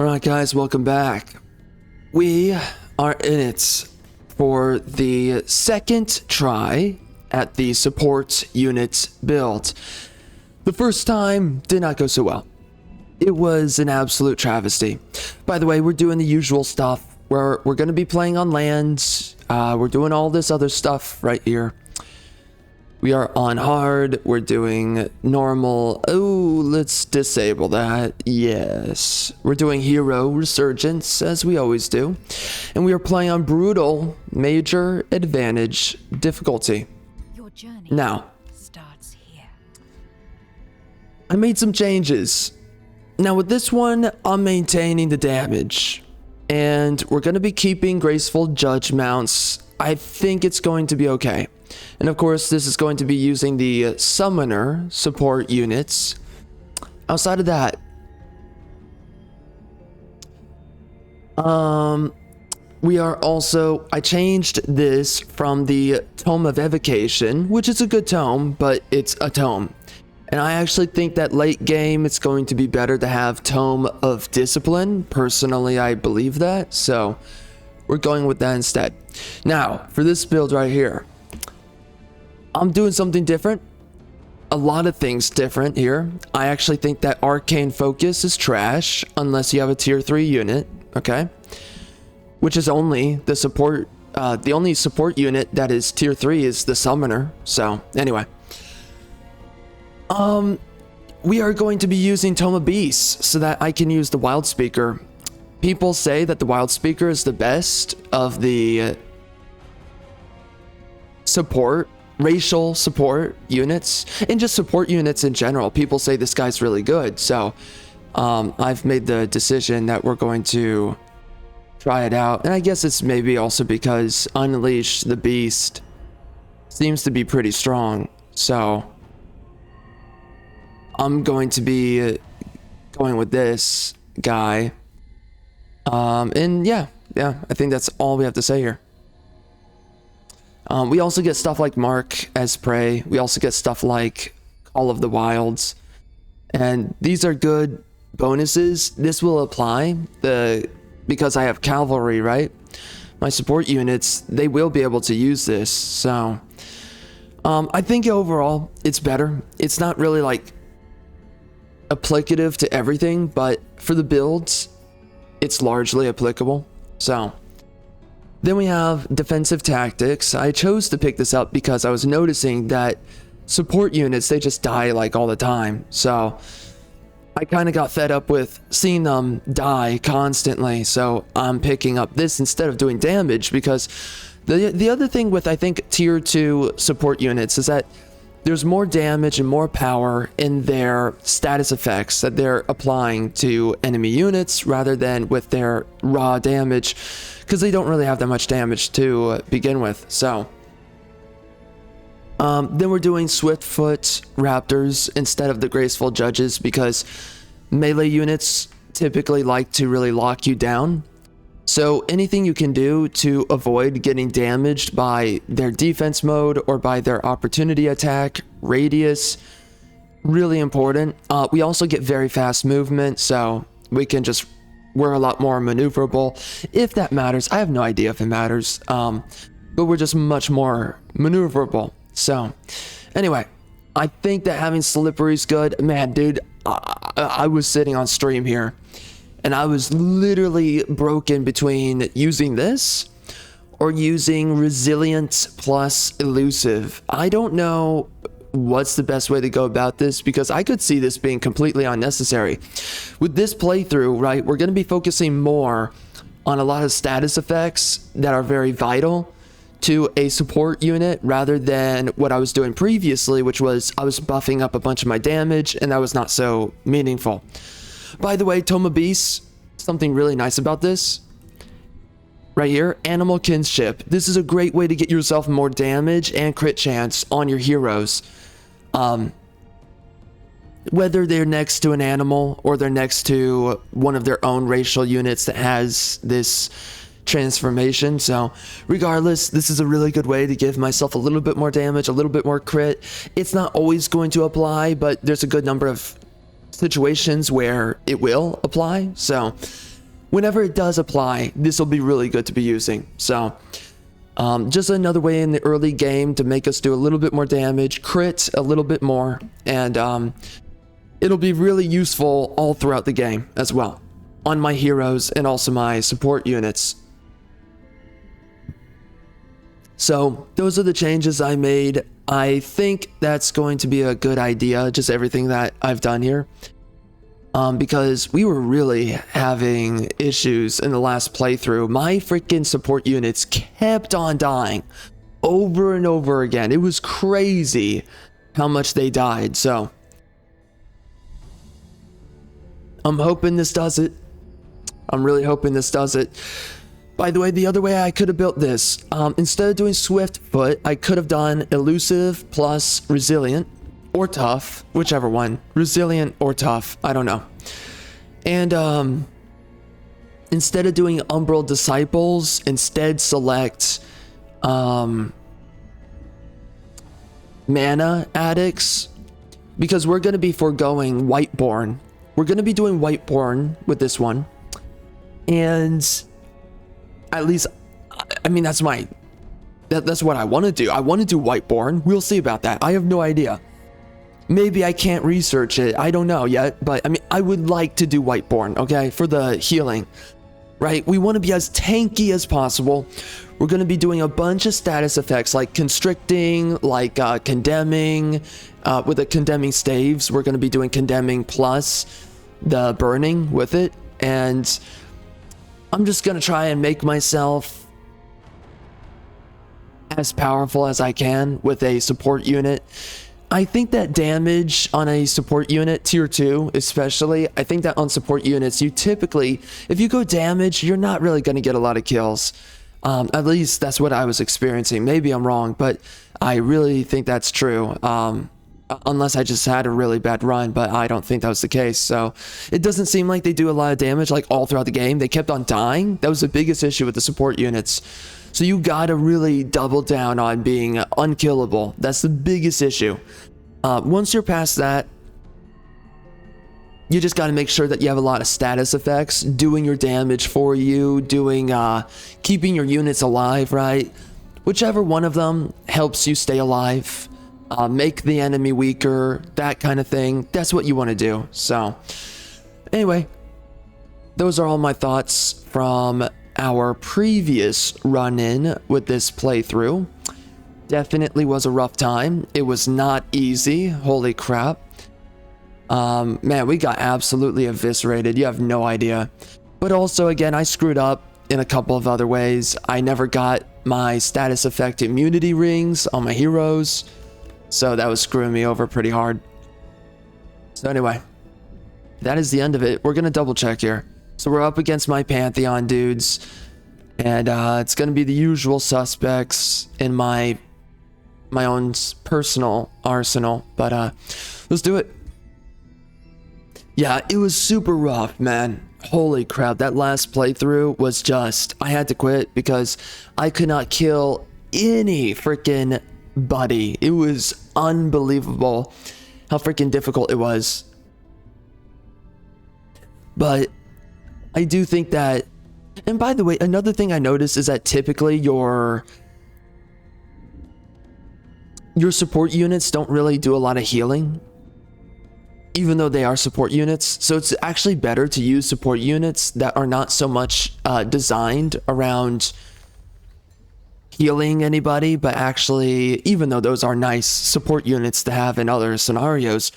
Alright guys, welcome back. We are in it for the second try at the support unit build. The first time did not go so well. It was an absolute travesty. By the way, we're doing the usual stuff where we're going to be playing on land. We're doing all this other stuff right here. We are on hard, we're doing normal. Oh, let's disable that. Yes. We're doing hero resurgence, as we always do. And we are playing on brutal, major advantage difficulty. Your journey now starts here. I made some changes. Now with this one, I'm maintaining the damage. And we're going to be keeping graceful judge mounts. I think it's going to be okay. And of course, this is going to be using the summoner support units. Outside of that, we are also, I changed this from the Tome of Evocation, which is a good tome, but it's a tome. And I actually think that late game, it's going to be better to have Tome of Discipline. Personally, I believe that. So we're going with that instead. Now, for this build right here, I'm doing something different. A lot of things different here. I actually think that Arcane Focus is trash unless you have a tier 3 unit, okay? Which is only the support, the only support unit that is tier 3 is the Summoner. So, anyway. We are going to be using Tome of Beasts so that I can use the Wild Speaker. People say that the Wild Speaker is the best of the racial support units, and just support units in general. People say this guy's really good, so I've made the decision that we're going to try it out. And I guess it's maybe also because Unleash the Beast seems to be pretty strong, so I'm going to be going with this guy. And yeah, I think that's all we have to say here. We also get stuff like Mark as Prey. We also get stuff like Call of the Wilds. And these are good bonuses. This will apply because I have cavalry, right? My support units, they will be able to use this. So I think overall it's better. It's not really like applicative to everything, but for the builds, it's largely applicable. So then we have defensive tactics. I chose to pick this up because I was noticing that support units, they just die like all the time. So I kind of got fed up with seeing them die constantly. So I'm picking up this instead of doing damage, because the other thing with, I think, tier 2 support units is that there's more damage and more power in their status effects that they're applying to enemy units rather than with their raw damage, because they don't really have that much damage to begin with. So then we're doing Swiftfoot Raptors instead of the Graceful Judges, because melee units typically like to really lock you down. So anything you can do to avoid getting damaged by their defense mode or by their opportunity attack radius, really important. We also get very fast movement, so we're a lot more maneuverable, if that matters. I have no idea if it matters, but we're just much more maneuverable. So anyway, I think that having Slippery is good. Man, dude, I was sitting on stream here and I was literally broken between using this or using Resilient plus Elusive. I don't know what's the best way to go about this, because I could see this being completely unnecessary. With this playthrough, right, we're going to be focusing more on a lot of status effects that are very vital to a support unit rather than what I was doing previously, which was I was buffing up a bunch of my damage, and that was not so meaningful. By the way, Tome of Beasts, something really nice about this right here, Animal Kinship. This is a great way to get yourself more damage and crit chance on your heroes. Whether they're next to an animal or they're next to one of their own racial units that has this transformation. So regardless, this is a really good way to give myself a little bit more damage, a little bit more crit. It's not always going to apply, but there's a good number of situations where it will apply. So whenever it does apply, this will be really good to be using. So just another way in the early game to make us do a little bit more damage, crit a little bit more, and it'll be really useful all throughout the game as well on my heroes and also my support units. So those are the changes I made. I think that's going to be a good idea, just everything that I've done here. Because we were really having issues in the last playthrough. My freaking support units kept on dying over and over again. It was crazy how much they died. So I'm hoping this does it. I'm really hoping this does it. By the way, the other way I could have built this, instead of doing swift foot, I could have done elusive plus resilient or tough, whichever one. Resilient or tough, I don't know. And instead of doing umbral disciples, instead select mana addicts, because we're going to be foregoing Whiteborn. We're going to be doing Whiteborn with this one. And at least, I mean, that's what I want to do. I want to do Whiteborn. We'll see about that. I have no idea. Maybe I can't research it. I don't know yet. But I mean, I would like to do Whiteborn, okay? For the healing, right? We want to be as tanky as possible. We're going to be doing a bunch of status effects like constricting, like condemning. With the condemning staves, we're going to be doing condemning plus the burning with it. And I'm just going to try and make myself as powerful as I can with a support unit. I think that damage on a support unit, tier 2 especially, I think that on support units, you typically, if you go damage, you're not really going to get a lot of kills. At least that's what I was experiencing. Maybe I'm wrong, but I really think that's true. Unless I just had a really bad run, but I don't think that was the case. So it doesn't seem like they do a lot of damage like all throughout the game. They kept on dying. That was the biggest issue with the support units. So you gotta really double down on being unkillable. That's the biggest issue. Once you're past that, you just gotta make sure that you have a lot of status effects doing your damage for you, doing keeping your units alive, right? Whichever one of them helps you stay alive. Make the enemy weaker, that kind of thing. That's what you want to do. So anyway, those are all my thoughts from our previous run-in with this playthrough. Definitely was a rough time. It was not easy. Holy crap. Man, we got absolutely eviscerated. You have no idea. But also, again, I screwed up in a couple of other ways. I never got my status effect immunity rings on my heroes. So that was screwing me over pretty hard. So anyway, that is the end of it. We're going to double check here. So we're up against my Pantheon dudes. And it's going to be the usual suspects in my own personal arsenal. But let's do it. Yeah, it was super rough, man. Holy crap. That last playthrough was just... I had to quit because I could not kill any freaking buddy. It was unbelievable how freaking difficult it was. But I do think that, and by the way, another thing I noticed is that typically your support units don't really do a lot of healing, even though they are support units. So it's actually better to use support units that are not so much designed around healing anybody, but actually, even though those are nice support units to have in other scenarios,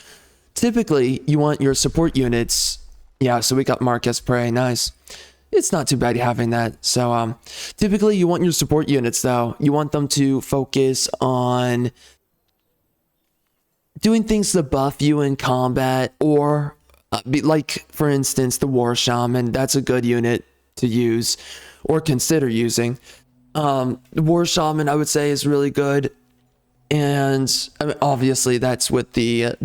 typically you want your support units. Yeah, so we got Marcus Prey, nice. It's not too bad having that. So typically you want your support units though, you want them to focus on doing things to buff you in combat, or like for instance the War Shaman. That's a good unit to use or consider using. The War Shaman, I would say, is really good. And I mean, obviously that's with the...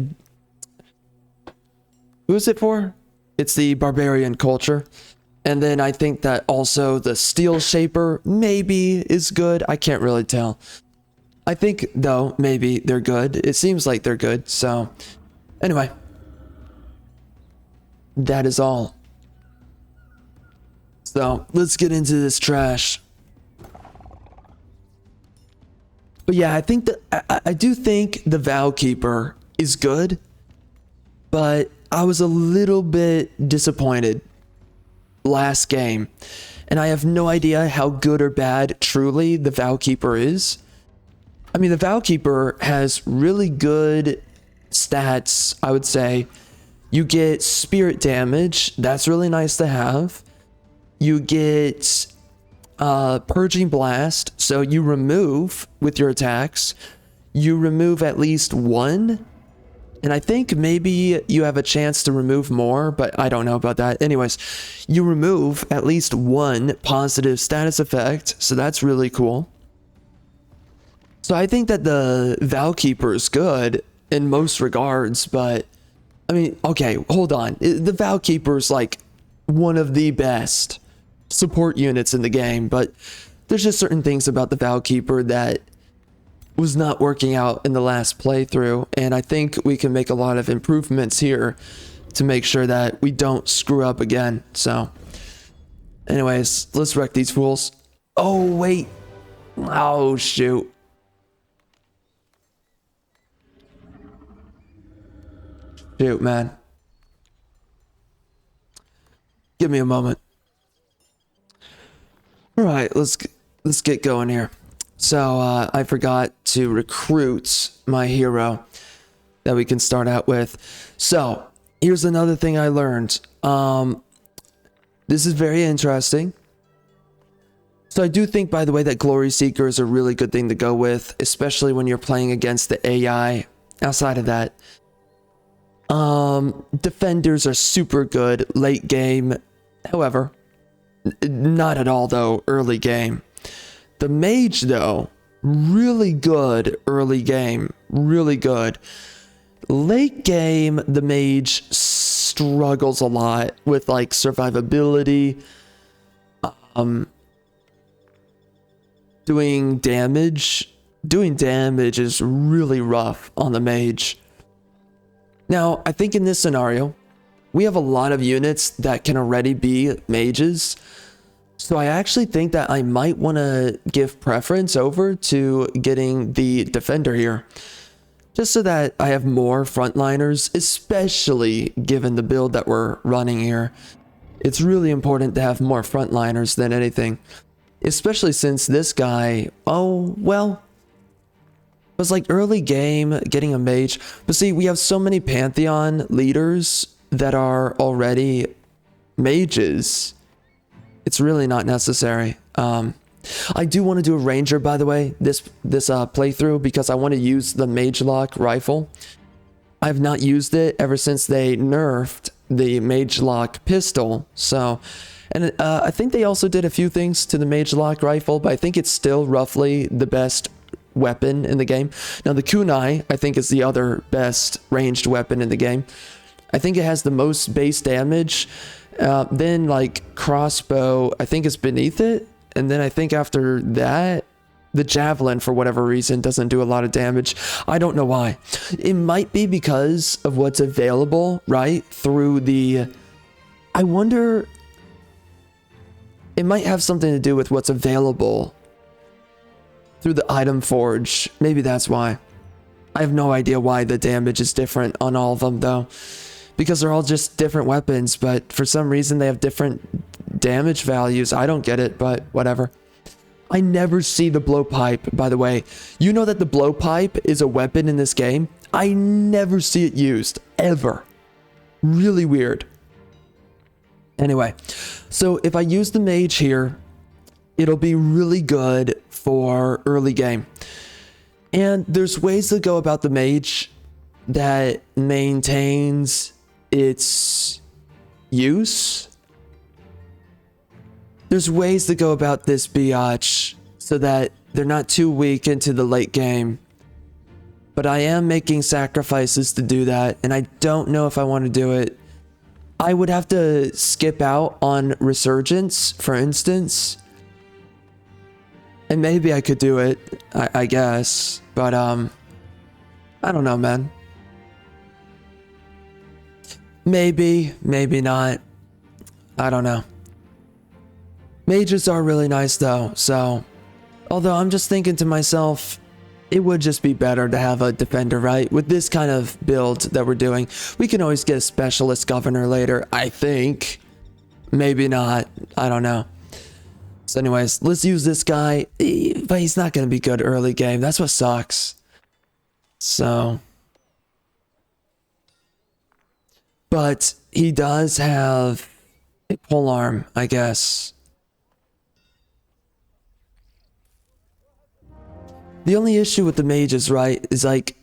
who is it for? It's the Barbarian culture. And then I think that also the Steel Shaper maybe is good. I can't really tell. I think, though, maybe they're good. It seems like they're good. So, anyway. that is all. So let's get into this trash. But yeah, I think that I do think the Vow Keeper is good, but I was a little bit disappointed last game, and I have no idea how good or bad truly the Vow Keeper is. I mean, the Vow Keeper has really good stats, I would say. You get spirit damage, that's really nice to have. You get Purging Blast, so you remove with your attacks. You remove at least one, and I think maybe you have a chance to remove more, but I don't know about that. Anyways, you remove at least one positive status effect, so that's really cool. So I think that the Vow Keeper is good in most regards, but I mean, okay, hold on. The Vow Keeper is like one of the best support units in the game, but there's just certain things about the Vow Keeper that was not working out in the last playthrough, and I think we can make a lot of improvements here to make sure that we don't screw up again. So anyways, let's wreck these fools. Oh wait, oh shoot. Shoot, man. Give me a moment. All right, let's get going here. So I forgot to recruit my hero that we can start out with. So here's another thing I learned. This is very interesting. So I do think, by the way, that Glory Seeker is a really good thing to go with, especially when you're playing against the AI. Outside of that, defenders are super good late game. However, not at all though early game. The mage though, really good early game, really good. Late game, the mage struggles a lot with like survivability, doing damage is really rough on the mage. Now, I think in this scenario, we have a lot of units that can already be mages. So I actually think that I might want to give preference over to getting the defender here. Just so that I have more frontliners, especially given the build that we're running here. It's really important to have more frontliners than anything. Especially since this guy, oh, well, was like early game getting a mage. But see, we have so many Pantheon leaders that are already mages. It's really not necessary. I do want to do a ranger, by the way, this playthrough, because I want to use the mage lock rifle. I have not used it ever since they nerfed the mage lock pistol. So, and I think they also did a few things to the mage lock rifle, but I think it's still roughly the best weapon in the game. Now the kunai, I think, is the other best ranged weapon in the game. I think it has the most base damage. Then like crossbow, I think is beneath it. And then I think after that, the javelin, for whatever reason, doesn't do a lot of damage. I don't know why. It might be because of what's available, right? Through the... I wonder... It might have something to do with what's available through the item forge. Maybe that's why. I have no idea why the damage is different on all of them, though. Because they're all just different weapons, but for some reason they have different damage values. I don't get it, but whatever. I never see the blowpipe, by the way. You know that the blowpipe is a weapon in this game? I never see it used, ever. Really weird. Anyway, so if I use the mage here, it'll be really good for early game. And there's ways to go about the mage that maintains its use. There's ways to go about this biatch so that they're not too weak into the late game. But I am making sacrifices to do that, and I don't know if I want to do it. I would have to skip out on Resurgence, for instance. And maybe I could do it, I guess. But, I don't know, man. Maybe, maybe not. I don't know. Mages are really nice though, so... Although I'm just thinking to myself, it would just be better to have a defender, right? With this kind of build that we're doing, we can always get a specialist governor later, I think. Maybe not. I don't know. So anyways, let's use this guy. But he's not going to be good early game. That's what sucks. So... But he does have a polearm, I guess. The only issue with the mages, right, is like,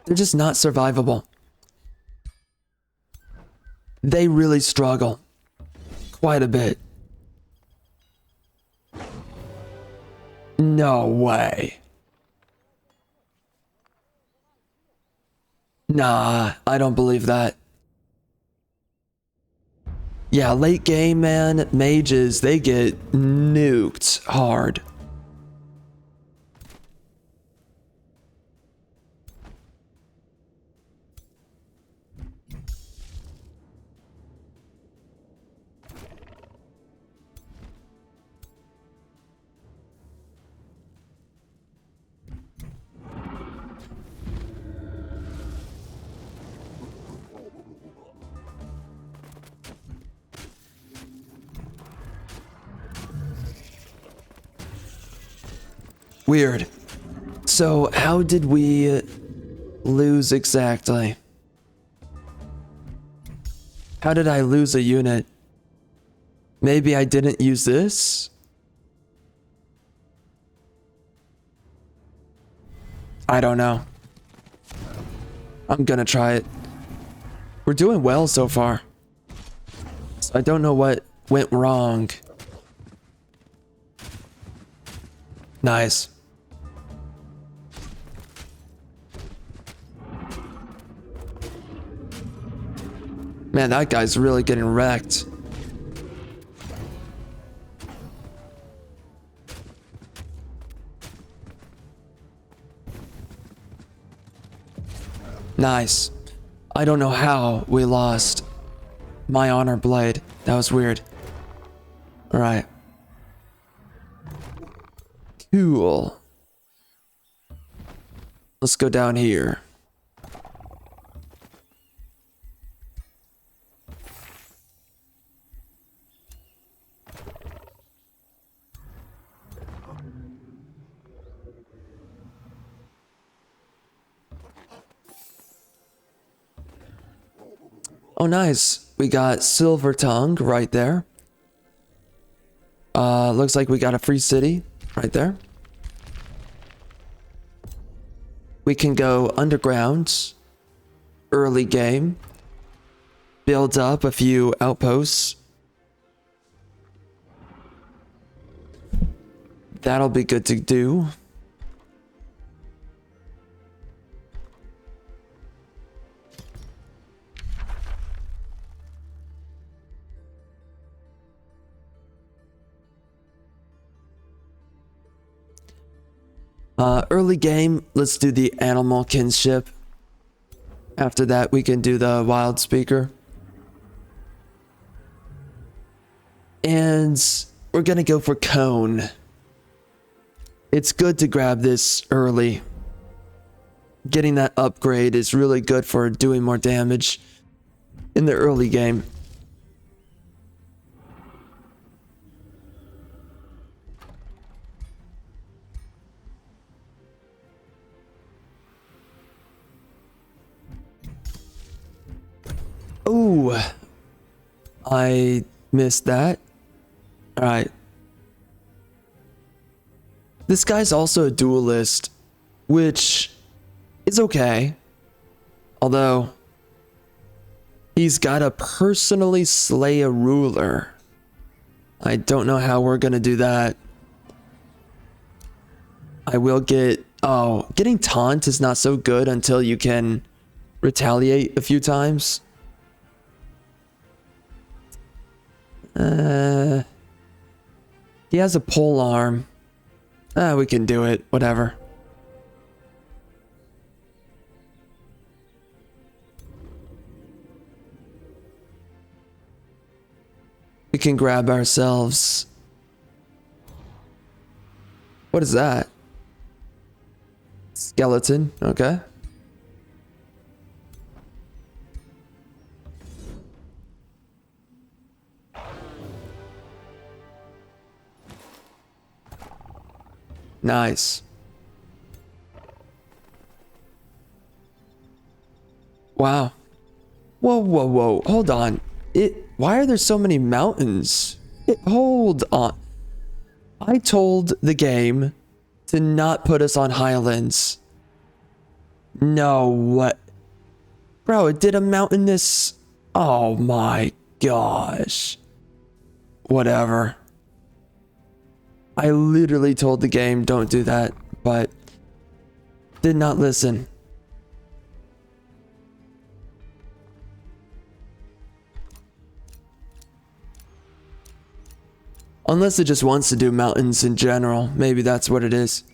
they're just not survivable. They really struggle. Quite a bit. No way. Nah, I don't believe that. Yeah, late game, man, mages, they get nuked hard. Weird. So, how did we lose exactly? How did I lose a unit? Maybe I didn't use this? I don't know. I'm gonna try it. We're doing well so far. So I don't know what went wrong. Nice. Man, that guy's really getting wrecked. Nice. I don't know how we lost my honor blade. That was weird. Alright. Cool. Let's go down here. Oh, nice. We got Silver Tongue right there. Looks like we got a free city right there. We can go underground. Early game. Build up a few outposts. That'll be good to do. Early game, let's do the animal kinship. After that, we can do the wild speaker. And we're gonna go for cone. It's good to grab this early. Getting that upgrade is really good for doing more damage in the early game. Oh, I missed that. All right. This guy's also a duelist, which is okay. Although, he's got to personally slay a ruler. I don't know how we're going to do that. I will get... Oh, getting taunt is not so good until you can retaliate a few times. He has a pole arm. We can do it. Whatever. we can grab ourselves. What is that? Skeleton, okay. Nice. Wow. Whoa, whoa, whoa. Hold on. Why are there so many mountains? Hold on. I told the game to not put us on highlands. No, what? Bro, it did a mountainous... Oh my gosh. Whatever. I literally told the game don't do that, but did not listen. Unless it just wants to do mountains in general. Maybe that's what it is.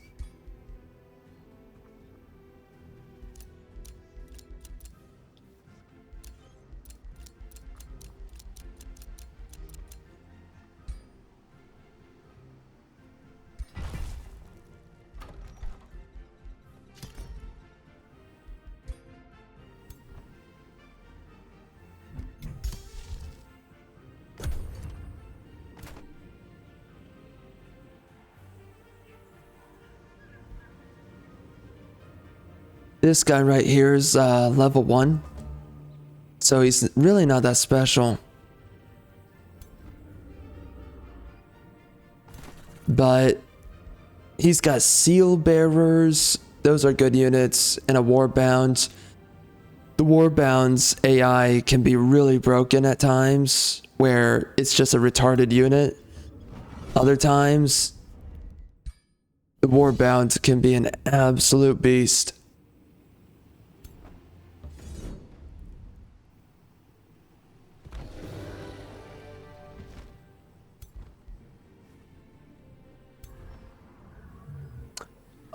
This guy right here is level 1. So he's really not that special. But he's got seal bearers. Those are good units. And a warbound. The warbound's AI can be really broken at times, where it's just a retarded unit. Other times, the warbound can be an absolute beast.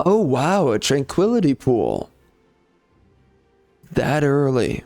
Oh wow, a tranquility pool. That early.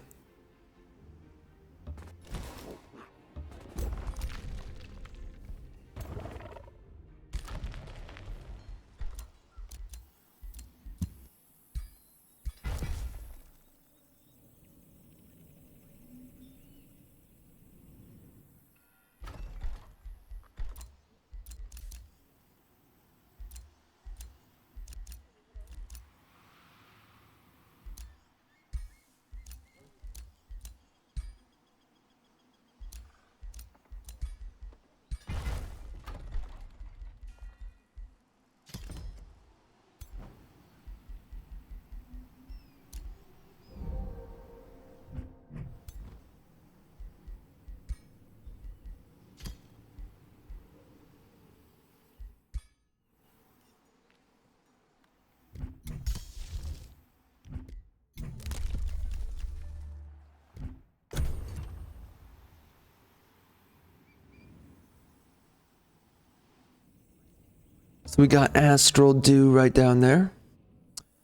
So we got Astral Dew right down there.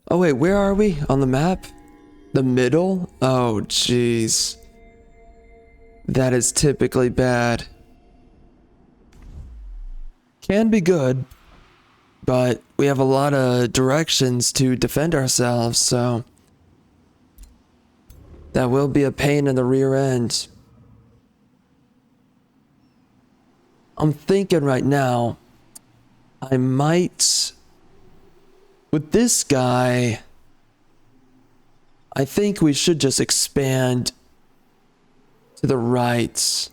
Oh wait, where are we on the map? The middle? Oh jeez. That is typically bad. Can be good, but we have a lot of directions to defend ourselves, so that will be a pain in the rear end. I'm thinking right now, I might, with this guy, I think we should just expand to the right.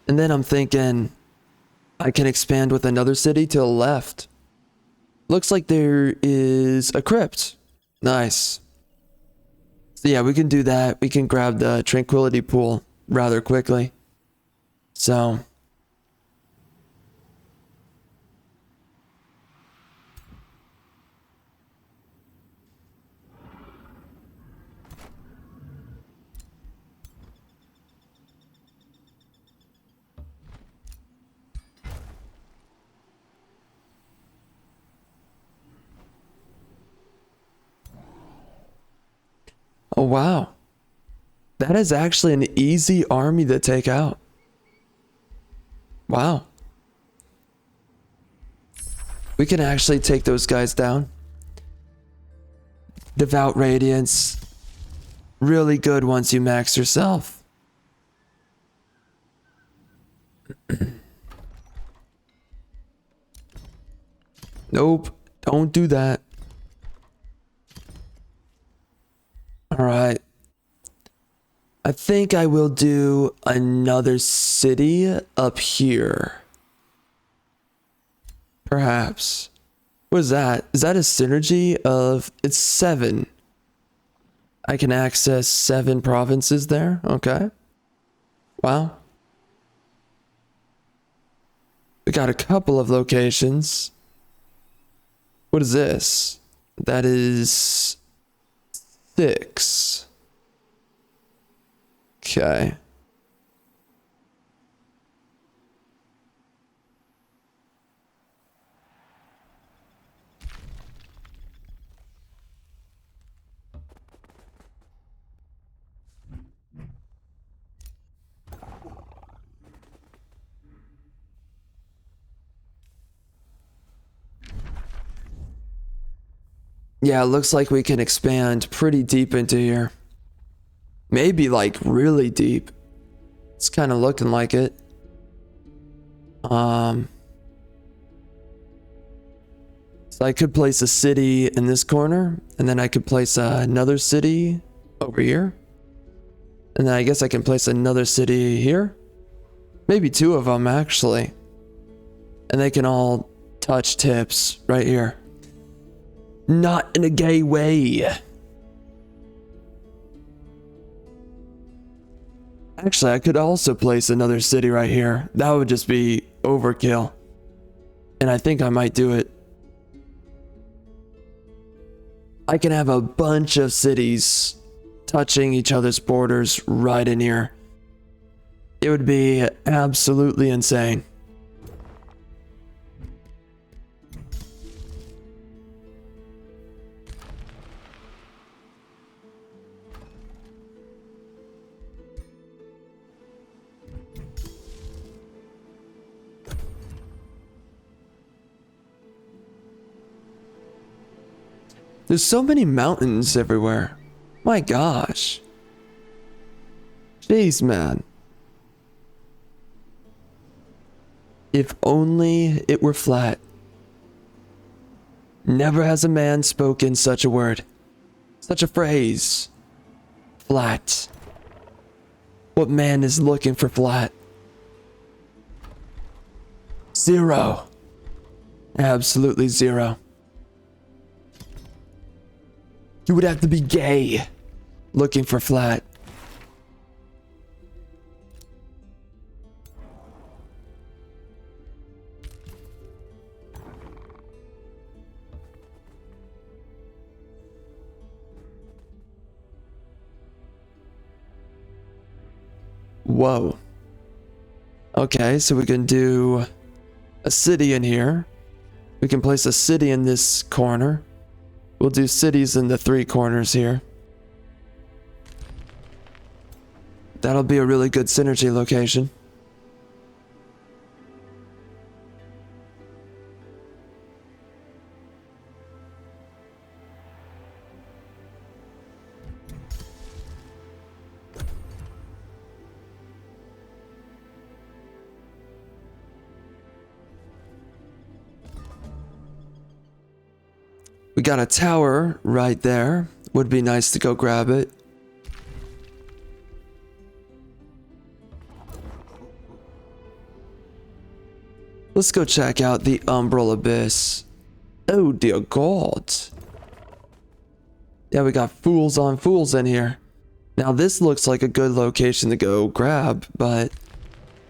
And then I'm thinking I can expand with another city to the left. Looks like there is a crypt. Nice. So yeah, we can do that. We can grab the tranquility pool rather quickly. So Oh, wow. That is actually an easy army to take out. Wow. We can actually take those guys down. Devout Radiance. Really good once you max yourself. Nope. Don't do that. Alright. I think I will do another city up here. Perhaps. What is that? Is that a synergy of... It's 7. I can access 7 provinces there? Okay. Wow. We got a couple of locations. What is this? That is 6. Okay. Yeah, it looks like we can expand pretty deep into here. Maybe like really deep. It's kind of looking like it. So I could place a city in this corner, and then I could place another city over here. And then I guess I can place another city here. Maybe 2 of them actually. And they can all touch tips right here. Not in a gay way. Actually, I could also place another city right here. That would just be overkill. And I think I might do it. I can have a bunch of cities touching each other's borders right in here. It would be absolutely insane. There's so many mountains everywhere. My gosh. Jeez, man. If only it were flat. Never has a man spoken such a word. Such a phrase. Flat. What man is looking for flat? 0. Absolutely 0. You would have to be gay looking for flat. Whoa. Okay, so we can do a city in here. We can place a city in this corner. We'll do cities in the 3 corners here. That'll be a really good synergy location. We got a tower right there. Would be nice to go grab it. Let's go check out the Umbral Abyss. Oh dear God. Yeah, we got fools on fools in here. Now this looks like a good location to go grab, but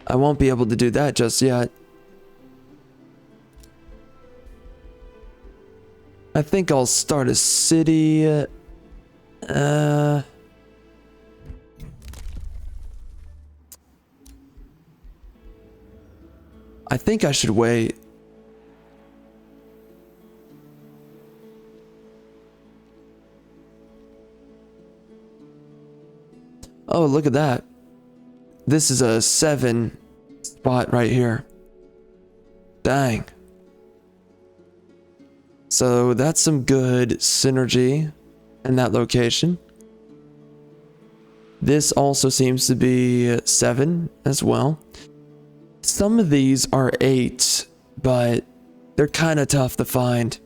I won't be able to do that just yet. I think I'll start a city. I think I should wait. Oh, look at that. This is a 7 spot right here. Dang. So that's some good synergy in that location. This also seems to be 7 as well. Some of these are 8, but they're kind of tough to find.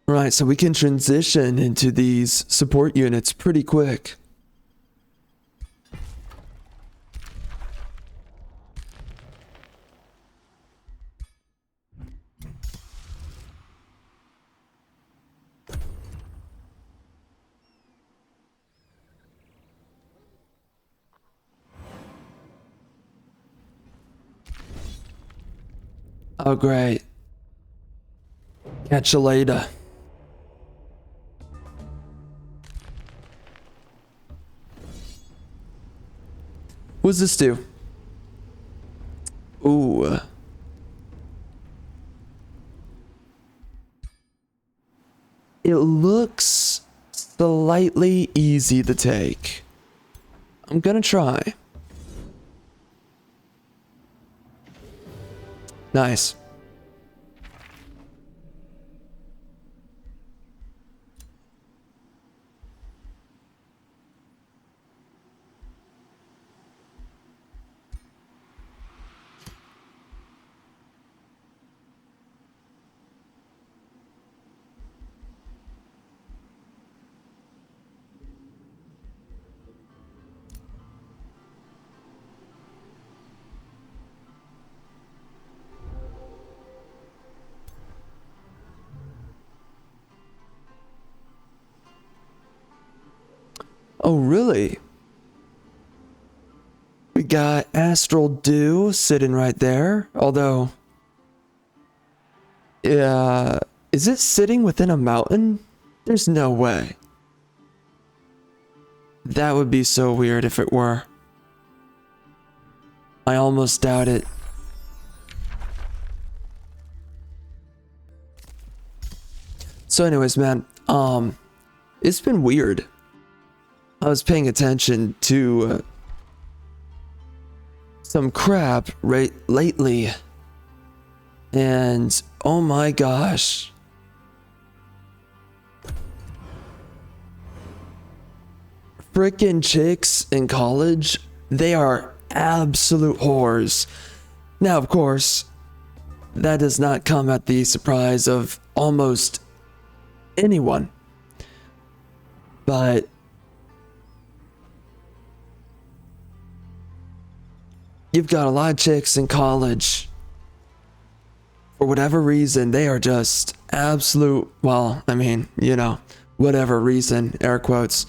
Right, so we can transition into these support units pretty quick. Oh, great. Catch you later. What's this do? Ooh. It looks slightly easy to take. I'm gonna try. Nice. Oh, really? We got Astral Dew sitting right there. Although, yeah, is it sitting within a mountain? There's no way. That would be so weird if it were. I almost doubt it. So anyways, man, it's been weird. I was paying attention to some crap right lately, and oh my gosh. Frickin' chicks in college, they are absolute whores. Now, of course, that does not come at the surprise of almost anyone. But you've got a lot of chicks in college. For whatever reason, they are just absolute, well, I mean, you know, whatever reason, air quotes.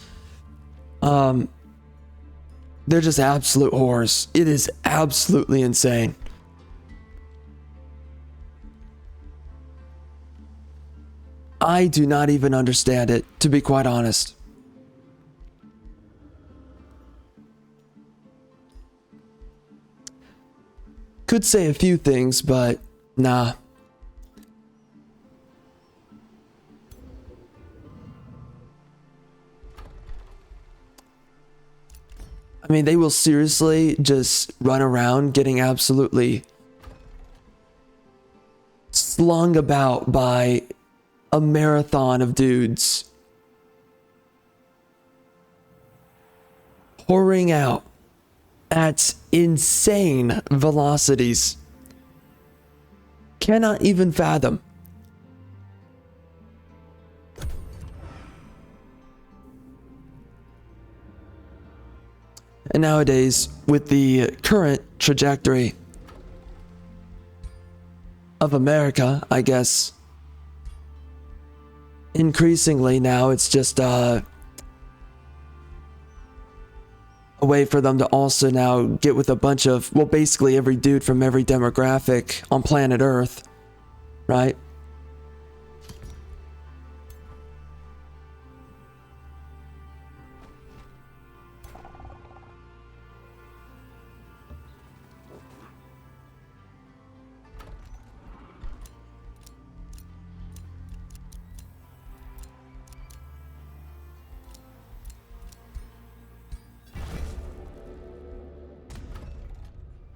They're just absolute whores. It is absolutely insane. I do not even understand it, to be quite honest. Could say a few things, but nah. I mean, they will seriously just run around getting absolutely slung about by a marathon of dudes. Pouring out at insane velocities. Cannot even fathom. And nowadays, with the current trajectory of America, I guess, increasingly now it's just a way for them to also now get with a bunch of, well, basically every dude from every demographic on planet Earth, right?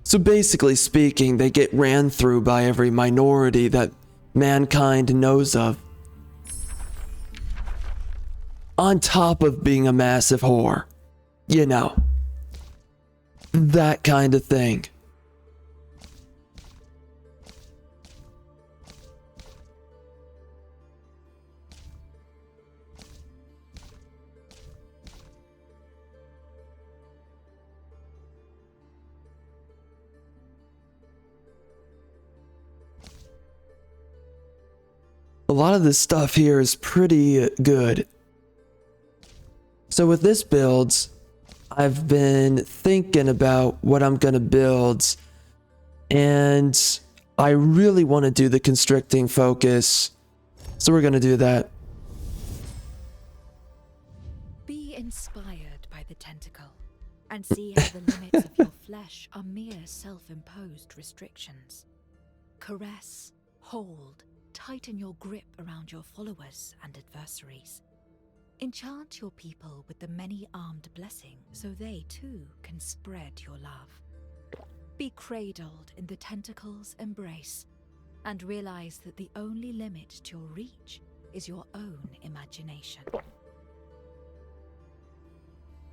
So basically speaking, they get ran through by every minority that mankind knows of. On top of being a massive whore. You know. That kind of thing. A lot of this stuff here is pretty good. So with this build, I've been thinking about what I'm gonna build, and I really want to do the constricting focus, so we're gonna do that. Be inspired by the tentacle, and see how the limits of your flesh are mere self-imposed restrictions. Caress, hold, tighten your grip around your followers and adversaries. Enchant your people with the many-armed blessing so they too can spread your love. Be cradled in the tentacle's embrace and realize that the only limit to your reach is your own imagination.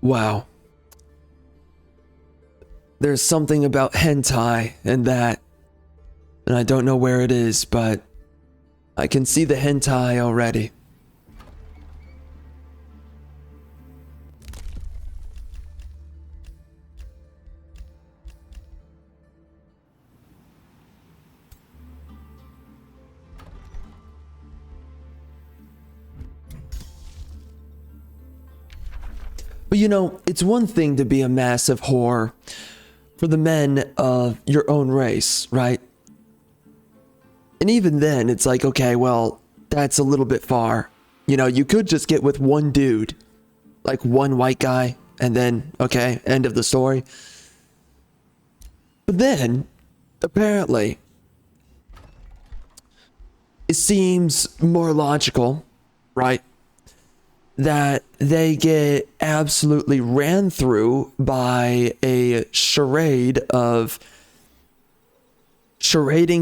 Wow. There's something about hentai and that, and I don't know where it is, but I can see the hentai already. But you know, it's one thing to be a massive whore for the men of your own race, right? And even then, it's like, okay, well, that's a little bit far. You know, you could just get with one dude, like one white guy, and then, okay, end of the story. But then, apparently, it seems more logical, right, that they get absolutely ran through by a charading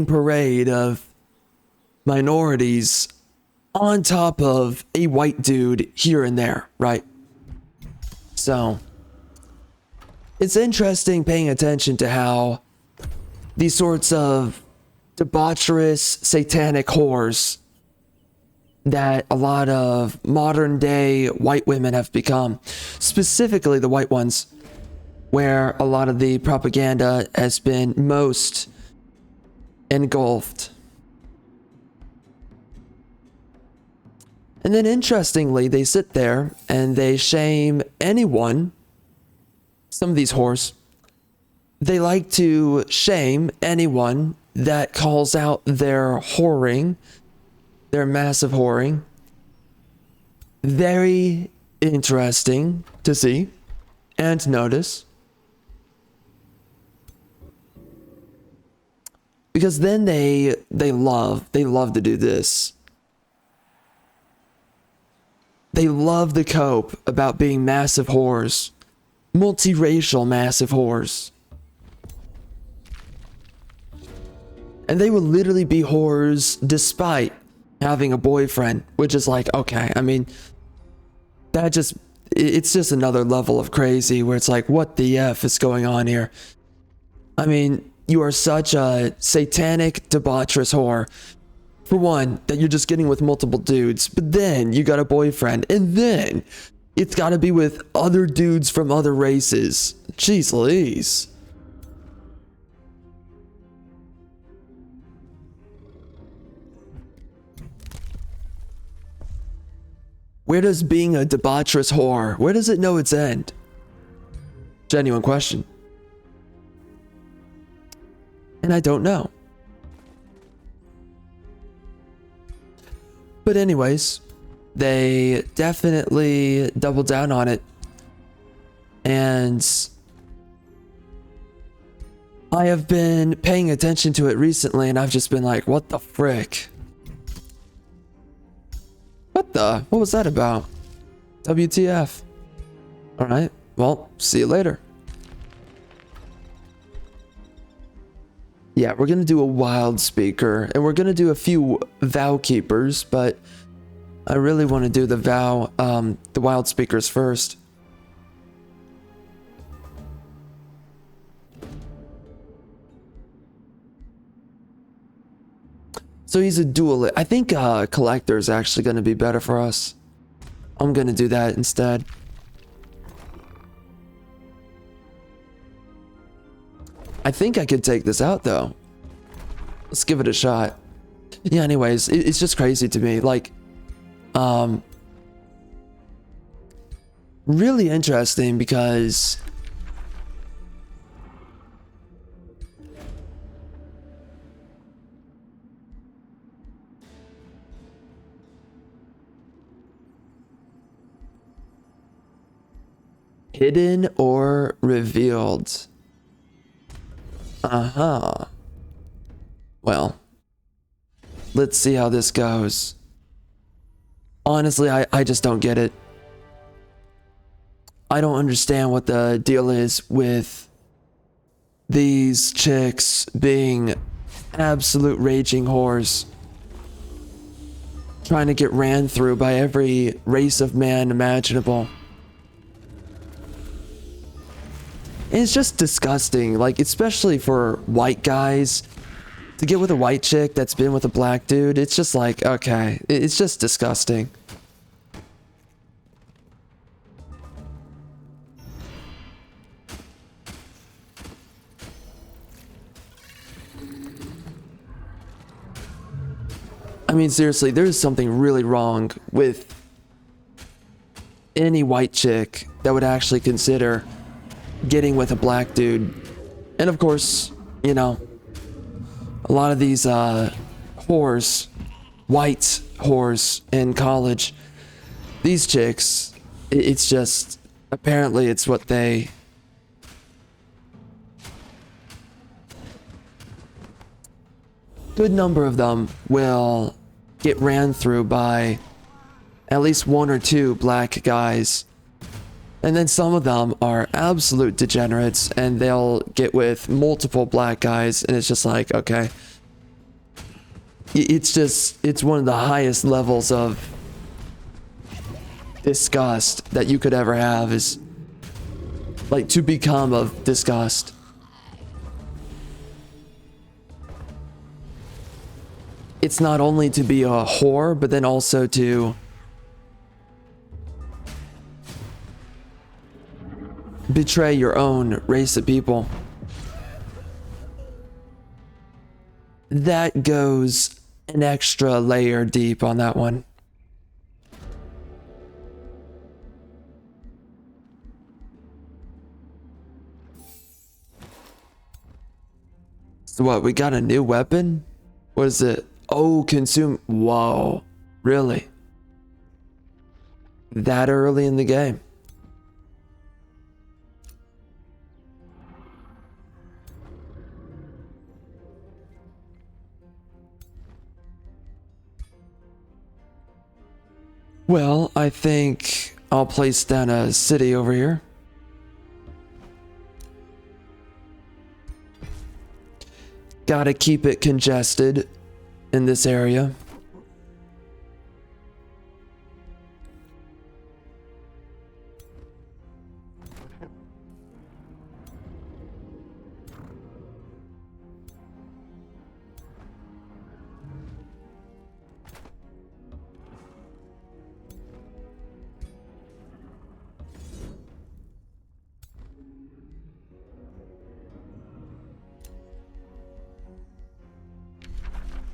parade of minorities on top of a white dude here and there, right? So it's interesting paying attention to how these sorts of debaucherous satanic whores that a lot of modern day white women have become, specifically the white ones, where a lot of the propaganda has been most engulfed. And then interestingly, they sit there and they shame anyone, some of these whores, they like to shame anyone that calls out their whoring, their massive whoring. Very interesting to see and notice. Because then they love to do this. They love the cope about being massive whores. Multiracial massive whores. And they will literally be whores despite having a boyfriend, which is like, okay, I mean, it's just another level of crazy where it's like, what the F is going on here? I mean, you are such a satanic, debaucherous whore. For one, that you're just getting with multiple dudes, but then you got a boyfriend, and then it's got to be with other dudes from other races. Jeez Louise. Where does being a debaucherous whore, where does it know its end? Genuine question. And I don't know. But anyways, they definitely doubled down on it. And I have been paying attention to it recently, and I've just been like, what the frick? What was that about? WTF. Alright, well, see you later. Yeah, we're gonna do a wild speaker, and we're gonna do a few vow keepers, but I really want to do the wild speakers first. So he's a duelist. I think collector is actually going to be better for us. I'm going to do that instead. I think I could take this out though. Let's give it a shot. Yeah, anyways, it's just crazy to me. Like, really interesting because hidden or revealed. Uh-huh. Well, let's see how this goes. Honestly, I just don't get it. I don't understand what the deal is with these chicks being absolute raging whores, trying to get ran through by every race of man imaginable. And it's just disgusting, like, especially for white guys, to get with a white chick that's been with a black dude. It's just like, okay, it's just disgusting. I mean, seriously, there's something really wrong with any white chick that would actually consider getting with a black dude. And of course, you know, a lot of these whores, white whores in college, these chicks, it's just, apparently it's what they... Good number of them will get ran through by at least one or two black guys. And then some of them are absolute degenerates and they'll get with multiple black guys, and it's just like, okay. It's one of the highest levels of disgust that you could ever have, is like to become of disgust. It's not only to be a whore, but then also to betray your own race of people. That goes an extra layer deep on that one. So what, we got a new weapon? What is it? Oh, consume. Whoa. Really? That early in the game? Well, I think I'll place down a city over here. Gotta keep it congested in this area.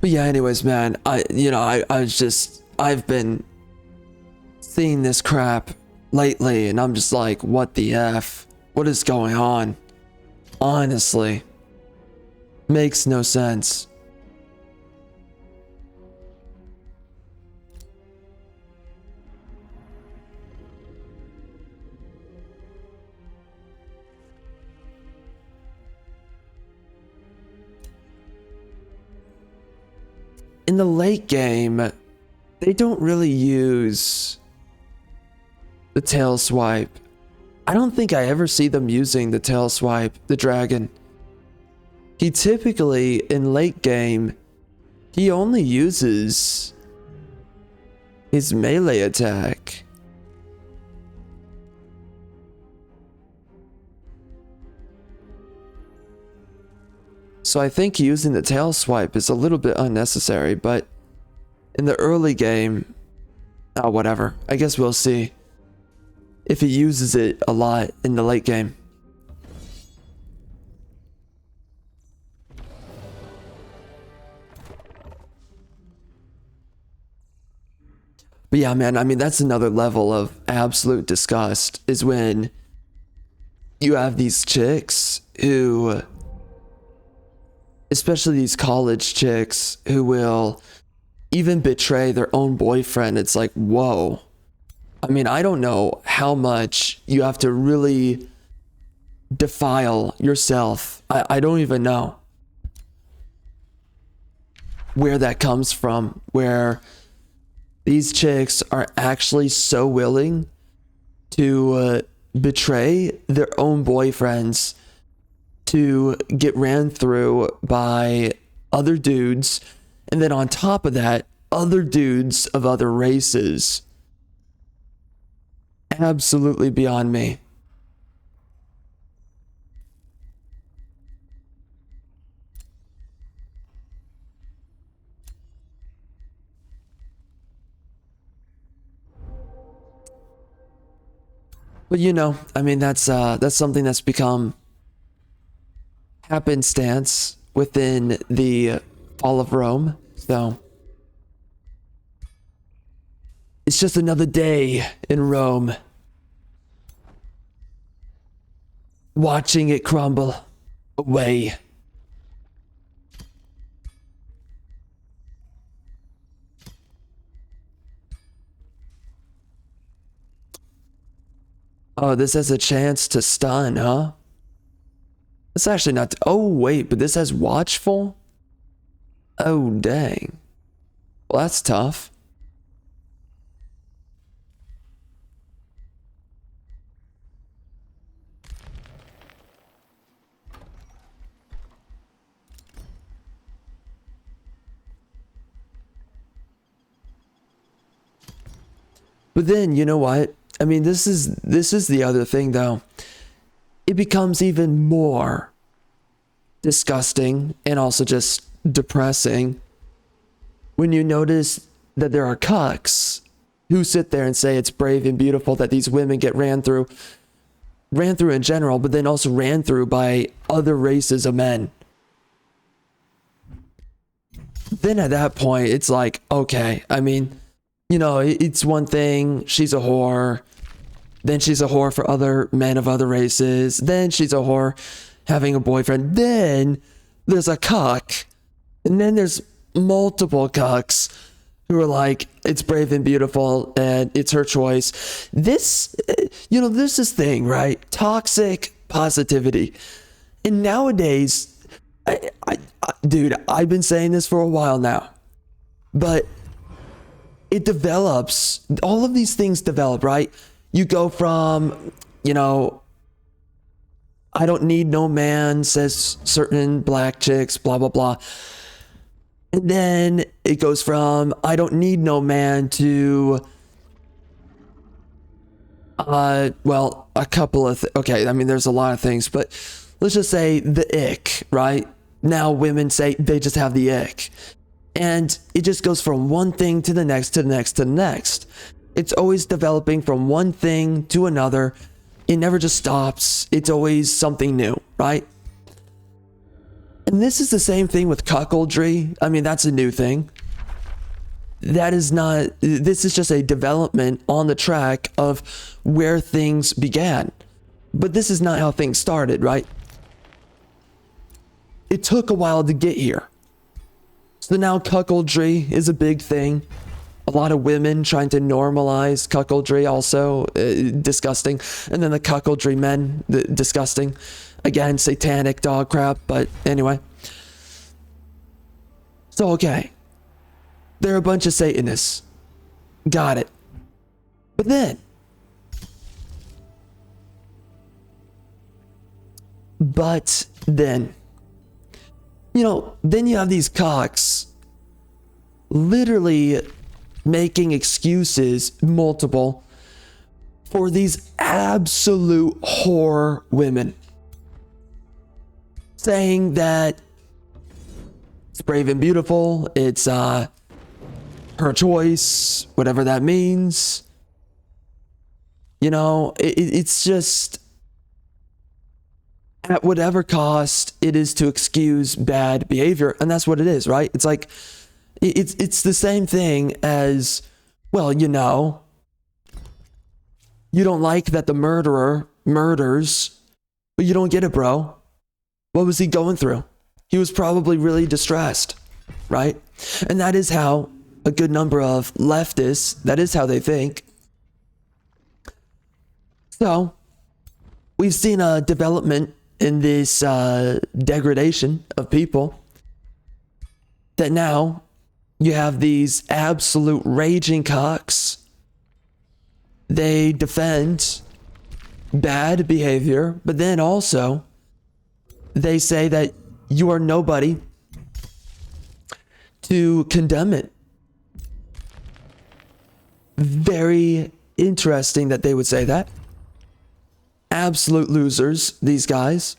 But yeah, anyways, man, I've been seeing this crap lately, and I'm just like, what the F? What is going on? Honestly. Makes no sense. In the late game, they don't really use the tail swipe. I don't think I ever see them using the tail swipe, the dragon. He typically, in late game, he only uses his melee attack. So I think using the tail swipe is a little bit unnecessary, but in the early game, oh, whatever. I guess we'll see if he uses it a lot in the late game. But yeah, man, I mean, that's another level of absolute disgust, is when you have these chicks who, especially these college chicks, who will even betray their own boyfriend. It's like, whoa. I mean, I don't know how much you have to really defile yourself. I don't even know where that comes from, where these chicks are actually so willing to betray their own boyfriends to get ran through by other dudes, and then on top of that, other dudes of other races. Absolutely beyond me. But you know, I mean, that's something that's become happenstance within the fall of Rome. So it's just another day in Rome, watching it crumble away. Oh, this has a chance to stun, huh? It's actually not. Oh, wait, but this has watchful? Oh, dang. Well, that's tough. But then, you know what? I mean, this is the other thing, though. It becomes even more disgusting and also just depressing when you notice that there are cucks who sit there and say it's brave and beautiful that these women get ran through in general, but then also ran through by other races of men. Then at that point, it's like, okay, I mean, you know, it's one thing, she's a whore. Then she's a whore for other men of other races. Then she's a whore having a boyfriend. Then there's a cuck. And then there's multiple cucks who are like, it's brave and beautiful and it's her choice. This, you know, there's this thing, right? Toxic positivity. And nowadays, dude, I've been saying this for a while now, but it develops, all of these things develop, right? You go from, you know, I don't need no man, says certain black chicks, blah, blah, blah. And then it goes from, I don't need no man to, well, a couple of, okay, I mean, there's a lot of things, but let's just say the ick, right? Now women say they just have the ick. And it just goes from one thing to the next, to the next, to the next. It's always developing from one thing to another. It never just stops. It's always something new, right? And this is the same thing with cuckoldry. I mean, that's a new thing. that is not, this is just a development on the track of where things began. But this is not how things started, right? It took a while to get here. So now cuckoldry is a big thing. A lot of women trying to normalize cuckoldry, also disgusting. And then the cuckoldry men, disgusting. Again, satanic dog crap, but anyway. So, okay. They're a bunch of Satanists. Got it. But then, you know, then you have these cocks literally making excuses, multiple, for these absolute whore women. Saying that it's brave and beautiful, it's her choice, whatever that means. You know, it's just, at whatever cost it is to excuse bad behavior. And that's what it is, right? It's like, it's the same thing as, well, you know, you don't like that the murderer murders, but you don't get it, bro. What was he going through? He was probably really distressed, right? And that is how a good number of leftists, that is how they think. So, we've seen a development in this degradation of people, that now you have these absolute raging cocks. They defend bad behavior, but then also they say that you are nobody to condemn it. Very interesting that they would say that. Absolute losers, these guys.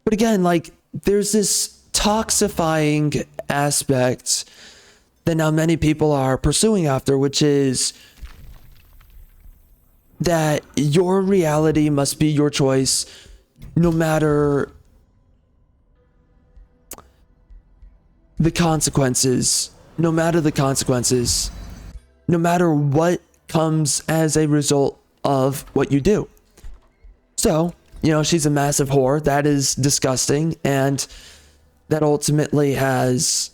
But again, like, there's this toxifying aspect that now many people are pursuing after, which is that your reality must be your choice, no matter the consequences, no matter what comes as a result of what you do. So, you know, she's a massive whore. That is disgusting. And that ultimately has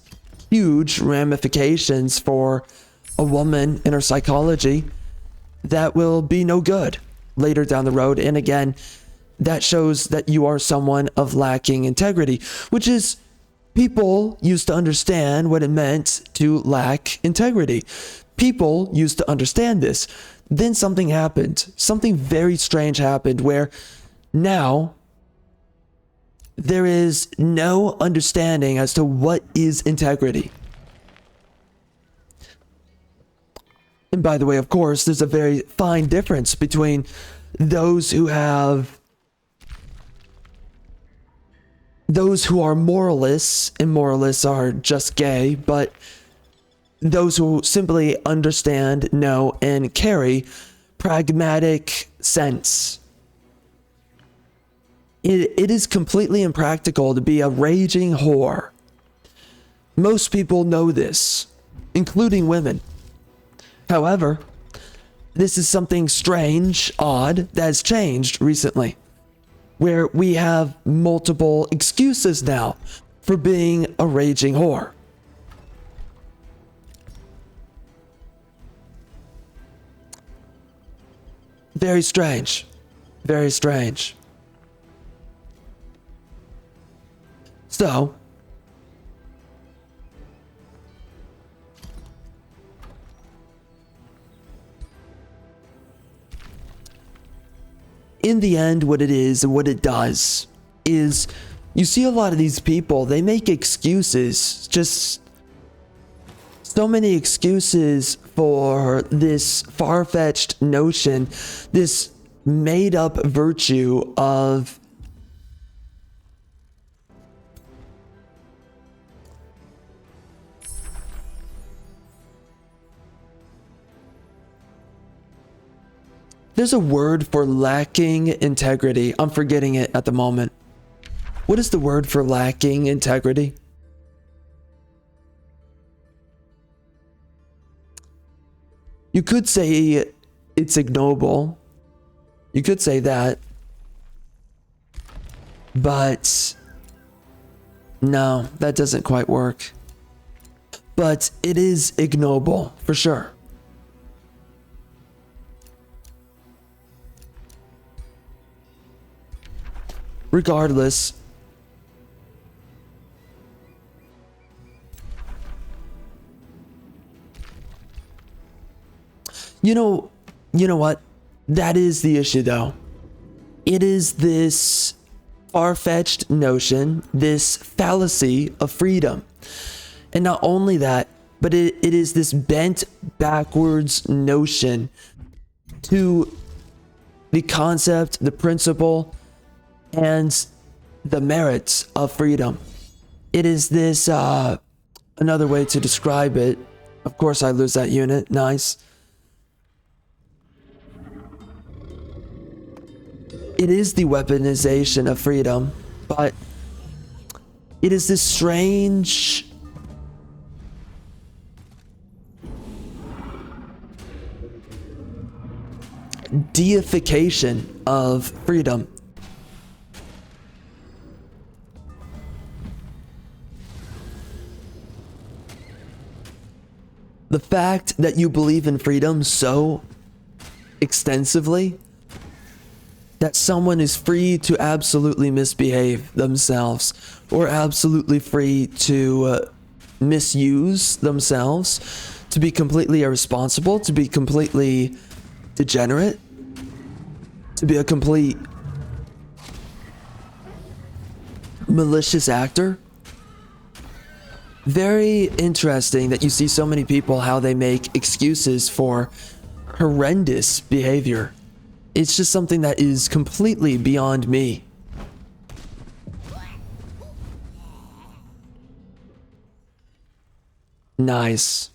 huge ramifications for a woman in her psychology that will be no good later down the road. And again, that shows that you are someone of lacking integrity, which is, people used to understand what it meant to lack integrity. People used to understand this. Then something happened. Something very strange happened where now there is no understanding as to what is integrity. And by the way, of course, there's a very fine difference between those who are moralists, and moralists are just gay, but those who simply understand, know, and carry pragmatic sense. It is completely impractical to be a raging whore. Most people know this, including women. However, this is something strange, odd, that has changed recently, where we have multiple excuses now for being a raging whore. Very strange. Very strange. So, in the end, what it is and what it does is, you see a lot of these people, they make excuses, just so many excuses for this far-fetched notion, this made-up virtue of there's a word for lacking integrity. I'm forgetting it at the moment. What is the word for lacking integrity? You could say it's ignoble. You could say that. But no, that doesn't quite work. But it is ignoble, for sure. Regardless, you know what? That is the issue, though. It is this far-fetched notion, this fallacy of freedom. And not only that, but it is this bent backwards notion to the concept, the principle, and the merits of freedom. It is this, another way to describe it. Of course, I lose that unit. Nice. It is the weaponization of freedom, but it is this strange deification of freedom. The fact that you believe in freedom so extensively that someone is free to absolutely misbehave themselves or absolutely free to misuse themselves, to be completely irresponsible, to be completely degenerate, to be a complete malicious actor. Very interesting that you see so many people how they make excuses for horrendous behavior. It's just something that is completely beyond me. Nice.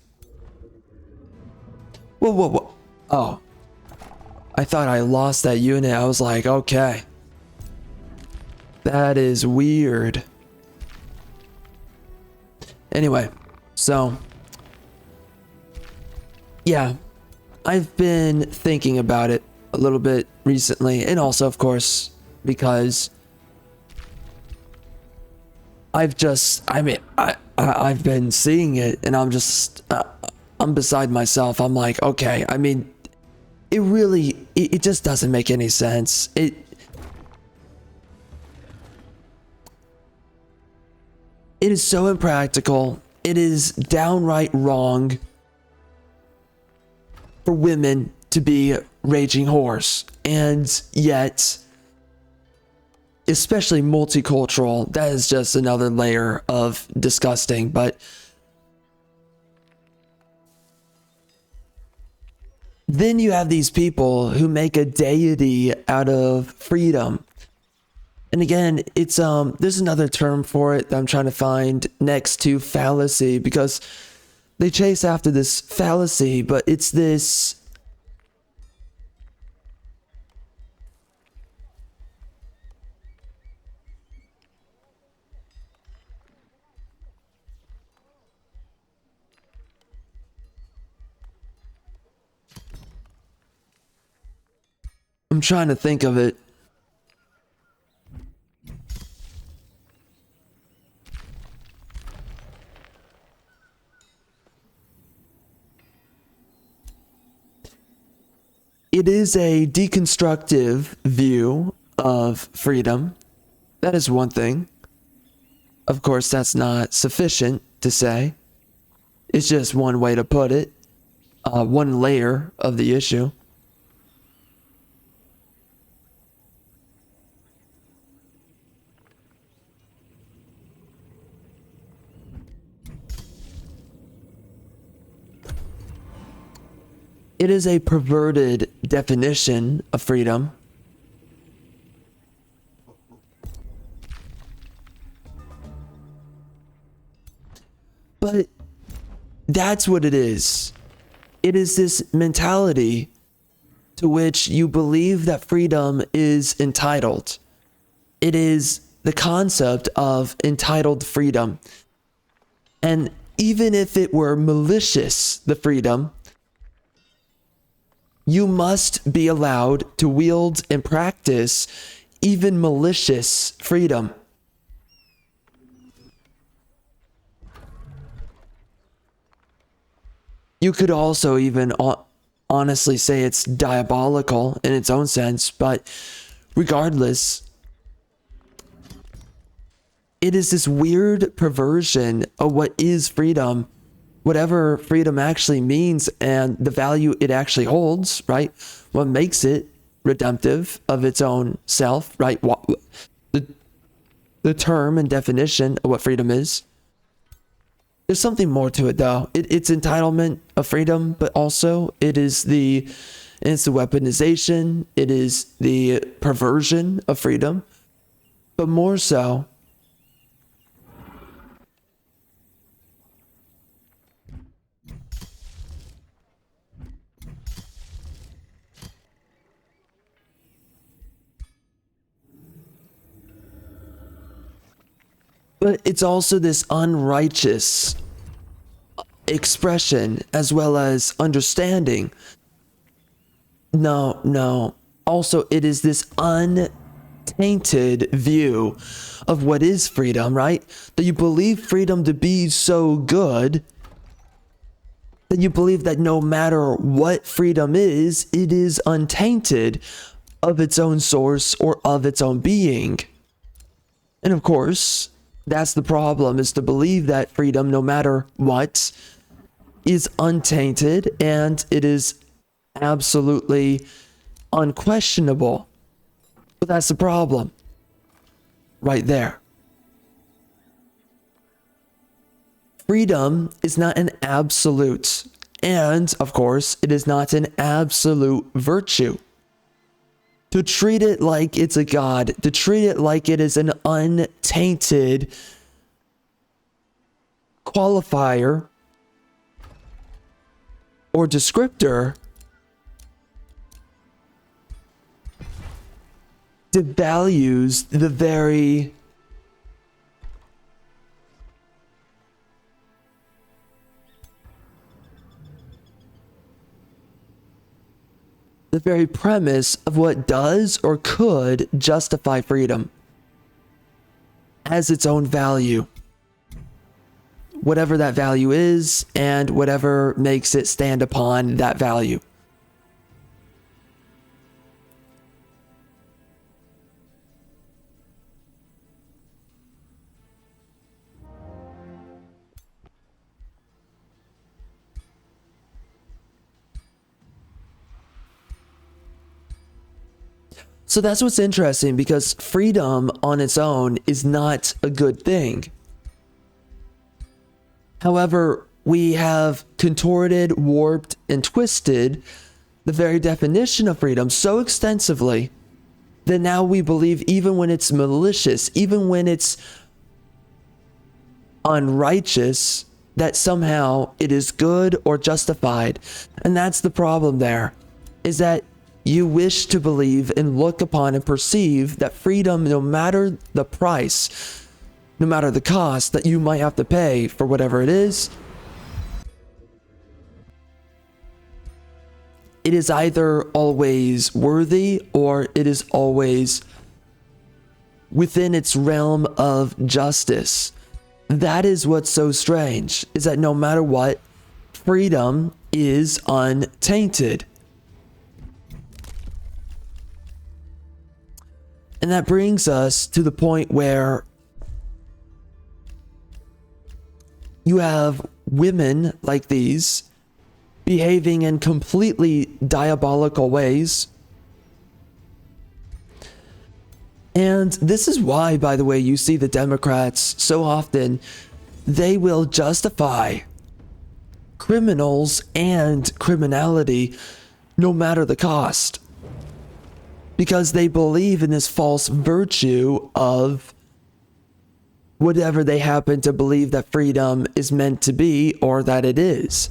Whoa, whoa, whoa. Oh. I thought I lost that unit. I was like, okay. That is weird. Anyway, so yeah, I've been thinking about it a little bit recently, and also, of course, because I've been seeing it, and I'm beside myself. I'm like, okay, I mean, it just doesn't make any sense. It is so impractical. It is downright wrong for women to be raging whores. And yet, especially multicultural, that is just another layer of disgusting. But then you have these people who make a deity out of freedom. And again, it's there's another term for it that I'm trying to find next to fallacy, because they chase after this fallacy, but it's this I'm trying to think of it. It is a deconstructive view of freedom. That is one thing. Of course, that's not sufficient to say. It's just one way to put it. One layer of the issue. It is a perverted definition of freedom. But that's what it is. It is this mentality to which you believe that freedom is entitled. It is the concept of entitled freedom. And even if it were malicious, the freedom, you must be allowed to wield and practice even malicious freedom. You could also even honestly say it's diabolical in its own sense, but regardless, it is this weird perversion of what is freedom, whatever freedom actually means and the value it actually holds, right? What makes it redemptive of its own self, right? The term and definition of what freedom is. There's something more to it though. It's entitlement of freedom, but also it's the weaponization, it is the perversion of freedom, but more so, but it's also this unrighteous expression as well as understanding. No. Also, it is this untainted view of what is freedom, right? That you believe freedom to be so good that you believe that no matter what freedom is, it is untainted of its own source or of its own being. And of course, that's the problem, is to believe that freedom, no matter what, is untainted and it is absolutely unquestionable. But that's the problem right there. Freedom is not an absolute, and of course, it is not an absolute virtue. To treat it like it's a god, to treat it like it is an untainted qualifier or descriptor, devalues the very premise of what does or could justify freedom as its own value. Whatever that value is and whatever makes it stand upon that value. So that's what's interesting, because freedom on its own is not a good thing. However, we have contorted, warped, and twisted the very definition of freedom so extensively that now we believe even when it's malicious, even when it's unrighteous, that somehow it is good or justified. And that's the problem there, is that you wish to believe and look upon and perceive that freedom, no matter the price, no matter the cost that you might have to pay for whatever it is, it is either always worthy or it is always within its realm of justice. That is what's so strange, is that no matter what, freedom is untainted. And that brings us to the point where you have women like these behaving in completely diabolical ways. And this is why, by the way, you see the Democrats so often, they will justify criminals and criminality no matter the cost, because they believe in this false virtue of whatever they happen to believe that freedom is meant to be, or that it is.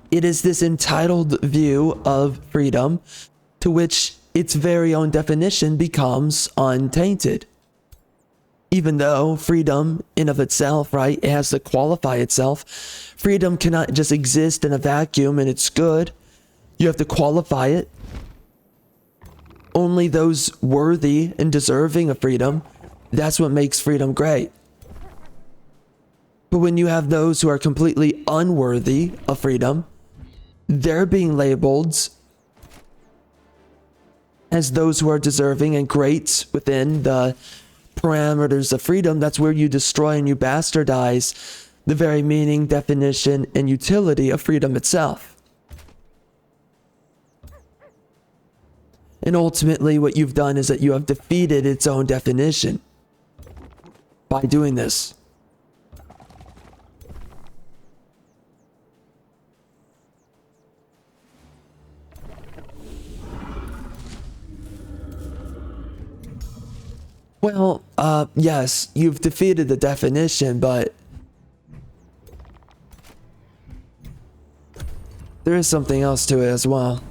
It is this entitled view of freedom to which its very own definition becomes untainted. even though freedom in of itself, right, it has to qualify itself. Freedom cannot just exist in a vacuum and it's good. You have to qualify it. Only those worthy and deserving of freedom, that's what makes freedom great. But when you have those who are completely unworthy of freedom, they're being labeled as those who are deserving and great within the parameters of freedom. That's where you destroy and you bastardize the very meaning, definition, and utility of freedom itself. And ultimately, what you've done is that you have defeated its own definition by doing this. Well, yes, you've defeated the definition, but there is something else to it as well.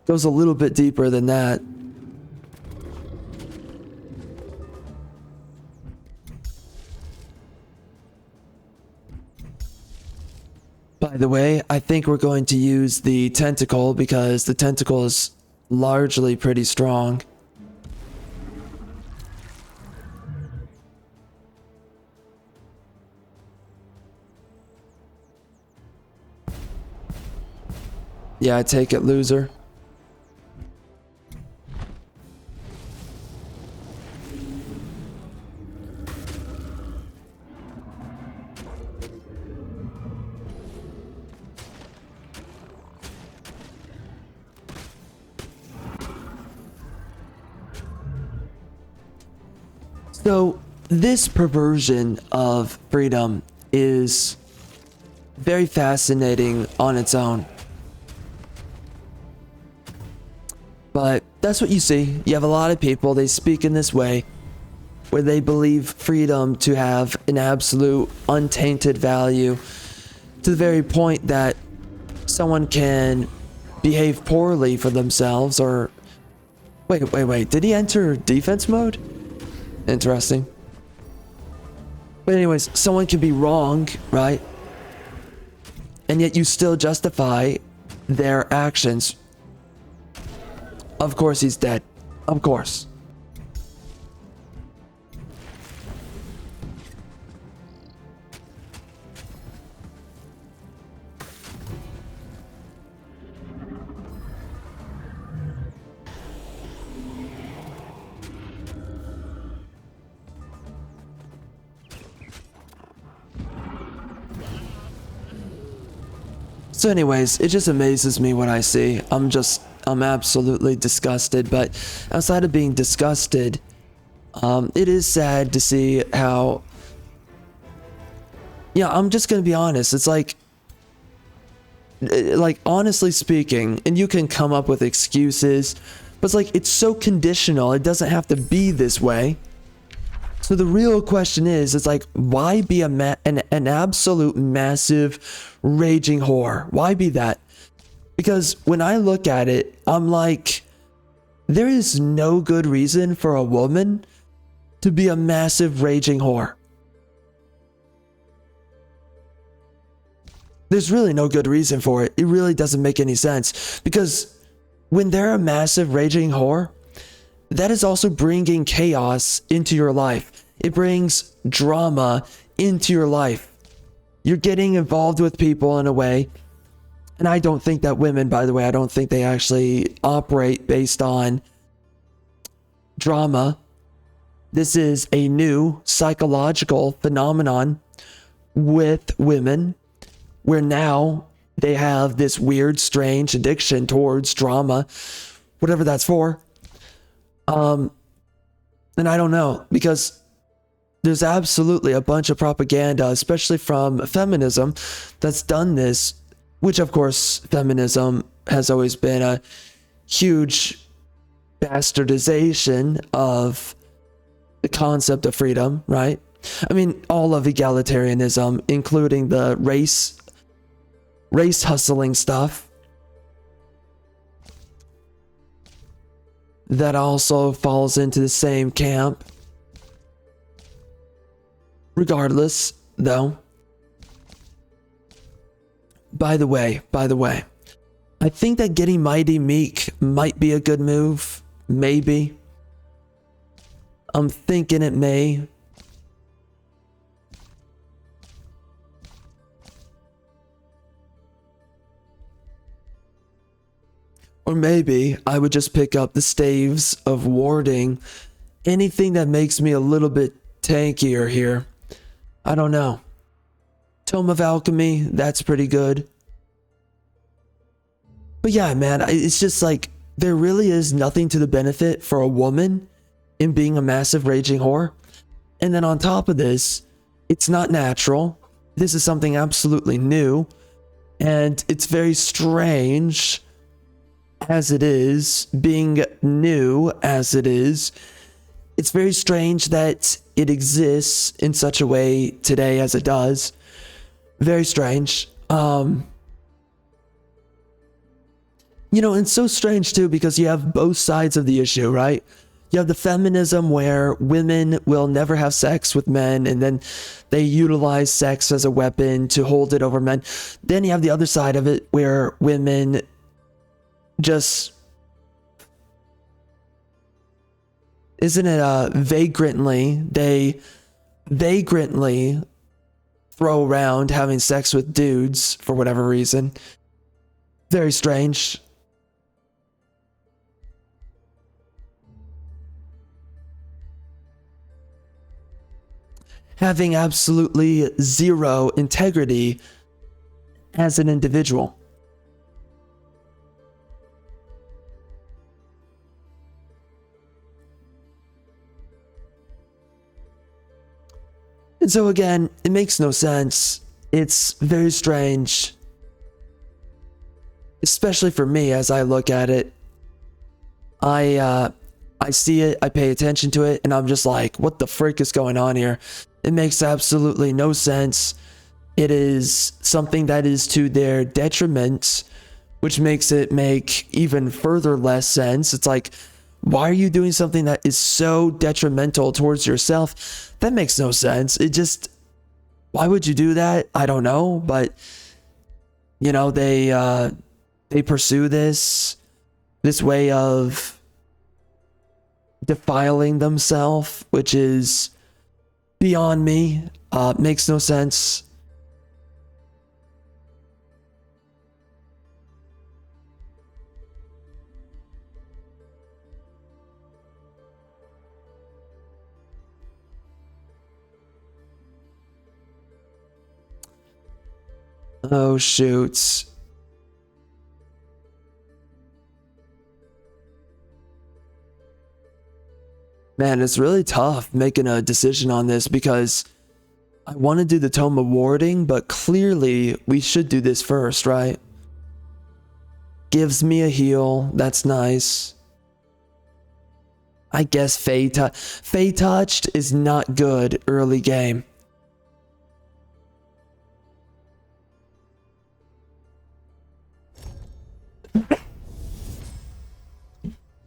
Goes a little bit deeper than that. By the way, I think we're going to use the tentacle because the tentacle is largely pretty strong. Yeah, I take it, loser. So, this perversion of freedom is very fascinating on its own. But that's what you see. You have a lot of people, they speak in this way, where they believe freedom to have an absolute untainted value, to the very point that someone can behave poorly for themselves or... Wait. Did he enter defense mode? Interesting. But anyways, someone can be wrong, right? And yet you still justify their actions. Of course he's dead. Of course. So anyways, it just amazes me what I see. I'm absolutely disgusted, but outside of being disgusted, it is sad to see how, yeah, I'm just gonna be honest, it's like honestly speaking, and you can come up with excuses, but it's like, it's so conditional, it doesn't have to be this way. So the real question is, it's like, why be an absolute massive raging whore? Why be that? Because when I look at it, I'm like, there is no good reason for a woman to be a massive raging whore. There's really no good reason for it. It really doesn't make any sense. Because when they're a massive raging whore, that is also bringing chaos into your life. It brings drama into your life. You're getting involved with people in a way. And I don't think that women, by the way, I don't think they actually operate based on drama. This is a new psychological phenomenon with women, where now they have this weird, strange addiction towards drama, whatever that's for. And I don't know, because there's absolutely a bunch of propaganda, especially from feminism, that's done this, which of course feminism has always been a huge bastardization of the concept of freedom, right? I mean, all of egalitarianism, including the race hustling stuff. that also falls into the same camp. Regardless, though. By the way, I think that getting Mighty Meek might be a good move. Maybe. I'm thinking it may. Or maybe I would just pick up the staves of warding. Anything that makes me a little bit tankier here. I don't know. Tome of Alchemy, that's pretty good. But yeah, man, it's just like, there really is nothing to the benefit for a woman in being a massive raging whore. And then on top of this, it's not natural. This is something absolutely new. And it's very strange as it is, being new as it is. It's very strange that it exists in such a way today as it does. Very strange. You know, and so strange too, because you have both sides of the issue, right? You have the feminism where women will never have sex with men, and then they utilize sex as a weapon to hold it over men. Then you have the other side of it where women just, isn't it vagrantly, they vagrantly throw around having sex with dudes for whatever reason. Very strange. Having absolutely zero integrity as an individual. And so again, it makes no sense. It's very strange. Especially for me as I look at it. I see it, I pay attention to it, and I'm just like, what the frick is going on here? It makes absolutely no sense. It is something that is to their detriment, which makes it make even further less sense. It's like, why are you doing something that is so detrimental towards yourself? That makes no sense. It just, why would you do that? I don't know, but you know, they pursue this way of defiling themselves, which is beyond me. Makes no sense. Oh, shoot. Man, it's really tough making a decision on this because I want to do the Tome of Warding, but clearly we should do this first, right? Gives me a heal. That's nice. I guess Fey Touched is not good early game.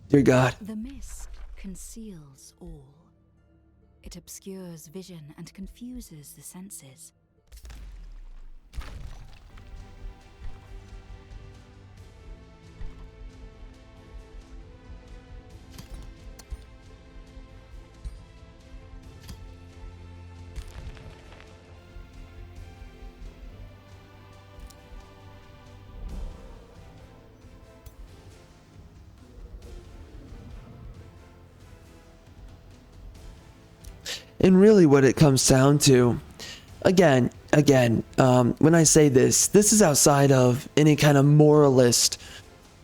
Dear God. The mist conceals all. It obscures vision and confuses the senses. And really what it comes down to, again, when I say this is outside of any kind of moralist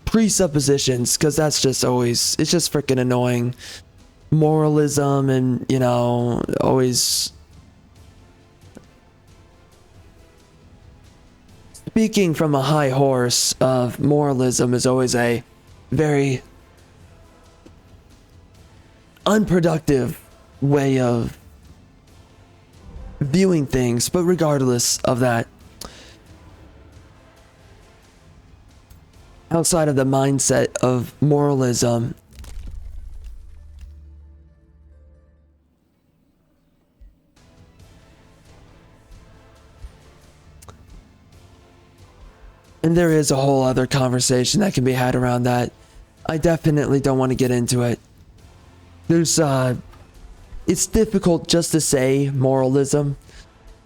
presuppositions, because that's just always, it's just freaking annoying. Moralism and, you know, always speaking from a high horse of moralism is always a very unproductive way of viewing things. But regardless of that, outside of the mindset of moralism, And there is a whole other conversation that can be had around that. I definitely don't want to get into it. There's, it's difficult just to say moralism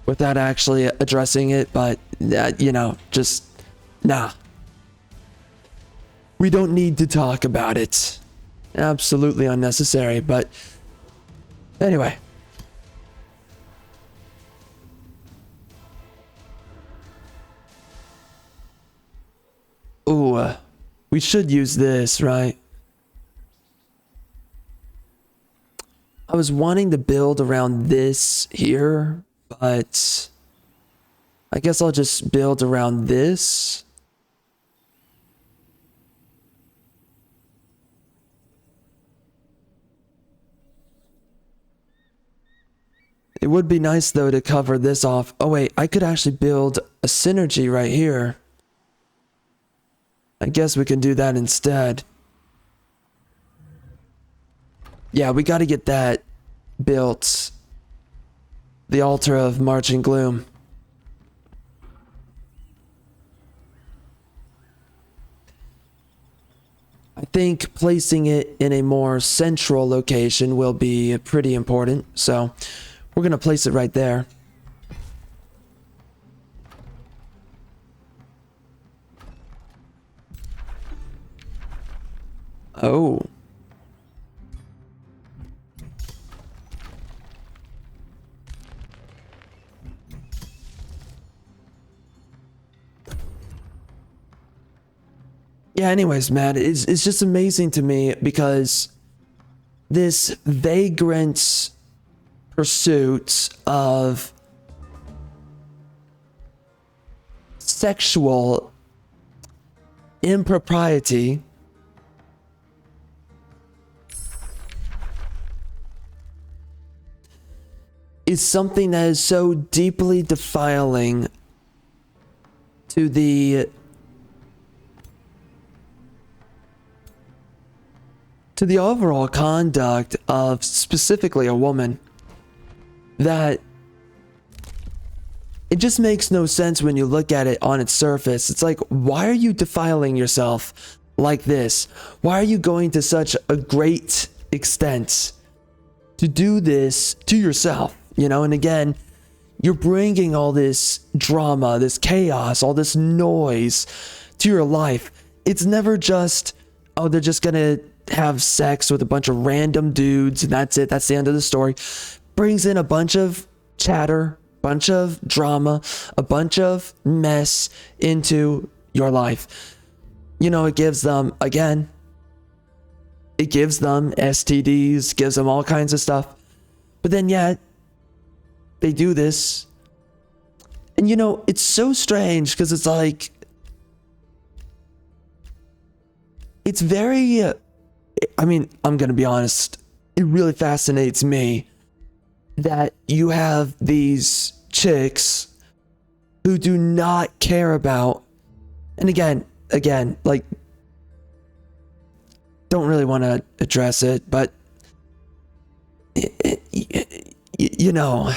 without actually addressing it, but, you know, just, nah. We don't need to talk about it. Absolutely unnecessary, but anyway. Ooh, we should use this, right? I was wanting to build around this here, but I guess I'll just build around this. It would be nice though to cover this off. Oh wait, I could actually build a synergy right here. I guess we can do that instead. Yeah, we got to get that built. The altar of marching gloom. I think placing it in a more central location will be pretty important. So we're going to place it right there. Oh. Yeah, anyways, Matt, it's just amazing to me because this vagrant pursuit of sexual impropriety is something that is so deeply defiling to the overall conduct of specifically a woman, that it just makes no sense when you look at it on its surface. It's like, why are you defiling yourself like this? Why are you going to such a great extent to do this to yourself? You know, and again, you're bringing all this drama, this chaos, all this noise to your life. It's never just, oh, they're just gonna have sex with a bunch of random dudes and that's it. That's the end of the story. Brings in a bunch of chatter, bunch of drama, a bunch of mess into your life. You know, it gives them, again, it gives them STDs, gives them all kinds of stuff. But then yet, they do this. And you know, it's so strange because it's like, it's very, I mean, I'm going to be honest, it really fascinates me that you have these chicks who do not care about, and again, like, don't really want to address it, but, you know,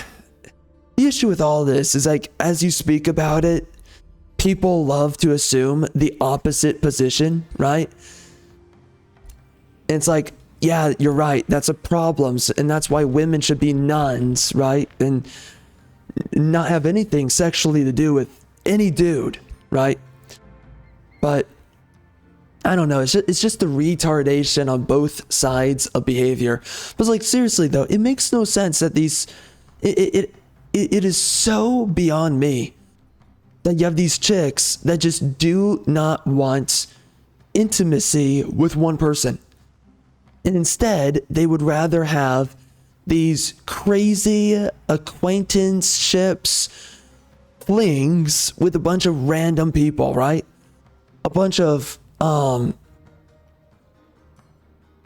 the issue with all this is like, as you speak about it, people love to assume the opposite position, right? And it's like, yeah, you're right. That's a problem. And that's why women should be nuns, right? And not have anything sexually to do with any dude, right? But I don't know. It's just the retardation on both sides of behavior. But like, seriously though, it makes no sense that these, it is so beyond me that you have these chicks that just do not want intimacy with one person. And instead, they would rather have these crazy acquaintanceships, flings with a bunch of random people, right? A bunch of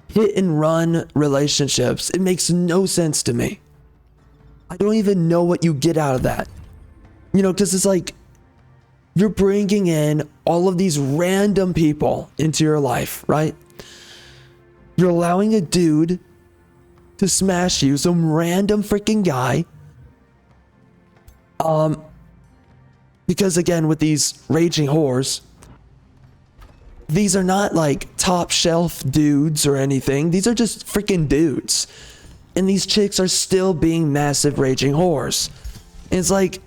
hit and run relationships. It makes no sense to me. I don't even know what you get out of that. You know, because it's like, you're bringing in all of these random people into your life, right? You're allowing a dude to smash you, some random freaking guy. Because again, with these raging whores, these are not like top shelf dudes or anything. These are just freaking dudes. And these chicks are still being massive raging whores. And it's like,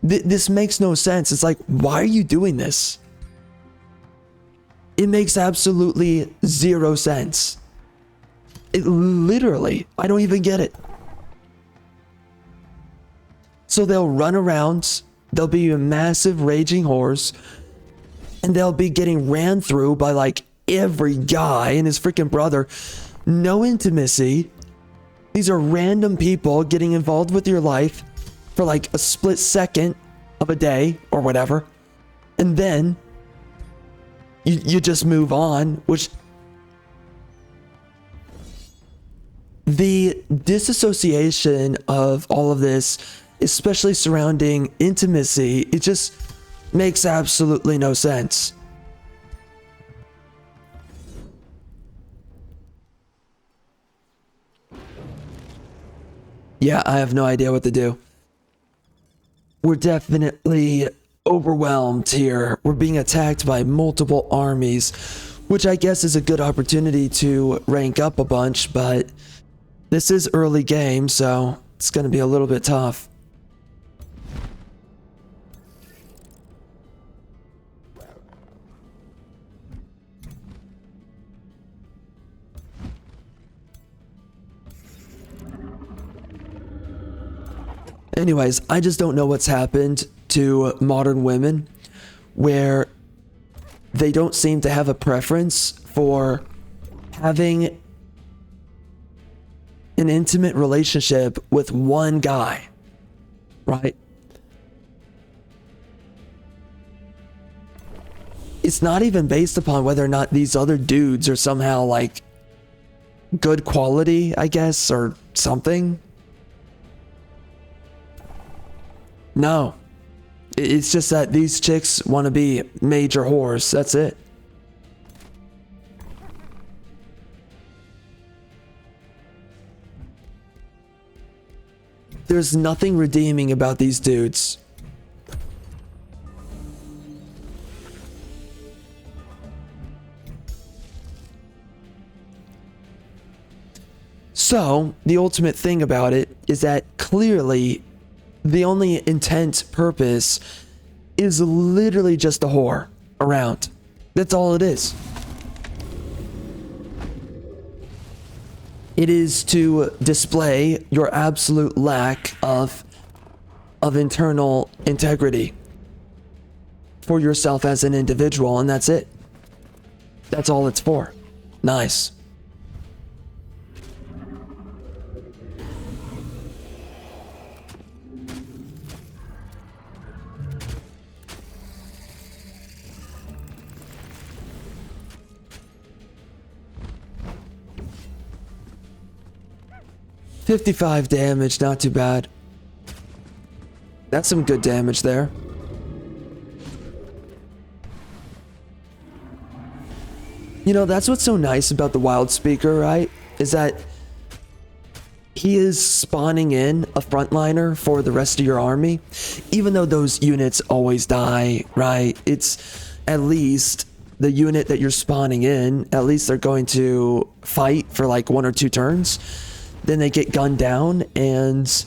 this makes no sense. It's like, why are you doing this? It makes absolutely zero sense. It literally, I don't even get it. So they'll run around, they'll be massive raging whores, and they'll be getting ran through by like every guy and his freaking brother. No intimacy. These are random people getting involved with your life for like a split second of a day or whatever. And then you just move on, which the disassociation of all of this, especially surrounding intimacy, it just makes absolutely no sense. Yeah, I have no idea what to do. We're definitely overwhelmed here. We're being attacked by multiple armies, which I guess is a good opportunity to rank up a bunch, but this is early game, so it's going to be a little bit tough. Anyways, I just don't know what's happened to modern women where they don't seem to have a preference for having an intimate relationship with one guy, right? It's not even based upon whether or not these other dudes are somehow like good quality, I guess, or something. No, it's just that these chicks want to be major whores. That's it. There's nothing redeeming about these dudes. So, the ultimate thing about it is that clearly the only intent purpose is literally just a whore around. That's all it is. It is to display your absolute lack of internal integrity for yourself as an individual, and that's it. That's all it's for. Nice. $55 damage, not too bad. That's some good damage there. You know, that's what's so nice about the Wild Speaker, right? Is that he is spawning in a frontliner for the rest of your army. Even though those units always die, right? It's at least the unit that you're spawning in, at least they're going to fight for like 1 or 2 turns. Then they get gunned down, and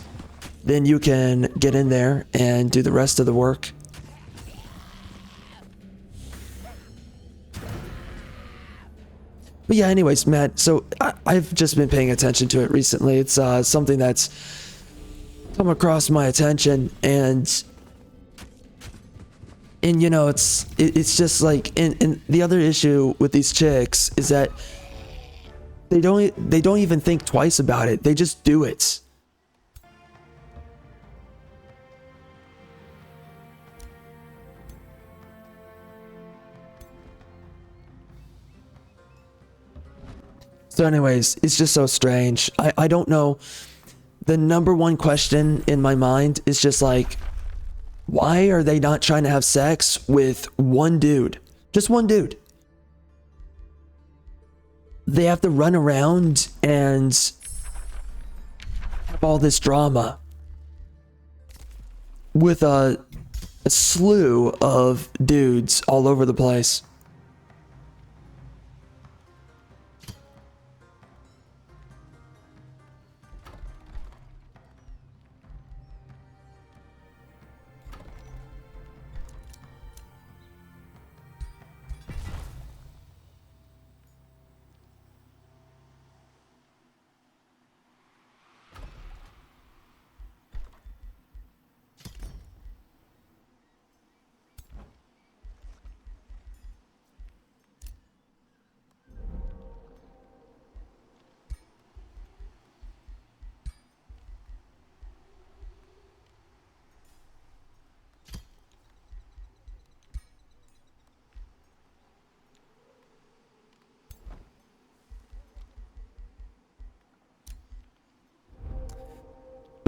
then you can get in there and do the rest of the work. But yeah, anyways, Matt, so I've just been paying attention to it recently. It's something that's come across my attention, and you know, it's just like, and the other issue with these chicks is that they don't even think twice about it. They just do it. So anyways, it's just so strange. I don't know. The number one question in my mind is just like, why are they not trying to have sex with one dude? Just one dude. They have to run around and have all this drama with a slew of dudes all over the place.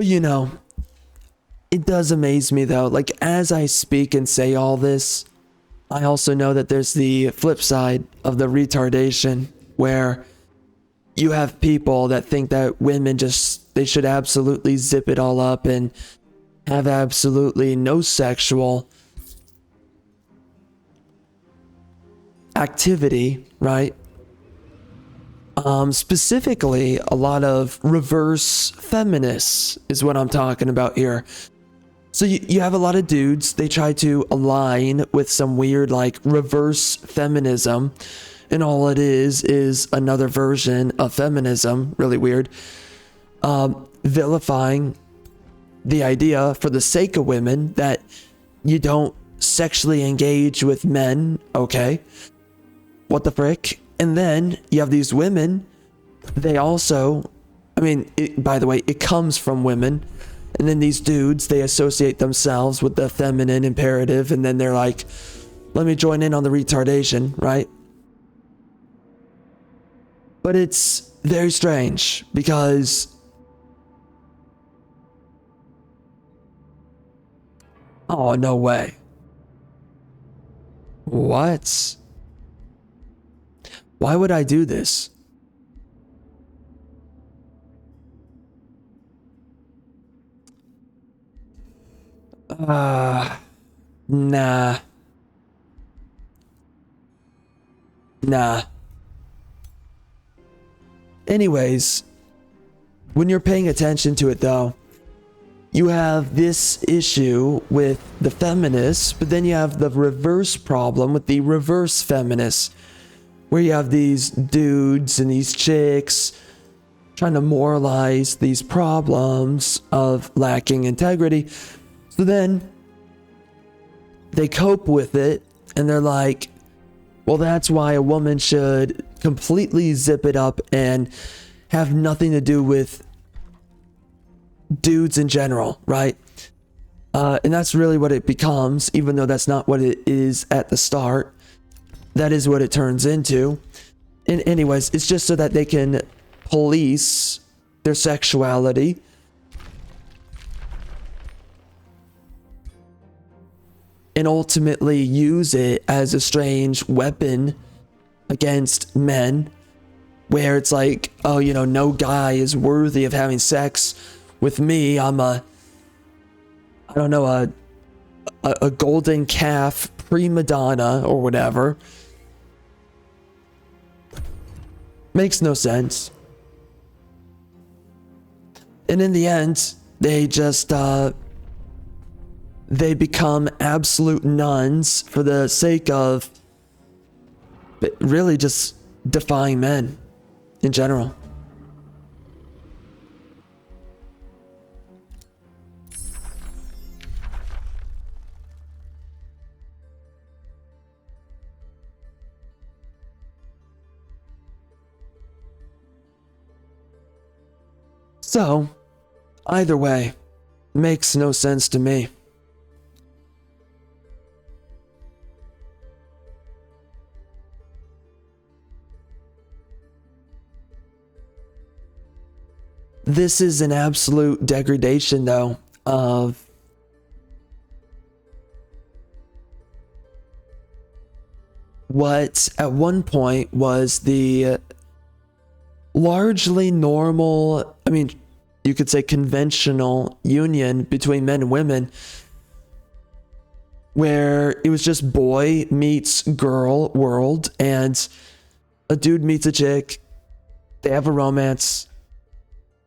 But you know, it does amaze me though. Like, as I speak and say all this, I also know that there's the flip side of the retardation, where you have people that think that women they should absolutely zip it all up and have absolutely no sexual activity, right? Specifically, a lot of reverse feminists is what I'm talking about here. So you have a lot of dudes, they try to align with some weird like reverse feminism, and all it is another version of feminism, really weird, vilifying the idea for the sake of women that you don't sexually engage with men, okay? What the frick? And then you have these women, they also, I mean, by the way, it comes from women. And then these dudes, they associate themselves with the feminine imperative, and then they're like, let me join in on the retardation, right? But it's very strange because oh, no way. What? Why would I do this? Nah. Nah. Anyways, when you're paying attention to it though, you have this issue with the feminists, but then you have the reverse problem with the reverse feminists, where you have these dudes and these chicks trying to moralize these problems of lacking integrity. So then they cope with it and they're like, well, that's why a woman should completely zip it up and have nothing to do with dudes in general, right? And that's really what it becomes, even though that's not what it is at the start. That is what it turns into. And anyways, it's just so that they can police their sexuality. And ultimately use it as a strange weapon against men, where it's like, oh, you know, no guy is worthy of having sex with me. I'm a golden calf prima donna or whatever. Makes no sense. And in the end, they just they become absolute nuns for the sake of really just defying men in general. So, either way, makes no sense to me. This is an absolute degradation, though, of what at one point was the largely normal, I mean, you could say conventional union between men and women, where it was just boy meets girl world, and a dude meets a chick, they have a romance,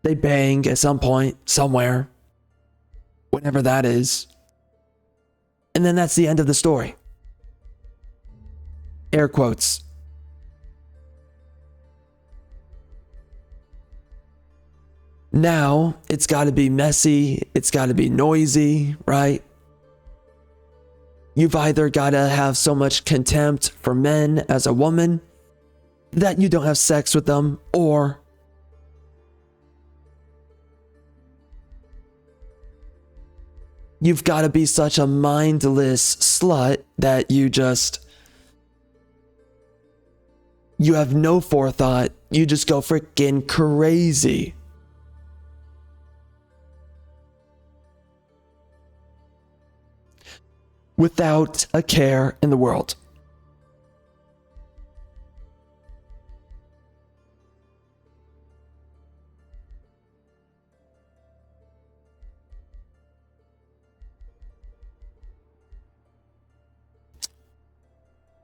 they bang at some point, somewhere, whenever that is. And then that's the end of the story. Air quotes. Now, it's got to be messy, it's got to be noisy, right? You've either got to have so much contempt for men as a woman that you don't have sex with them, or you've got to be such a mindless slut that you have no forethought. You just go freaking crazy. without a care in the world.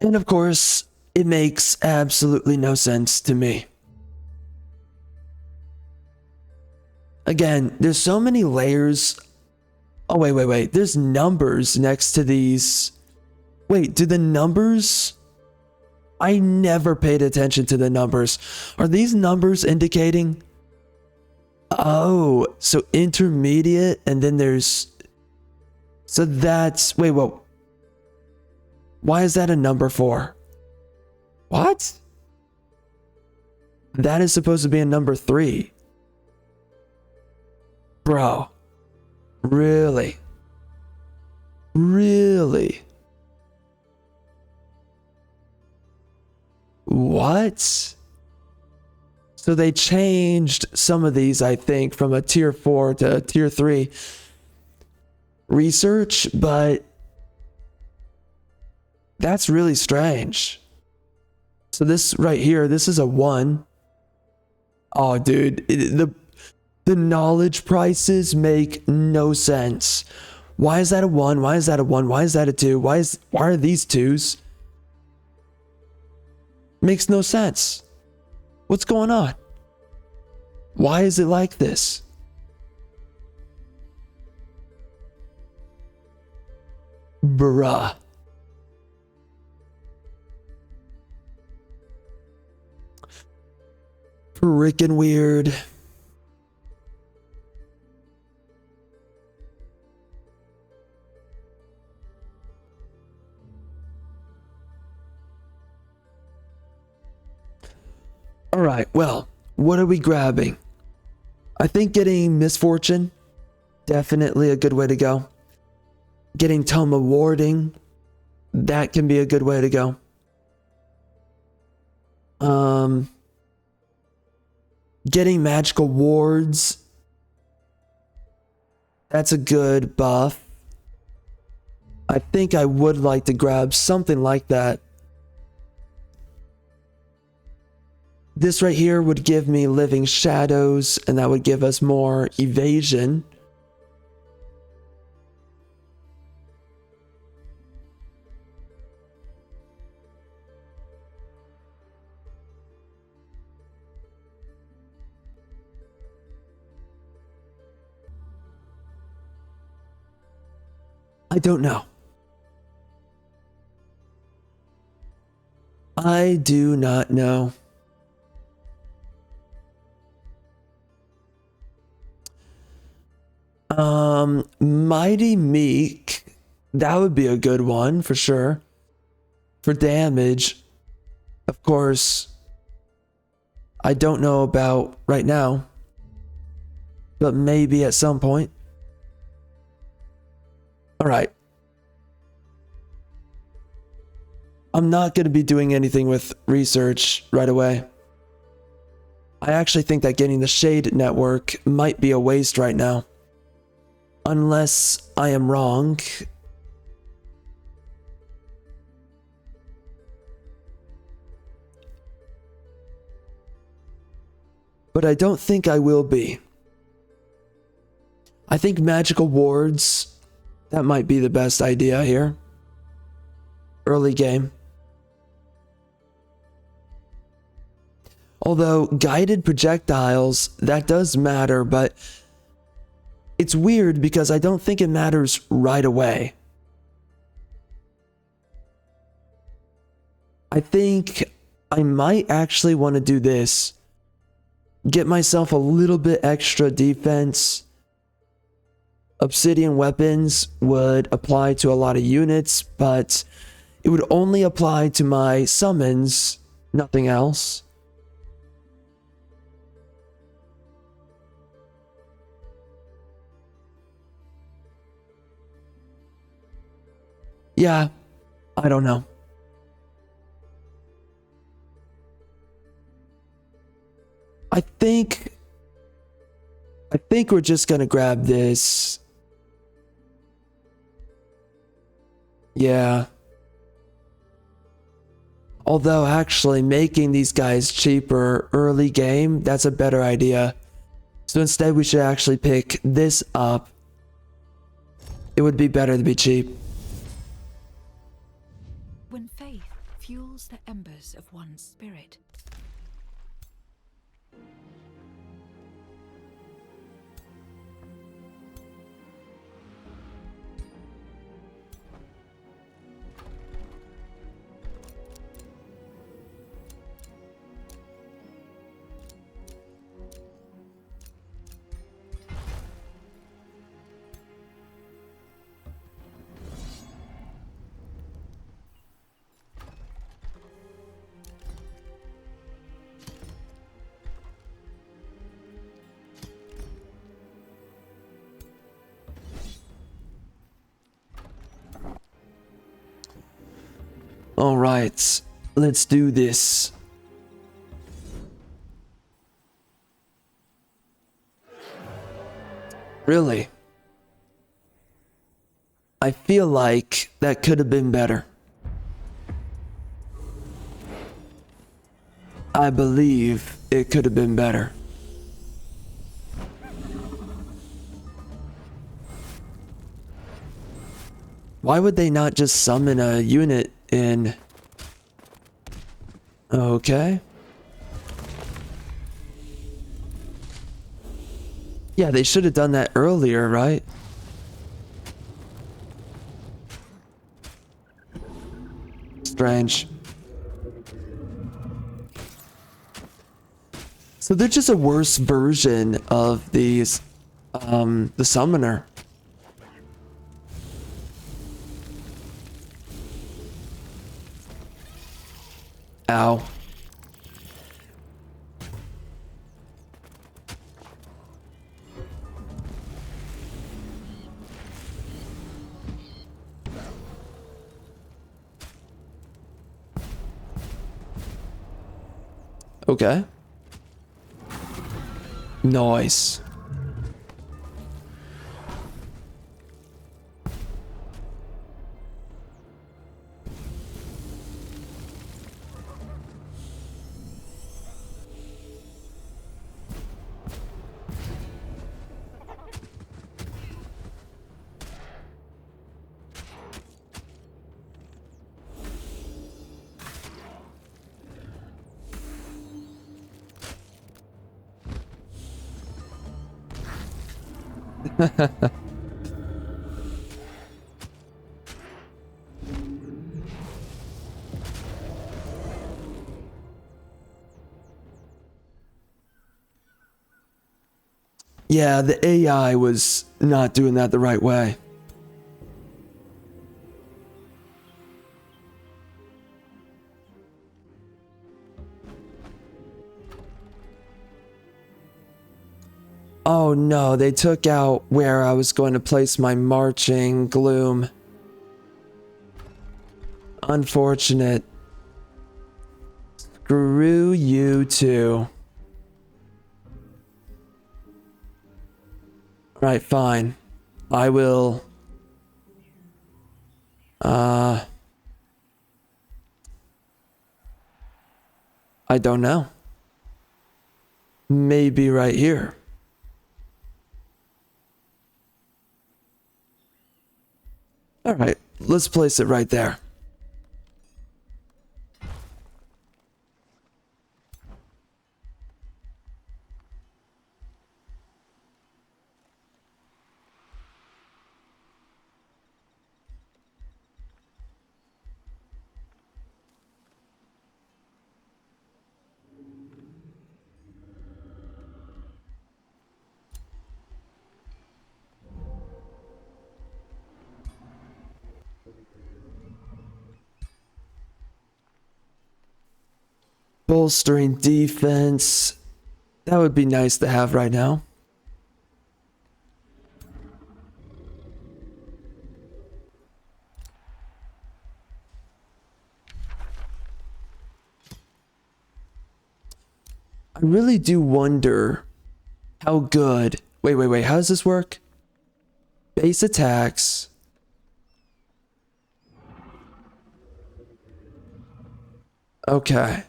And of course, it makes absolutely no sense to me. Again, there's so many layers. Oh, wait. There's numbers next to these. Wait, do the numbers? I never paid attention to the numbers. Are these numbers indicating? Oh, so intermediate, and then there's... So that's... Wait, whoa. Why is that a number 4? What? That is supposed to be a number 3. Bro. Really? Really? What? So they changed some of these, I think, from a tier 4 to a tier 3 research, but that's really strange. So this right here, this is a 1. Oh, dude, the knowledge prices make no sense. Why is that a 1? Why is that a 1? Why is that a 2? Why are these 2s? Makes no sense. What's going on? Why is it like this? Bruh. Freaking weird. All right, well, what are we grabbing? I think getting Misfortune, definitely a good way to go. Getting Tome of Warding, that can be a good way to go. Getting Magical Wards, that's a good buff. I think I would like to grab something like that. This right here would give me Living Shadows, and that would give us more evasion. I don't know. I do not know. Mighty Meek, that would be a good one for sure. For damage, of course, I don't know about right now, but maybe at some point. All right. I'm not going to be doing anything with research right away. I actually think that getting the Shade Network might be a waste right now. Unless I am wrong. But I don't think I will be. I think Magical Wards, that might be the best idea here. Early game. Although guided projectiles, that does matter, but it's weird because I don't think it matters right away. I think I might actually want to do this. Get myself a little bit extra defense. Obsidian weapons would apply to a lot of units, but it would only apply to my summons, nothing else. Yeah, I don't know. I think we're just gonna grab this. Yeah. Although actually making these guys cheaper early game, that's a better idea. So instead we should actually pick this up. It would be better to be cheap. When faith fuels the embers of one's spirit, All right, let's do this. Really? I feel like that could have been better. I believe it could have been better. Why would they not just summon a unit in? Okay. Yeah, they should have done that earlier, right? Strange. So they're just a worse version of these, the summoner. Ow. Okay. Nice. Yeah, the AI was not doing that the right way. Oh no, they took out where I was going to place my marching gloom. Unfortunate. Screw you too. Right, fine. I will... I don't know. Maybe right here. Alright, let's place it right there. Bolstering defense. That would be nice to have right now. I really do wonder how good... Wait. How does this work? Base attacks. Okay.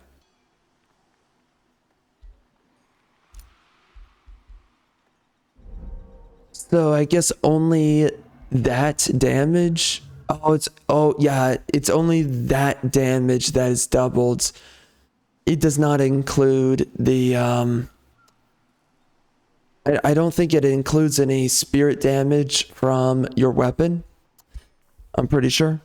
So I guess only that damage. Oh yeah, it's only that damage that is doubled. It does not include the I don't think it includes any spirit damage from your weapon. I'm pretty sure.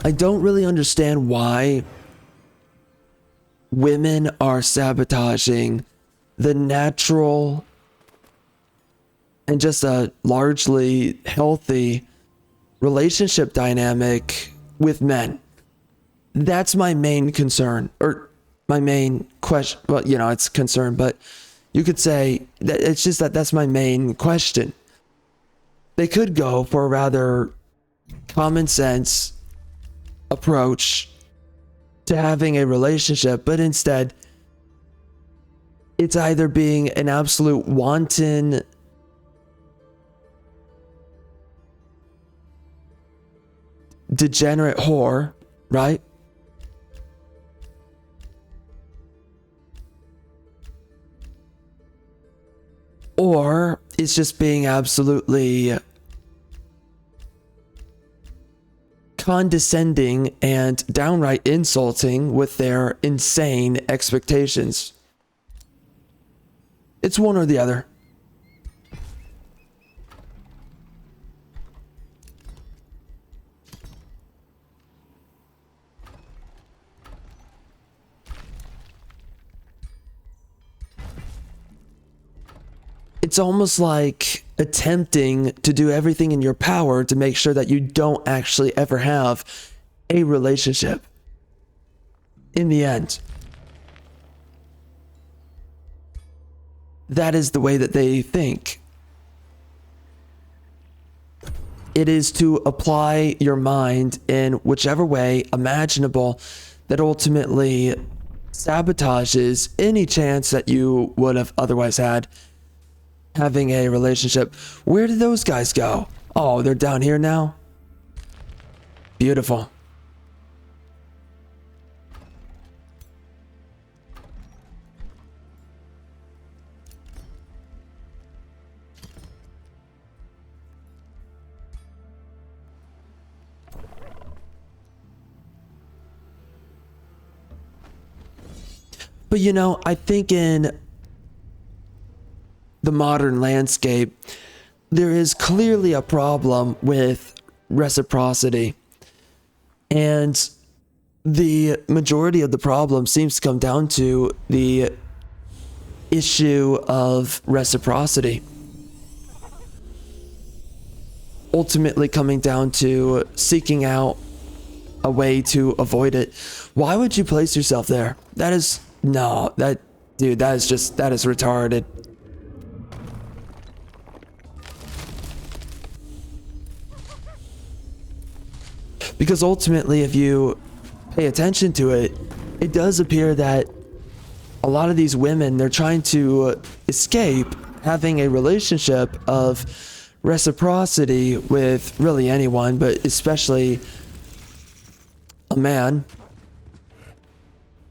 I don't really understand why women are sabotaging the natural and just a largely healthy relationship dynamic with men. That's my main concern, or my main question. Well, you know, it's concern, but you could say that it's just that that's my main question. They could go for a rather common sense approach to having a relationship, but instead it's either being an absolute wanton degenerate whore, right? Or it's just being absolutely condescending and downright insulting with their insane expectations. It's one or the other. It's almost like attempting to do everything in your power to make sure that you don't actually ever have a relationship in the end. That is the way that they think. It is to apply your mind in whichever way imaginable that ultimately sabotages any chance that you would have otherwise had having a relationship. Where did those guys go? Oh, they're down here now? Beautiful. But you know, I think in the modern landscape, there is clearly a problem with reciprocity. And the majority of the problem seems to come down to the issue of reciprocity. Ultimately coming down to seeking out a way to avoid it. Why would you place yourself there? That is dude, that is retarded. Because ultimately, if you pay attention to it, it does appear that a lot of these women, they're trying to escape having a relationship of reciprocity with really anyone, but especially a man.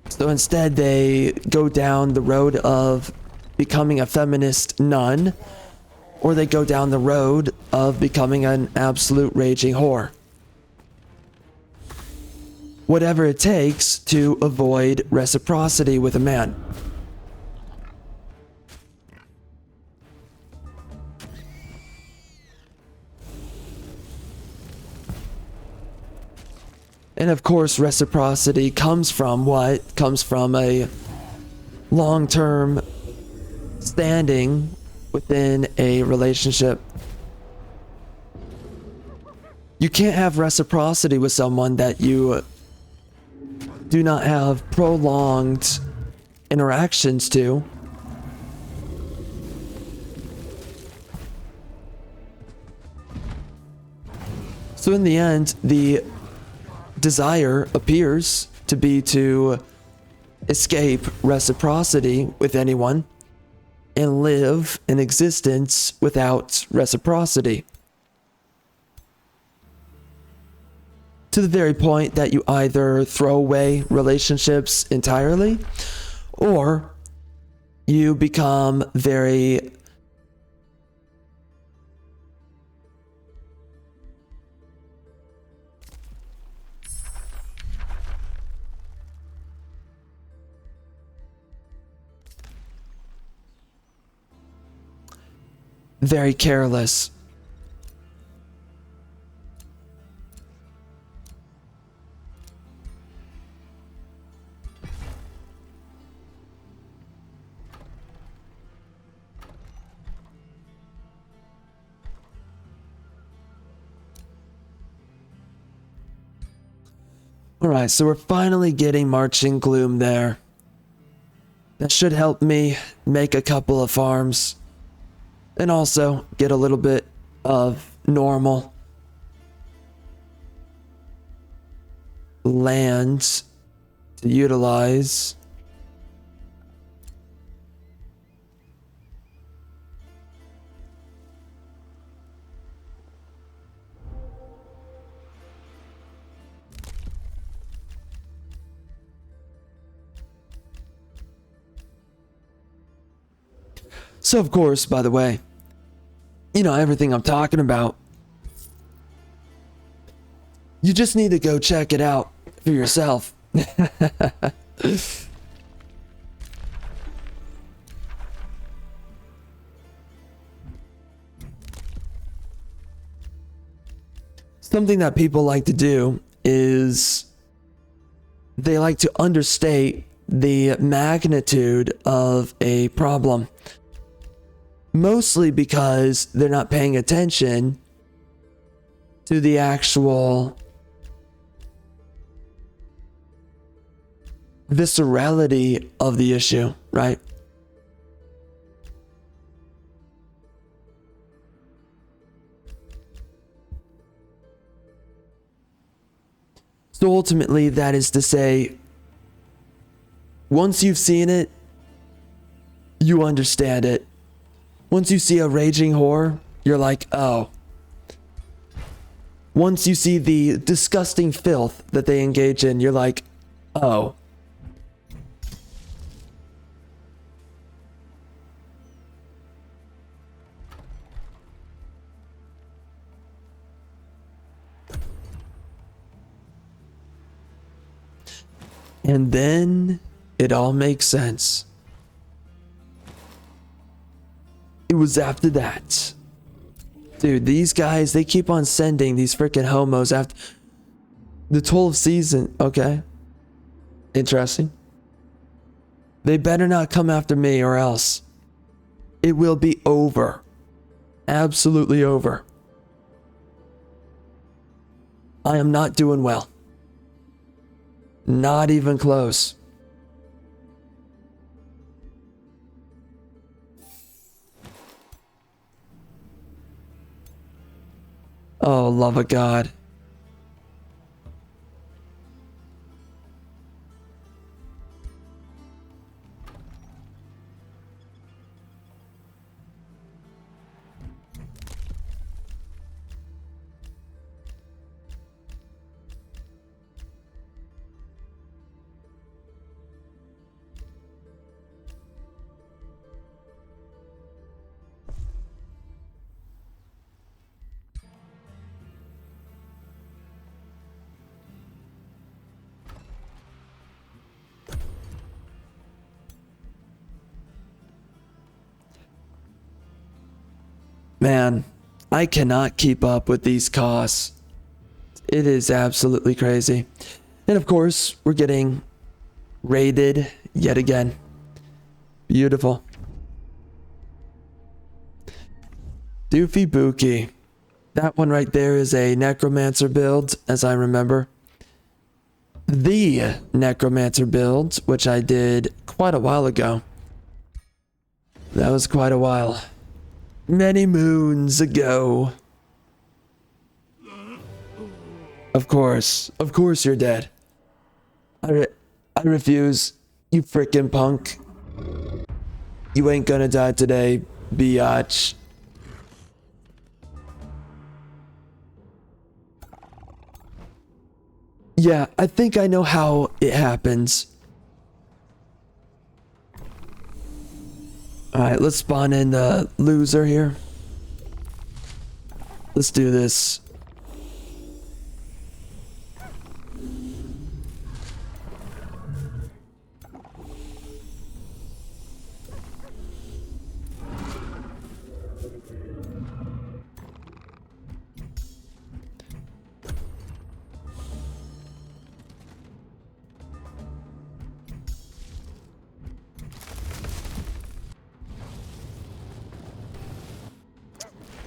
So instead, they go down the road of becoming a feminist nun, or they go down the road of becoming an absolute raging whore. Whatever it takes to avoid reciprocity with a man. And of course, reciprocity comes from what? Comes from a long-term standing within a relationship. You can't have reciprocity with someone that you do not have prolonged interactions to. So in the end, the desire appears to be to escape reciprocity with anyone and live an existence without reciprocity. To the very point that you either throw away relationships entirely or you become very careless. Alright, so we're finally getting Marching Gloom there. That should help me make a couple of farms. And also get a little bit of normal land to utilize. So of course, by the way, you know, everything I'm talking about, you just need to go check it out for yourself. Something that people like to do is they like to understate the magnitude of a problem. Mostly because they're not paying attention to the actual viscerality of the issue, right? So ultimately, that is to say, once you've seen it, you understand it. Once you see a raging whore, you're like, oh. Once you see the disgusting filth that they engage in, you're like, oh. And then it all makes sense. It was after that. Dude, these guys, they keep on sending these freaking homos after the 12th season. Okay. Interesting. They better not come after me or else it will be over. Absolutely over. I am not doing well. Not even close. Oh, love of God. Man, I cannot keep up with these costs. It is absolutely crazy. And of course, we're getting raided yet again. Beautiful. Doofy Bookie. That one right there is a Necromancer build, as I remember. The Necromancer build, which I did quite a while ago. That was quite a while. Many moons ago. Of course you're dead. I refuse, you frickin' punk. You ain't gonna die today, biatch. Yeah, I think I know how it happens. Alright, let's spawn in the loser here. Let's do this.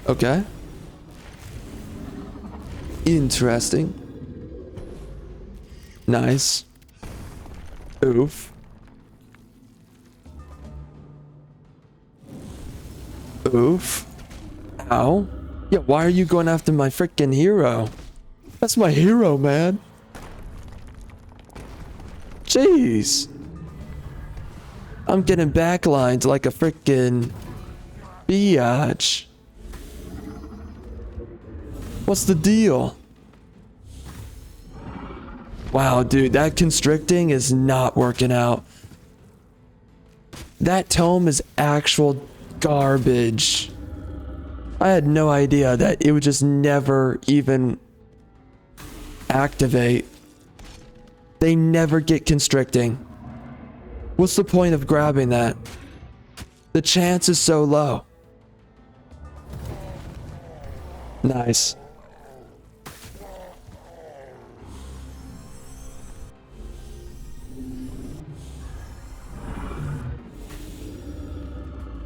Okay. Interesting. Nice. Oof. Oof. Ow. Yeah, why are you going after my freaking hero? That's my hero, man. Jeez. I'm getting backlined like a freaking biatch. What's the deal? Wow, dude, that constricting is not working out. That tome is actual garbage. I had no idea that it would just never even activate. They never get constricting. What's the point of grabbing that? The chance is so low. Nice.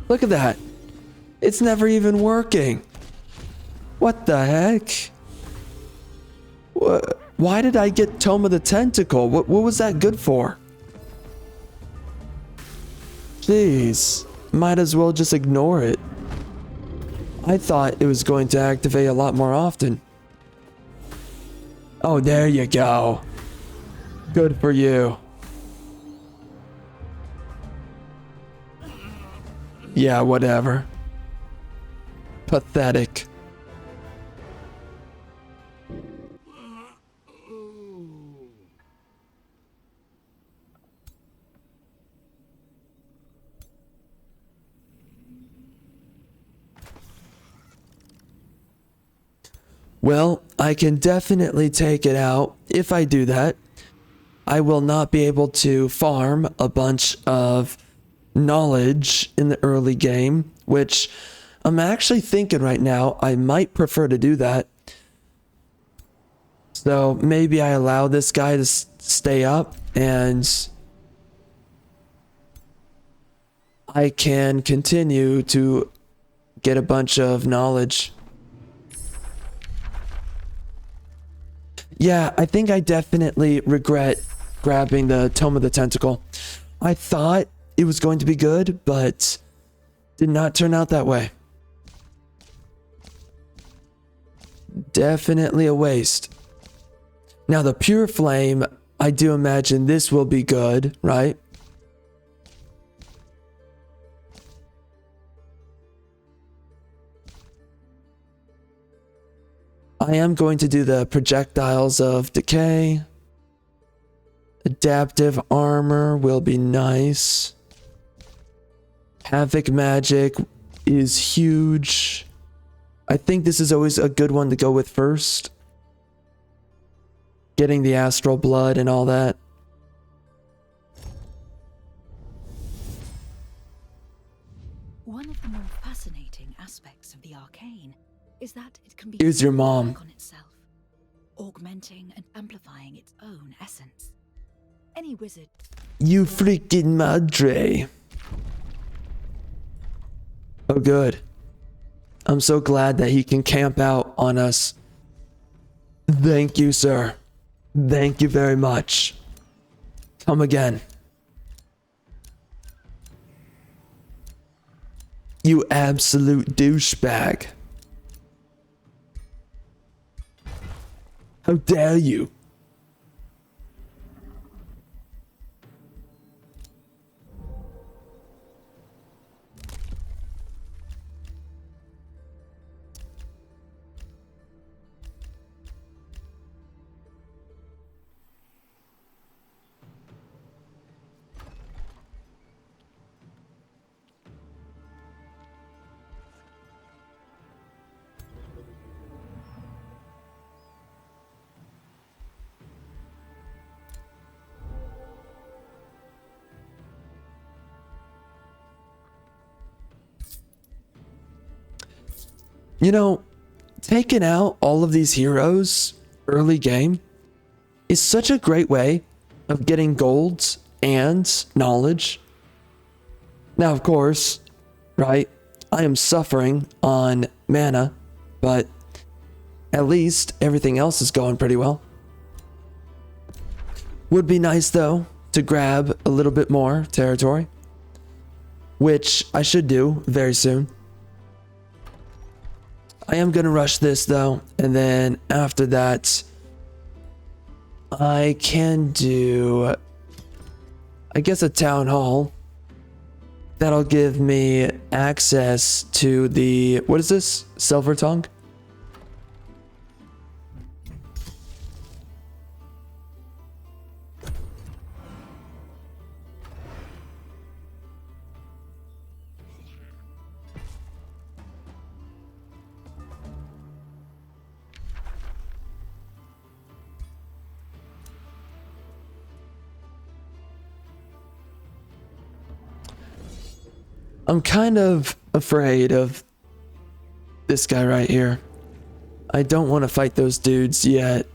Look at that. It's never even working. What the heck? Why did I get Tome of the Tentacle? What was that good for? Jeez. Might as well just ignore it. I thought it was going to activate a lot more often. Oh, there you go. Good for you. Yeah, whatever. Pathetic. Well, I can definitely take it out. If I do that, I will not be able to farm a bunch of knowledge in the early game, which I'm actually thinking right now I might prefer to do that. So maybe I allow this guy to stay up and I can continue to get a bunch of knowledge. Yeah, I think I definitely regret grabbing the Tome of the Tentacle. I thought it was going to be good, but did not turn out that way. Definitely a waste. Now the Pure Flame, I do imagine this will be good, right? I am going to do the Projectiles of Decay. Adaptive Armor will be nice. Havoc Magic is huge. I think this is always a good one to go with first. Getting the Astral Blood and all that. One of the more fascinating aspects of the arcane is that it can be Here's your mom. on itself, augmenting and amplifying its own essence. Any wizard. You freaking madre. Oh, good. I'm so glad that he can camp out on us. Thank you, sir. Thank you very much. Come again. You absolute douchebag. How dare you? You know, taking out all of these heroes early game is such a great way of getting golds and knowledge. Now, of course, right, I am suffering on mana, but at least everything else is going pretty well. Would be nice, though, to grab a little bit more territory, which I should do very soon. I am going to rush this, though, and then after that, I can do, I guess, a town hall. That'll give me access to the, what is this? Silver Tongue? I'm kind of afraid of this guy right here. I don't want to fight those dudes yet.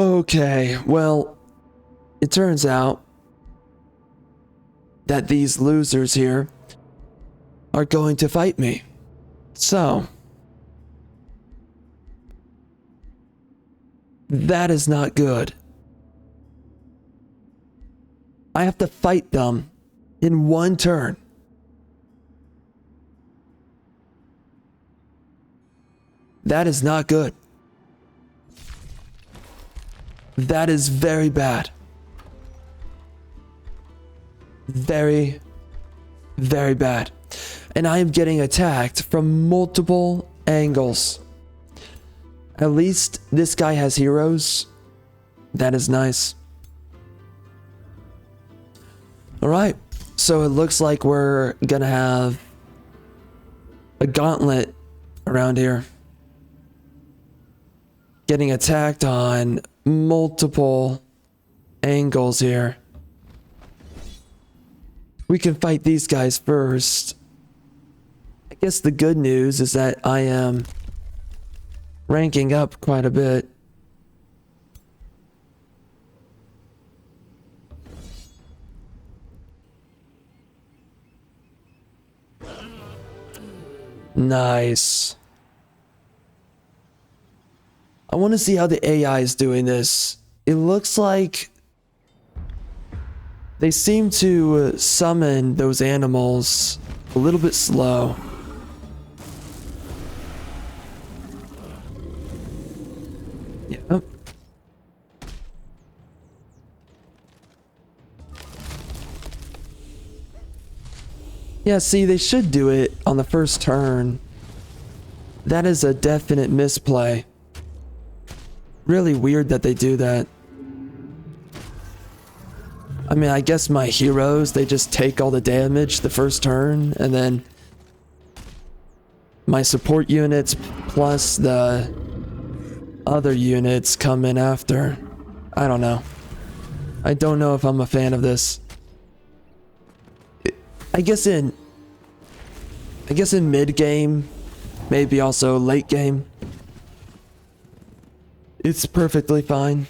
Okay, well, it turns out that these losers here are going to fight me. So, that is not good. I have to fight them in one turn. That is not good. That is very bad. Very, very bad. And I am getting attacked from multiple angles. At least this guy has heroes. That is nice. Alright, so it looks like we're gonna have a gauntlet around here. Getting attacked on multiple angles here. We can fight these guys first. I guess the good news is that I am ranking up quite a bit. Nice. I want to see how the AI is doing this. It looks like they seem to summon those animals a little bit slow. Yeah. Yeah, see, they should do it on the first turn. That is a definite misplay. Really weird that they do that. I mean, I guess my heroes, they just take all the damage the first turn, and then my support units plus the other units come in after. I don't know. I don't know if I'm a fan of this. I guess in mid game, maybe also late game, it's perfectly fine.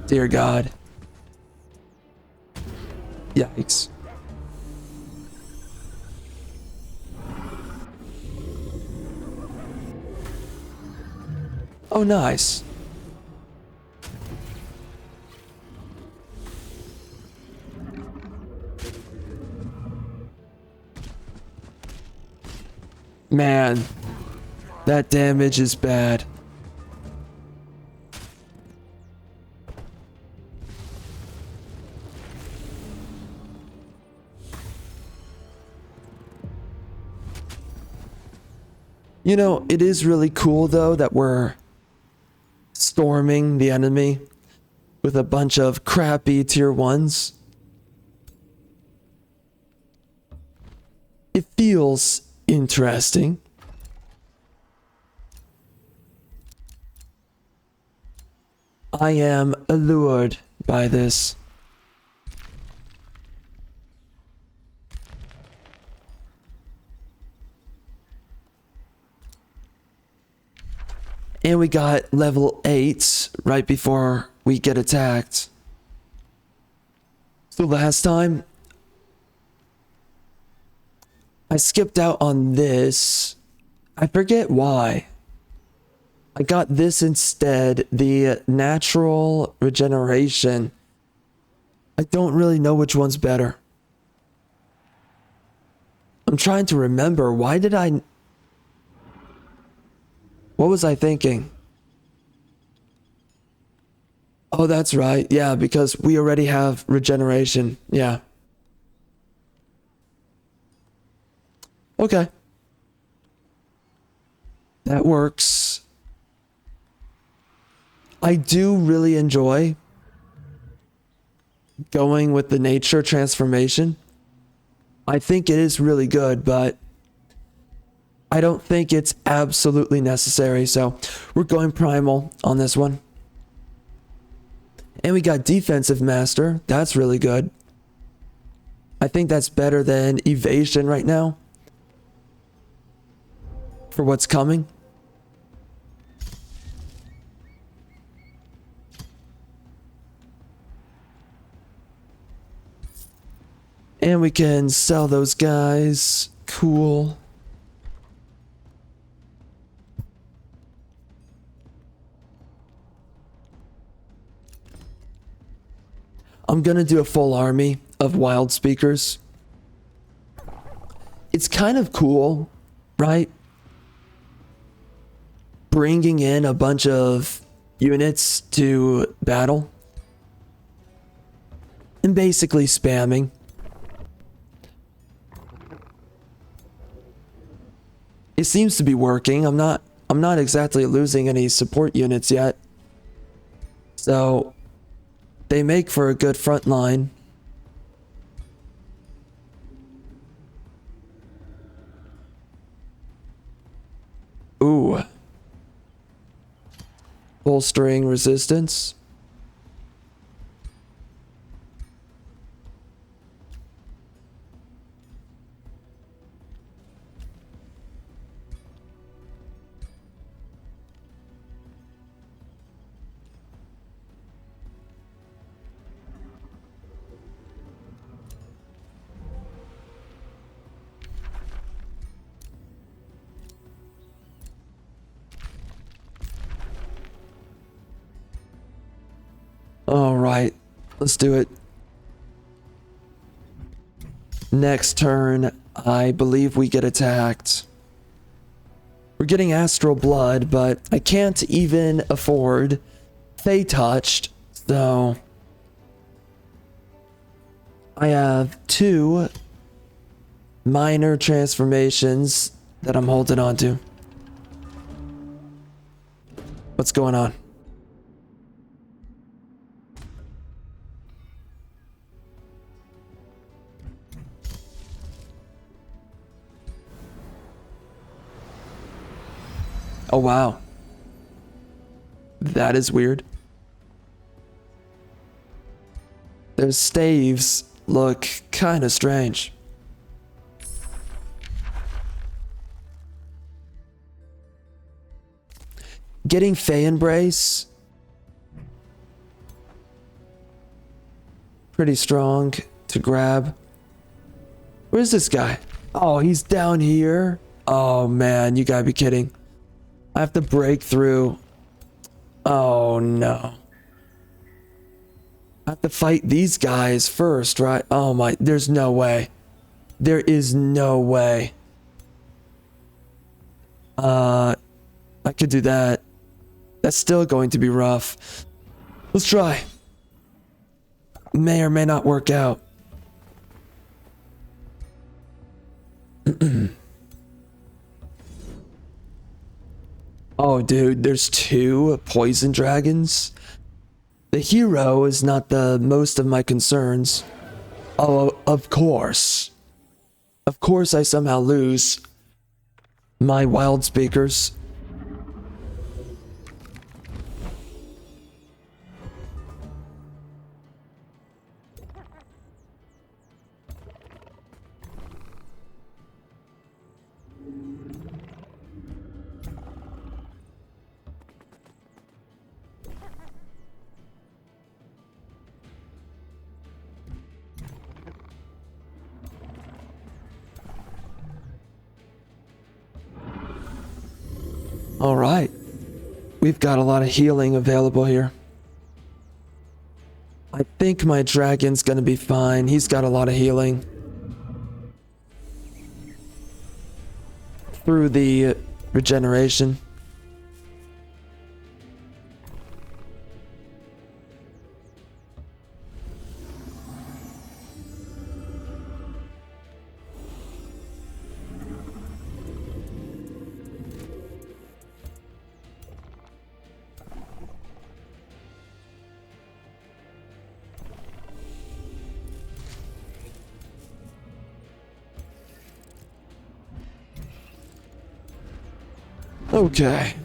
Dear God. Yikes. Oh, nice. Man, that damage is bad. You know, it is really cool though that we're storming the enemy with a bunch of crappy tier 1s. It feels interesting. I am allured by this. And we got level 8 right before we get attacked. So last time, I skipped out on this. I forget why. I got this instead, the natural regeneration. I don't really know which one's better. I'm trying to remember, why did I... What was I thinking? Oh, that's right. Yeah, because we already have regeneration. Yeah. Okay. That works. I do really enjoy going with the nature transformation. I think it is really good, but I don't think it's absolutely necessary. So we're going primal on this one. And we got defensive master. That's really good. I think that's better than evasion right now for what's coming. And we can sell those guys. Cool. I'm gonna do a full army of wild speakers. It's kind of cool, right? Bringing in a bunch of units to battle and basically spamming. It seems to be working. I'm not exactly losing any support units yet. So they make for a good front line. Ooh. Bolstering resistance. All right, let's do it. Next turn, I believe we get attacked. We're getting Astral Blood, but I can't even afford Fey Touched, so I have 2 minor transformations that I'm holding on to. What's going on? Oh, wow. That is weird. Their staves look kind of strange. Getting Fey Embrace. Pretty strong to grab. Where's this guy? Oh, he's down here. Oh man, you gotta be kidding. I have to break through. Oh no. I have to fight these guys first, right? Oh my, there's no way. There is no way. I could do that. That's still going to be rough. Let's try. May or may not work out. Oh, dude, there's 2 poison dragons. The hero is not the most of my concerns. Oh, of course. Of course I somehow lose my wild speakers. All right. We've got a lot of healing available here. I think my dragon's gonna be fine. He's got a lot of healing. Through the regeneration. Okay.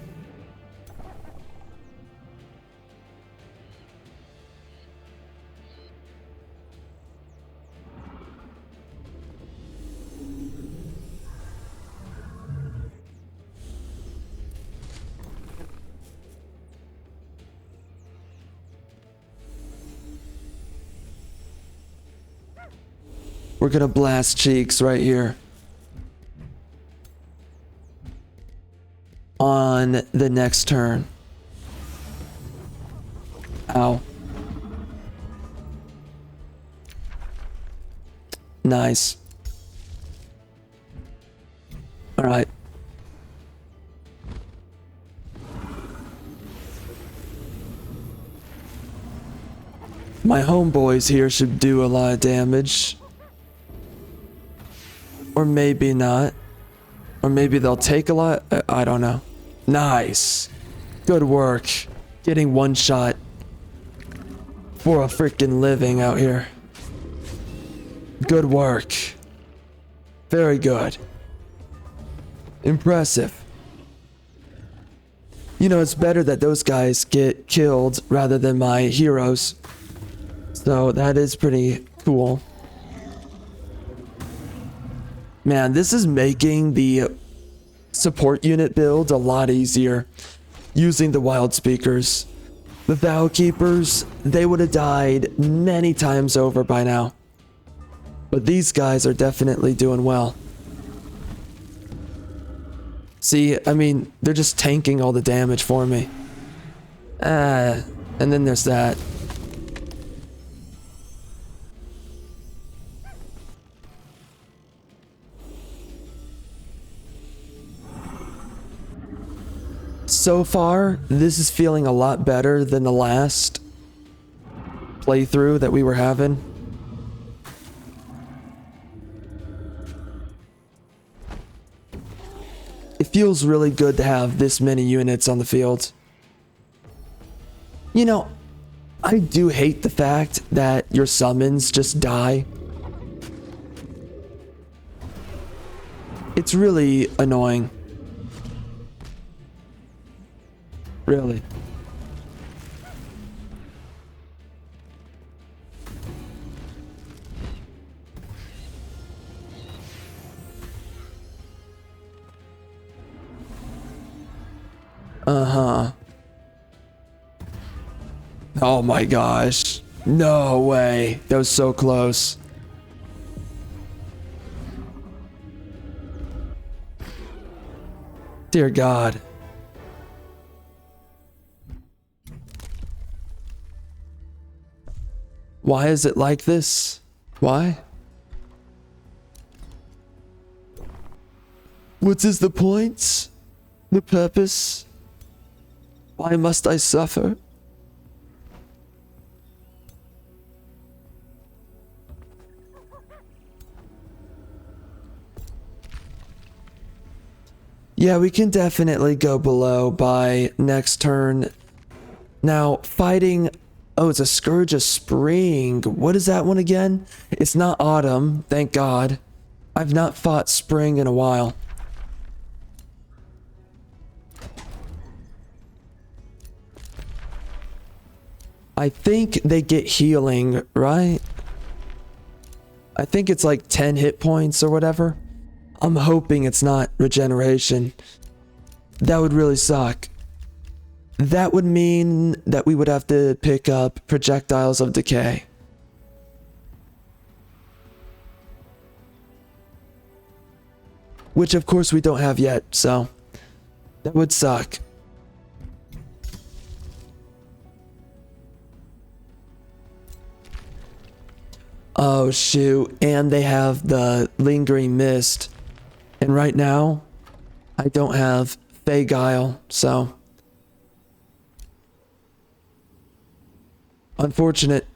We're gonna blast cheeks right here. On the next turn. Ow. Nice. All right. My homeboys here should do a lot of damage. Or maybe not. Or maybe they'll take a lot. I don't know. Nice. Good work. Getting one shot for a freaking living out here. Good work. Very good. Impressive. You know, it's better that those guys get killed rather than my heroes. So that is pretty cool. Man, this is making the support unit build a lot easier using the wild speakers. The Vow Keepers, they would have died many times over by now. But these guys are definitely doing well. See, I mean, they're just tanking all the damage for me. And then there's that. So far, this is feeling a lot better than the last playthrough that we were having. It feels really good to have this many units on the field. You know, I do hate the fact that your summons just die. It's really annoying. Really. Uh-huh. Oh my gosh. No way. That was so close. Dear God. Why is it like this? Why? What is the point? The purpose? Why must I suffer? Yeah, we can definitely go below by next turn. Now, fighting... Oh, it's a Scourge of Spring. What is that one again? It's not Autumn, thank God. I've not fought Spring in a while. I think they get healing, right? I think it's like 10 hit points or whatever. I'm hoping it's not regeneration. That would really suck. That would mean that we would have to pick up Projectiles of Decay. Which of course we don't have yet, so that would suck. Oh shoot, and they have the Lingering Mist. And right now, I don't have Fagile, so... Unfortunate.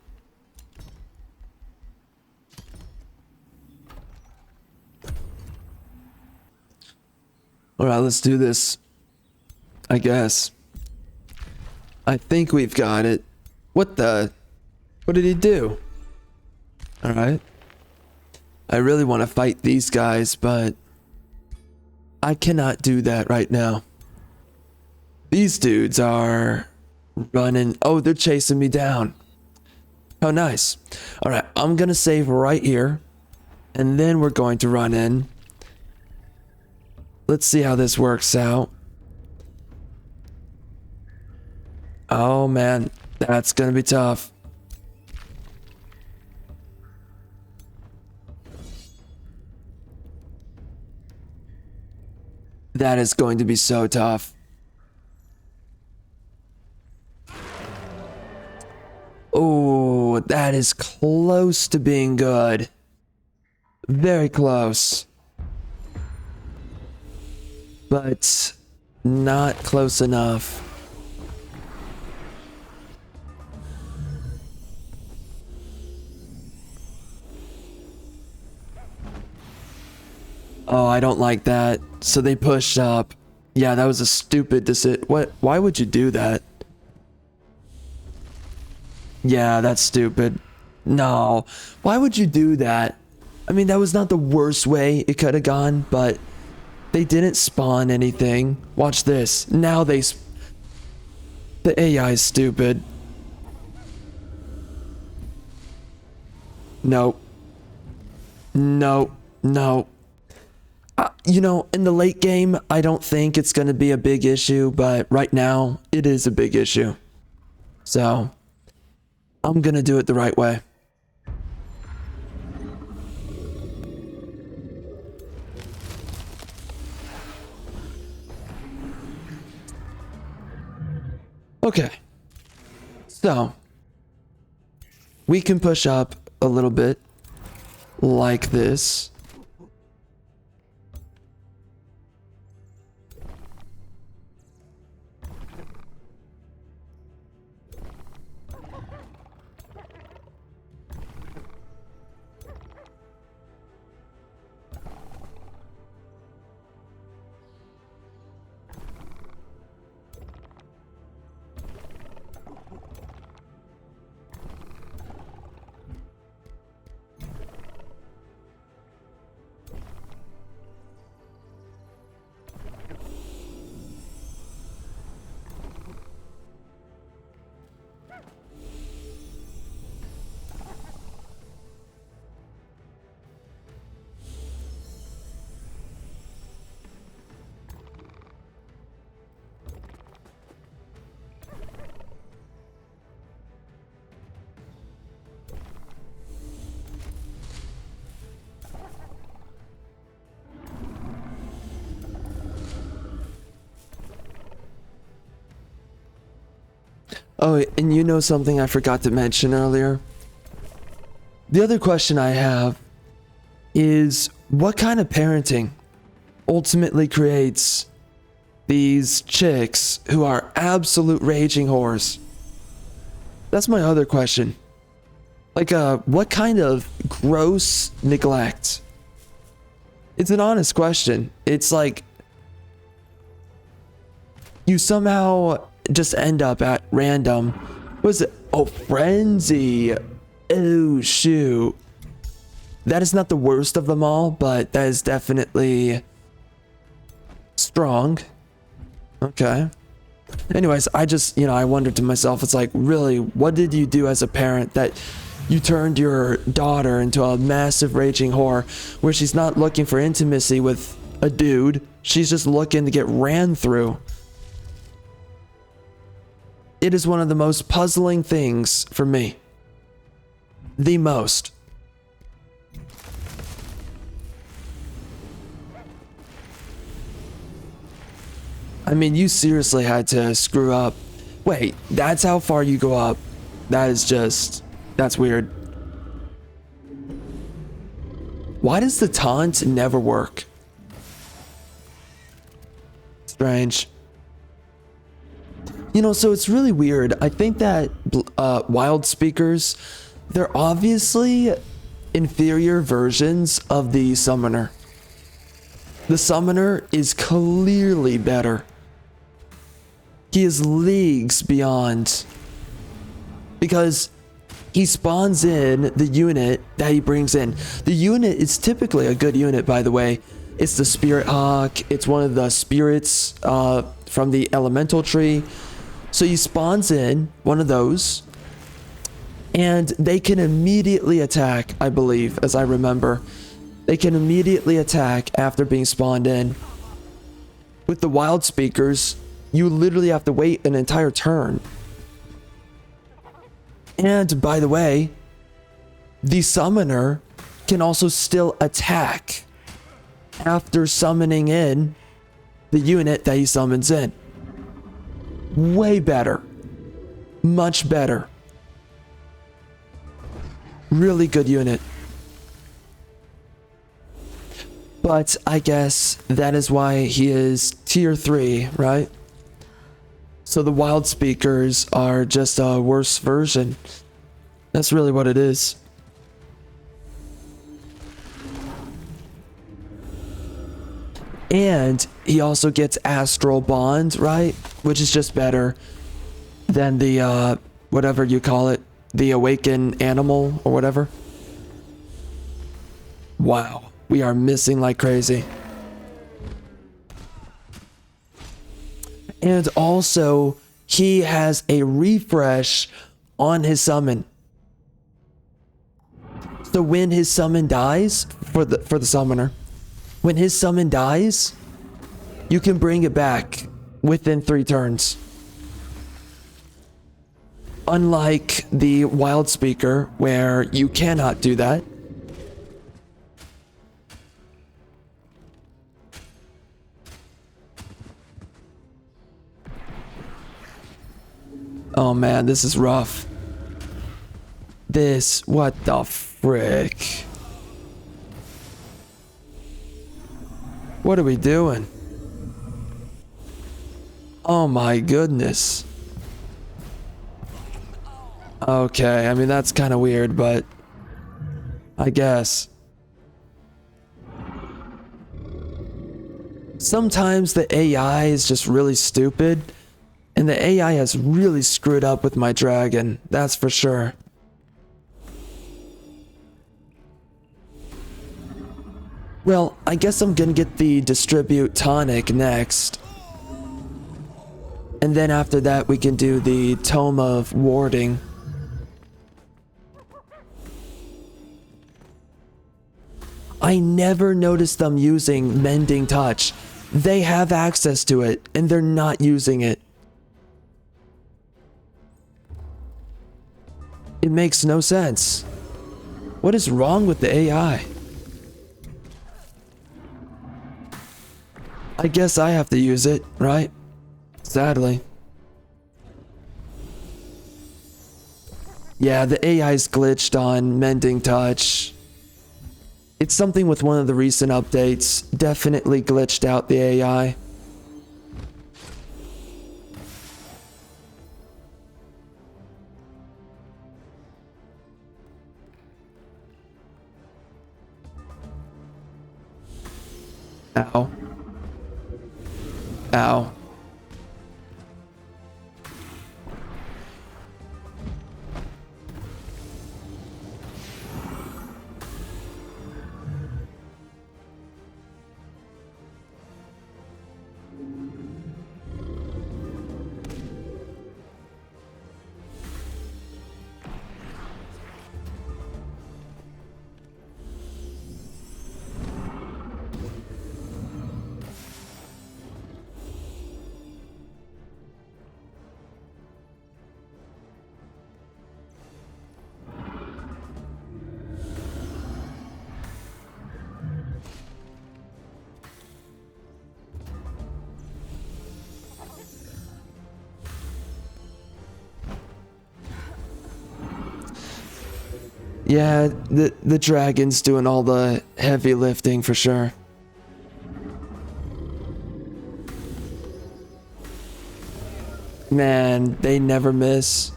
Alright, let's do this. I guess. I think we've got it. What the... What did he do? Alright. I really want to fight these guys, but... I cannot do that right now. These dudes are... running. Oh, they're chasing me down. Oh, nice. All right, I'm gonna save right here, and then we're going to run in. Let's see how this works out. Oh man, that's gonna be tough. That is going to be so tough. Oh, that is close to being good. Very close. But not close enough. Oh, I don't like that. So they pushed up. Yeah, that was a stupid decision. What? Why would you do that? Yeah, that's stupid. No. Why would you do that? I mean, that was not the worst way it could have gone, but they didn't spawn anything. Watch this. Now they... The AI is stupid. No. No. No. You know, in the late game, I don't think it's going to be a big issue, but right now, it is a big issue. So... I'm gonna do it the right way. Okay. So, we can push up a little bit like this. Oh, and you know something I forgot to mention earlier? The other question I have is what kind of parenting ultimately creates these chicks who are absolute raging whores? That's my other question. Like, what kind of gross neglect? It's an honest question. It's like you somehow just end up at random. What is it? Oh, frenzy. Oh, shoot. That is not the worst of them all, but that is definitely strong. Okay. Anyways, I just, I wondered to myself, it's like, really, what did you do as a parent that you turned your daughter into a massive raging whore where she's not looking for intimacy with a dude, she's just looking to get ran through? It is one of the most puzzling things for me. The most. I mean, you seriously had to screw up. Wait, that's how far you go up. That's weird. Why does the taunt never work? Strange. So it's really weird. I think that wild speakers, they're obviously inferior versions of the summoner. The summoner is clearly better. He is leagues beyond. Because he spawns in the unit that he brings in. The unit is typically a good unit, by the way. It's the Spirit Hawk. It's one of the spirits from the elemental tree. So he spawns in one of those. And they can immediately attack, I believe, as I remember. They can immediately attack after being spawned in. With the wild speakers, you literally have to wait an entire turn. And by the way, the summoner can also still attack after summoning in the unit that he summons in. Way better. Much better. Really good unit. But I guess that is why he is tier 3, right? So the wild speakers are just a worse version. That's really what it is. And he also gets astral bond, right? Which is just better than the whatever you call it, the awakened animal or whatever. Wow, we are missing like crazy. And also, he has a refresh on his summon. So when his summon dies, for the summoner, when his summon dies, you can bring it back within 3 turns. Unlike the wild speaker, where you cannot do that. Oh man, this is rough. What the frick? What are we doing? Oh my goodness. Okay, I mean that's kind of weird, but I guess. Sometimes the AI is just really stupid. And the AI has really screwed up with my dragon, that's for sure. Well, I guess I'm gonna get the distribute tonic next. And then after that we can do the tome of warding. I never noticed them using mending touch. They have access to it and they're not using it. It makes no sense. What is wrong with the AI? I guess I have to use it, right? Sadly. Yeah, the AI's glitched on Mending Touch. It's something with one of the recent updates. Definitely glitched out the AI. Ow. Ow. Yeah, the dragon's doing all the heavy lifting for sure. Man, they never miss.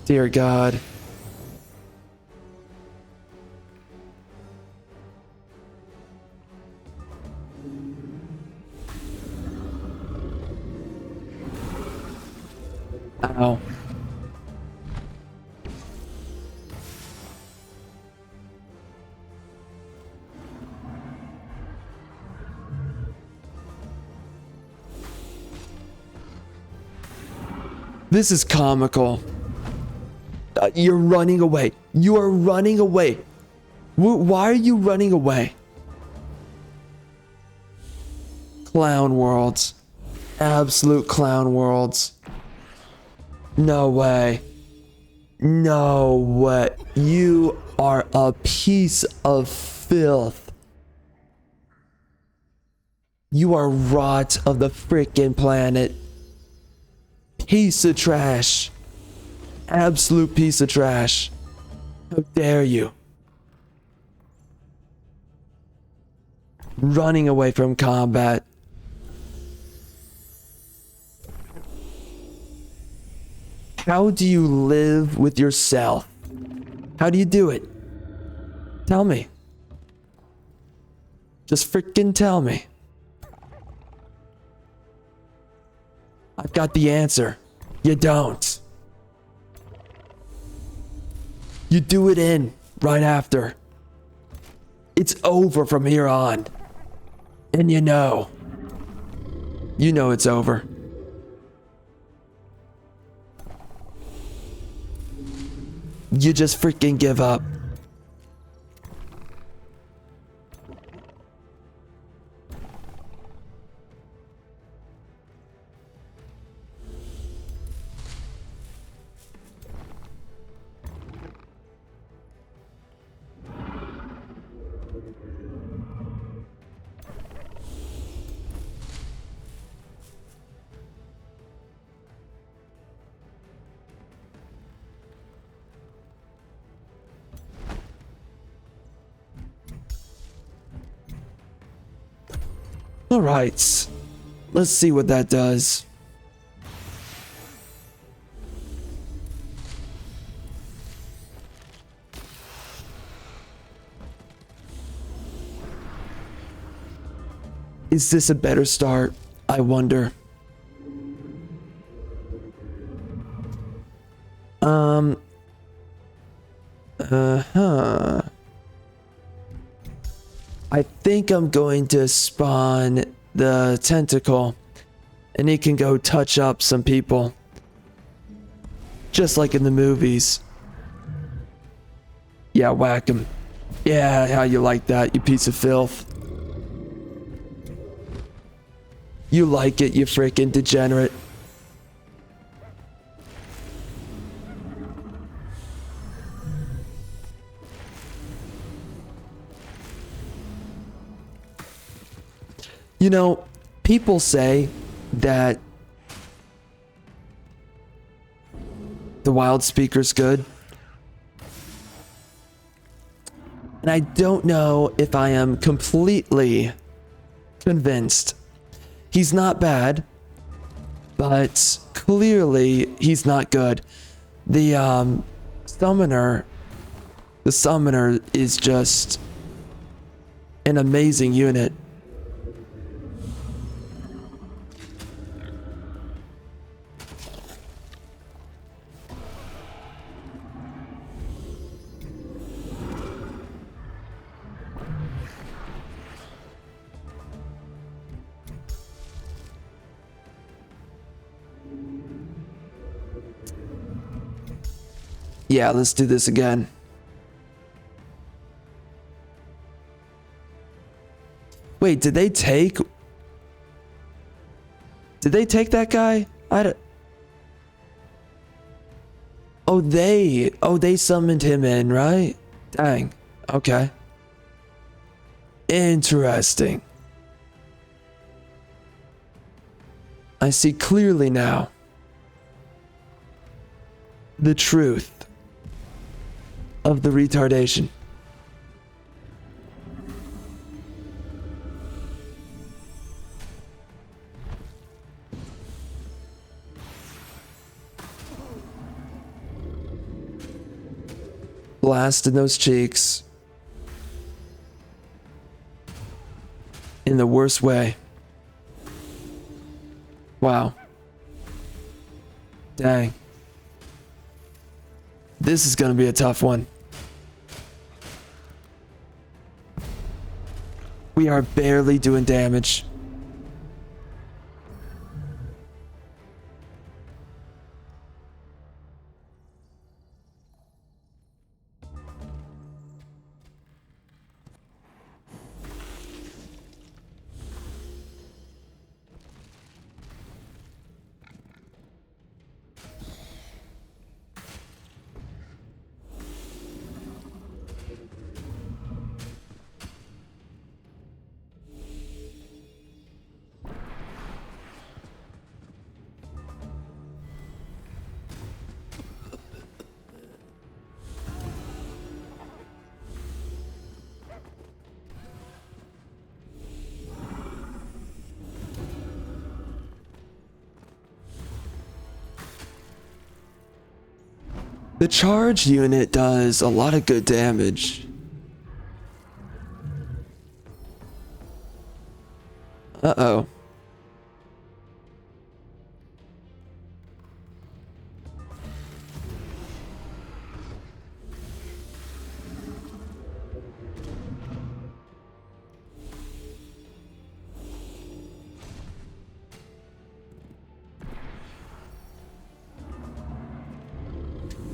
Dear God. Ow. This is comical. You're running away. You are running away. Why are you running away? Clown worlds. Absolute clown worlds. No way. No way. You are a piece of filth. You are rot of the frickin' planet. Piece of trash. Absolute piece of trash. How dare you? Running away from combat. How do you live with yourself? How do you do it? Tell me. Just freaking tell me. I've got the answer. You don't. You do it in right after. It's over from here on. And you know. You know it's over. You just freaking give up. All right, let's see what that does. Is this a better start? I wonder. I think I'm going to spawn the tentacle and he can go touch up some people. Just like in the movies. Yeah, whack him. Yeah, how you like that, you piece of filth. You like it, you freaking degenerate. You know, people say that the wild speaker's good. And I don't know if I am completely convinced. He's not bad, but clearly he's not good. The summoner is just an amazing unit. Yeah, let's do this again. Wait, did they take that guy? Oh, they summoned him in, right? Dang. Okay. Interesting. I see clearly now the truth of the retardation. Blast in those cheeks. In the worst way. Wow. Dang. This is gonna be a tough one. We are barely doing damage. The charge unit does a lot of good damage. Uh-oh.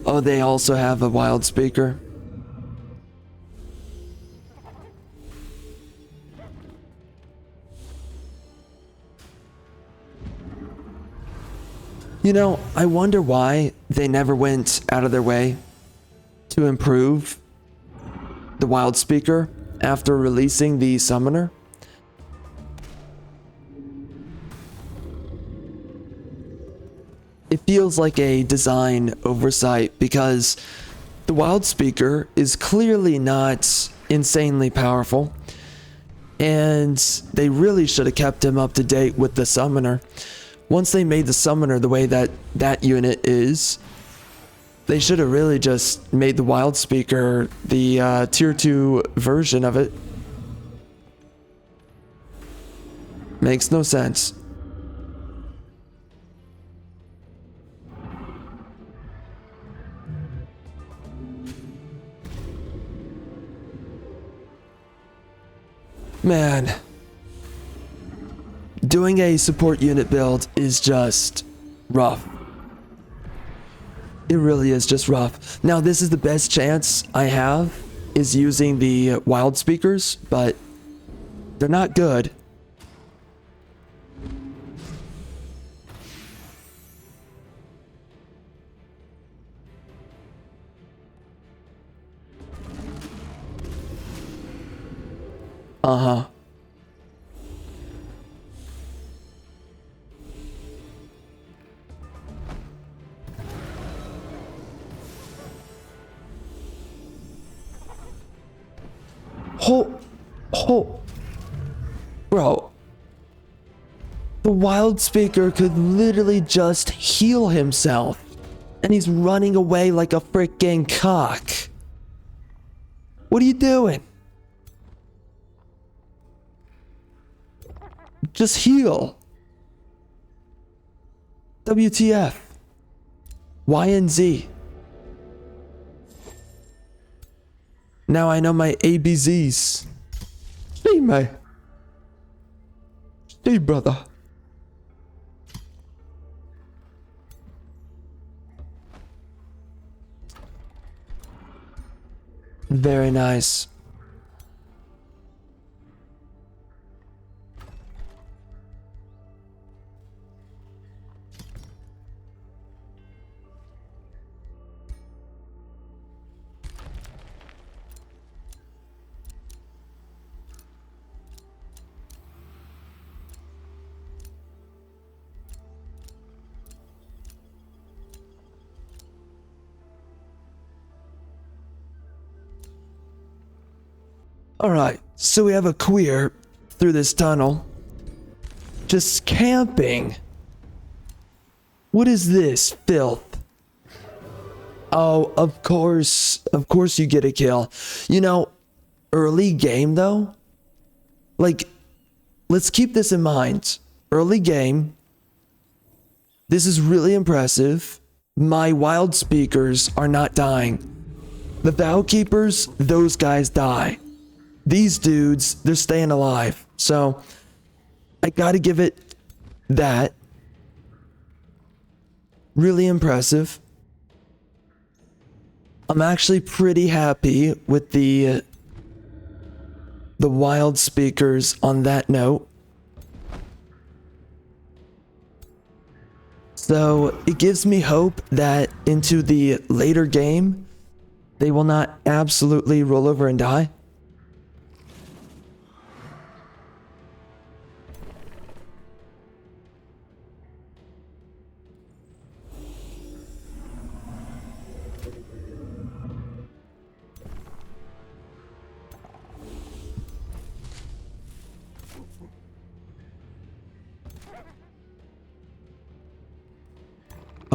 Oh, they also have a wild speaker. You know, I wonder why they never went out of their way to improve the wild speaker after releasing the summoner. It feels like a design oversight because the wild speaker is clearly not insanely powerful, and they really should have kept him up to date with the summoner. Once they made the summoner the way that that unit is, they should have really just made the wild speaker the tier 2 version of it. Makes no sense. Man, doing a support unit build is just rough. It really is just rough. Now, this is the best chance I have, is using the wild speakers, but they're not good. Uh-huh. Oh, bro. The wild speaker could literally just heal himself. And he's running away like a freaking cock. What are you doing? Just heal. WTF. Y and Z. Now I know my ABZs. See, mate. See, brother. Very nice. Alright, so we have a queer through this tunnel. Just camping. What is this filth? Oh, of course you get a kill. You know, early game though, like, let's keep this in mind. Early game, this is really impressive. My wild speakers are not dying. The vow keepers, those guys die. These dudes, they're staying alive. So, I gotta give it that. Really impressive. I'm actually pretty happy with the wild speakers on that note. So, it gives me hope that into the later game, they will not absolutely roll over and die.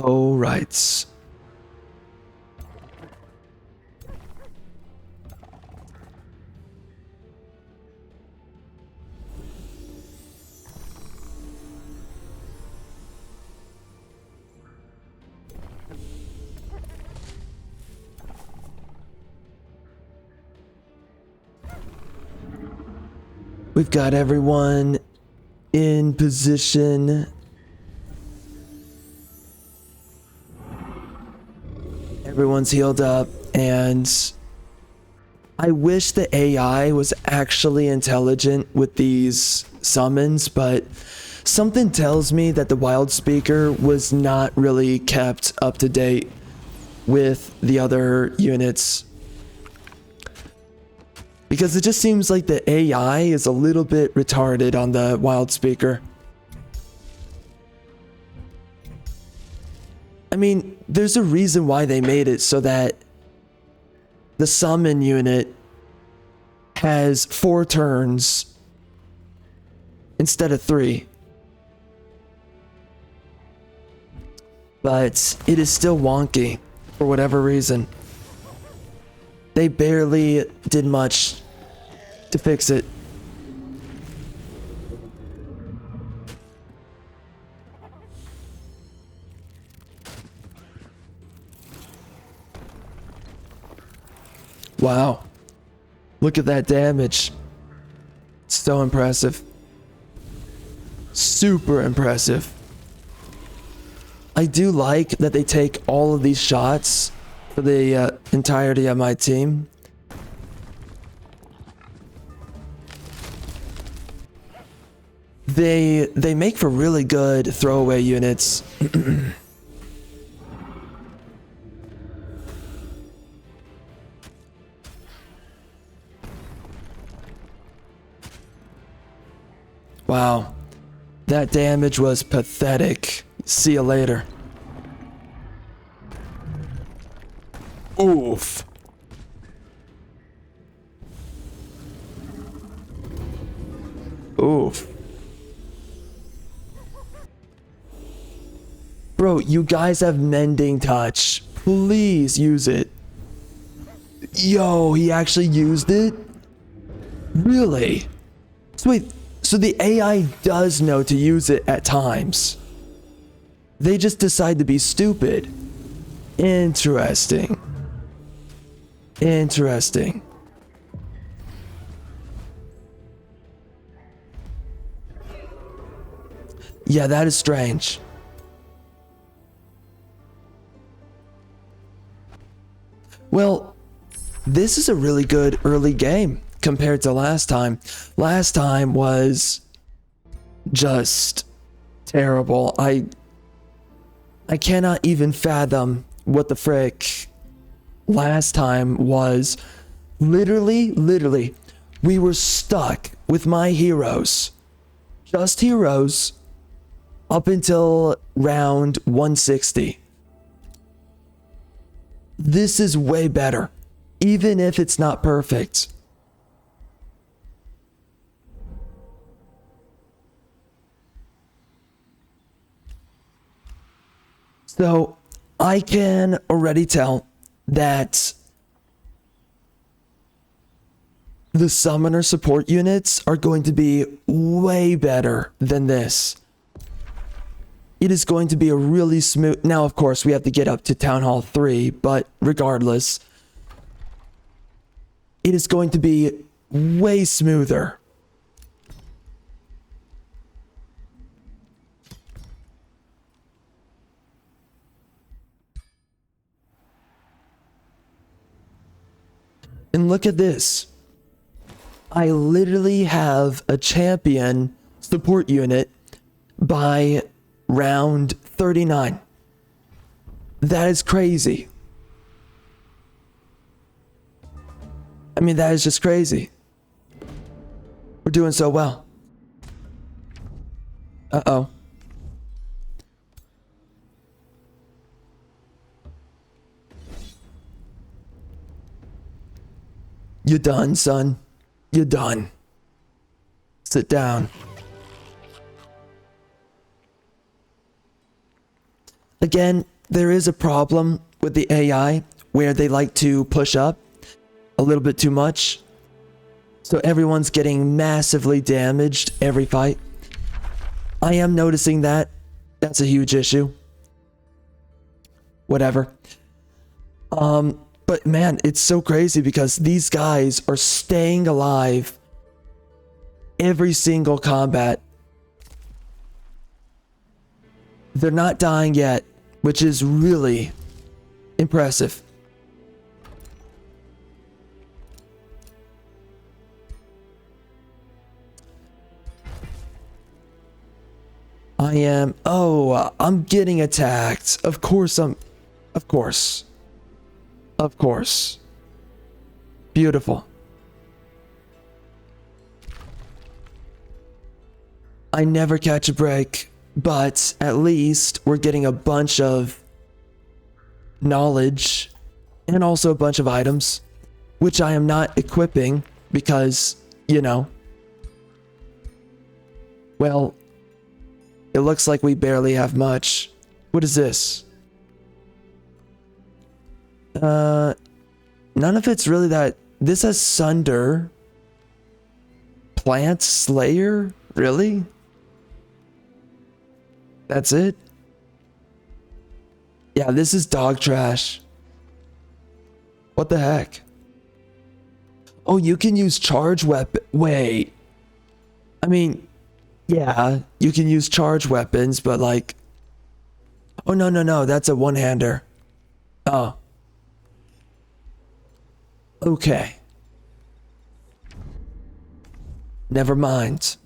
Oh, right. We've got everyone in position. Everyone's healed up, and I wish the AI was actually intelligent with these summons, but something tells me that the wild speaker was not really kept up to date with the other units. Because it just seems like the AI is a little bit retarded on the wild speaker. I mean, there's a reason why they made it so that the summon unit has 4 turns instead of 3. But it is still wonky for whatever reason. They barely did much to fix it. Wow. Look at that damage. So impressive. Super impressive. I do like that they take all of these shots for the entirety of my team. They make for really good throwaway units. Wow. That damage was pathetic. See you later. Oof. Oof. Bro, you guys have mending touch. Please use it. Yo, he actually used it? Really? So wait, so the AI does know to use it at times. They just decide to be stupid. Interesting. Interesting. Yeah, that is strange. Well, this is a really good early game compared to last time. Last time was just terrible. I cannot even fathom what the frick last time was. Literally, we were stuck with my heroes. Just heroes up until round 160. This is way better, even if it's not perfect. So I can already tell that the summoner support units are going to be way better than this. It is going to be a really smooth... Now, of course, we have to get up to Town Hall 3, but regardless, it is going to be way smoother. And look at this. I literally have a champion support unit by round 39. That is crazy. I mean, that is just crazy. We're doing so well. Uh-oh. You done, son? You done. Sit down. Again, there is a problem with the AI where they like to push up a little bit too much. So everyone's getting massively damaged every fight. I am noticing that. That's a huge issue. Whatever. But man, it's so crazy because these guys are staying alive every single combat. They're not dying yet, which is really impressive. I'm getting attacked. Of course. Beautiful. I never catch a break, but at least we're getting a bunch of knowledge and also a bunch of items, which I am not equipping because, you know, well, it looks like we barely have much. What is this? None of it's really that. This has Sunder. Plant Slayer? Really? That's it? Yeah, this is dog trash. What the heck? Oh, you can use charge weapon. Wait. I mean, yeah, you can use charge weapons, but like... Oh, no, that's a one-hander. Oh. Okay. Never mind.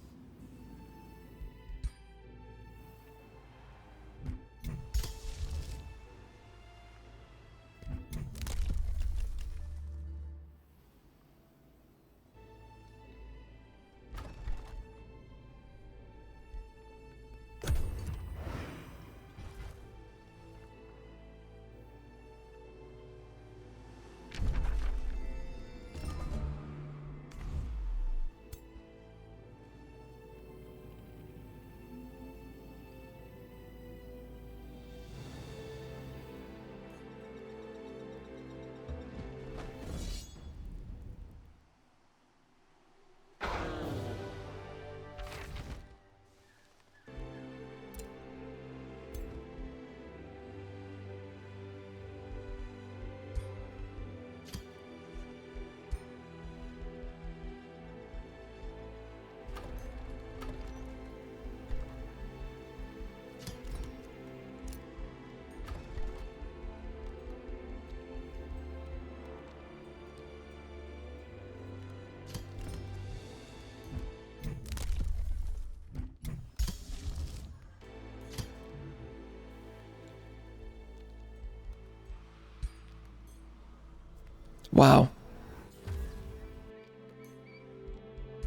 Wow.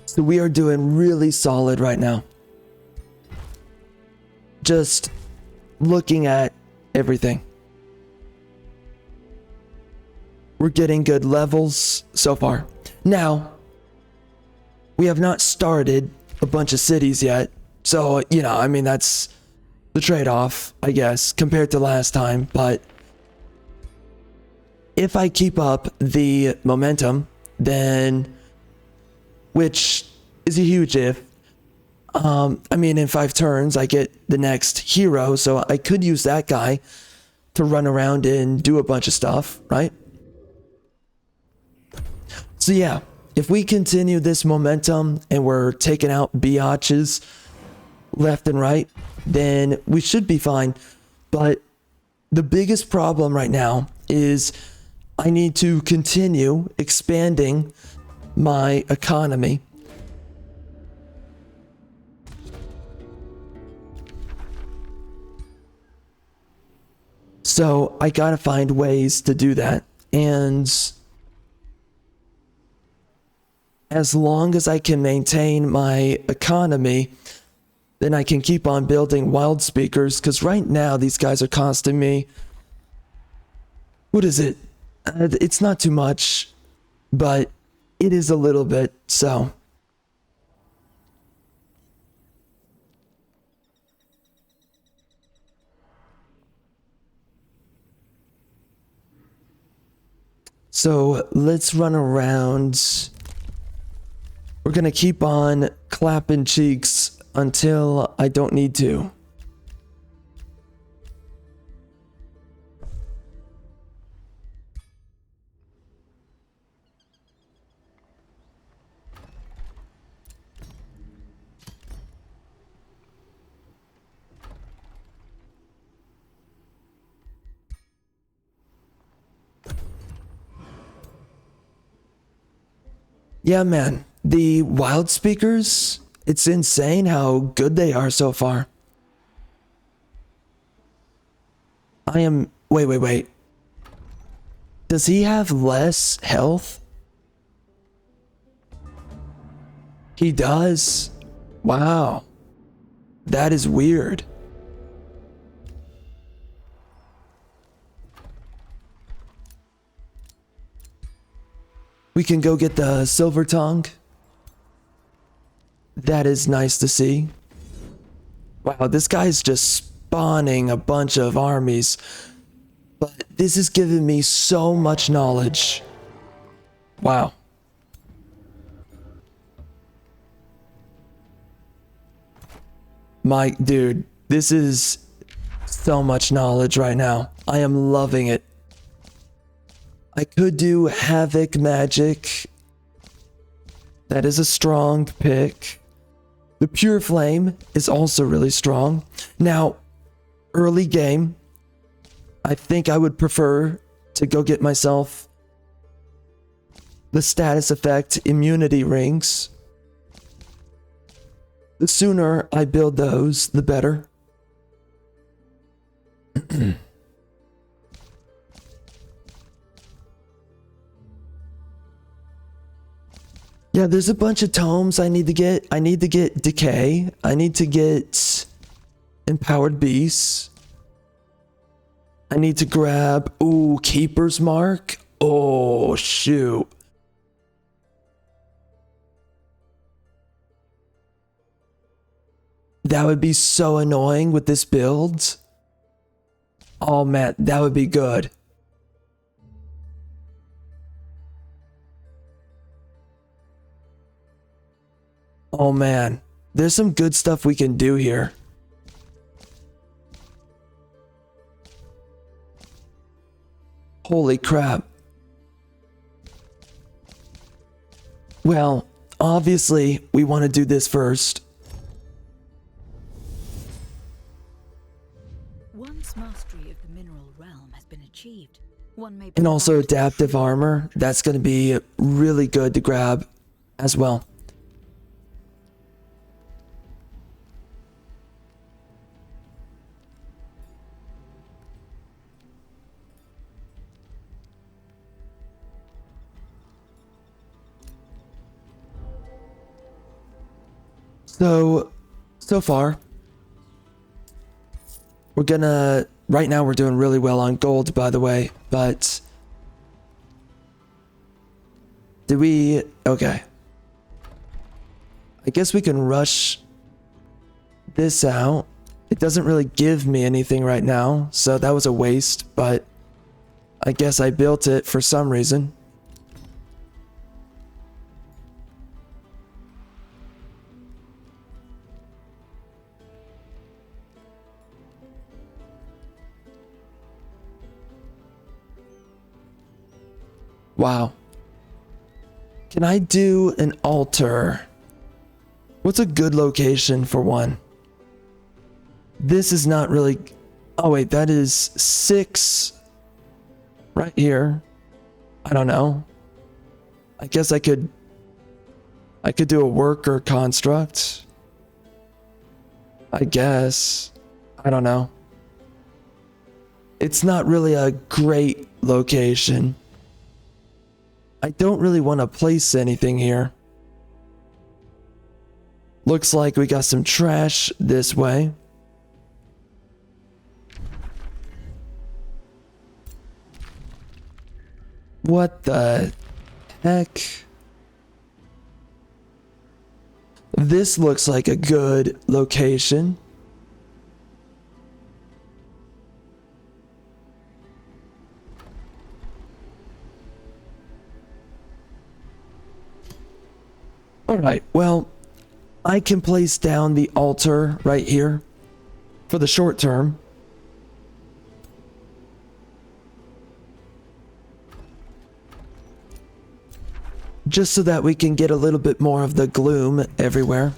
So we are doing really solid right now. Just looking at everything. We're getting good levels so far. Now, we have not started a bunch of cities yet. So, I mean, that's the trade-off, I guess, compared to last time. But if I keep up the momentum, then, which is a huge if, I mean, in 5 turns, I get the next hero, so I could use that guy to run around and do a bunch of stuff, right? So yeah, if we continue this momentum and we're taking out biatches left and right, then we should be fine. But the biggest problem right now is I need to continue expanding my economy. So I gotta find ways to do that. And as long as I can maintain my economy, then I can keep on building wild speakers, because right now these guys are costing me, what is it? It's not too much, but it is a little bit, so. So let's run around. We're gonna keep on clapping cheeks until I don't need to. Yeah, man. The wild speakers, it's insane how good they are so far. Wait. Does he have less health? He does? Wow. That is weird. We can go get the silver tongue. That is nice to see. Wow, this guy's just spawning a bunch of armies. But this is giving me so much knowledge. Wow. Dude, this is so much knowledge right now. I am loving it. I could do Havoc Magic. That is a strong pick. The Pure Flame is also really strong. Now, early game, I think I would prefer to go get myself the status effect immunity rings. The sooner I build those, the better. Yeah, there's a bunch of tomes I need to get. I need to get Decay. I need to get Empowered Beasts. I need to grab, Keeper's Mark. Oh, shoot. That would be so annoying with this build. Oh man, that would be good. Oh man, there's some good stuff we can do here. Holy crap. Well, obviously, we want to do this first. Once mastery of the mineral realm has been achieved, one may And also adaptive armor. That's going to be really good to grab as well. So far, we're gonna, right now we're doing really well on gold, by the way, but okay. I guess we can rush this out. It doesn't really give me anything right now, so that was a waste, but I guess I built it for some reason. Wow. Can I do an altar? What's a good location for one? This is not really... Oh wait, that is 6 right here. I don't know. I guess I could do a worker construct. I guess. I don't know. It's not really a great location. I don't really want to place anything here. Looks like we got some trash this way. What the heck? This looks like a good location. Alright, well, I can place down the altar right here for the short term. Just so that we can get a little bit more of the gloom everywhere.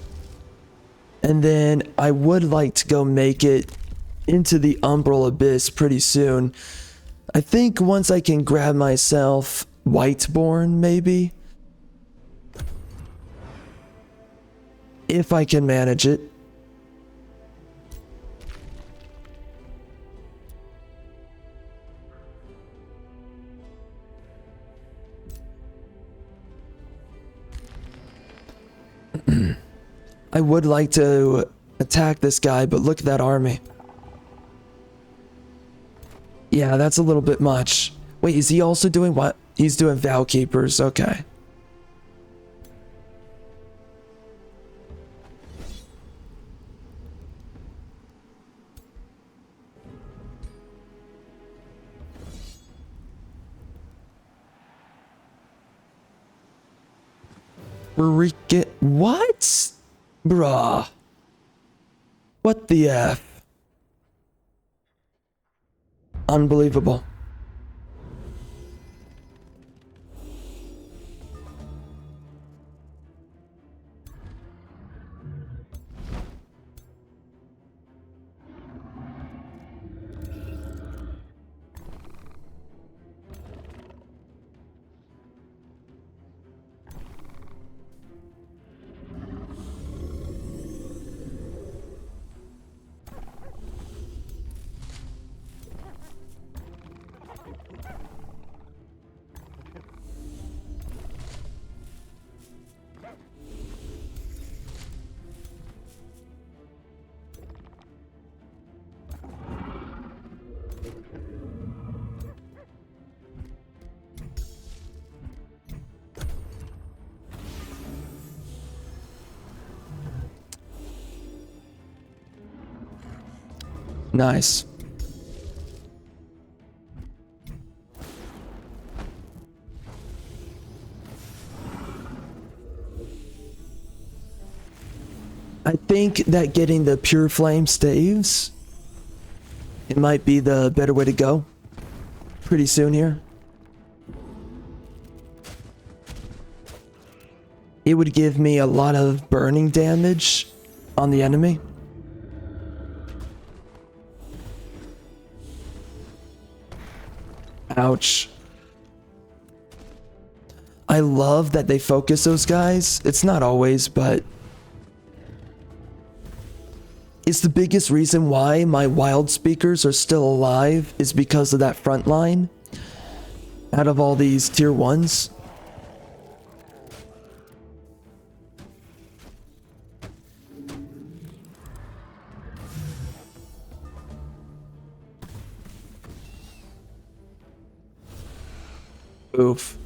And then I would like to go make it into the umbral abyss pretty soon. I think once I can grab myself Whiteborn, maybe. If I can manage it. I would like to attack this guy, but look at that army. Yeah, that's a little bit much. Wait, is he also doing what? He's doing Vow Keepers, okay. What? Bruh. What the F? Unbelievable. Nice. I think that getting the pure flame staves, it might be the better way to go pretty soon here. It would give me a lot of burning damage on the enemy. Ouch. I love that they focus those guys. It's not always, but it's the biggest reason why my wild speakers are still alive is because of that front line. Out of all these tier 1s. Oof.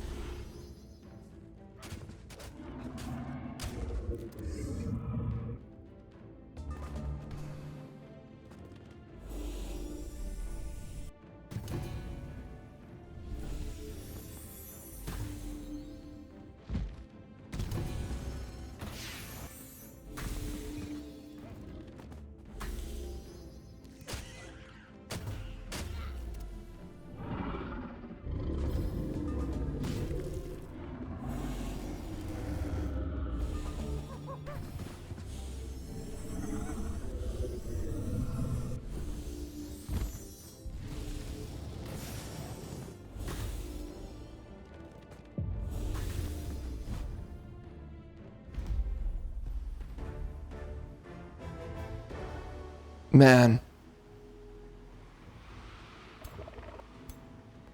Man.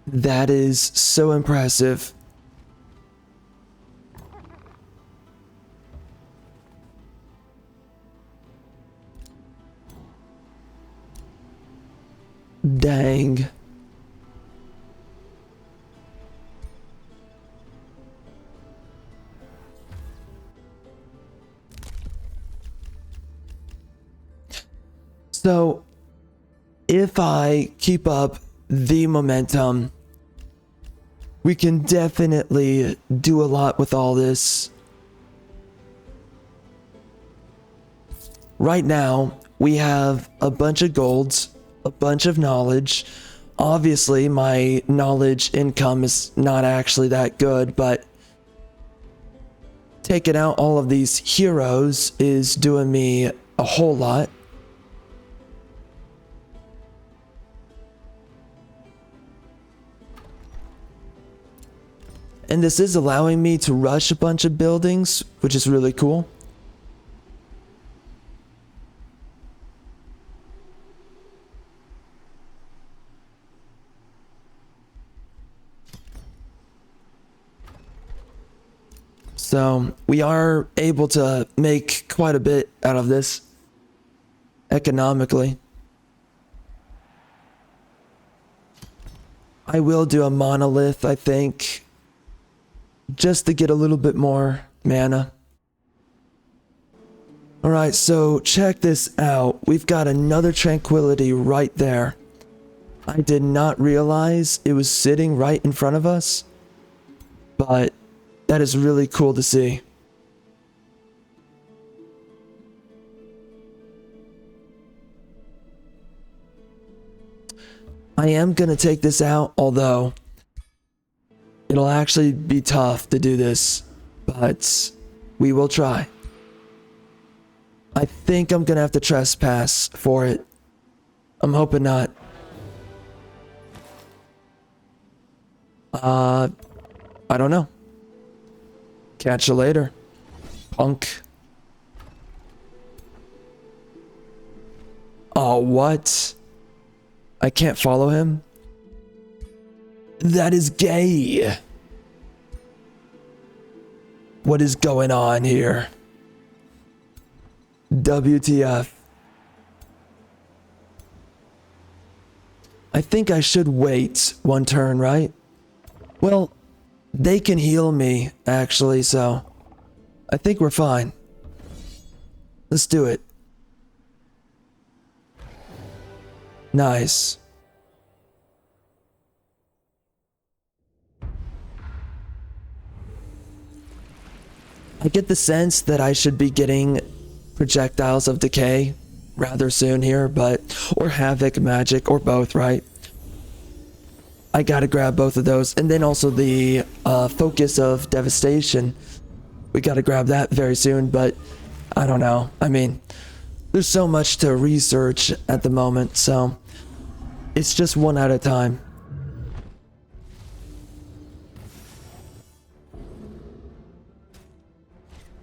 That is so impressive. Dang. So, if I keep up the momentum, we can definitely do a lot with all this. Right now, we have a bunch of golds, a bunch of knowledge. Obviously, my knowledge income is not actually that good, but taking out all of these heroes is doing me a whole lot. And this is allowing me to rush a bunch of buildings, which is really cool. So we are able to make quite a bit out of this economically. I will do a monolith, I think, just to get a little bit more mana. Alright, so check this out. We've got another tranquility right there. I did not realize it was sitting right in front of us, but that is really cool to see. I am going to take this out, although it'll actually be tough to do this, but we will try. I think I'm going to have to trespass for it. I'm hoping not. I don't know. Catch you later, punk. Oh, what? I can't follow him? That is gay. What is going on here? WTF. I think I should wait one turn, right? Well, they can heal me, actually, so I think we're fine. Let's do it. Nice. I get the sense that I should be getting projectiles of decay rather soon here, but or havoc magic or both, right? I gotta grab both of those, and then also the focus of devastation. We gotta grab that very soon, but I don't know. I mean, there's so much to research at the moment, so it's just one at a time.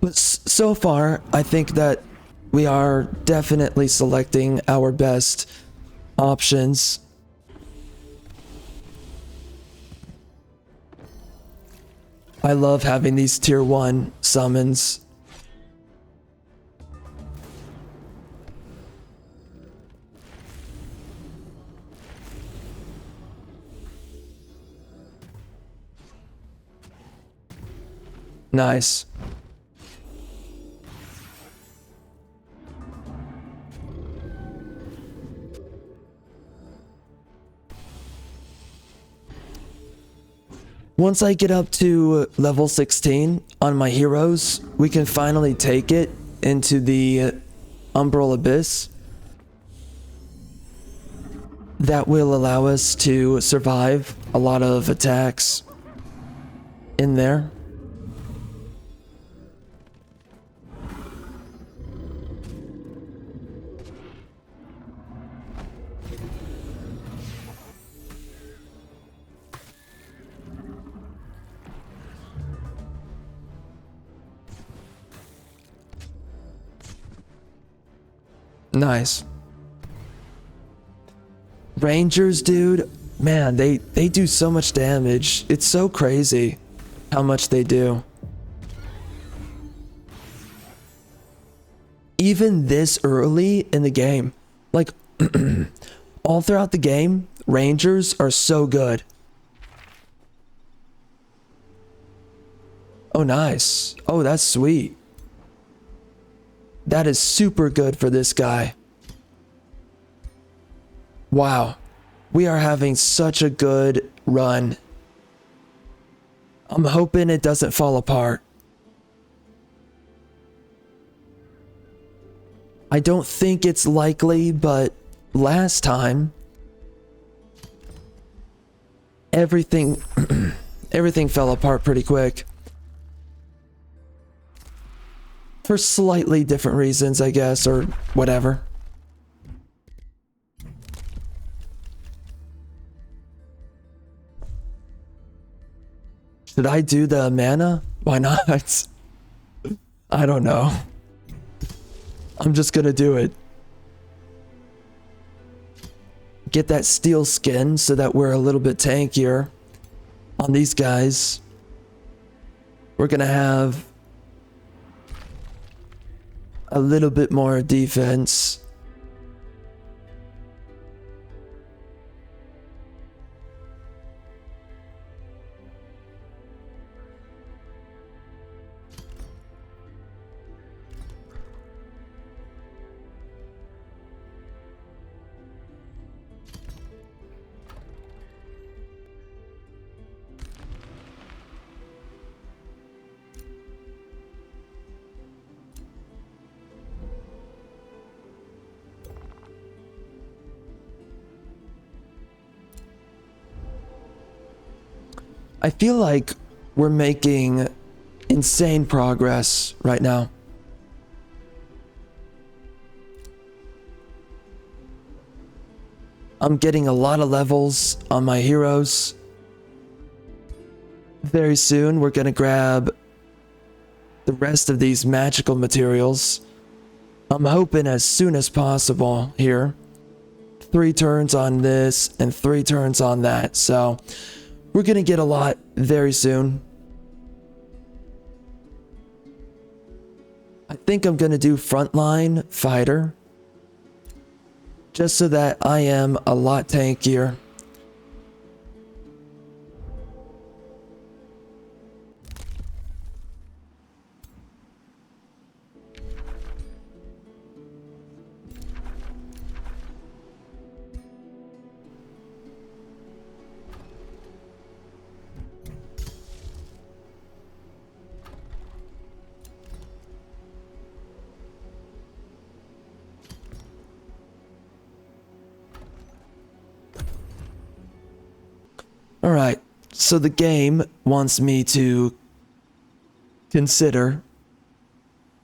But so far, I think that we are definitely selecting our best options. I love having these tier 1 summons. Nice. Once I get up to level 16 on my heroes, we can finally take it into the Umbral Abyss. That will allow us to survive a lot of attacks in there. Nice. Rangers, dude, man, they do so much damage. It's so crazy how much they do. Even this early in the game, like all throughout the game, Rangers are so good. Oh, nice. Oh, that's sweet. That is super good for this guy. Wow. We are having such a good run. I'm hoping it doesn't fall apart. I don't think it's likely, but last time everything fell apart pretty quick. For slightly different reasons, I guess, or whatever. Should I do the mana? Why not? I don't know. I'm just gonna do it. Get that steel skin so that we're a little bit tankier on these guys. We're gonna have a little bit more defense. I feel like we're making insane progress right now. I'm getting a lot of levels on my heroes. Very soon we're gonna grab the rest of these magical materials. I'm hoping as soon as possible here. 3 turns on this and 3 turns on that, so we're gonna get a lot very soon. I think I'm gonna do frontline fighter, just so that I am a lot tankier. Alright, so the game wants me to consider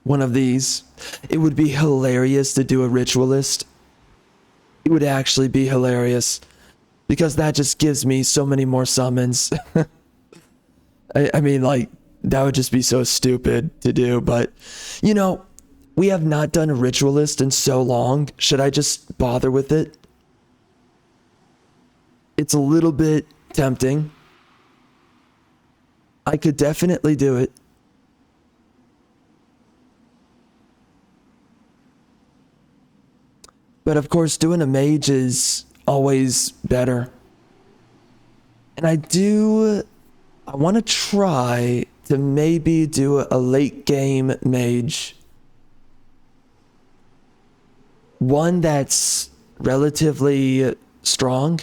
one of these. It would be hilarious to do a ritualist. It would actually be hilarious, because that just gives me so many more summons. I mean, like, that would just be so stupid to do, but, you know, we have not done a ritualist in so long. Should I just bother with it? It's a little bit tempting. I could definitely do it. But of course, doing a mage is always better. And I want to try to maybe do a late game mage. One that's relatively strong.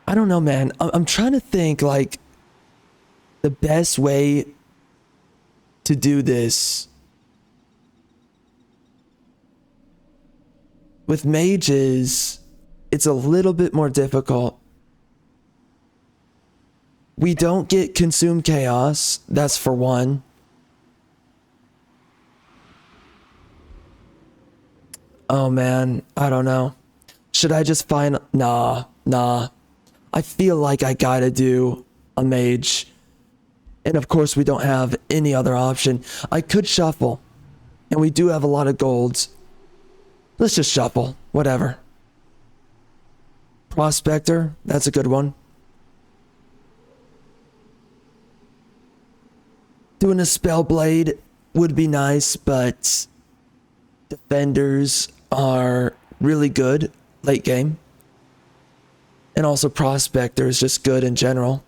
I don't know, man. I'm trying to think like the best way to do this. With mages, it's a little bit more difficult. We don't get consume chaos, that's for one. Oh man, I don't know. Should I just find... Nah. I feel like I gotta do a mage. And of course we don't have any other option. I could shuffle. And we do have a lot of golds. Let's just shuffle. Whatever. Prospector, that's a good one. Doing a Spellblade would be nice, but defenders are really good late game. And also Prospector is just good in general.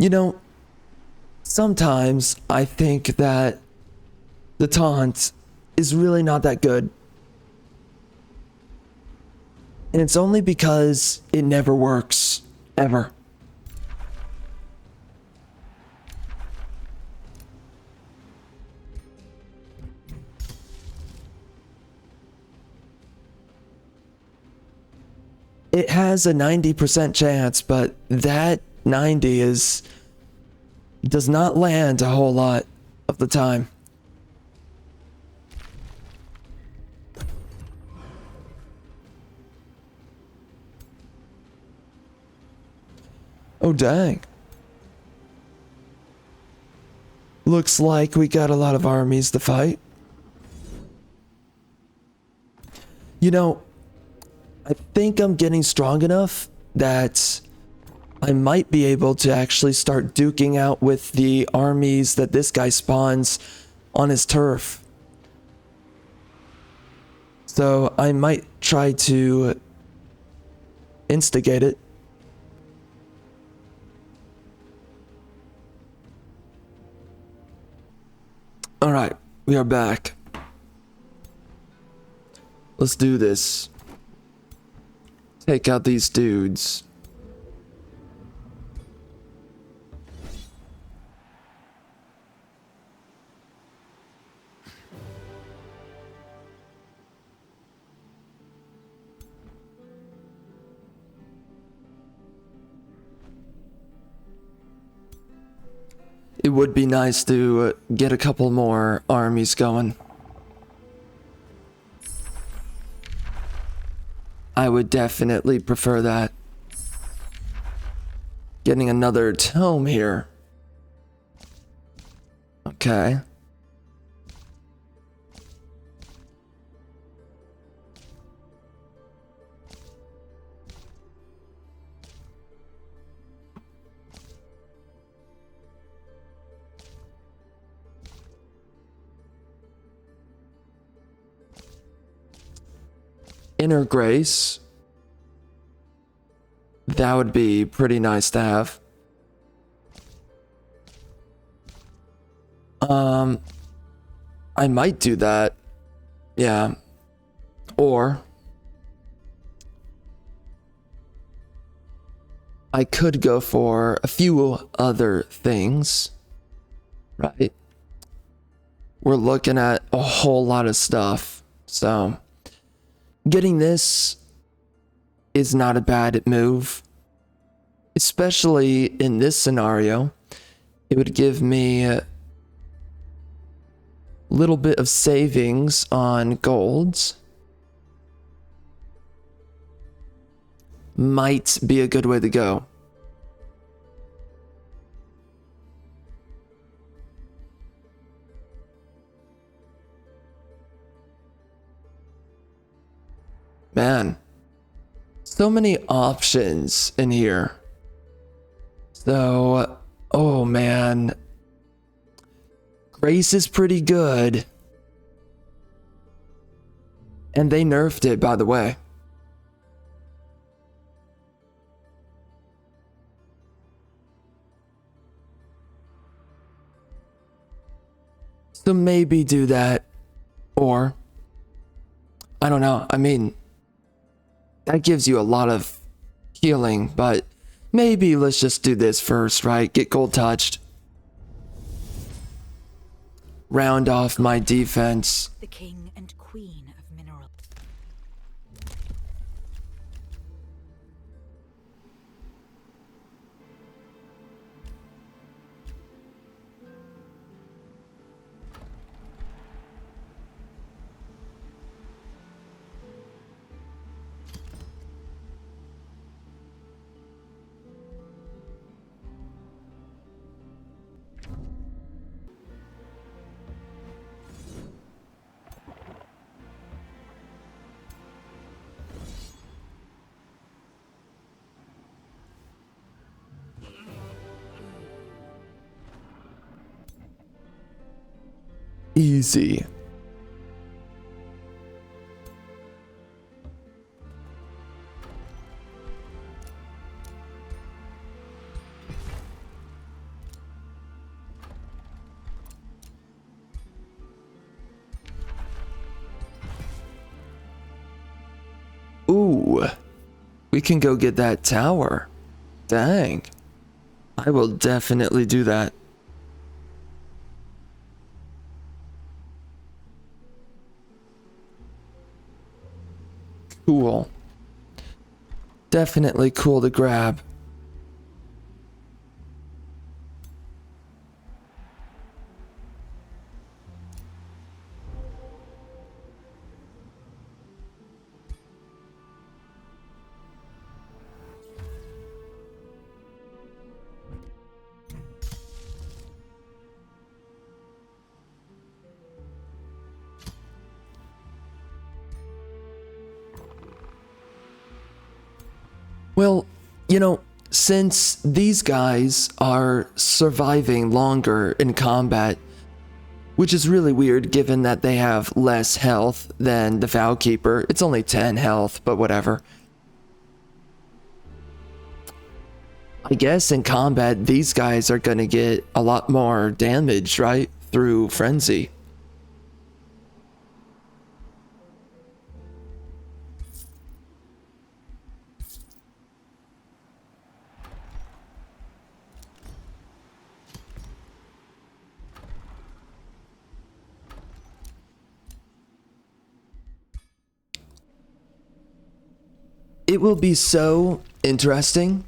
You know, sometimes I think that the taunt is really not that good. And it's only because it never works. Ever. It has a 90% chance, but that 90 does not land a whole lot of the time. Oh dang. Looks like we got a lot of armies to fight. You know, I think I'm getting strong enough that I might be able to actually start duking out with the armies that this guy spawns on his turf. So I might try to instigate it. Alright, we are back. Let's do this. Take out these dudes. It would be nice to get a couple more armies going. I would definitely prefer that. Getting another tome here. Okay. Inner Grace. That would be pretty nice to have. I might do that. Yeah. Or I could go for a few other things, right? We're looking at a whole lot of stuff. So getting this is not a bad move, especially in this scenario. It would give me a little bit of savings on golds. Might be a good way to go. Man, so many options in here. So, oh man. Grace is pretty good. And they nerfed it, by the way. So maybe do that. Or, I don't know. I mean, that gives you a lot of healing, but maybe let's just do this first, right? Get gold touched. Round off my defense. The king and queen of minerals. Easy. Ooh, we can go get that tower. Dang. I will definitely do that. Cool. Definitely cool to grab. Well, you know, since these guys are surviving longer in combat, which is really weird given that they have less health than the Vowkeeper. It's only 10 health, but whatever. I guess in combat, these guys are gonna get a lot more damage, right? Through Frenzy. It will be so interesting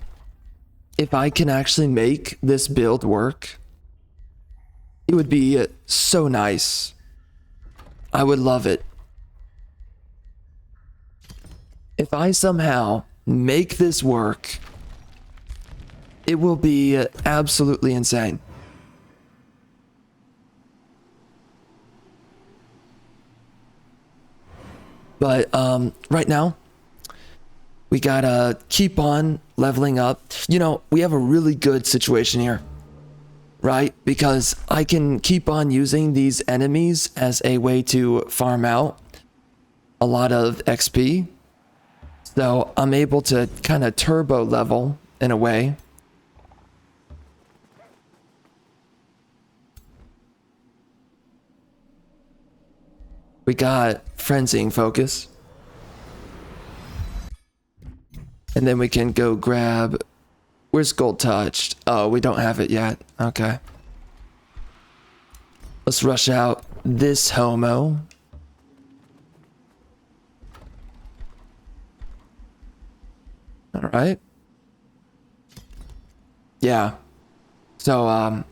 if I can actually make this build work. It would be so nice. I would love it. If I somehow make this work, it will be absolutely insane. But right now, we gotta keep on leveling up. You know, we have a really good situation here, right? Because I can keep on using these enemies as a way to farm out a lot of XP So I'm able to kind of turbo level in a way. We got frenzying focus. And then we can go grab... Where's gold touched? Oh, we don't have it yet. Okay. Let's rush out this homo. Alright. Yeah. So,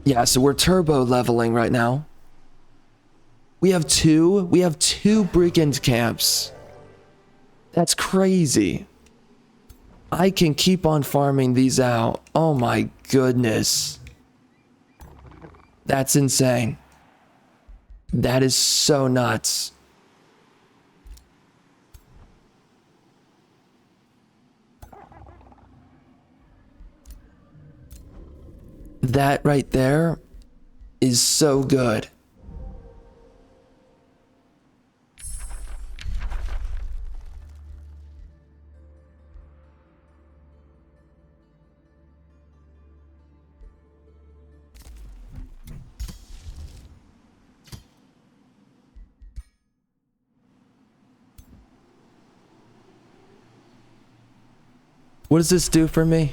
yeah, so we're turbo leveling right now. We have two brigand camps. That's crazy. I can keep on farming these out. Oh my goodness. That's insane. That is so nuts. That right there is so good. What does this do for me?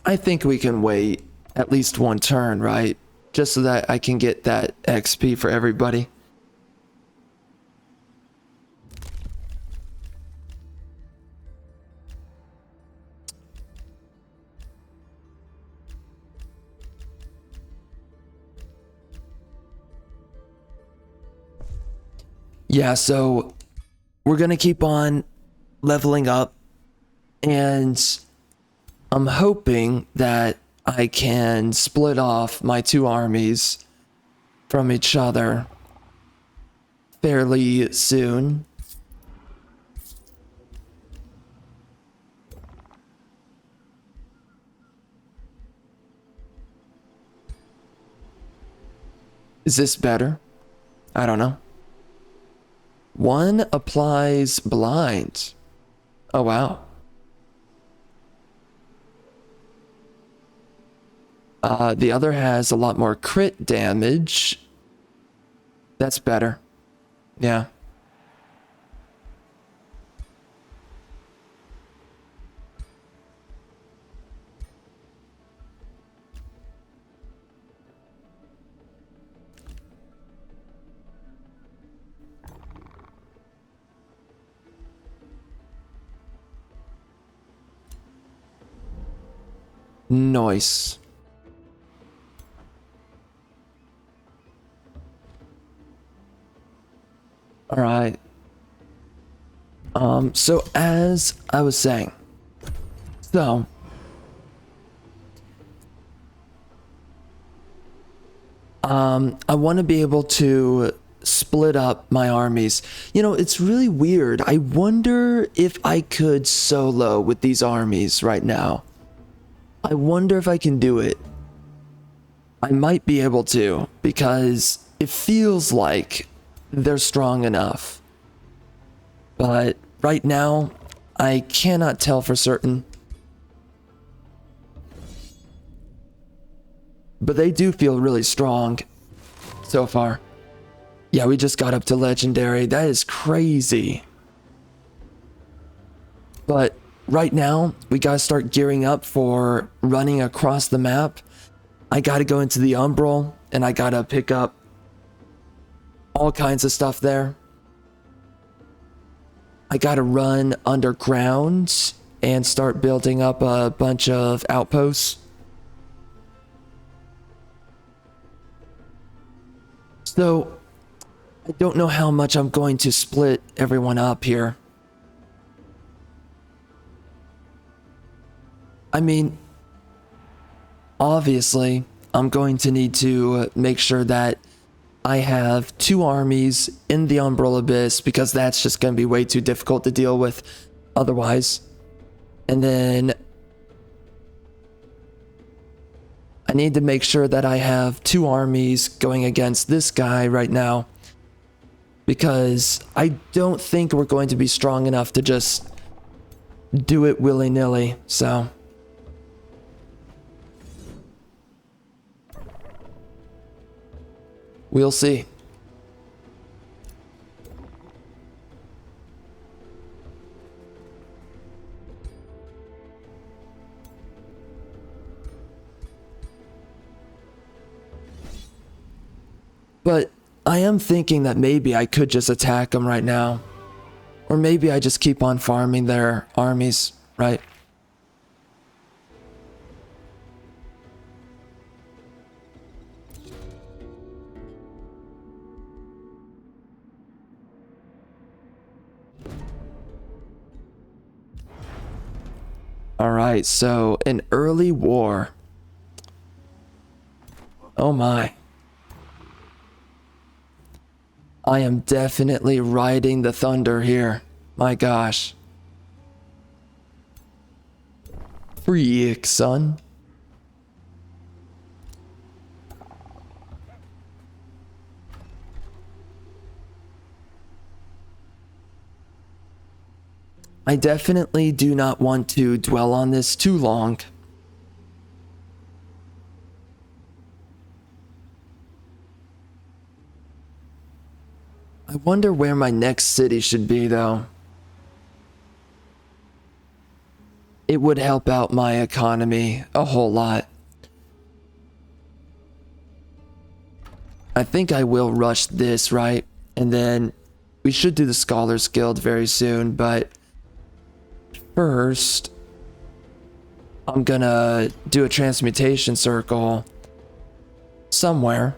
I think we can wait at least one turn, right? Just so that I can get that XP for everybody. Yeah, so we're gonna keep on leveling up, and I'm hoping that I can split off my two armies from each other fairly soon. Is this better? I don't know. One applies blind. Oh, wow. The other has a lot more crit damage. That's better. Yeah. Nice. All right. So as I was saying, so I want to be able to split up my armies. You know, it's really weird. I wonder if I could solo with these armies right now. I wonder if I can do it. I might be able to, because it feels like they're strong enough. But right now, I cannot tell for certain. But they do feel really strong so far. Yeah, we just got up to legendary. That is crazy. But right now, we gotta start gearing up for running across the map. I gotta go into the Umbral, and I gotta pick up all kinds of stuff there. I gotta run underground and start building up a bunch of outposts. So, I don't know how much I'm going to split everyone up here. I mean, obviously, I'm going to need to make sure that I have two armies in the Umbral Abyss, because that's just going to be way too difficult to deal with otherwise. And then I need to make sure that I have 2 armies going against this guy right now, because I don't think we're going to be strong enough to just do it willy-nilly, so... we'll see. But I am thinking that maybe I could just attack them right now. Or maybe I just keep on farming their armies, right? Alright, so an early war. Oh my. I am definitely riding the thunder here. My gosh. Freak, son. I definitely do not want to dwell on this too long. I wonder where my next city should be, though. It would help out my economy a whole lot. I think I will rush this, right? And then we should do the Scholars Guild very soon, but first, I'm gonna do a transmutation circle somewhere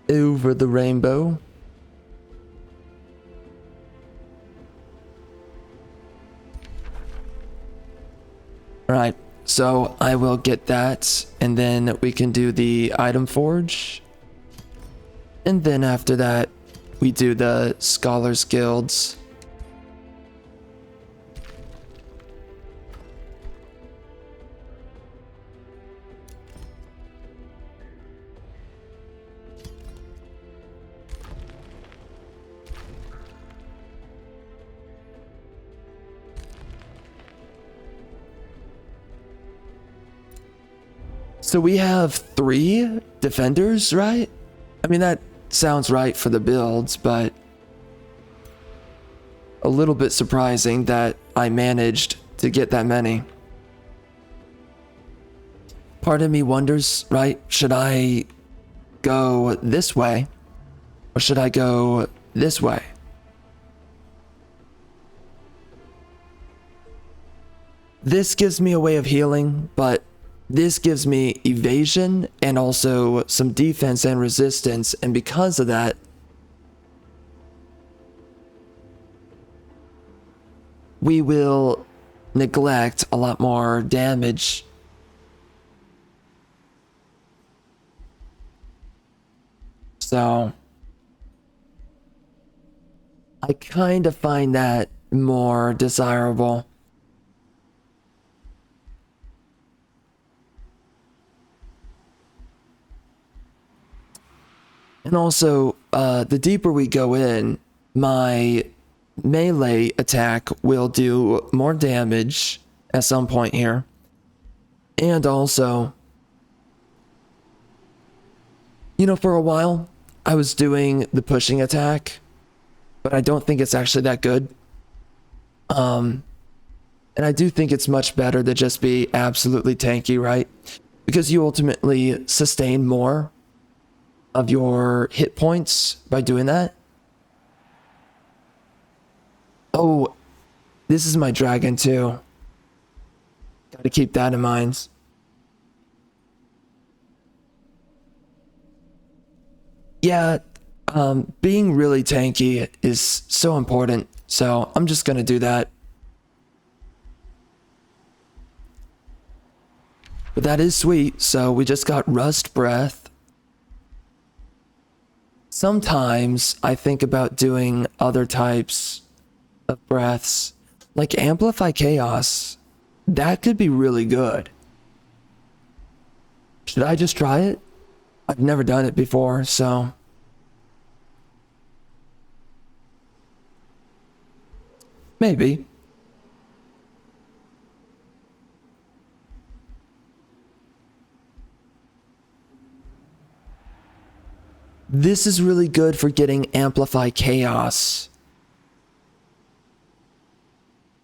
over the rainbow. Alright, so I will get that, and then we can do the item forge. And then after that, we do the Scholars Guilds. So we have 3 defenders, right? I mean, that sounds right for the builds, but a little bit surprising that I managed to get that many. Part of me wonders, right? Should I go this way? Or should I go this way? This gives me a way of healing, but this gives me evasion and also some defense and resistance, and because of that, we will neglect a lot more damage. So, I kind of find that more desirable. And also, the deeper we go in, my melee attack will do more damage at some point here. And also, you know, for a while, I was doing the pushing attack, but I don't think it's actually that good. And I do think it's much better to just be absolutely tanky, right? Because you ultimately sustain more of your hit points by doing that. Oh, this is my dragon too. Gotta keep that in mind. Yeah, being really tanky is so important, so I'm just gonna do that. But that is sweet, so we just got Rust Breath. Sometimes I think about doing other types of breaths, like Amplify Chaos. That could be really good. Should I just try it? I've never done it before, so... maybe. This is really good for getting Amplify Chaos.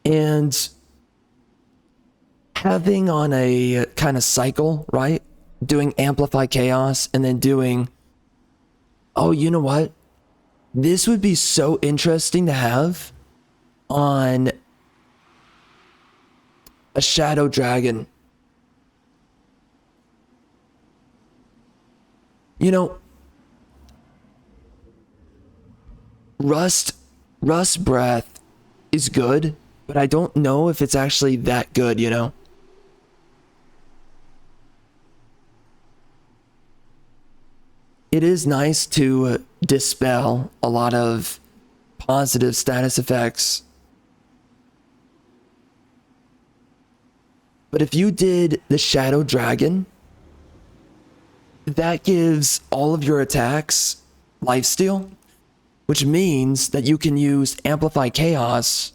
And having on a kind of cycle, right? Doing Amplify Chaos and then doing... oh, you know what? This would be so interesting to have on a Shadow Dragon. You know, Rust Breath is good, but I don't know if it's actually that good, you know? It is nice to dispel a lot of positive status effects. But if you did the Shadow Dragon, that gives all of your attacks lifesteal, which means that you can use Amplify Chaos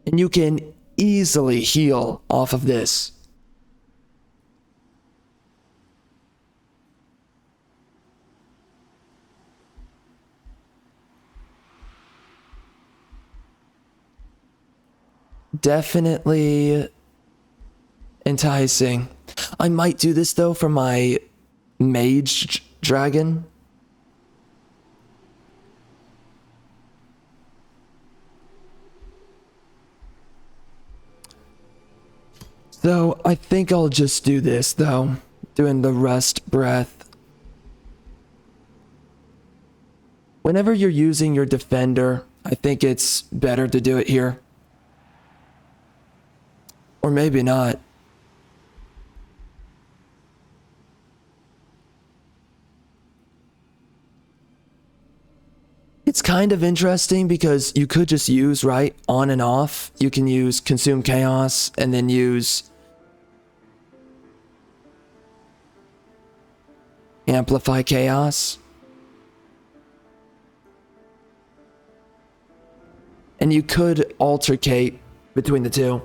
and you can easily heal off of this. Definitely enticing. I might do this though for my mage dragon. So I think I'll just do this though, doing the Rust Breath. Whenever you're using your defender, I think it's better to do it here. Or maybe not. It's kind of interesting because you could just use, right, on and off. You can use Consume Chaos and then use Amplify Chaos. And you could alternate between the two.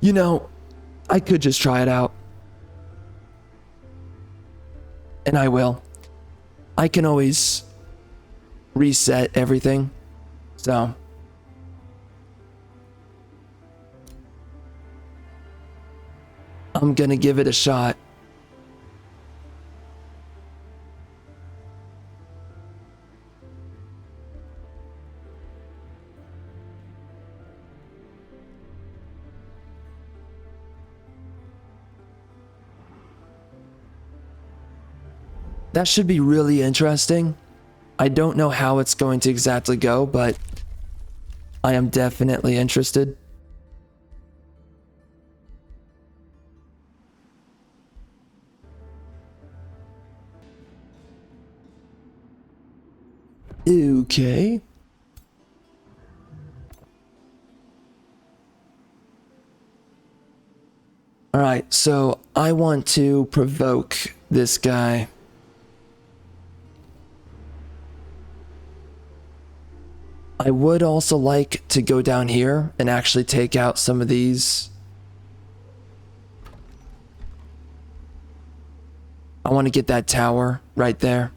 You know, I could just try it out. And I will. I can always reset everything. So. I'm gonna give it a shot. That should be really interesting. I don't know how it's going to exactly go, but I am definitely interested. Okay. Alright, so I want to provoke this guy. I would also like to go down here and actually take out some of these. I want to get that tower right there.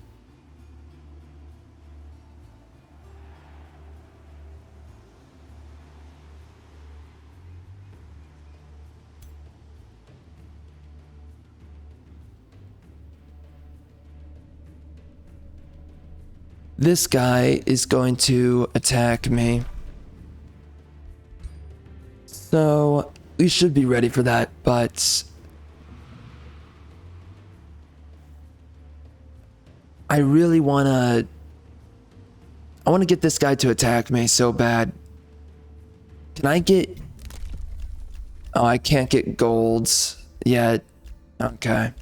This guy is going to attack me. So we should be ready for that, but I really want to get this guy to attack me so bad. Can I get... oh, I can't get golds yet. Okay.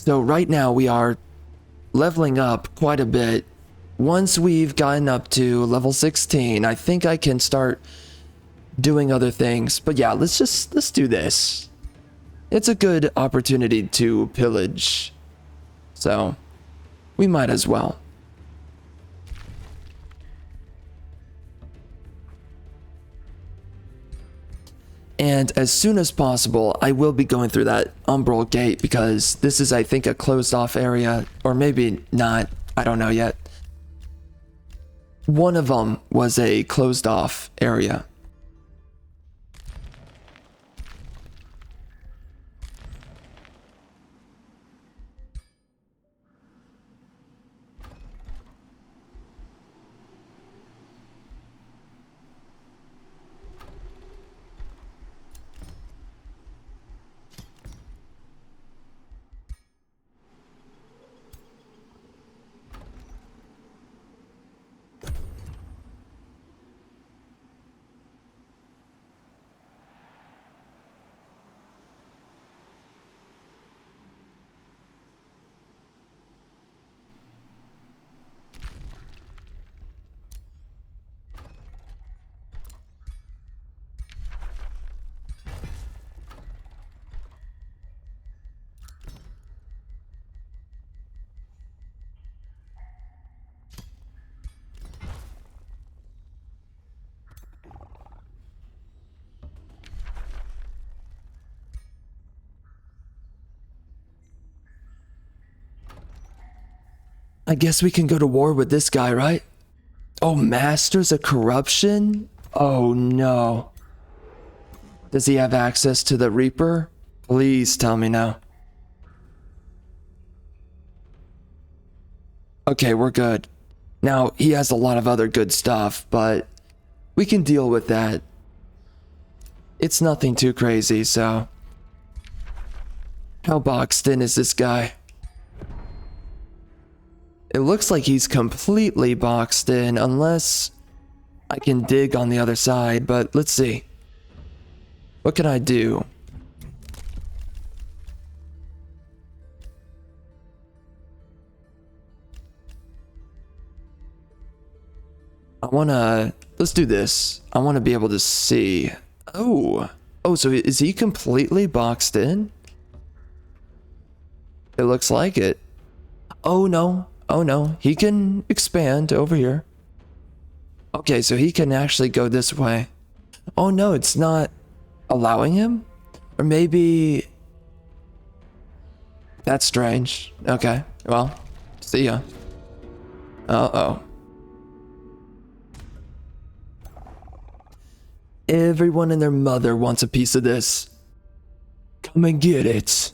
So right now we are leveling up quite a bit. Once we've gotten up to level 16, I think I can start doing other things. But yeah, let's do this. It's a good opportunity to pillage. So we might as well. And as soon as possible, I will be going through that umbral gate because this is, I think, a closed off area, or maybe not. I don't know yet. One of them was a closed off area. I guess we can go to war with this guy, right? Oh, Masters of Corruption? Oh no. Does he have access to the Reaper? Please tell me now. Okay, we're good. Now, he has a lot of other good stuff, but we can deal with that. It's nothing too crazy, so... How boxed in is this guy? It looks like he's completely boxed in, unless I can dig on the other side, but let's see. What can I do? Let's do this. I wanna be able to see. Oh, so is he completely boxed in? It looks like it. Oh no, he can expand over here. Okay, so he can actually go this way. Oh no, it's not allowing him? Or maybe... That's strange. Okay, well, see ya. Uh-oh. Everyone and their mother wants a piece of this. Come and get it.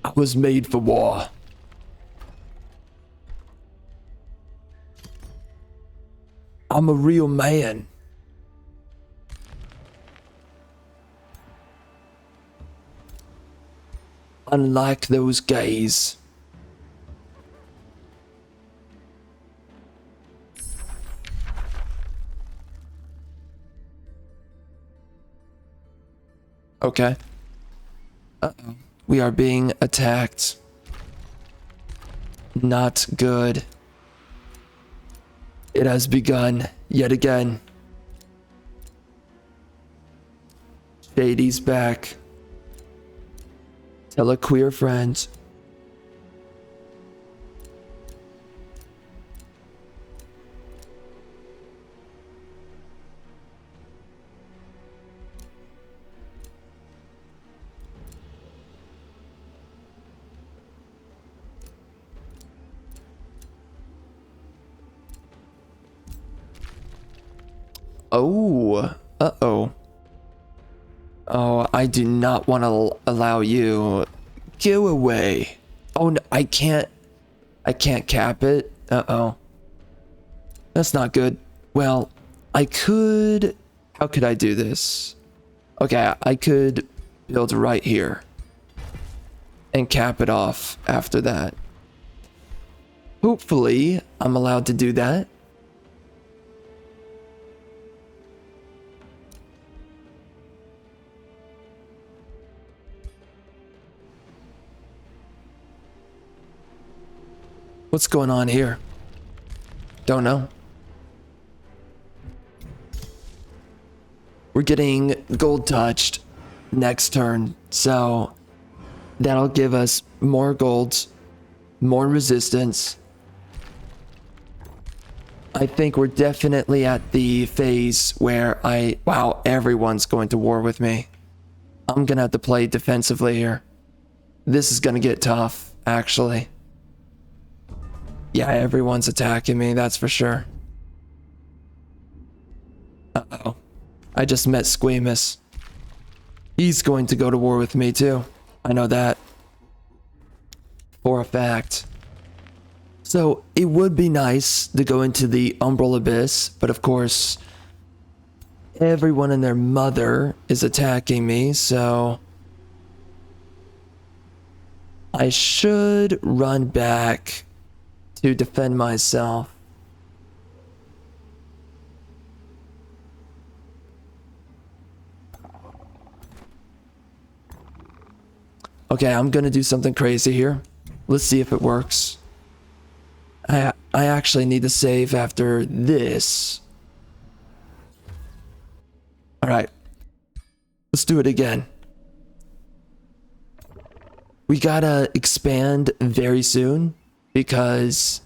I was made for war. I'm a real man. Unlike those gays. Okay. Uh-oh. We are being attacked. Not good. It has begun yet again. Shady's back. Tell a queer friend. Oh, uh-oh. Oh, I do not want to allow you. Go away. Oh, no, I can't cap it. Uh-oh. That's not good. Well, I could... How could I do this? Okay, I could build right here. And cap it off after that. Hopefully, I'm allowed to do that. What's going on here? Don't know. We're getting gold touched next turn, so that'll give us more gold, more resistance. I think we're definitely at the phase where wow, everyone's going to war with me. I'm gonna have to play defensively here. This is gonna get tough, actually. Yeah, everyone's attacking me, that's for sure. Uh-oh. I just met Squeamus. He's going to go to war with me too. I know that for a fact. So it would be nice to go into the Umbral Abyss, but of course, everyone and their mother is attacking me, so I should run back to defend myself. Okay, I'm gonna do something crazy here. Let's see if it works. I actually need to save after this. Alright. Let's do it again. We gotta expand very soon because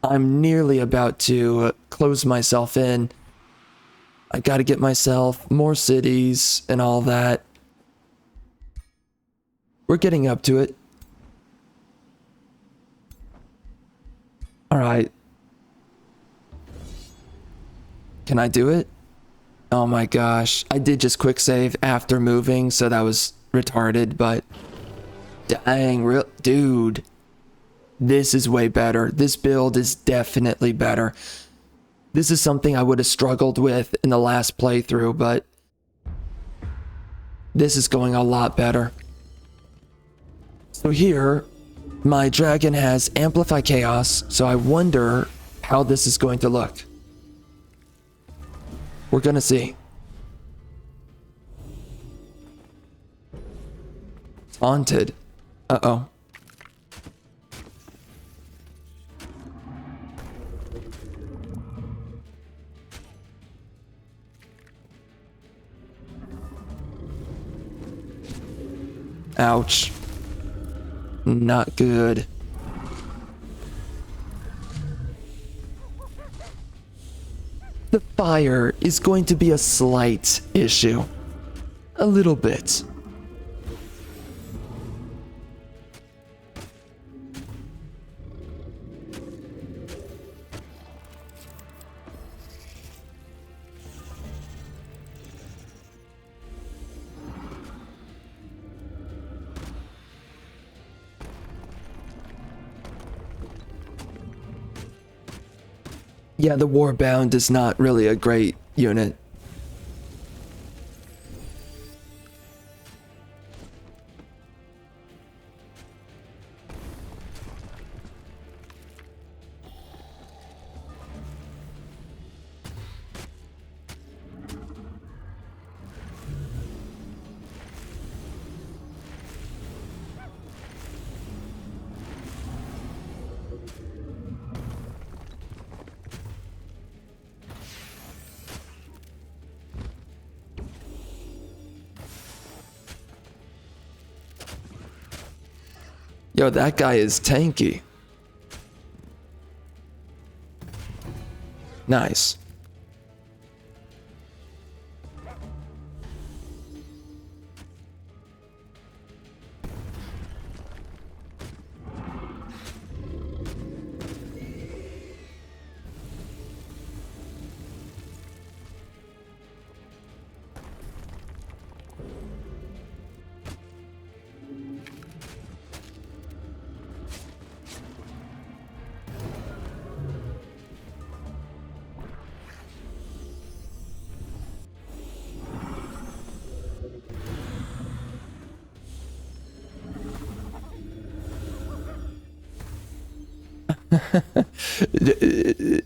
I'm nearly about to close myself in. I gotta get myself more cities and all that. We're getting up to it. Alright. Can I do it? Oh my gosh. I did just quick save after moving, so that was retarded, but dang, dude. This is way better. This build is definitely better. This is something I would have struggled with in the last playthrough, but this is going a lot better. So here, my dragon has Amplify Chaos, so I wonder how this is going to look. We're gonna see. It's haunted. Uh-oh. Ouch. Not good. The fire is going to be a slight issue. A little bit. Yeah, the Warbound is not really a great unit. Yo, that guy is tanky. Nice.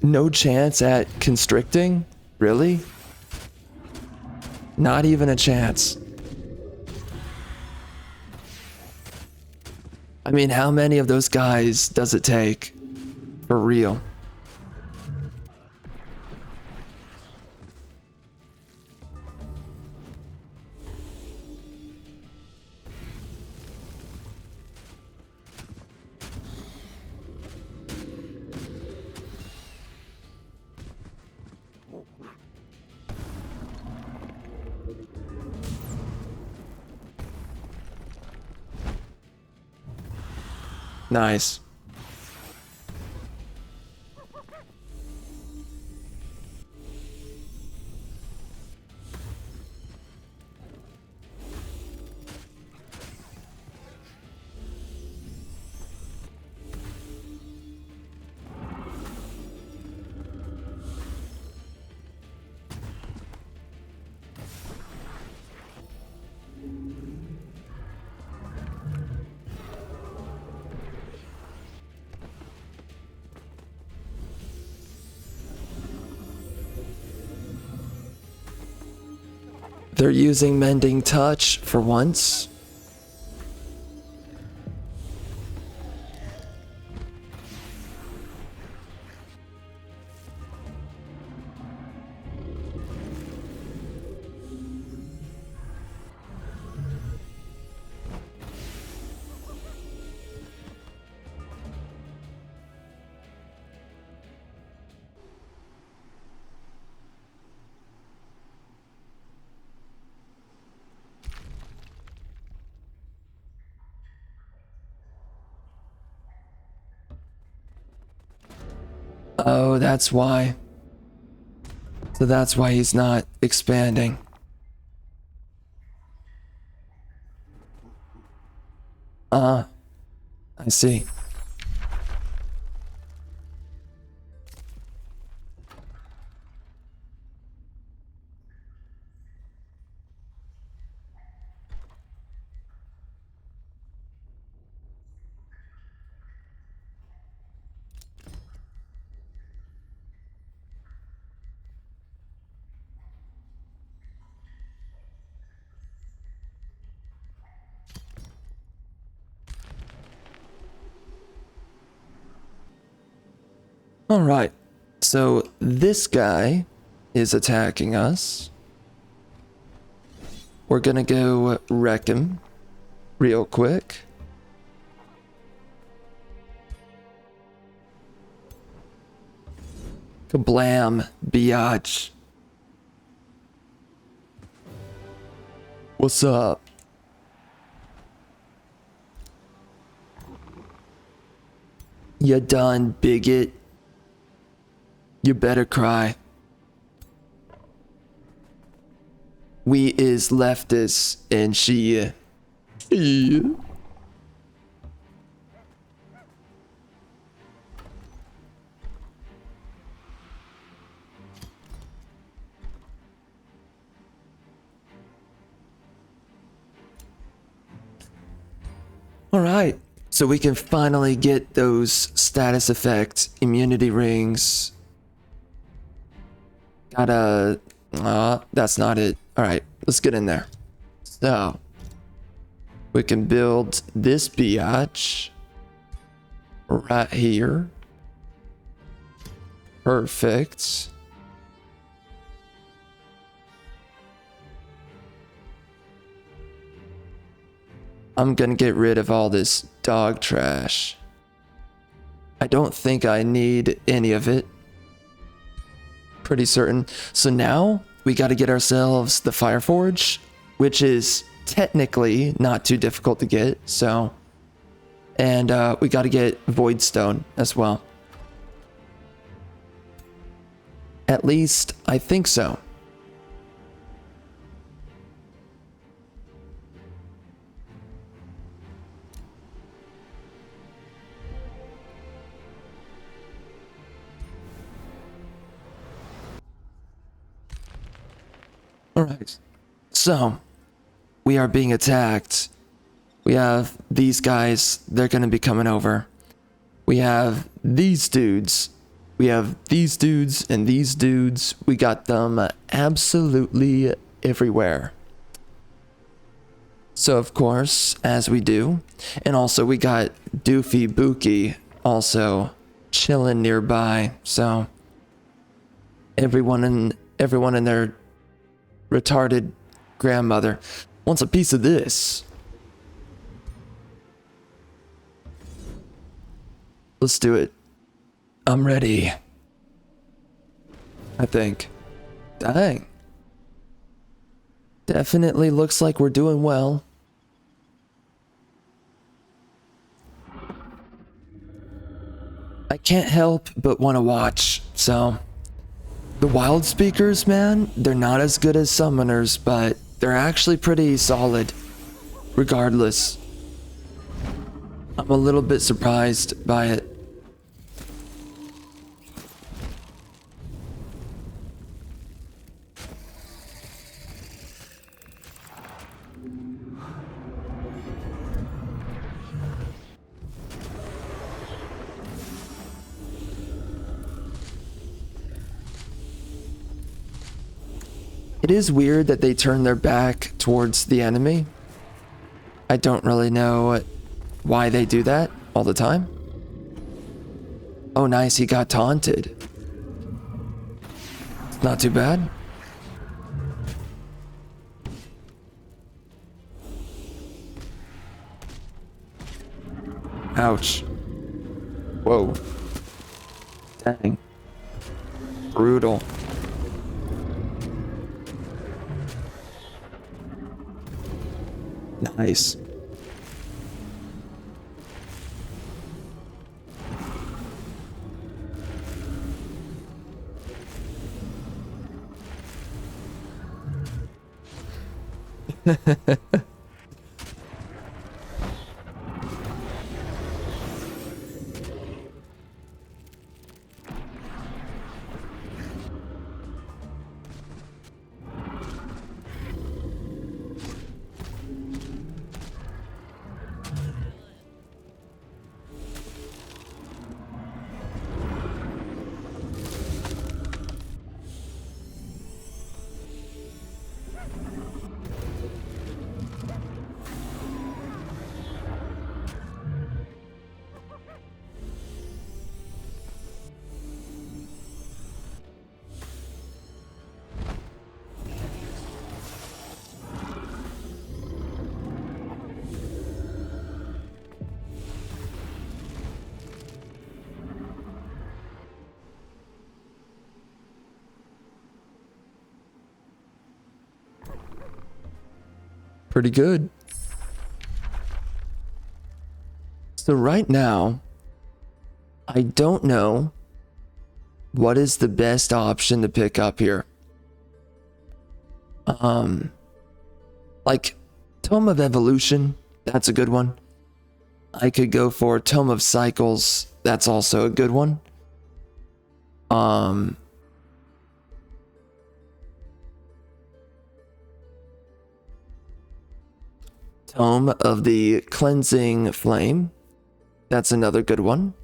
No chance at constricting? Really? Not even a chance. I mean, how many of those guys does it take? For real. Nice. They're using Mending Touch for once. Oh, that's why. So that's why he's not expanding. I see. All right. So this guy is attacking us. We're gonna go wreck him real quick. Kablam, biatch. What's up? You done, bigot? You better cry. We is leftists and she. Alright, so we can finally get those status effect immunity rings. Gotta... that's not it. Alright, let's get in there. So, we can build this biatch right here. Perfect. I'm gonna get rid of all this dog trash. I don't think I need any of it. Pretty certain. So now we gotta get ourselves the Fireforge, which is technically not too difficult to get, so. And we gotta get Voidstone as well. At least, I think so. Alright, so we are being attacked. We have these guys, they're gonna be coming over. We have these dudes. We have these dudes and these dudes. We got them absolutely everywhere. So of course, as we do, and also we got Doofy Bookie also chilling nearby, so everyone in their retarded grandmother wants a piece of this. Let's do it. I'm ready. I think. Dang. Definitely looks like we're doing well. I can't help but want to watch, so... The wild speakers, man, they're not as good as summoners, but they're actually pretty solid. Regardless. I'm a little bit surprised by it. It is weird that they turn their back towards the enemy. I don't really know why they do that all the time. Oh, nice, he got taunted. Not too bad. Ouch. Whoa. Dang. Brutal. Nice. Pretty good. So right now, I don't know what is the best option to pick up here. Like Tome of Evolution, that's a good one. I could go for Tome of Cycles, that's also a good one. Tome of the Cleansing Flame. That's another good one.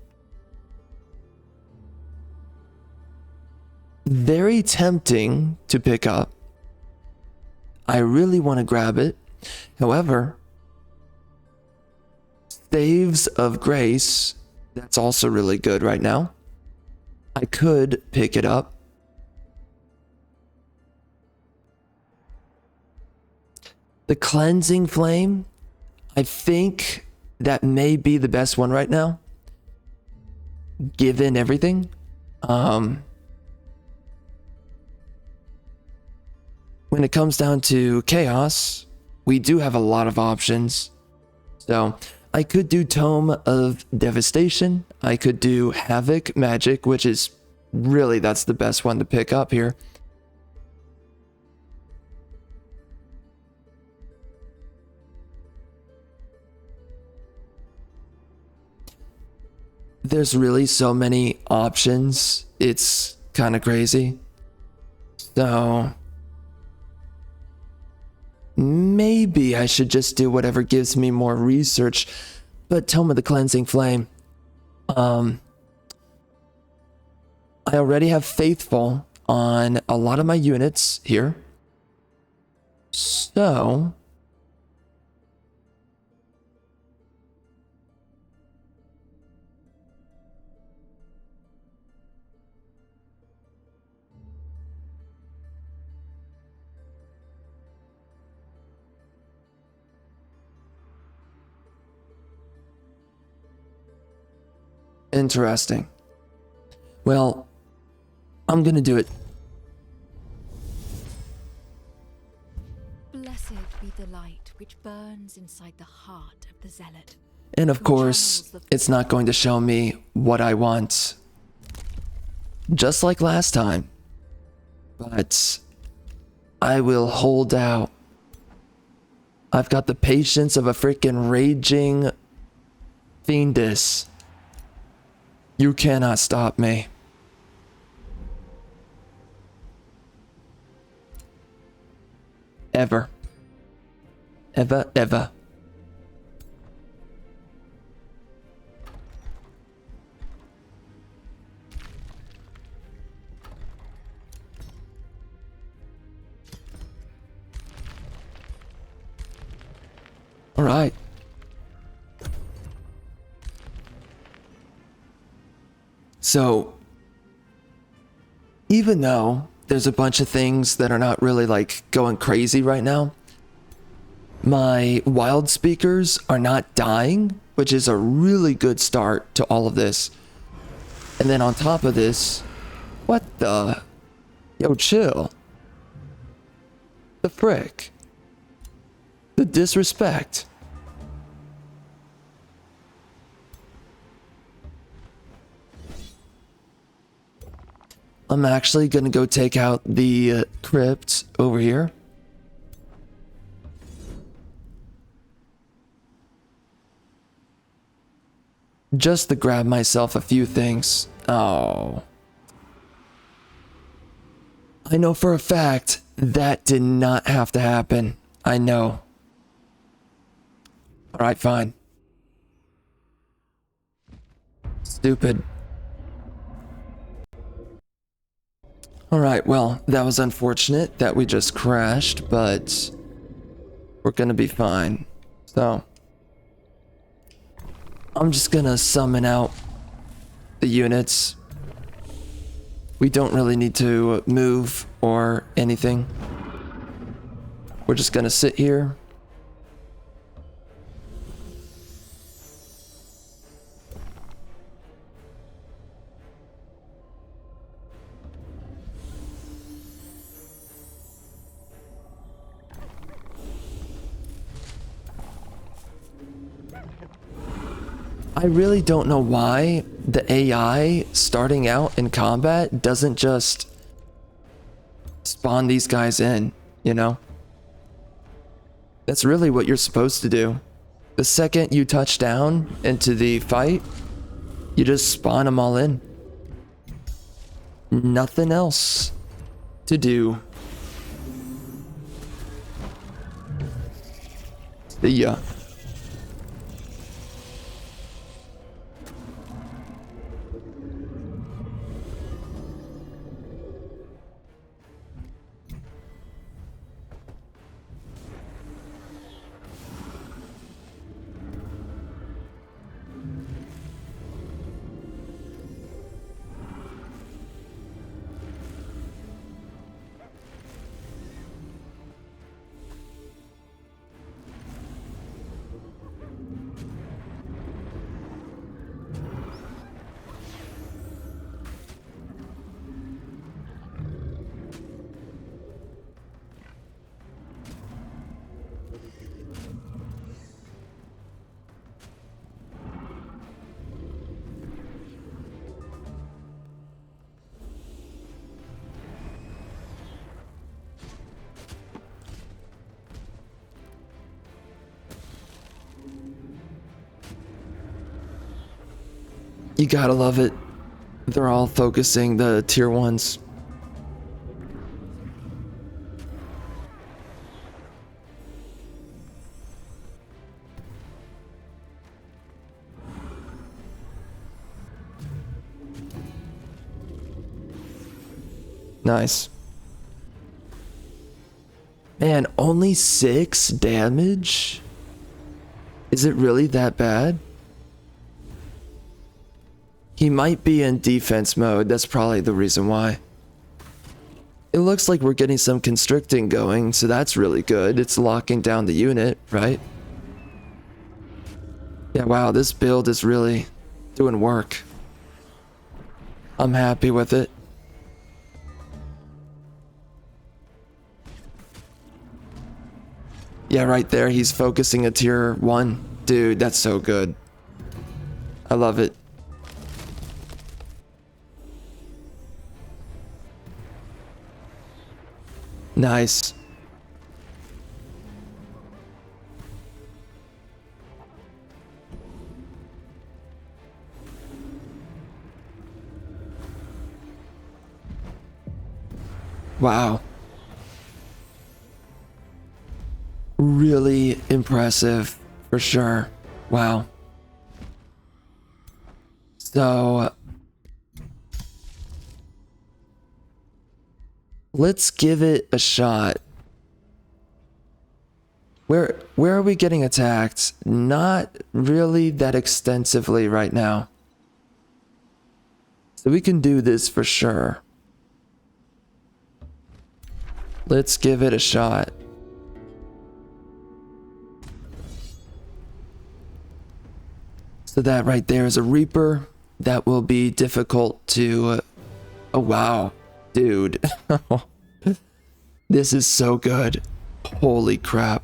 Very tempting to pick up. I really want to grab it. However, Staves of Grace, that's also really good right now. I could pick it up. The Cleansing Flame, I think that may be the best one right now, given everything. When it comes down to Chaos, we do have a lot of options. So I could do Tome of Devastation. I could do Havoc Magic, which is really, that's the best one to pick up here. There's really so many options. It's kind of crazy. So maybe I should just do whatever gives me more research. But Tome of the Cleansing Flame. I already have Faithful on a lot of my units here. So Interesting. Well, I'm gonna do it. Blessed be the light which burns inside the heart of the zealot. And of course, it's not going to show me what I want. Just like last time. But I will hold out. I've got the patience of a freaking raging fiendess. You cannot stop me. Ever. Ever, ever. All right. So, even though there's a bunch of things that are not really like going crazy right now, my wild speakers are not dying, which is a really good start to all of this. And then on top of this, what the? Yo, chill. The frick? The disrespect. I'm actually gonna go take out the crypt over here. Just to grab myself a few things. Oh. I know for a fact that did not have to happen. I know. Alright, fine. Stupid. Alright, well, that was unfortunate that we just crashed, but we're gonna be fine. So, I'm just gonna summon out the units. We don't really need to move or anything. We're just gonna sit here. I really don't know why the AI starting out in combat doesn't just spawn these guys in, you know? That's really what you're supposed to do. The second you touch down into the fight, you just spawn them all in. Nothing else to do. See ya. You gotta love it. They're all focusing the tier 1s. Nice. Man, only 6 damage? Is it really that bad? He might be in defense mode, that's probably the reason why. It looks like we're getting some constricting going, so that's really good. It's locking down the unit, right? Yeah, wow, this build is really doing work. I'm happy with it. Yeah, right there, he's focusing a tier 1. Dude, that's so good. I love it. Nice. Wow. Really impressive, for sure. Wow. So, let's give it a shot. Where are we getting attacked? Not really that extensively right now. So we can do this for sure. Let's give it a shot. So that right there is a Reaper. That will be difficult to... oh, wow. Dude. This is so good. Holy crap.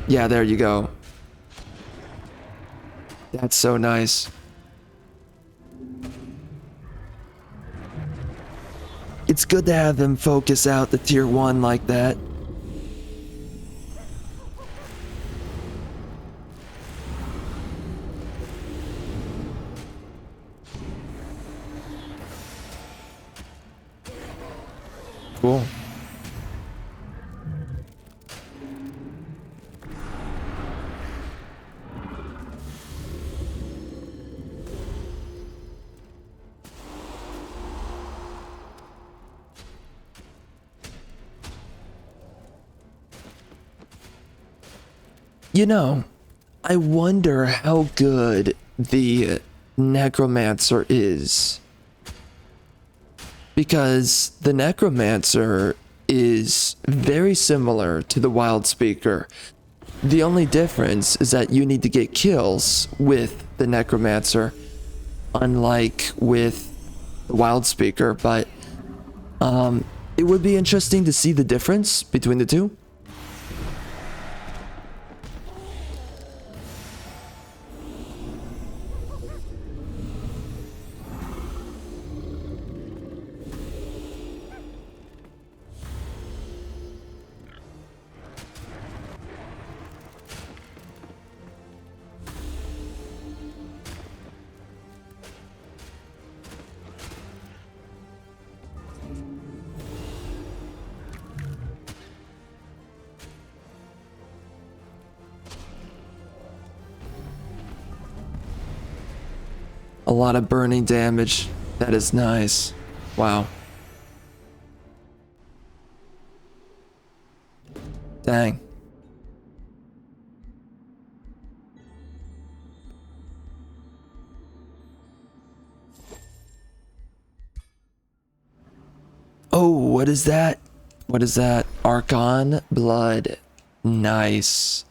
Yeah, there you go. That's so nice. It's good to have them focus out the tier 1 like that. Cool. You know, I wonder how good the Necromancer is. Because the Necromancer is very similar to the Wild Speaker. The only difference is that you need to get kills with the Necromancer, unlike with the Wild Speaker, but it would be interesting to see the difference between the two. A lot of burning damage. That is nice. Wow. Dang. Oh, what is that? What is that? Archon blood. Nice.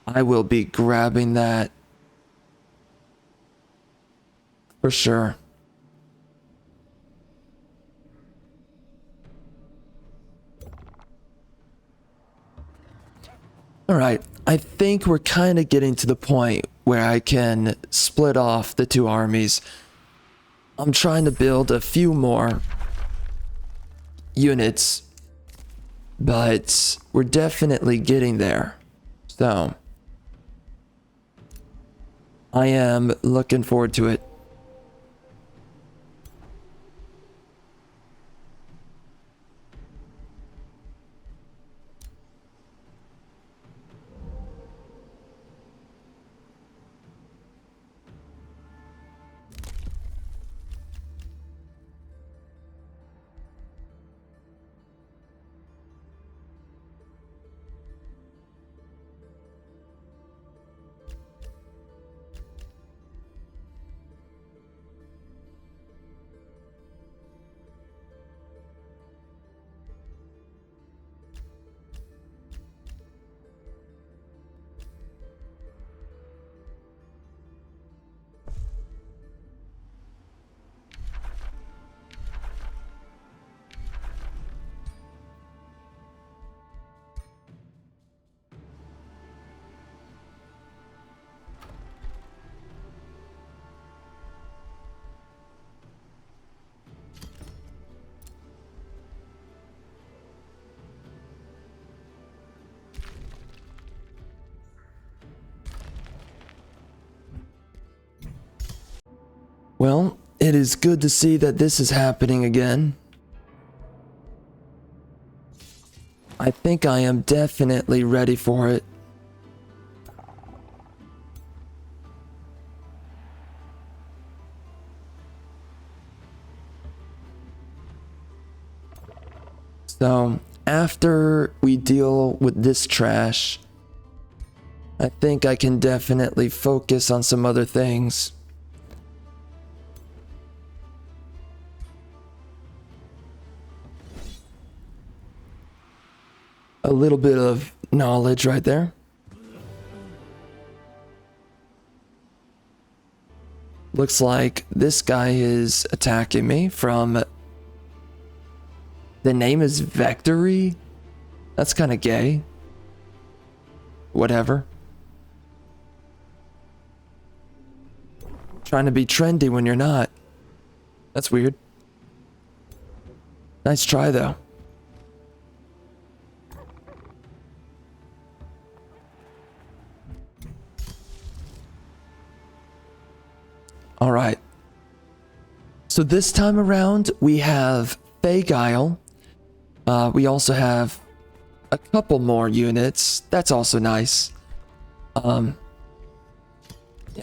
I will be grabbing that. For sure. Alright, I think we're kind of getting to the point where I can split off the two armies. I'm trying to build a few more units, but we're definitely getting there. So, I am looking forward to it. Well, it is good to see that this is happening again. I think I am definitely ready for it. So, after we deal with this trash, I think I can definitely focus on some other things. A little bit of knowledge right there. Looks like this guy is attacking me from... The name is Vectory? That's kind of gay. Whatever. Trying to be trendy when you're not. That's weird. Nice try though. All right. So this time around, we have Fagile. We also have a couple more units. That's also nice. Yeah,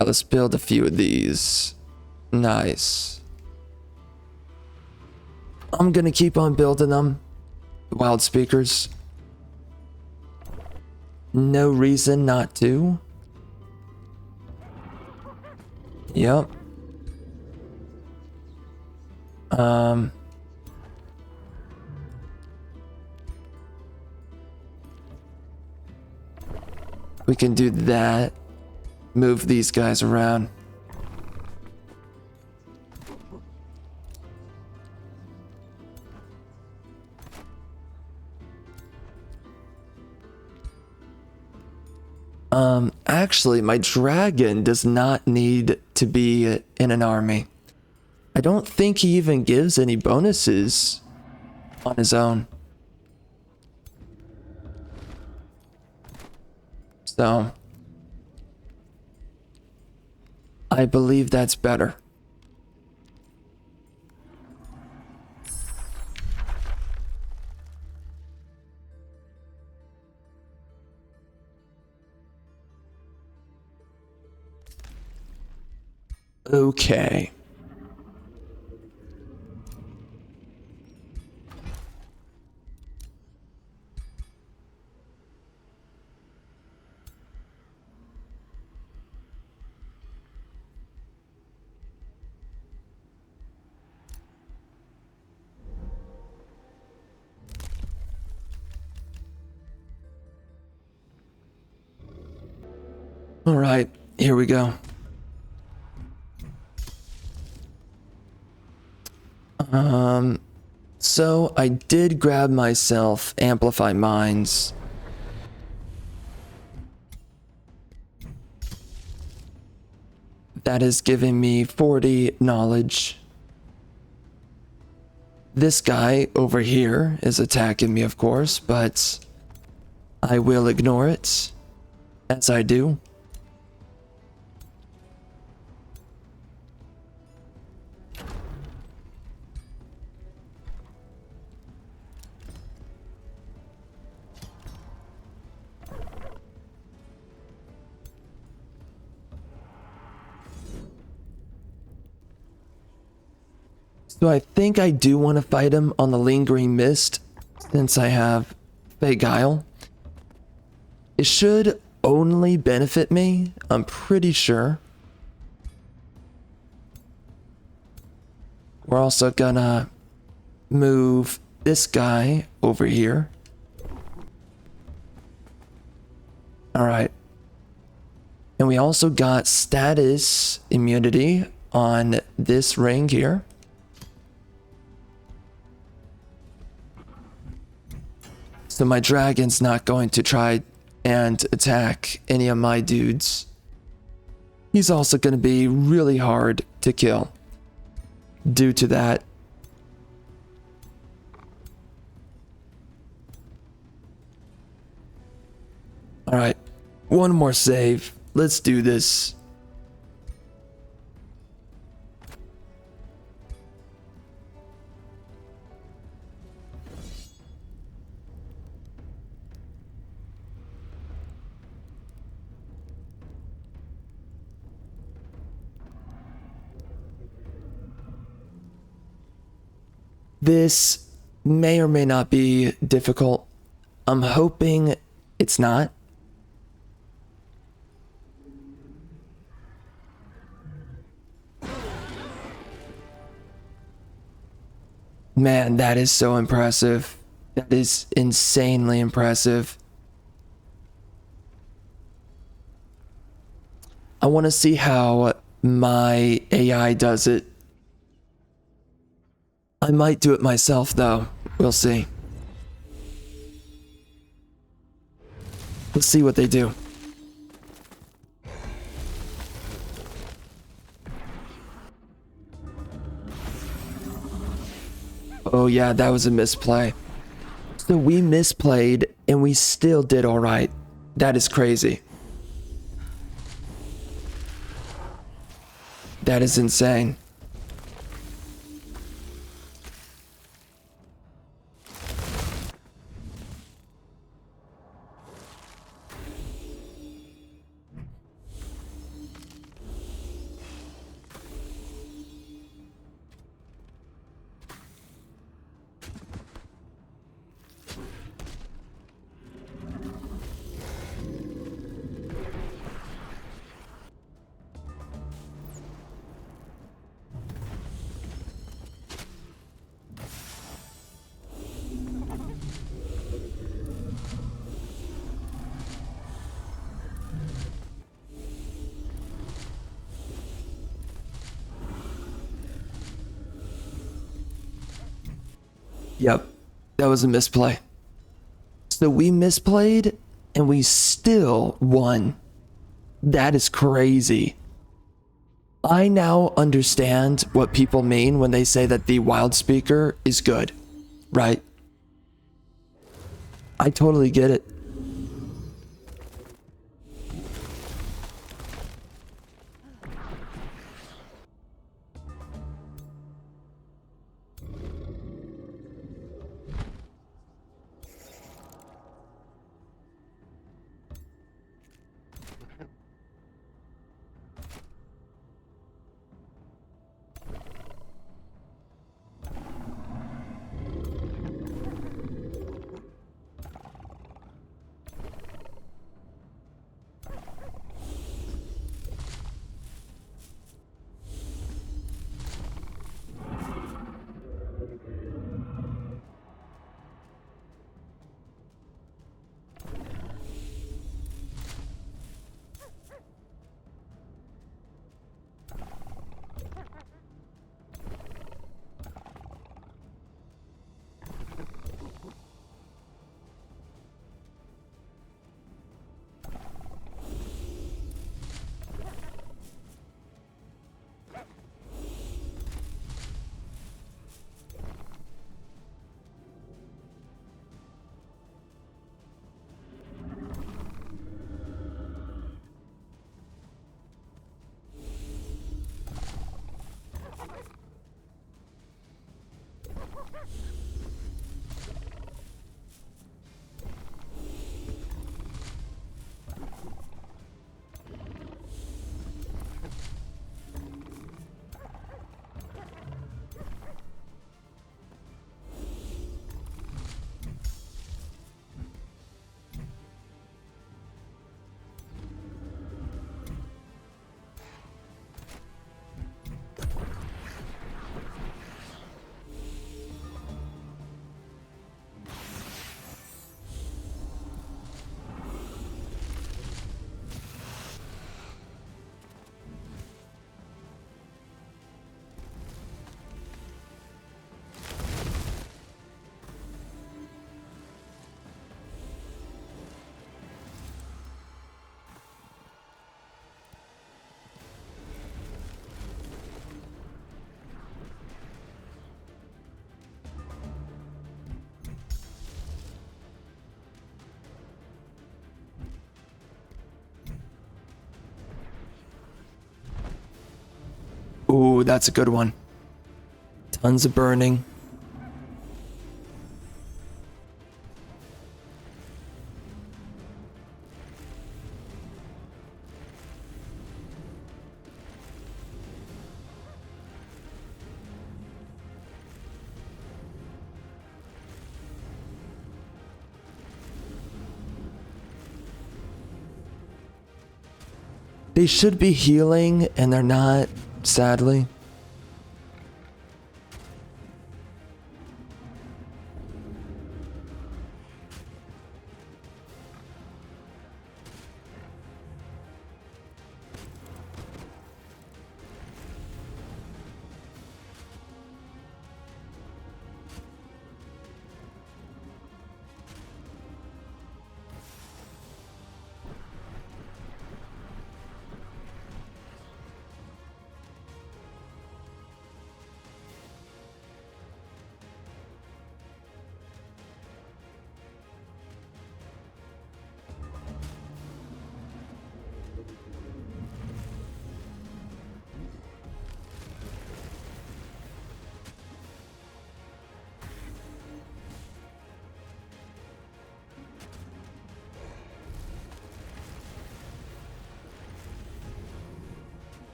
let's build a few of these. Nice. I'm gonna keep on building them. Wild speakers. No reason not to. Yep. We can do that. Move these guys around. Actually, my dragon does not need to be in an army. I don't think he even gives any bonuses on his own. So, I believe that's better. Okay. All right, here we go. So I did grab myself Amplify Minds. That is giving me 40 knowledge. This guy over here is attacking me, of course, but I will ignore it, as I do. So I think I do want to fight him on the Lingering Mist, since I have Fagile. It should only benefit me, I'm pretty sure. We're also gonna move this guy over here. Alright. And we also got status immunity on this ring here. So my dragon's not going to try and attack any of my dudes. He's also going to be really hard to kill due to that. All right, one more save. Let's do this. This may or may not be difficult. I'm hoping it's not. Man, that is so impressive. That is insanely impressive. I want to see how my AI does it. I might do it myself, though. We'll see. Let's see what they do. Oh yeah, that was a misplay. So we misplayed and we still did all right. That is crazy. That is insane. Yep, that was a misplay. So we misplayed and we still won. That is crazy. I now understand what people mean when they say that the wild speaker is good, right? I totally get it. Ooh, that's a good one. Tons of burning. They should be healing, and they're not, sadly.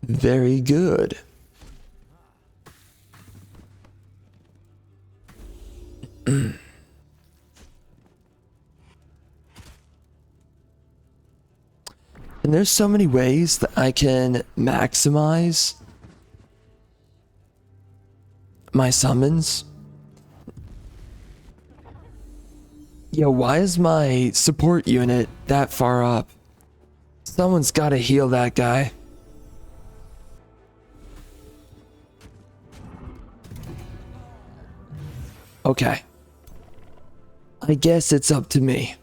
Very good. And there's so many ways that I can maximize my summons. Yo, why is my support unit that far up? Someone's gotta heal that guy. Okay. I guess it's up to me.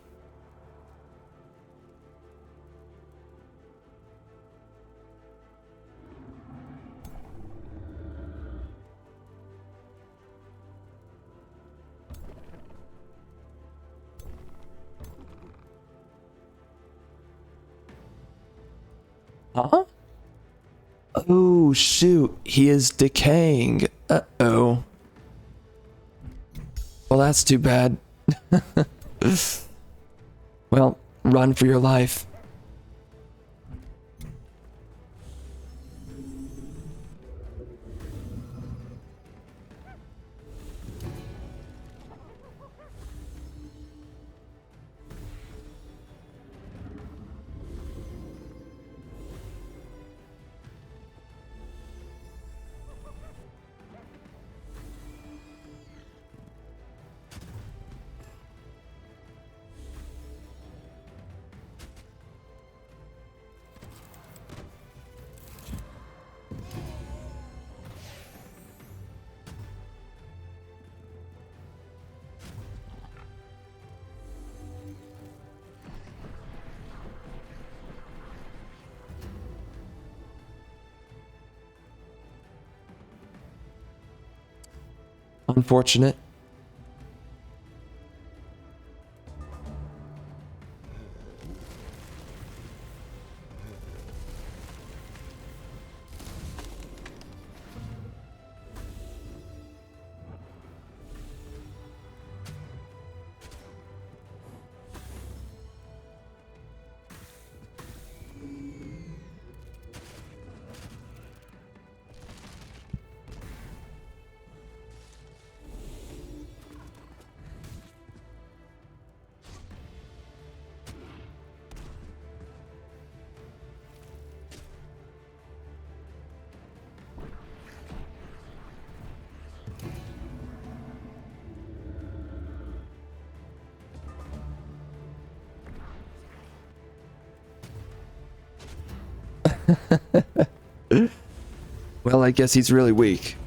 Huh? Oh, shoot. He is decaying. Uh-oh. Well, that's too bad. Well, run for your life. Unfortunate. Well, I guess he's really weak.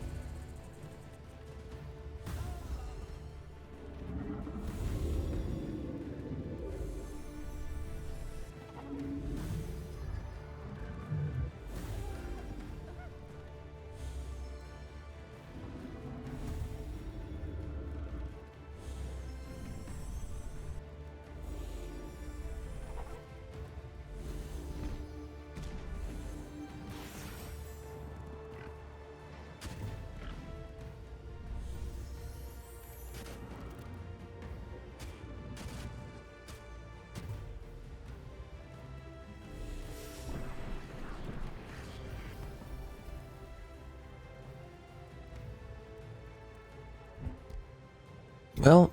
Well,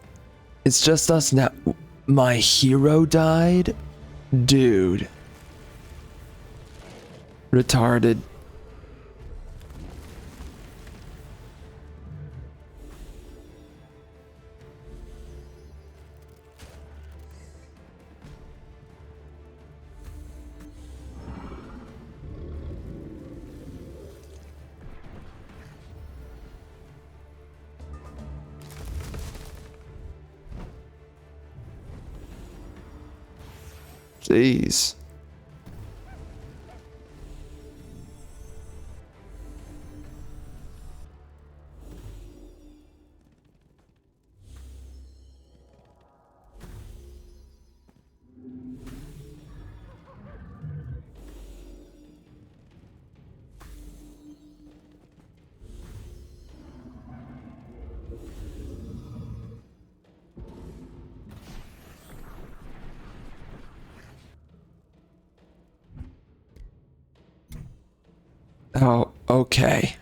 it's just us now. My hero died? Dude. Retarded. Jeez. Oh, okay.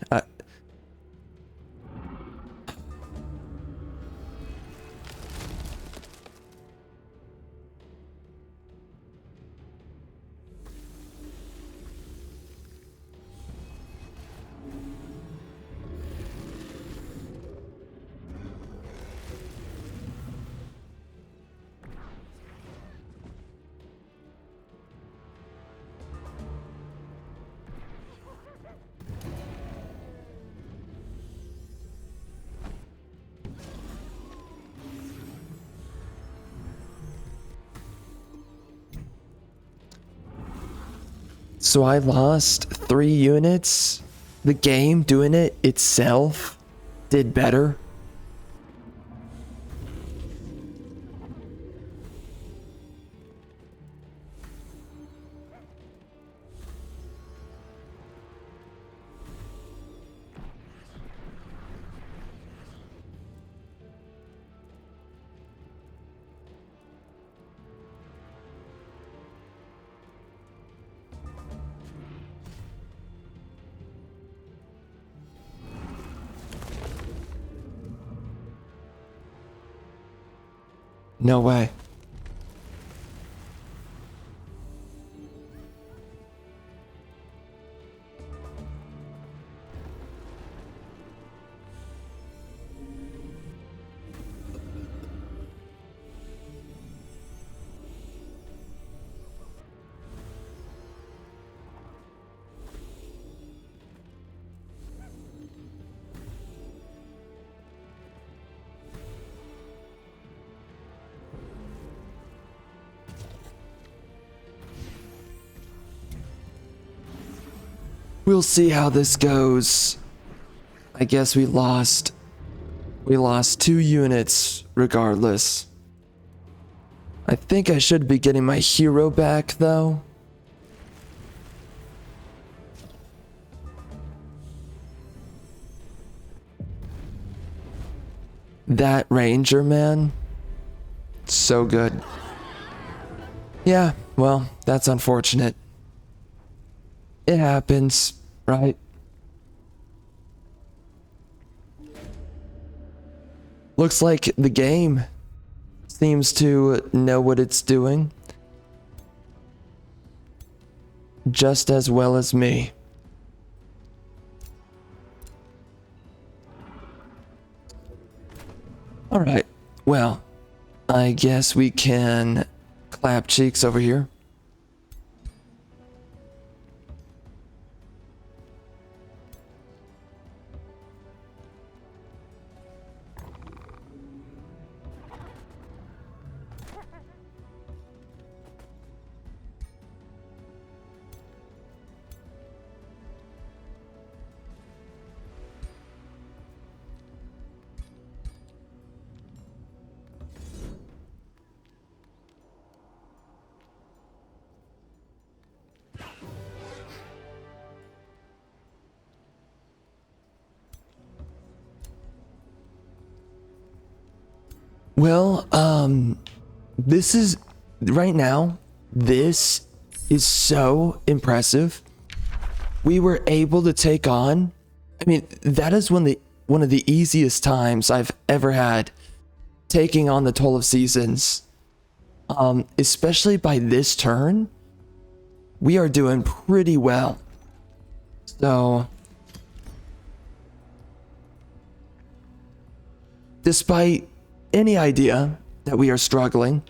So I lost 3 units. The game doing it itself did better. No way. We'll see how this goes. I guess we lost 2 units regardless. I think I should be getting my hero back though. That ranger, man. So good. Yeah, well, that's unfortunate. It happens, right? Looks like the game seems to know what it's doing just as well as me. All right, well, I guess we can clap cheeks over here. Well, this is right now, this is so impressive. We were able to take on, I mean, that is one of the easiest times I've ever had taking on the Toll of Seasons, especially by this turn, we are doing pretty well. So, despite any idea that we are struggling,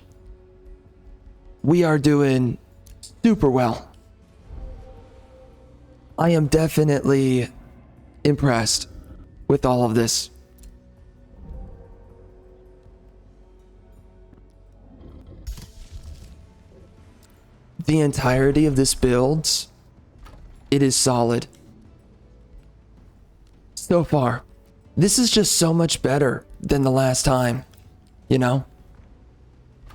we are doing super well. I am definitely impressed with all of this. The entirety of this build, it is solid. So far, this is just so much better than the last time, you know?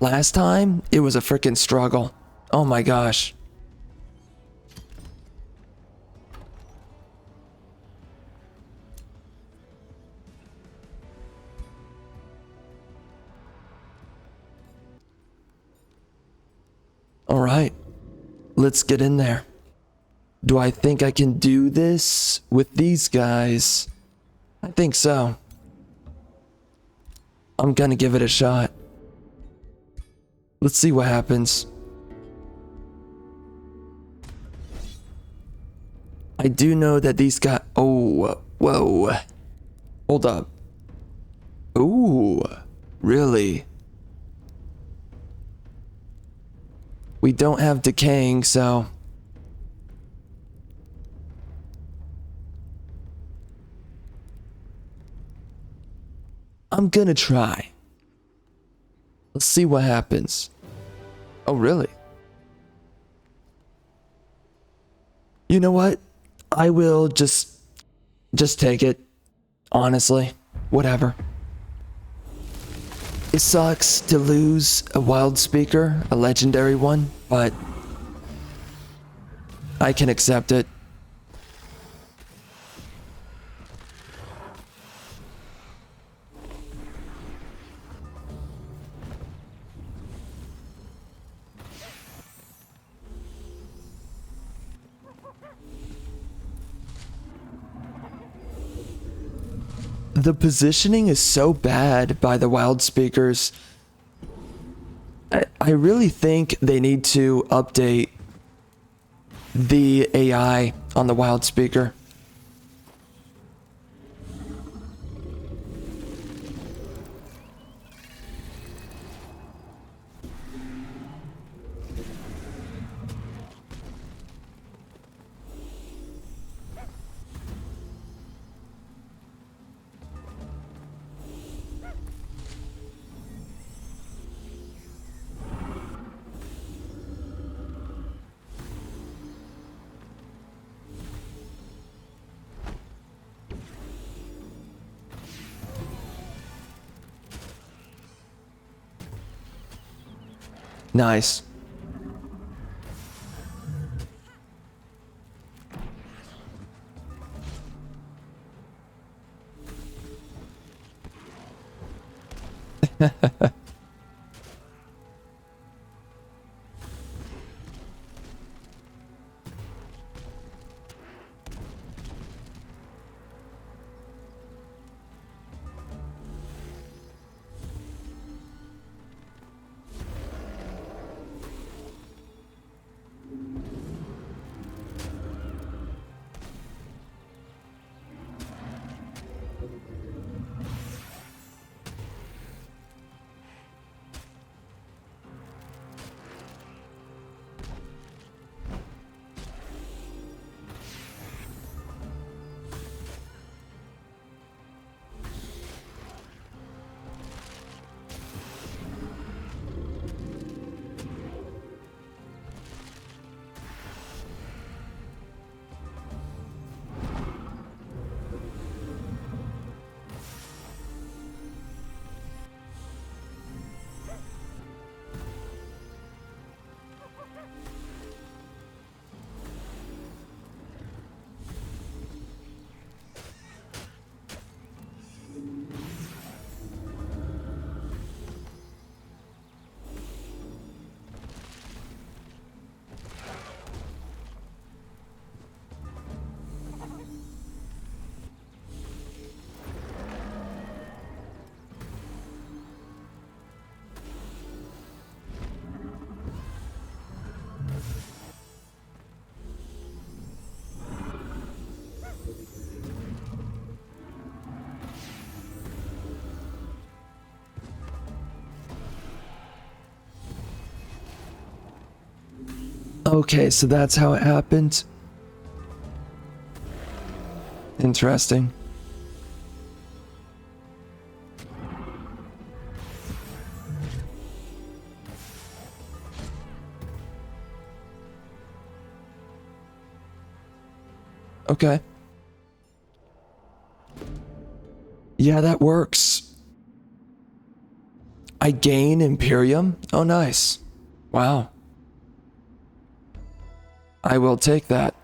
Last time, it was a freaking struggle. Oh my gosh. All right, let's get in there. Do I think I can do this with these guys? I think so. I'm gonna give it a shot. Let's see what happens. I do know that these guys... Oh, whoa. Hold up. Ooh, really? We don't have decaying, so... I'm gonna try. Let's see what happens. Oh, really? You know what? I will just take it. Honestly, whatever. It sucks to lose a wild speaker, a legendary one, but I can accept it. The positioning is so bad by the wild speakers. I really think they need to update the AI on the wild speaker. Nice. Okay, so that's how it happened. Interesting. Okay. Yeah, that works. I gain Imperium? Oh, nice. Wow. I will take that.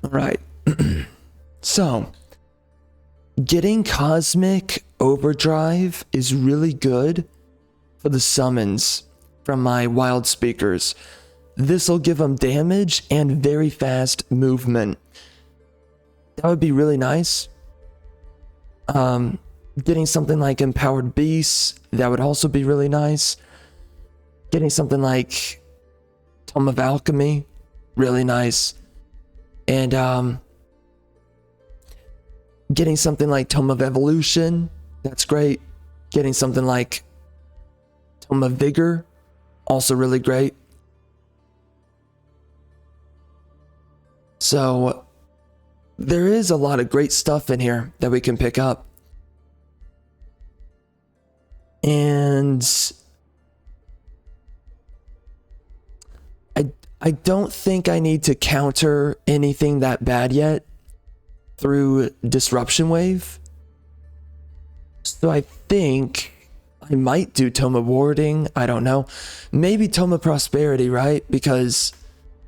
All right. So, getting Cosmic Overdrive is really good for the summons from my wild speakers. This will give them damage and very fast movement. That would be really nice. Getting something like Empowered Beasts, that would also be really nice. Getting something like Tome of Alchemy, really nice. And getting something like Tome of Evolution, that's great. Getting something like Tome of Vigor, also really great. So there is a lot of great stuff in here that we can pick up. And I don't think I need to counter anything that bad yet through Disruption Wave. So I think I might do Tome of Warding. I don't know. Maybe Tome of Prosperity, right? Because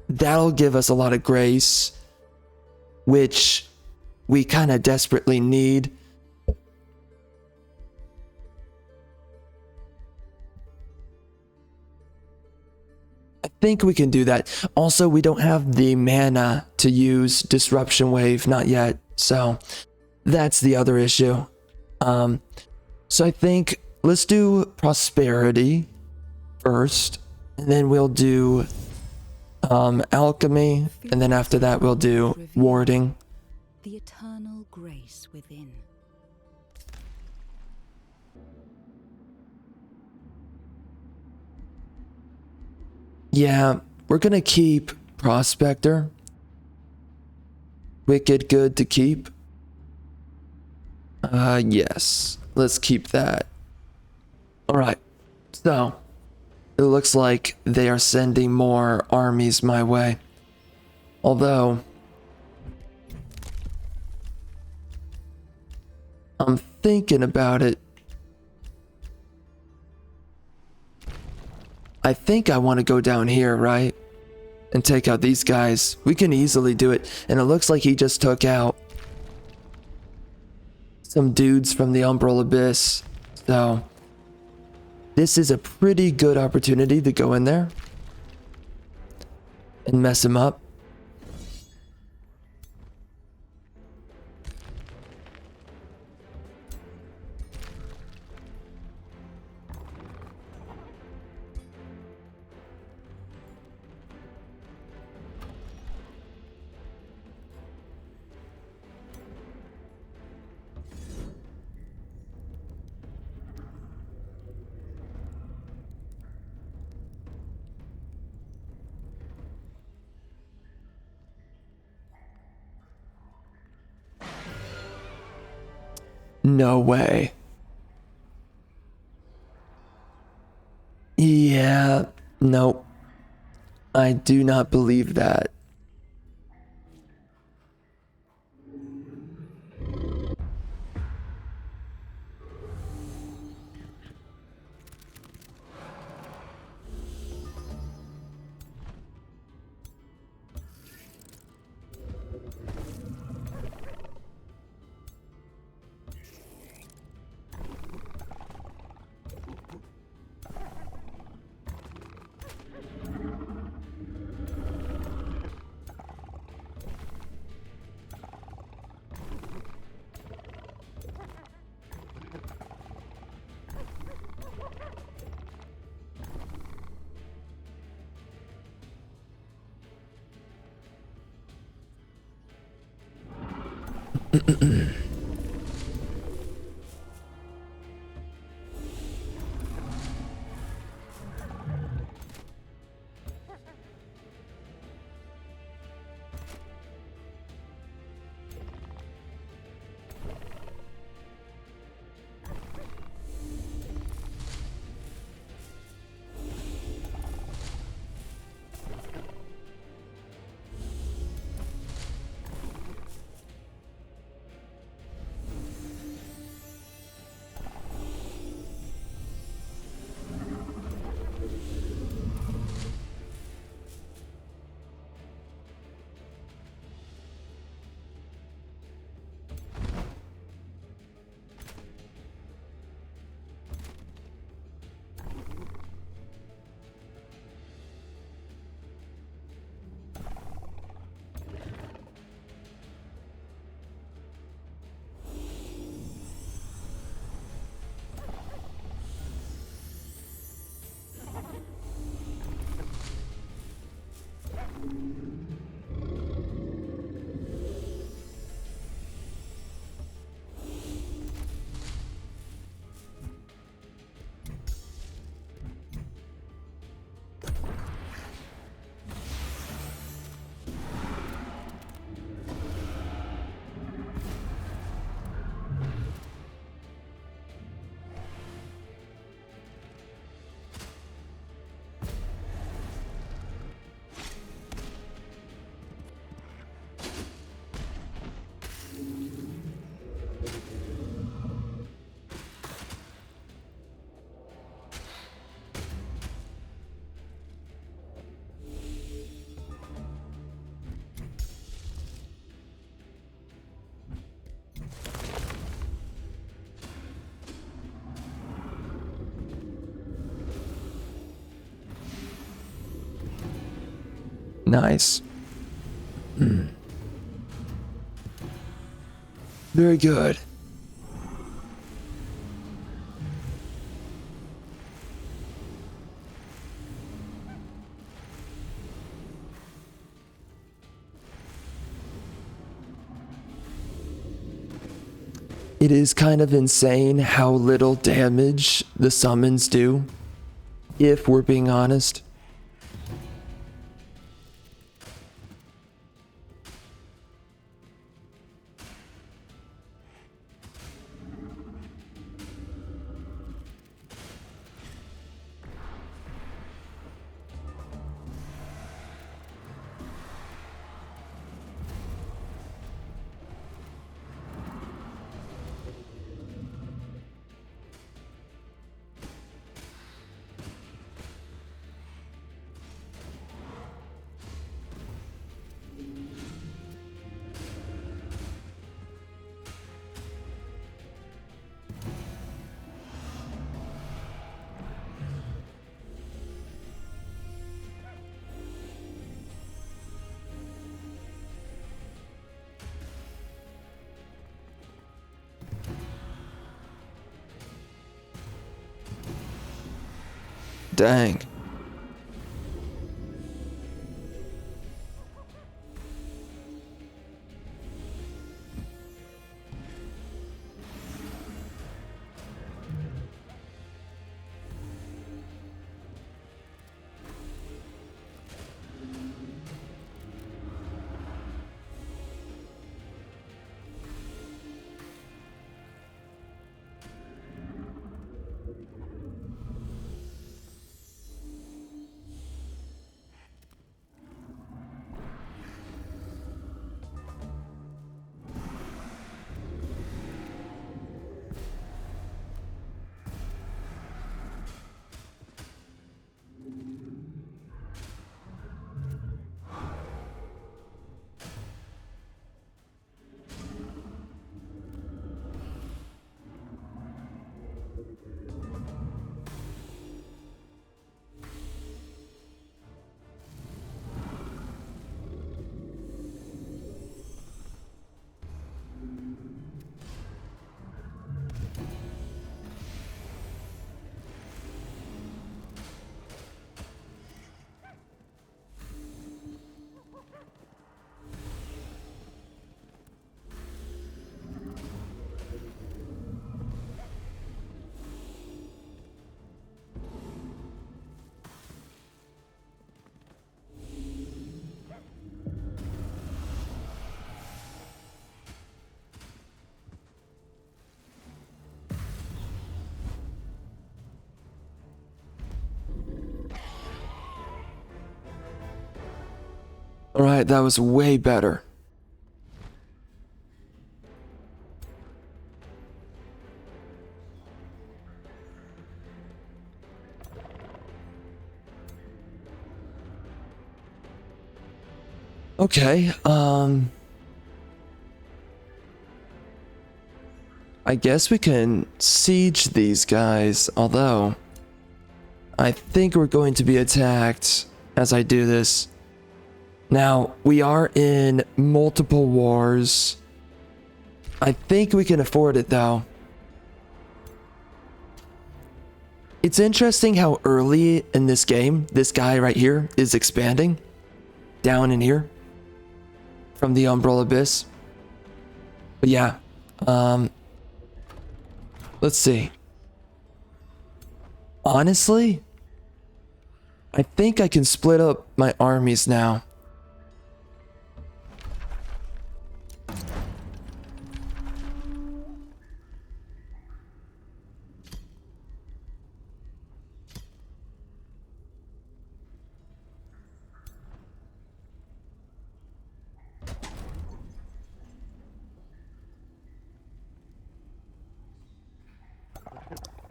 that'll give us a lot of grace, which we kind of desperately need. I think we can do that. Also, we don't have the mana to use Disruption Wave, not yet. So that's the other issue. So I think let's do Prosperity first, and then we'll do Alchemy, and then after that we'll do Warding. The eternal grace within. Yeah, we're gonna keep Prospector. Wicked good to keep. Yes, let's keep that. Alright, so it looks like they are sending more armies my way. Although I'm thinking about it. I think I want to go down here, right? And take out these guys. We can easily do it. And it looks like he just took out some dudes from the Umbral Abyss. So this is a pretty good opportunity to go in there and mess him up. No way. Yeah, nope. I do not believe that. Nice. Very good. It is kind of insane how little damage the summons do, if we're being honest. Dang. Alright, that was way better. Okay, I guess we can siege these guys, although I think we're going to be attacked as I do this. Now, we are in multiple wars. I think we can afford it though. It's interesting how early in this game, this guy right here is expanding down in here from the Umbral Abyss. But yeah, let's see. Honestly, I think I can split up my armies now.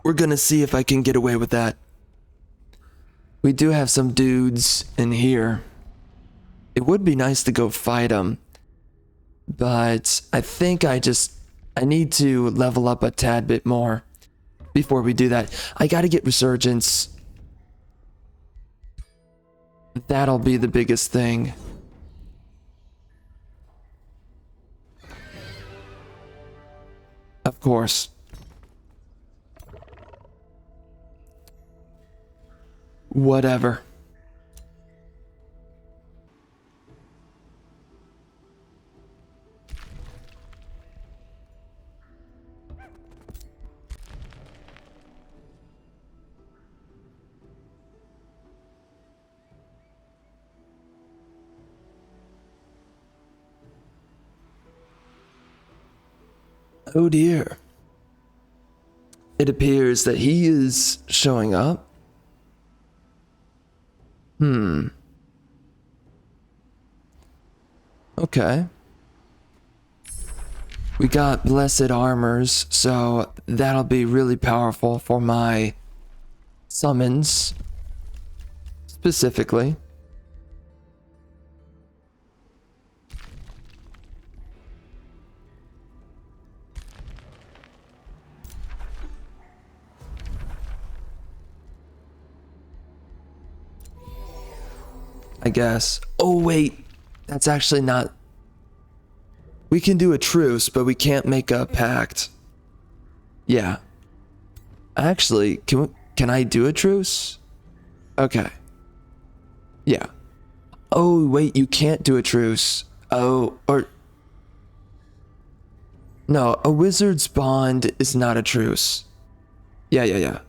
We're gonna see if I can get away with that. We do have some dudes in here. It would be nice to go fight them, but I think I need to level up a tad bit more before we do that. I gotta get Resurgence. That'll be the biggest thing. Of course. Whatever. Oh dear. It appears that he is showing up. Okay. We got blessed armors, so that'll be really powerful for my summons specifically. I guess. Oh wait, that's actually not. We can do a truce, but we can't make a pact. Yeah. Actually, can I do a truce? Okay. Yeah. Oh wait, you can't do a truce. Oh, or no, a wizard's bond is not a truce. Yeah.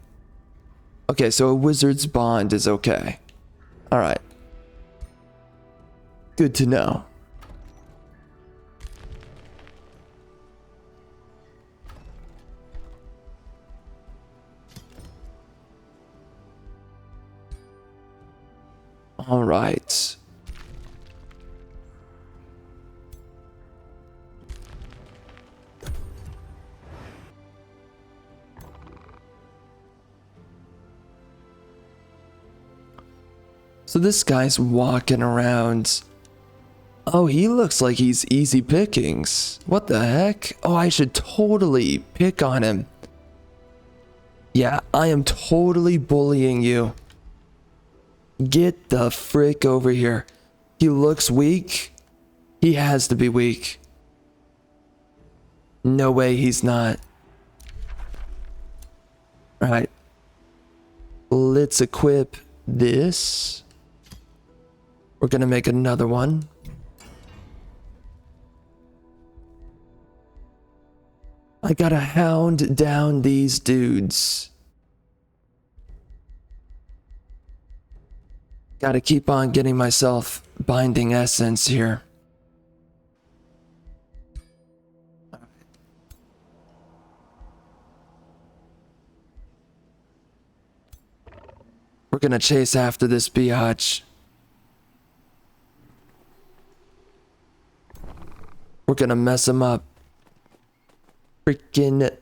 Okay, so a wizard's bond is okay. All right. Good to know. All right. So this guy's walking around. Oh, he looks like he's easy pickings. What the heck? Oh, I should totally pick on him. Yeah, I am totally bullying you. Get the frick over here. He looks weak. He has to be weak. No way he's not. Alright. Let's equip this. We're gonna make another one. I gotta hound down these dudes. Gotta keep on getting myself binding essence here. We're gonna chase after this biatch. We're gonna mess him up. Freaking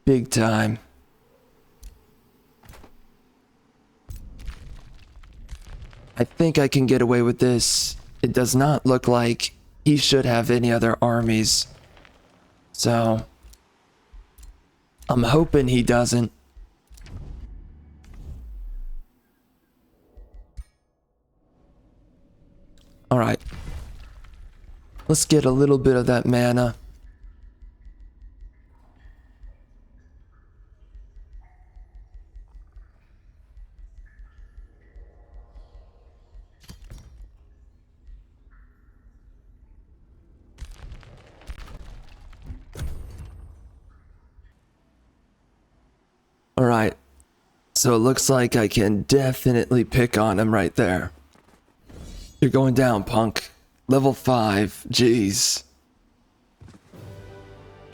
big time. I think I can get away with this. It does not look like he should have any other armies. So, I'm hoping he doesn't. Alright. Let's get a little bit of that mana. Alright. So it looks like I can definitely pick on him right there. You're going down, punk. Level 5. Jeez.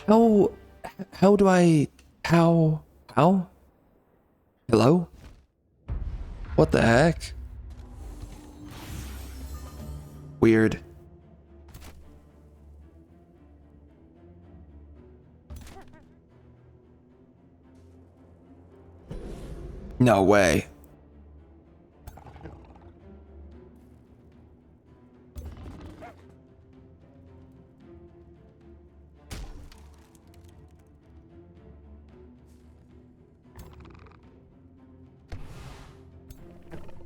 How do I... How? Hello? What the heck? Weird. No way.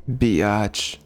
Biatch.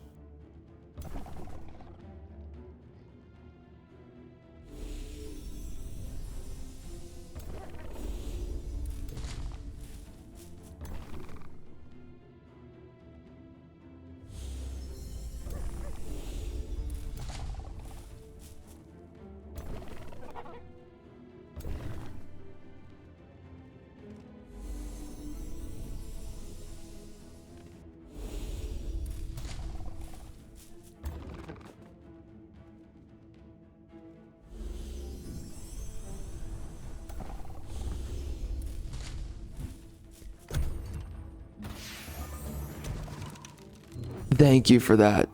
Thank you for that.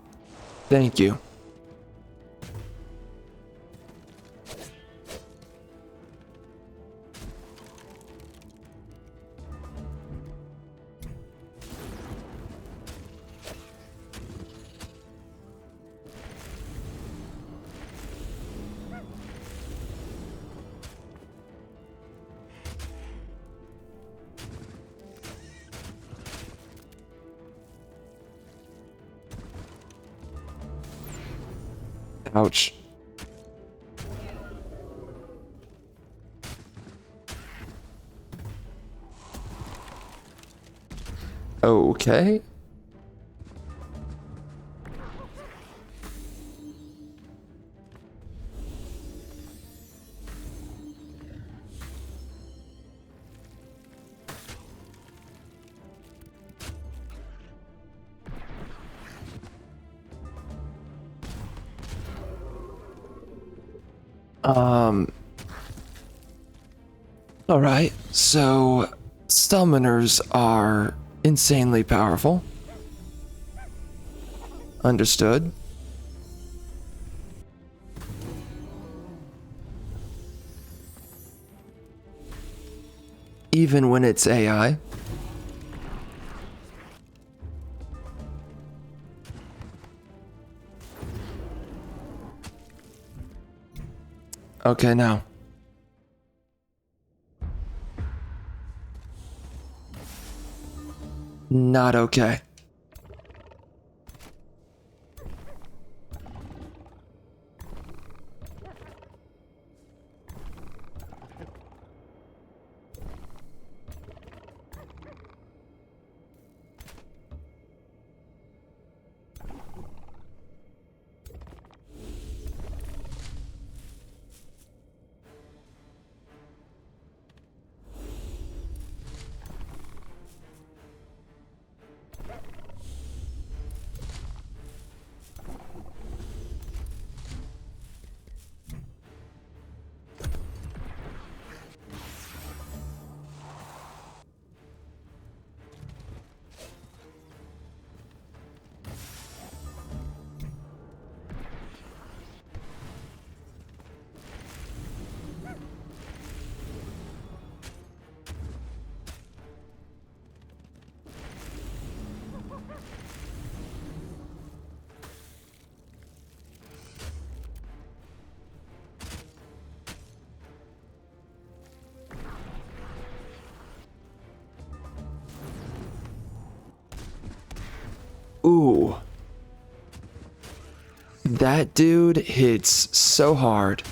Thank you. Ouch. Okay. Alright, so summoners are insanely powerful. Understood. Even when it's AI. Okay, now. Not okay. That dude hits so hard.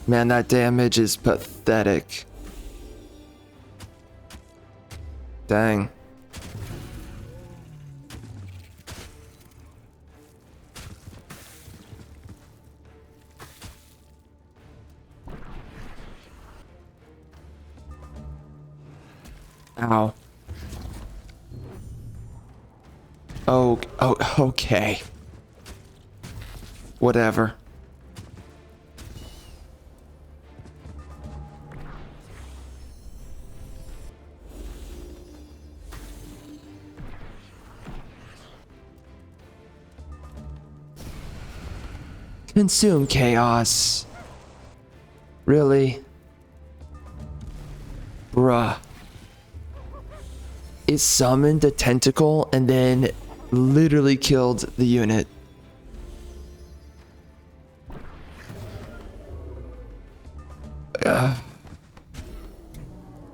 Man, that damage is pathetic. Dang. Ow. Oh, okay. Whatever. Consume chaos. Really? Bruh. It summoned a tentacle and then literally killed the unit.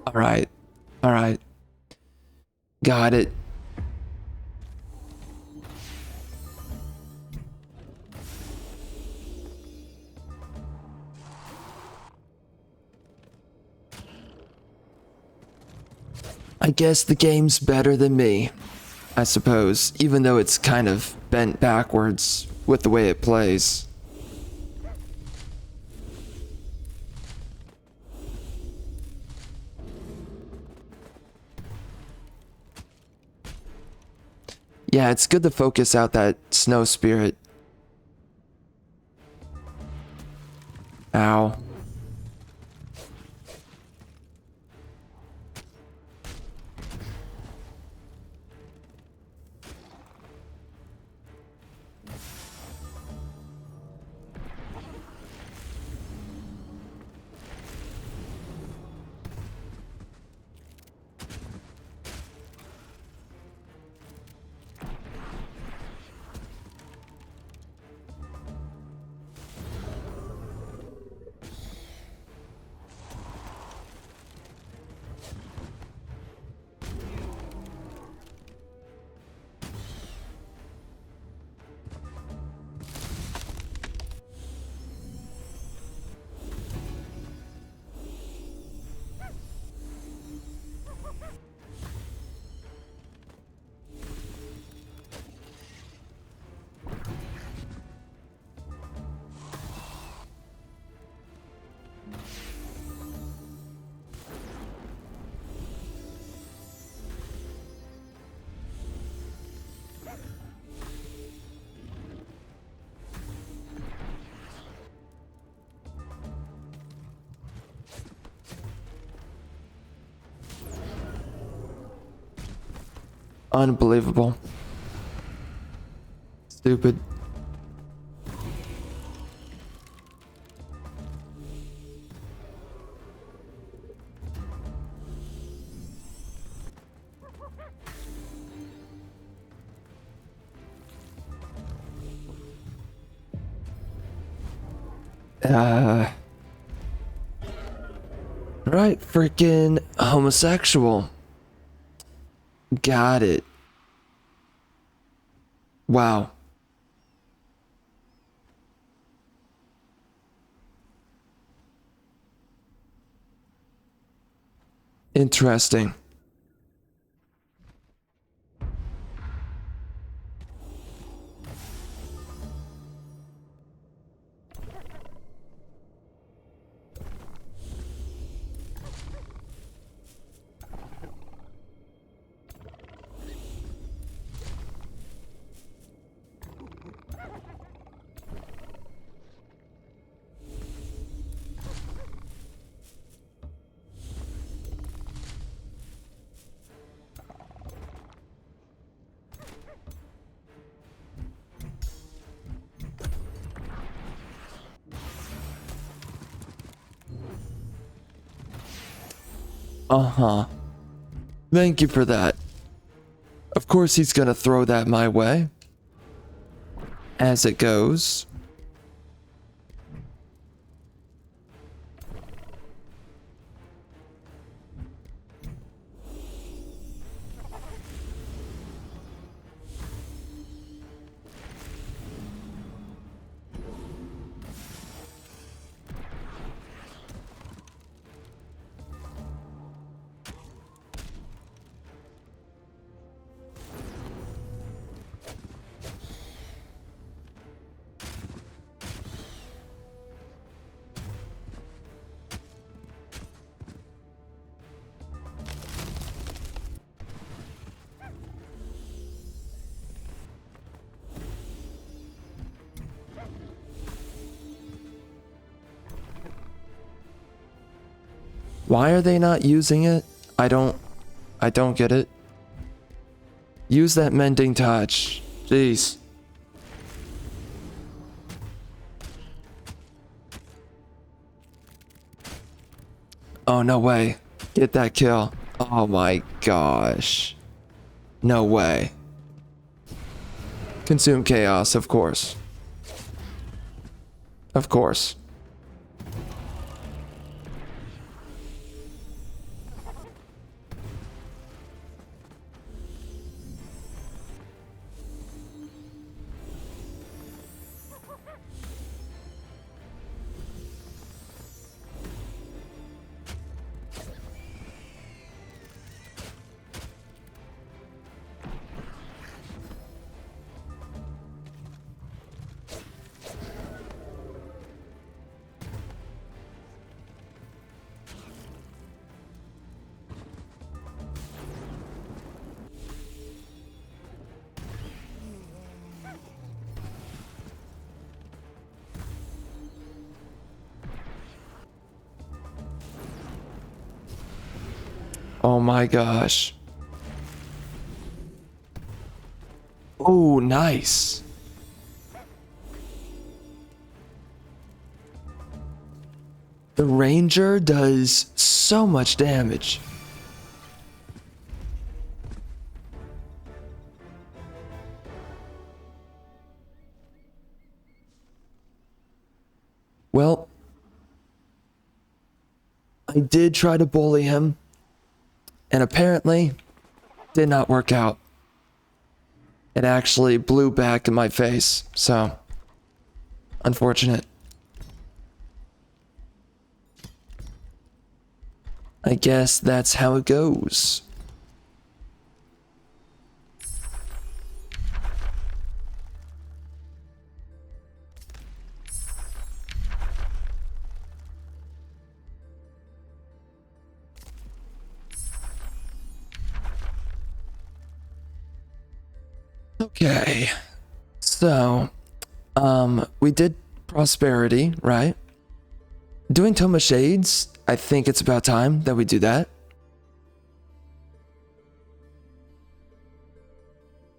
Alright. Alright. Got it. I guess the game's better than me, I suppose, even though it's kind of bent backwards with the way it plays. Yeah, it's good to focus out that snow spirit. Ow. Unbelievable. Stupid. Right, freaking homosexual. Got it. Wow. Interesting. Uh-huh. Thank you for that. Of course he's gonna throw that my way. As it goes. Why are they not using it? I don't get it. Use that mending touch. Jeez. Oh, no way. Get that kill. Oh my gosh. No way. Consume chaos, of course. Of course. Oh my gosh. Oh, nice. The ranger does so much damage. Well, I did try to bully him, and apparently did not work out. It actually blew back in my face, so unfortunate. I guess that's how it goes. Okay, so, we did prosperity, right? Doing Tome of Shades, I think it's about time that we do that.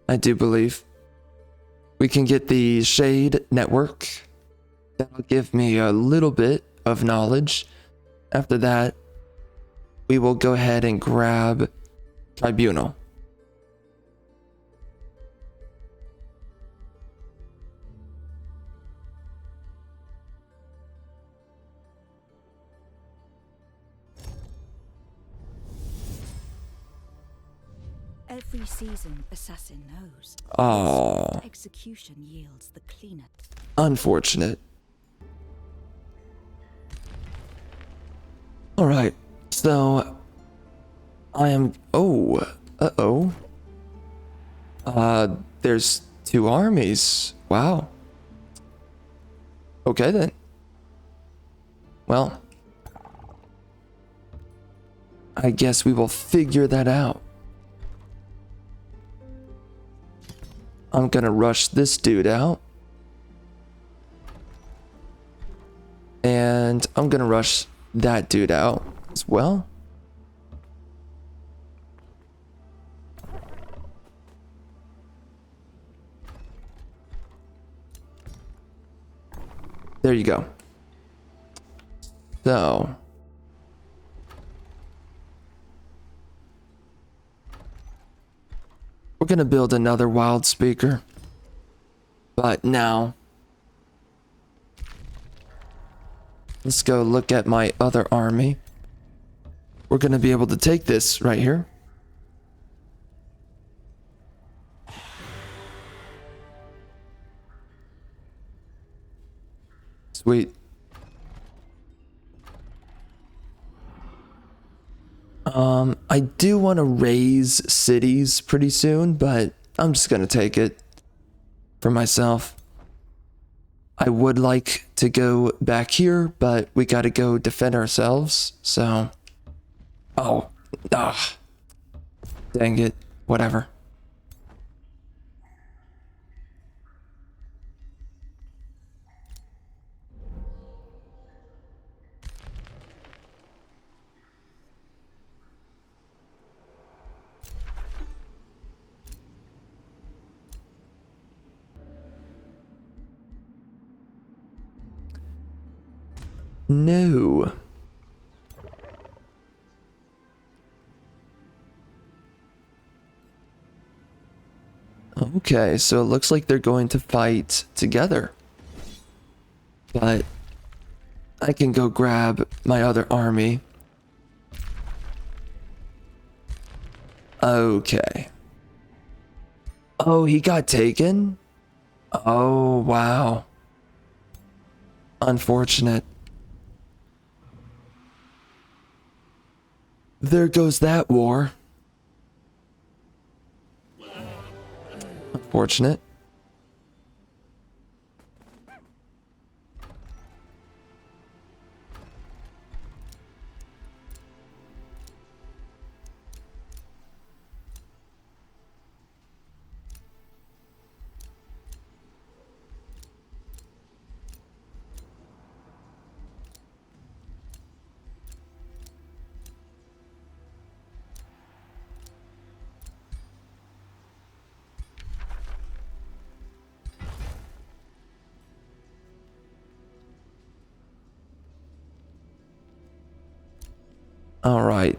I do believe. We can get the Shade Network. That'll give me a little bit of knowledge. After that, we will go ahead and grab Tribunal. Every seasoned assassin knows. Oh, Execution yields the cleaner. unfortunate. All right, so I am. Oh, uh-oh. There's two armies. Wow. Okay then. Well, I guess we will figure that out. I'm gonna rush this dude out. And I'm gonna rush that dude out as well. There you go. So. We're gonna build another wild speaker. But now, let's go look at my other army. We're gonna be able to take this right here. Sweet. I do want to raise cities pretty soon, but I'm just gonna take it for myself. I would like to go back here, but we gotta go defend ourselves, so... Oh, dang it, whatever. No. Okay, so it looks like they're going to fight together. But I can go grab my other army. Okay. Oh, he got taken? Oh, wow. Unfortunate. There goes that war. Unfortunate. All right.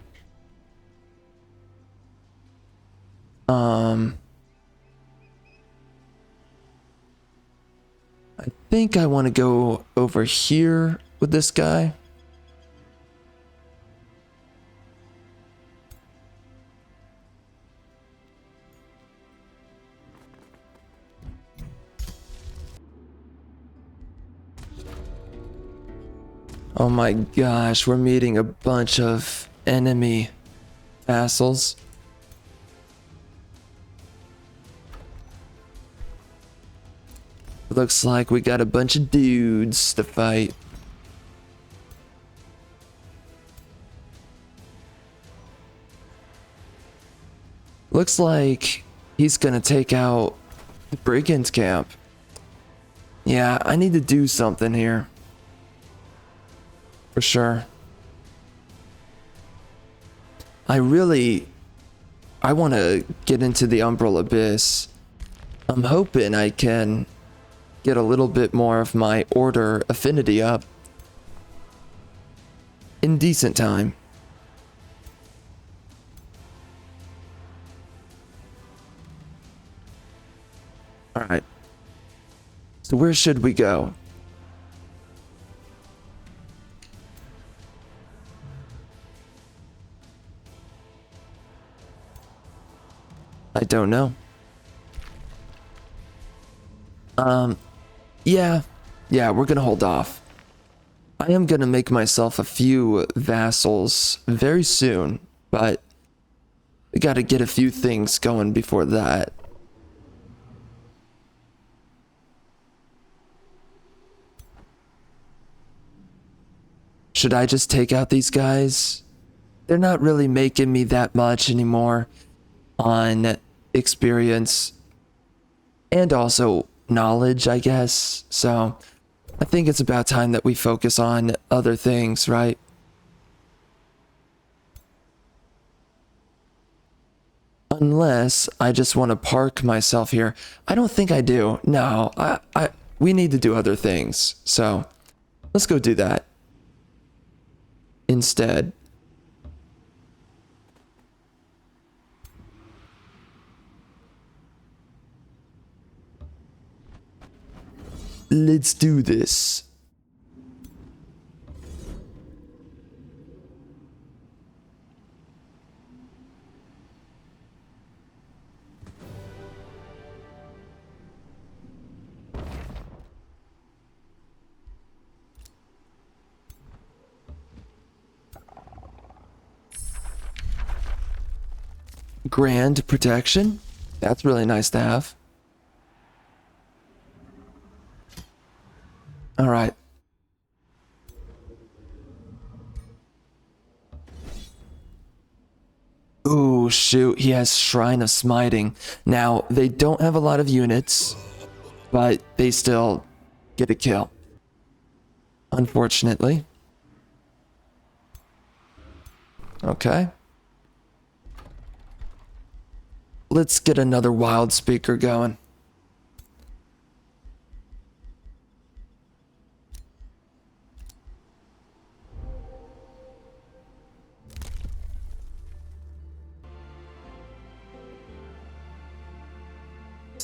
I think I want to go over here with this guy. Oh my gosh, we're meeting a bunch of enemy vassals. Looks like we got a bunch of dudes to fight. Looks like he's gonna take out the brigand camp. Yeah, I need to do something here. For sure. I want to get into the Umbral Abyss. I'm hoping I can get a little bit more of my order affinity up in decent time. All right. So where should we go? I don't know. Yeah, we're gonna hold off. I am gonna make myself a few vassals very soon, but we gotta get a few things going before that. Should I just take out these guys? They're not really making me that much anymore on experience and also knowledge, I guess. So I think it's about time that we focus on other things, right? Unless I just want to park myself here. I don't think I do. No, we need to do other things. So let's go do that instead. Let's do this. Grand protection. That's really nice to have. All right. Ooh, shoot. He has Shrine of Smiting. Now, they don't have a lot of units, but they still get a kill. Unfortunately. Okay. Let's get another wild speaker going.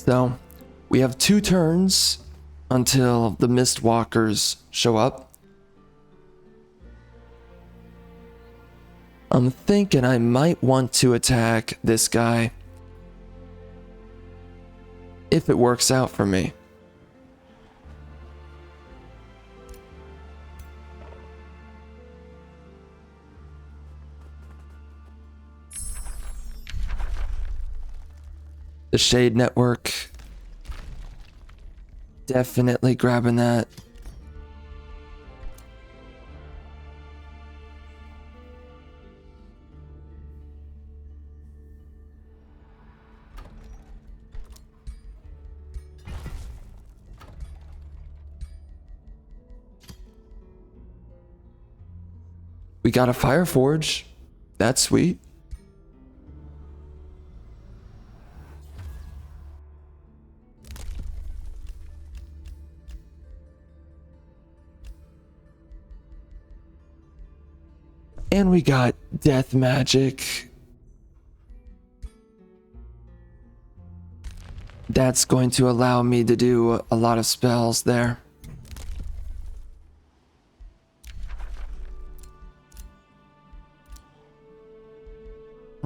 So we have 2 turns until the Mistwalkers show up. I'm thinking I might want to attack this guy if it works out for me. The Shade Network. Definitely grabbing that. We got a Fire Forge. That's sweet. And we got Death Magic. That's going to allow me to do a lot of spells there.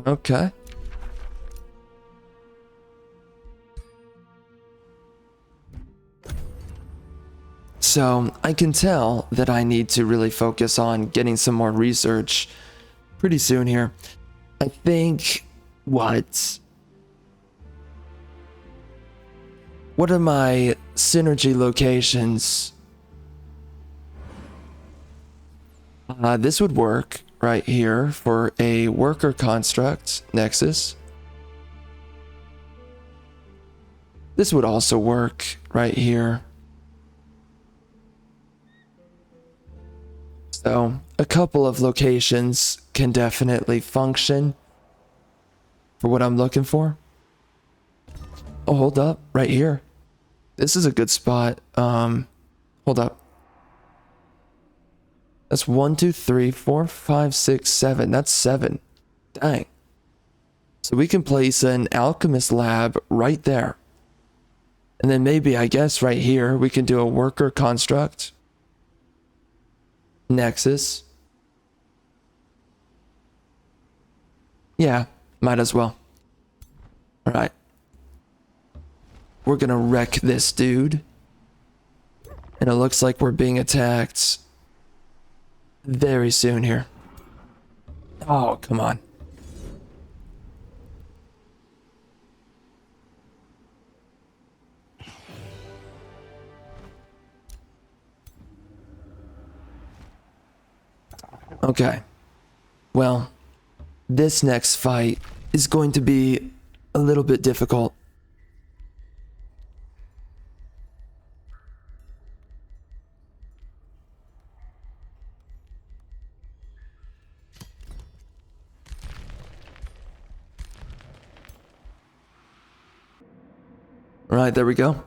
Okay. So I can tell that I need to really focus on getting some more research pretty soon here. I think what are my synergy locations? This would work right here for a worker construct nexus. This would also work right here. So a couple of locations can definitely function for what I'm looking for. Oh, hold up, right here. This is a good spot. Hold up. That's 1, 2, 3, 4, 5, 6, 7. That's 7. Dang. So we can place an alchemist lab right there. And then maybe, I guess, right here, we can do a worker construct. Nexus. Yeah, might as well. Alright. We're gonna wreck this dude. And it looks like we're being attacked very soon here. Oh, come on. Okay. Well, this next fight is going to be a little bit difficult. Right, there we go.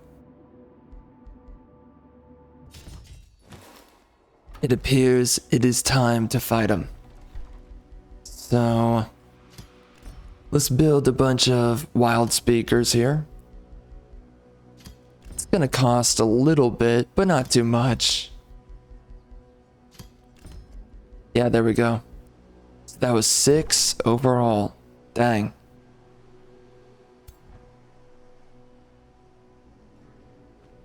It appears it is time to fight him. So, let's build a bunch of wild speakers here. It's gonna cost a little bit, but not too much. Yeah, there we go. So that was 6 overall. Dang.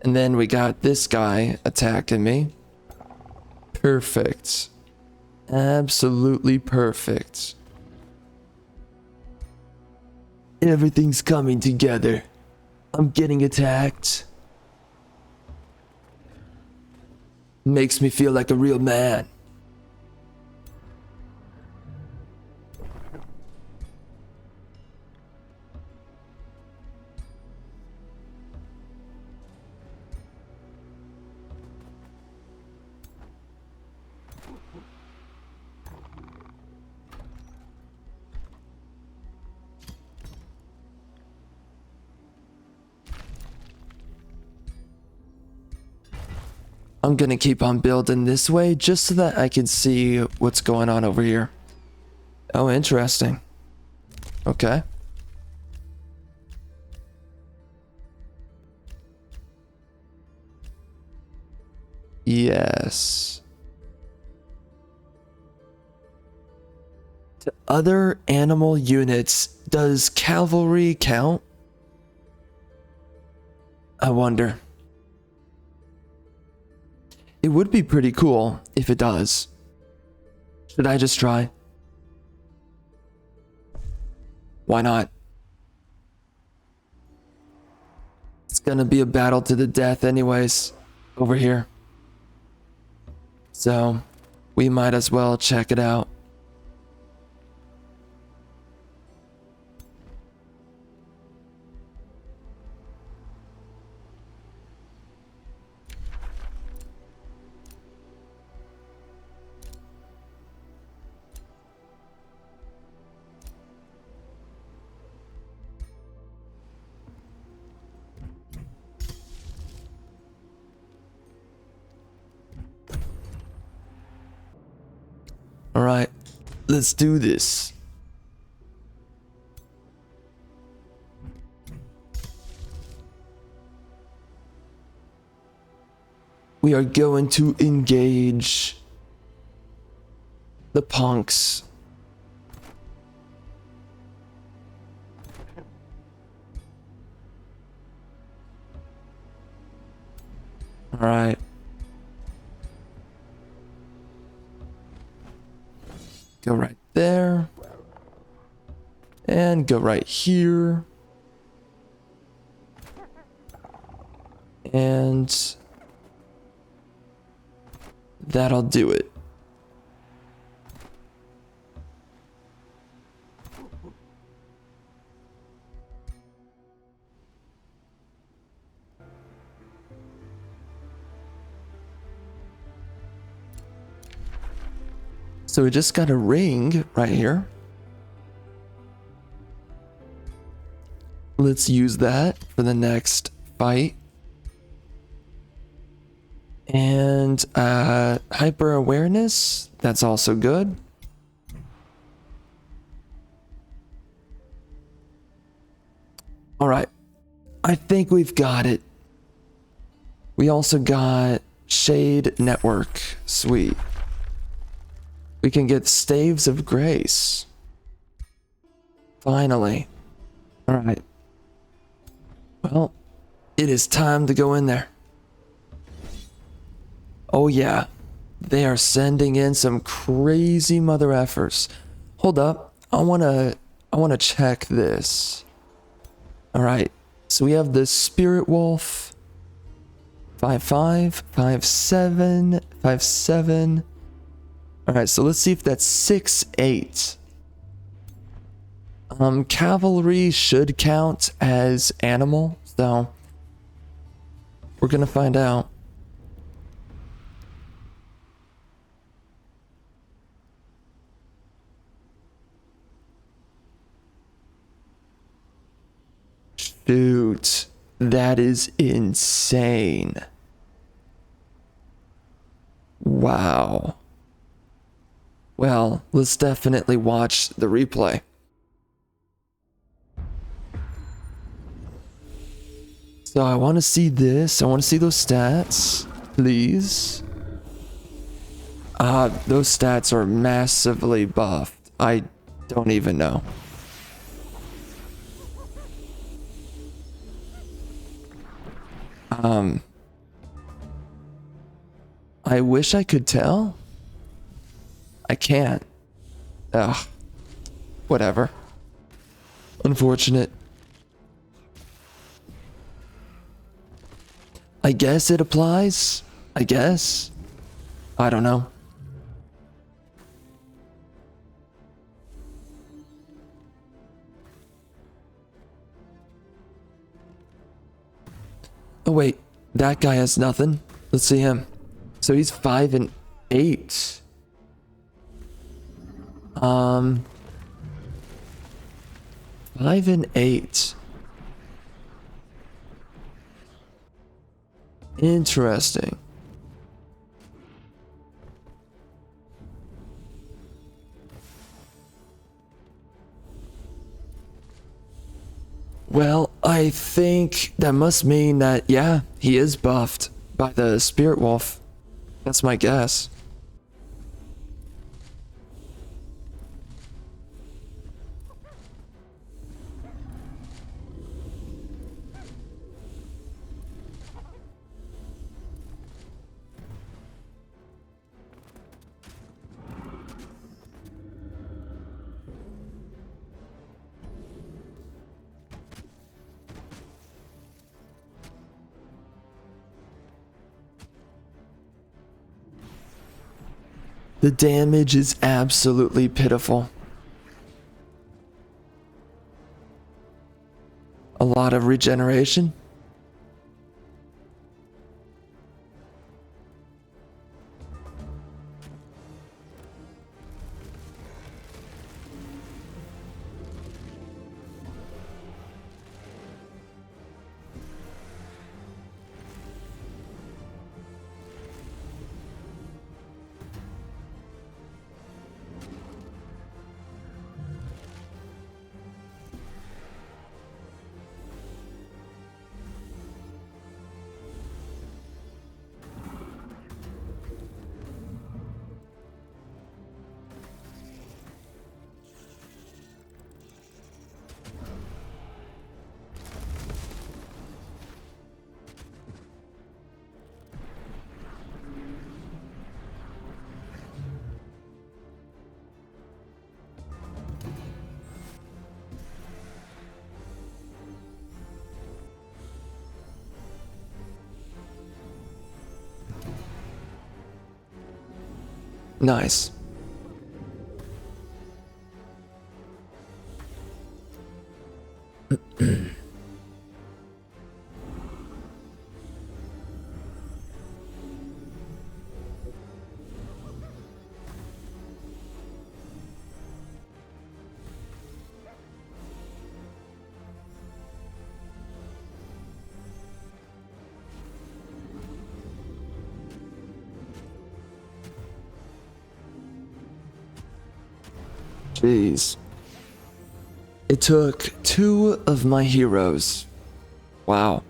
And then we got this guy attacking me. Perfect. Absolutely perfect. Everything's coming together. I'm getting attacked. Makes me feel like a real man. I'm gonna keep on building this way just so that I can see what's going on over here. Oh, interesting. Okay. Yes. To other animal units, does cavalry count? I wonder. It would be pretty cool if it does. Should I just try? Why not? It's gonna be a battle to the death anyways, over here. So, we might as well check it out. Alright, let's do this. We are going to engage the punks. Alright. Go right there. And go right here. And that'll do it. So we just got a ring right here. Let's use that for the next fight. And hyper awareness, that's also good. All right, I think we've got it. We also got Shade Network, sweet. We can get Staves of Grace. Finally. All right. Well, it is time to go in there. Oh yeah, they are sending in some crazy mother effers. Hold up, I wanna check this. All right, so we have the Spirit Wolf. 5-5, 5-7, 5-7. All right, so let's see if that's 6-8. Cavalry should count as animal, so we're gonna find out. Shoot, that is insane. Wow. Well, let's definitely watch the replay. So I want to see this. I want to see those stats, please. Those stats are massively buffed. I don't even know. I wish I could tell. I can't. Ugh. Whatever. Unfortunate. I guess it applies. I guess. I don't know. Oh wait, that guy has nothing. Let's see him. So he's 5-8. 5-8. Interesting. Well, I think that must mean that, yeah, he is buffed by the Spirit Wolf. That's my guess. The damage is absolutely pitiful. A lot of regeneration. Nice. Jeez. It took 2 of my heroes. Wow.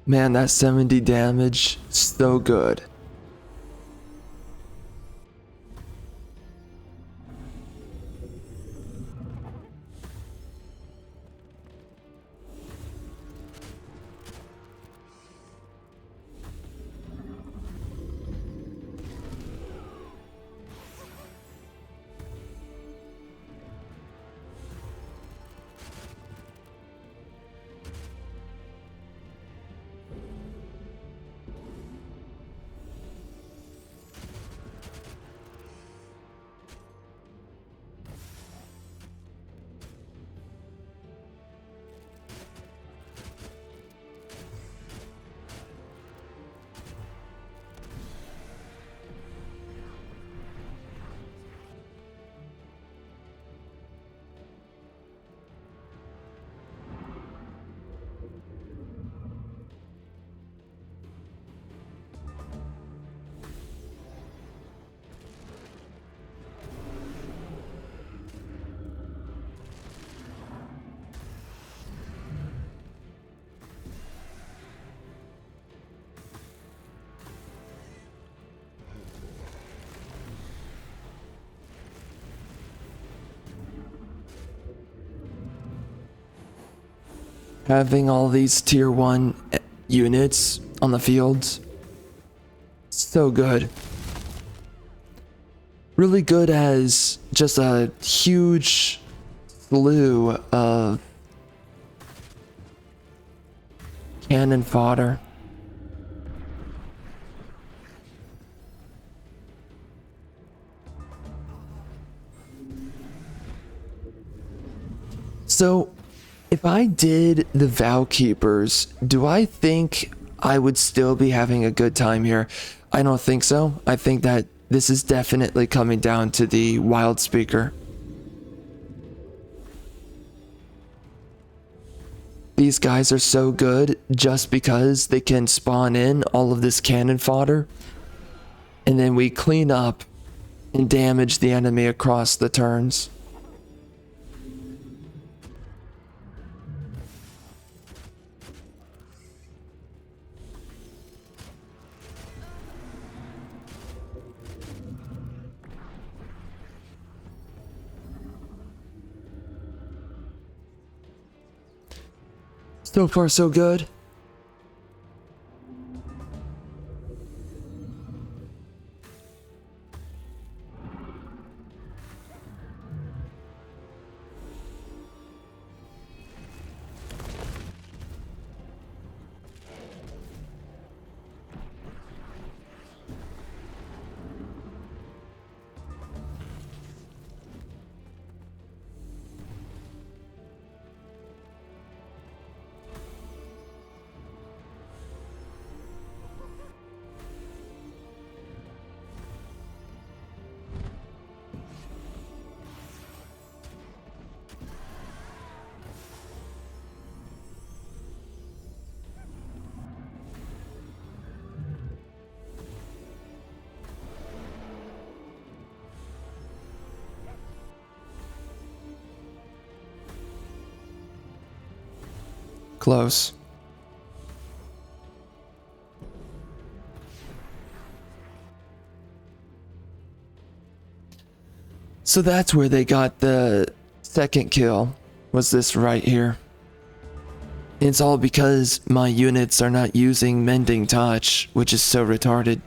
Man, that 70 damage, so good. Having all these tier 1 units on the field, so good. Really good as just a huge slew of cannon fodder. So, if I did the Vow Keepers, do I think I would still be having a good time here? I don't think so. I think that this is definitely coming down to the Wild Speaker. These guys are so good just because they can spawn in all of this cannon fodder, and then we clean up and damage the enemy across the turns. So far, so good. Close. So that's where they got the second kill, was this right here. It's all because my units are not using Mending Touch, which is so retarded.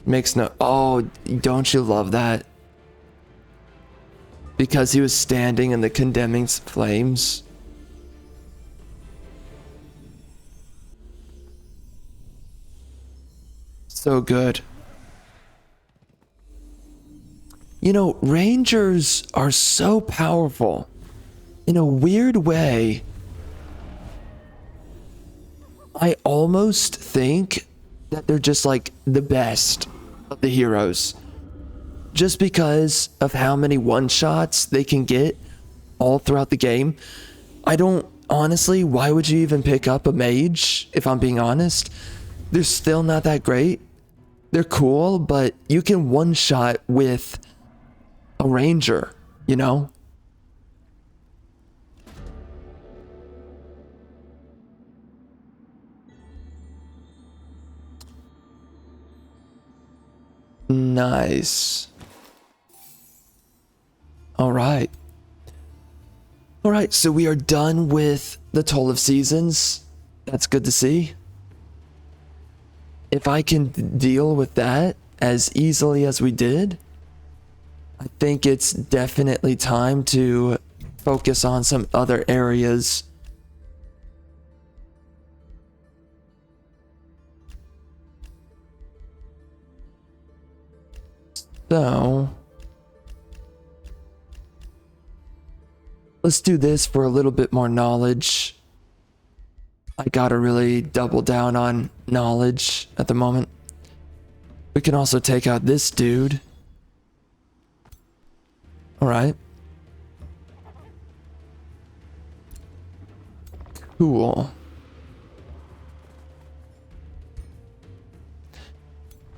Makes no... Oh, don't you love that? Because he was standing in the condemning flames. So good. You know, Rangers are so powerful. In a weird way, I almost think that they're just like the best of the heroes. Just because of how many one-shots they can get all throughout the game. I don't... Honestly, why would you even pick up a mage, if I'm being honest? They're still not that great. They're cool, but you can one-shot with a ranger, you know? Nice. All right. All right, so we are done with the Toll of Seasons. That's good to see. If I can deal with that as easily as we did, I think it's definitely time to focus on some other areas. So, let's do this for a little bit more knowledge. I gotta really double down on knowledge at the moment. We can also take out this dude. Alright. Cool.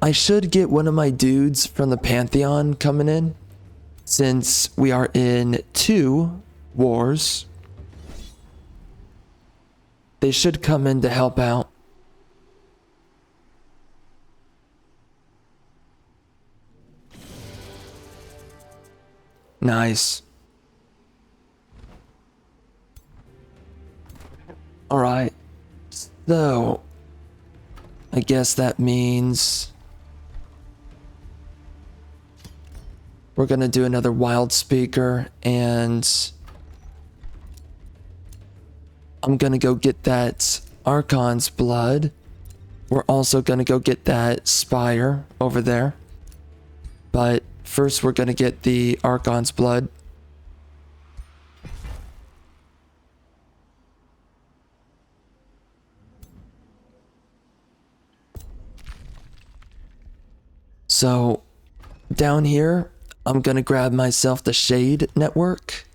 I should get one of my dudes from the Pantheon coming in, since we are in 2 wars. They should come in to help out. Nice. Alright. So, I guess that means we're gonna do another wild speaker, and I'm gonna go get that Archon's blood. We're also gonna go get that spire over there. But first we're gonna get the Archon's blood. So down here, I'm gonna grab myself the Shade Network.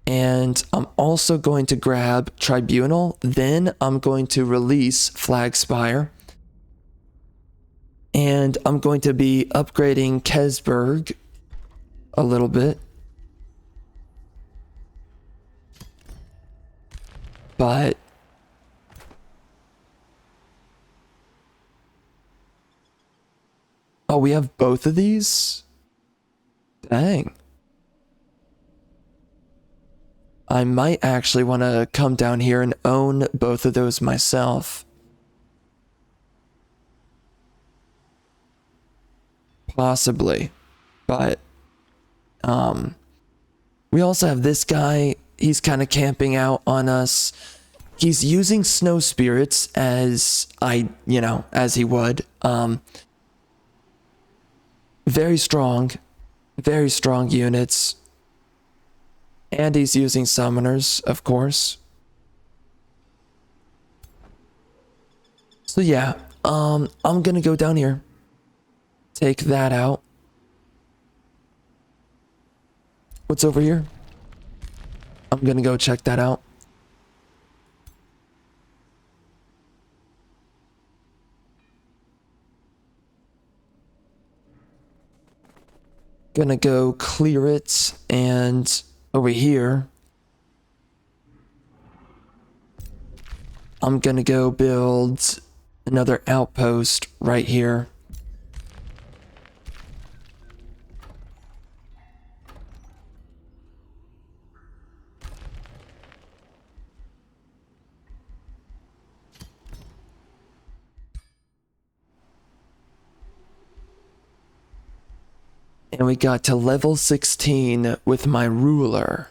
And I'm also going to grab Tribunal. Then I'm going to release Flagspire. And I'm going to be upgrading Kesberg a little bit. But oh, we have both of these? Dang. I might actually want to come down here and own both of those myself. Possibly. But we also have this guy. He's kind of camping out on us. He's using snow spirits as as he would. Very strong units. And he's using summoners, of course. So yeah, I'm gonna go down here. Take that out. What's over here? I'm gonna go check that out. Gonna go clear it, and over here I'm gonna go build another outpost right here. And we got to level 16 with my ruler.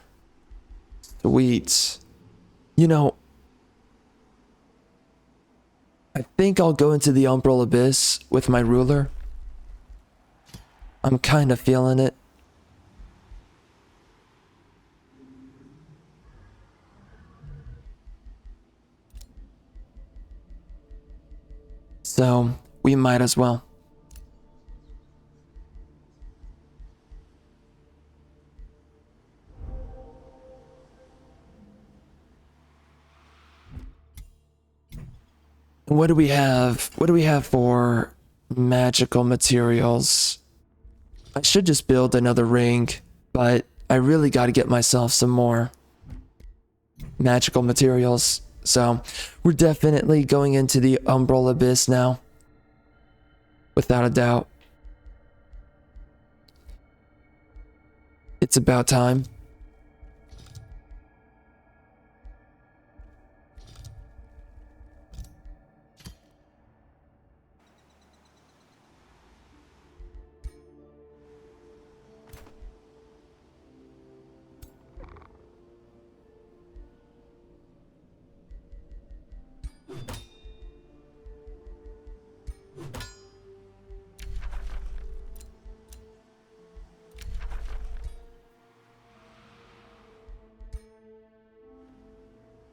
Sweet. You know, I think I'll go into the Umbral Abyss with my ruler. I'm kind of feeling it. So, we might as well. What do we have? What do we have for magical materials? I should just build another ring, but I really got to get myself some more magical materials. So we're definitely going into the Umbral Abyss now. Without a doubt. It's about time.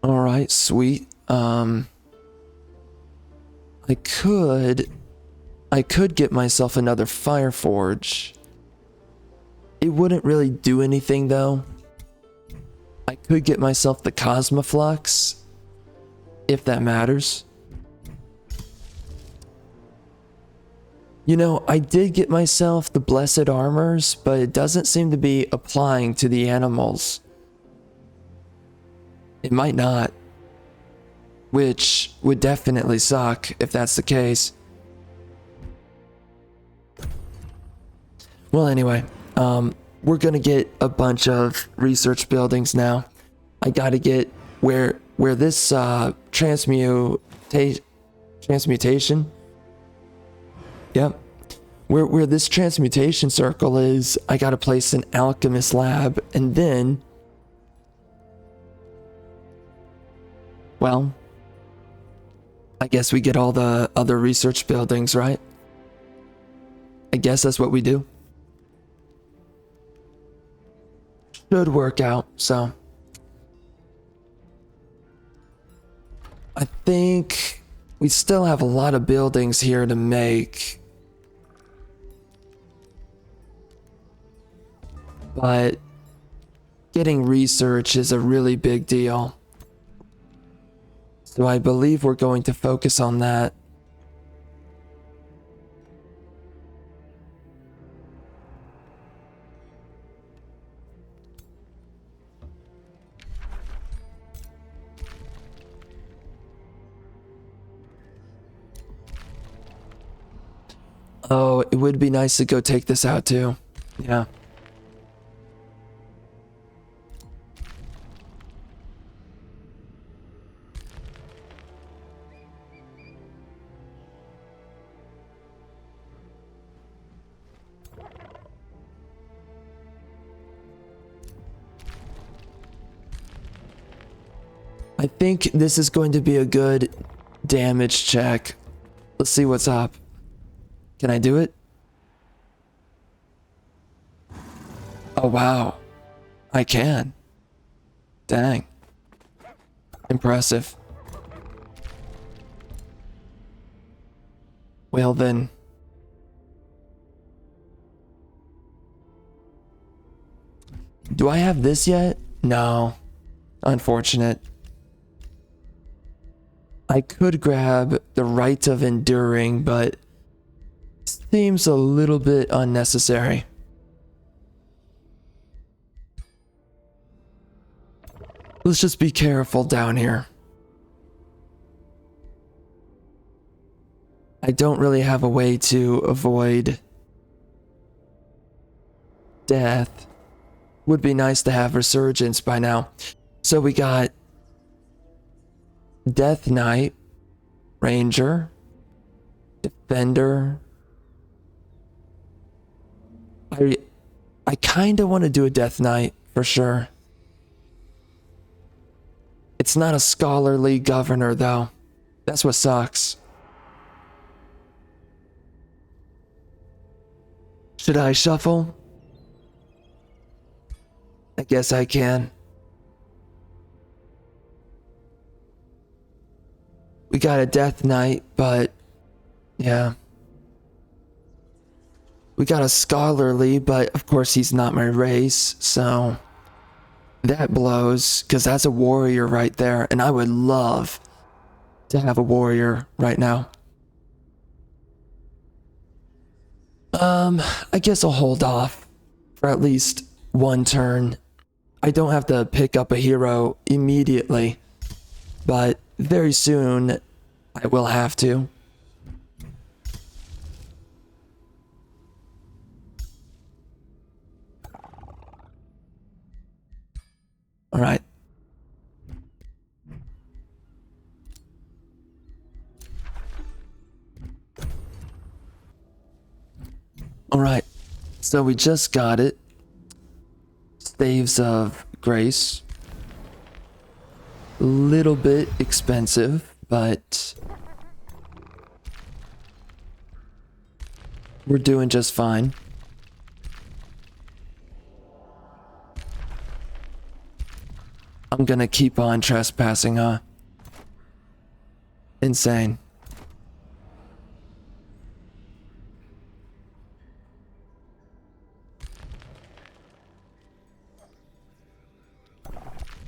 Alright, sweet. I could get myself another fire forge. It wouldn't really do anything though. I could get myself the Cosmoflux, if that matters. You know, I did get myself the Blessed Armors, but it doesn't seem to be applying to the animals. It might not. Which would definitely suck if that's the case. Well, anyway, we're gonna get a bunch of research buildings now. I gotta get where this transmutation, yep, where this transmutation circle is, I gotta place an alchemist lab, and then, well, I guess we get all the other research buildings, right? I guess that's what we do. Should work out, so. I think we still have a lot of buildings here to make. But getting research is a really big deal. So I believe we're going to focus on that. Oh, it would be nice to go take this out too. Yeah. I think this is going to be a good damage check. Let's see what's up. Can I do it? Oh, wow. I can. Dang. Impressive. Well then. Do I have this yet? No. Unfortunate. I could grab the right of enduring, but seems a little bit unnecessary. Let's just be careful down here. I don't really have a way to avoid death. Would be nice to have resurgence by now. So we got Death Knight, Ranger, Defender. I kind of want to do a Death Knight for sure. It's not a scholarly governor though. That's what sucks. Should I shuffle? I guess I can. We got a Death Knight, but yeah. We got a scholarly, but of course he's not my race, so that blows, because that's a warrior right there, and I would love to have a warrior right now. I guess I'll hold off for at least one turn. I don't have to pick up a hero immediately, but very soon I will have to. All right. All right. So we just got it. Staves of Grace. A little bit expensive, but we're doing just fine. I'm gonna keep on trespassing, huh? Insane.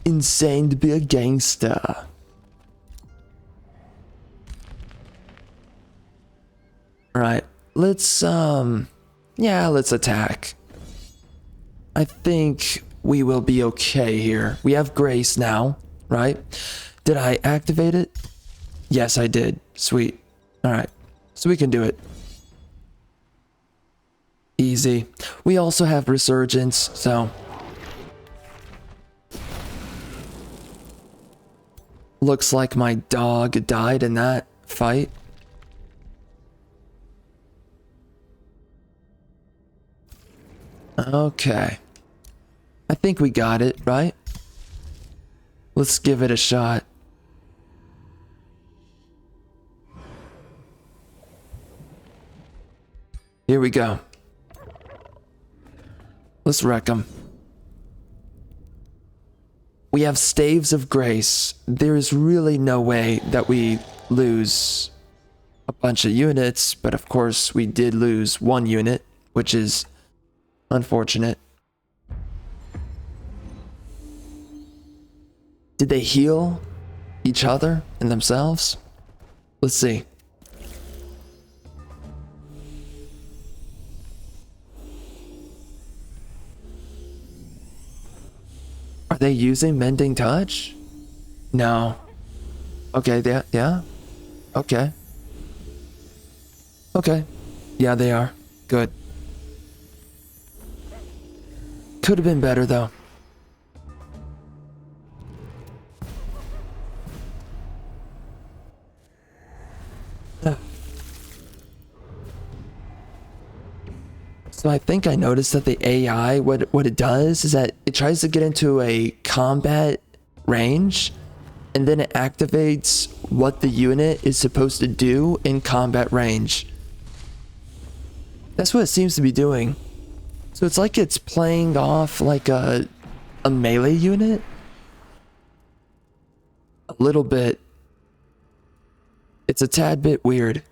Insane to be a gangster. Alright, let's let's attack. I think we will be okay here. We have Grace now, right? Did I activate it? Yes, I did. Sweet. Alright, so we can do it. Easy. We also have Resurgence, so looks like my dog died in that fight. Okay. I think we got it, right? Let's give it a shot. Here we go. Let's wreck them. We have Staves of Grace. There is really no way that we lose a bunch of units, but of course we did lose one unit, which is unfortunate. Did they heal each other and themselves? Let's see. Are they using Mending Touch? No. Okay, yeah. Okay. Okay. Yeah, they are. Good. Could have been better, though. So I think I noticed that the AI, what it does is that it tries to get into a combat range, and then it activates what the unit is supposed to do in combat range. That's what it seems to be doing. So it's like it's playing off like a melee unit. A little bit. It's a tad bit weird.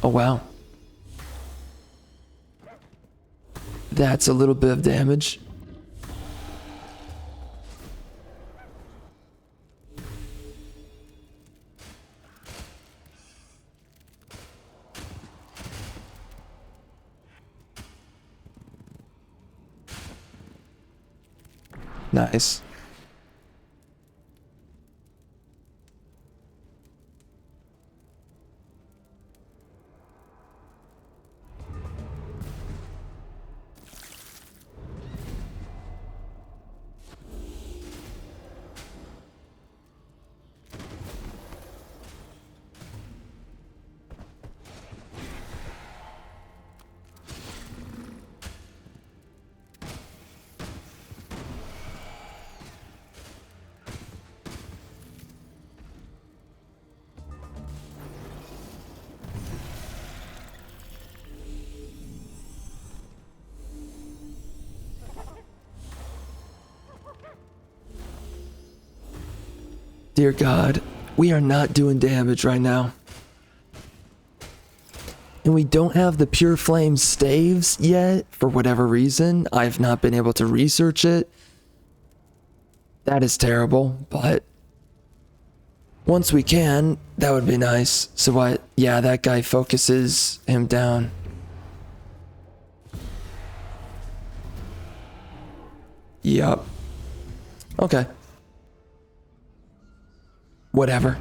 Oh, wow. That's a little bit of damage. Nice. Dear God, we are not doing damage right now. And we don't have the Pure Flame staves yet, for whatever reason. I've not been able to research it. That is terrible, but once we can, that would be nice. So what? Yeah, that guy focuses him down. Yup. Okay. Whatever.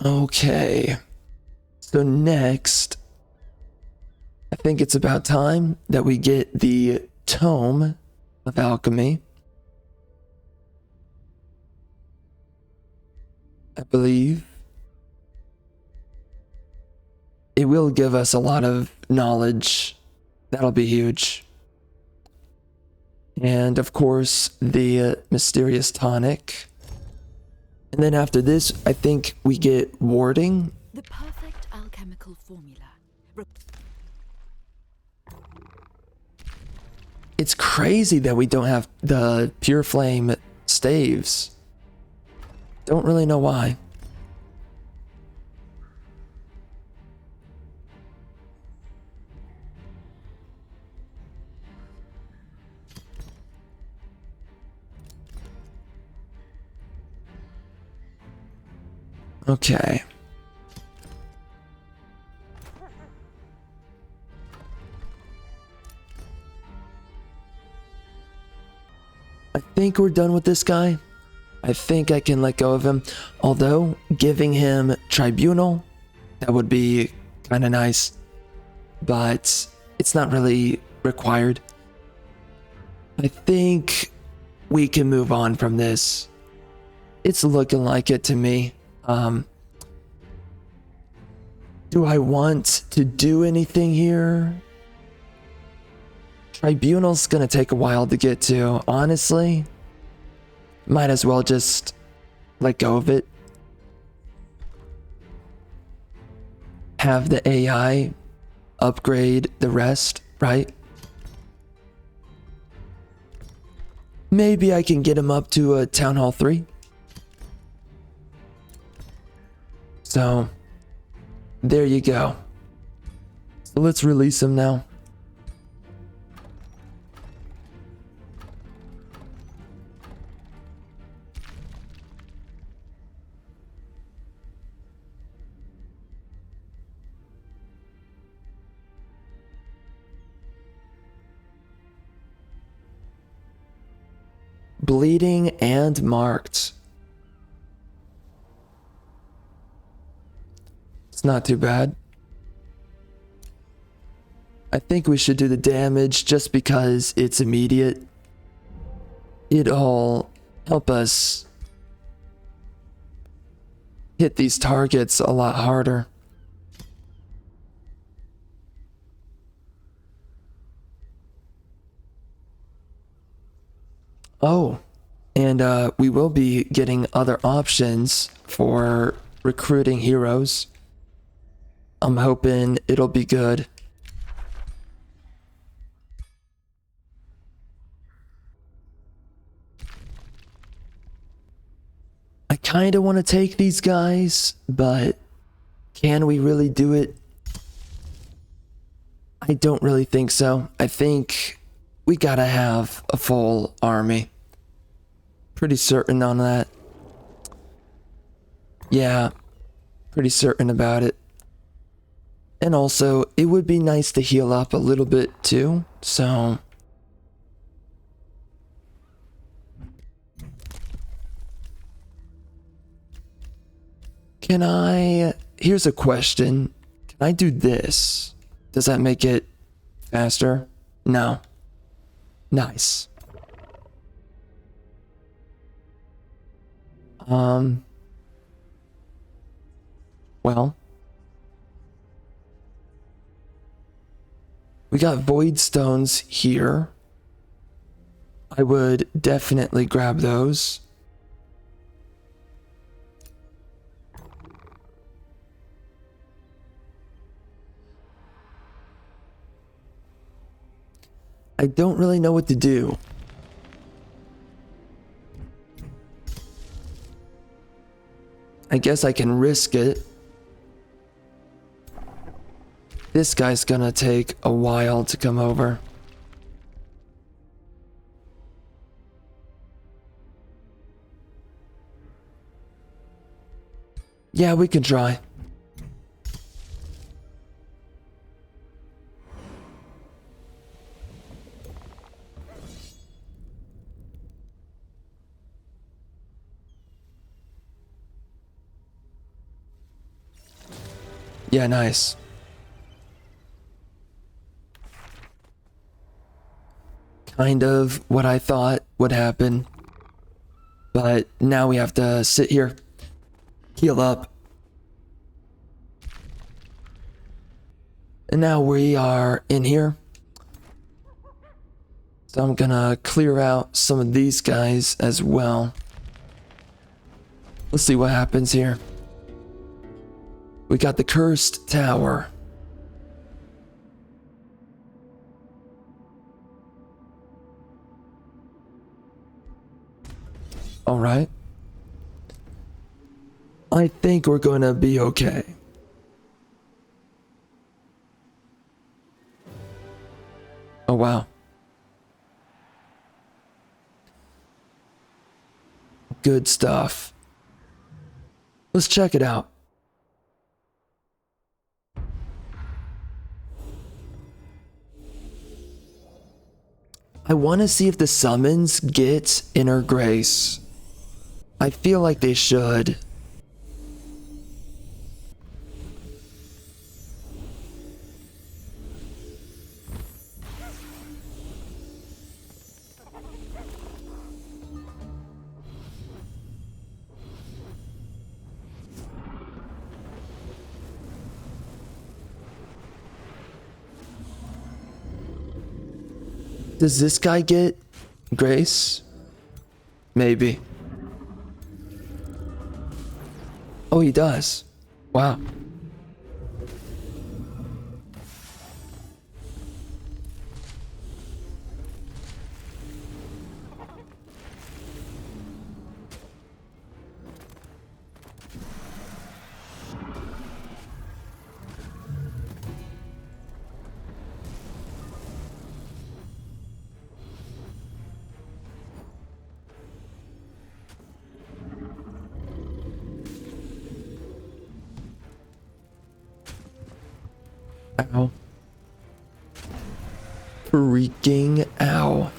Okay. So next, I think it's about time that we get the Tome of Alchemy. I believe it will give us a lot of knowledge. That'll be huge. And of course, the Mysterious Tonic. And then after this, I think we get Warding. The perfect alchemical formula It's crazy that we don't have the pure flame staves. Don't really know why. Okay. I think we're done with this guy. I think I can let go of him. Although, giving him Tribunal, that would be kind of nice. But it's not really required. I think we can move on from this. It's looking like it to me. Do I want to do anything here? Tribunal's gonna take a while to get to, honestly. Might as well just let go of it. Have the AI upgrade the rest, right? Maybe I can get him up to a Town Hall 3. So, there you go. So let's release him now. Bleeding and marked. It's not too bad. I think we should do the damage just because it's immediate. It'll help us hit these targets a lot harder. Oh, and we will be getting other options for recruiting heroes. I'm hoping it'll be good. I kind of want to take these guys, but can we really do it? I don't really think so. I think we gotta have a full army. Pretty certain on that. Yeah, pretty certain about it. And also, it would be nice to heal up a little bit too, so... Can I... Here's a question. Can I do this? Does that make it faster? No. Nice. Well. We got void stones here. I would definitely grab those. I don't really know what to do. I guess I can risk it. This guy's gonna take a while to come over. Yeah, we can try. Yeah, nice. Kind of what I thought would happen. But now we have to sit here, heal up. And now we are in here. So I'm gonna clear out some of these guys as well. Let's see what happens here. We got the cursed tower. All right. I think we're gonna be okay. Oh, wow. Good stuff. Let's check it out. I want to see if the summons get Inner Grace. I feel like they should. Does this guy get Grace? Maybe. Oh, he does. Wow. Ow. Freaking ow.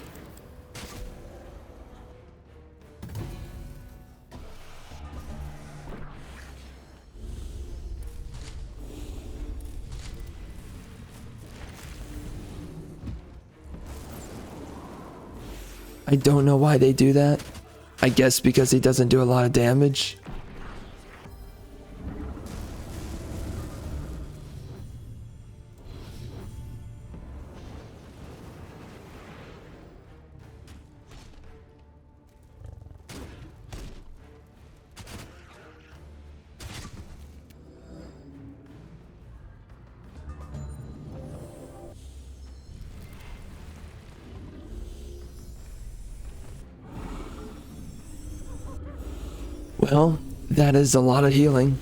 I don't know why they do that. I guess because he doesn't do a lot of damage. Well, that is a lot of healing.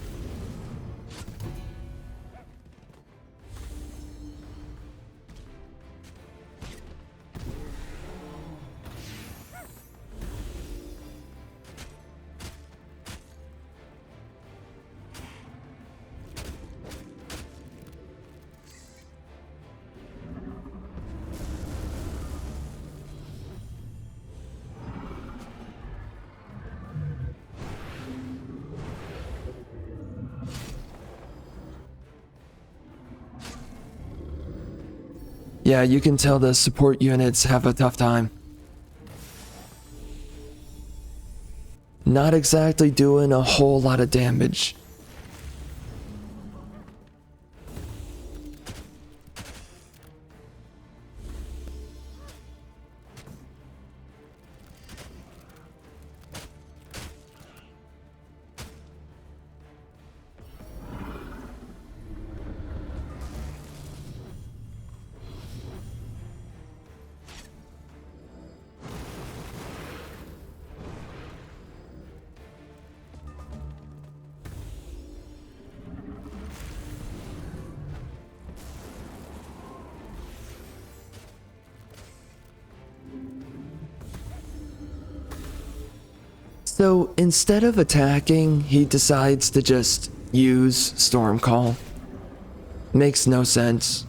Yeah, you can tell the support units have a tough time. Not exactly doing a whole lot of damage. So instead of attacking, he decides to just use Storm Call. Makes no sense.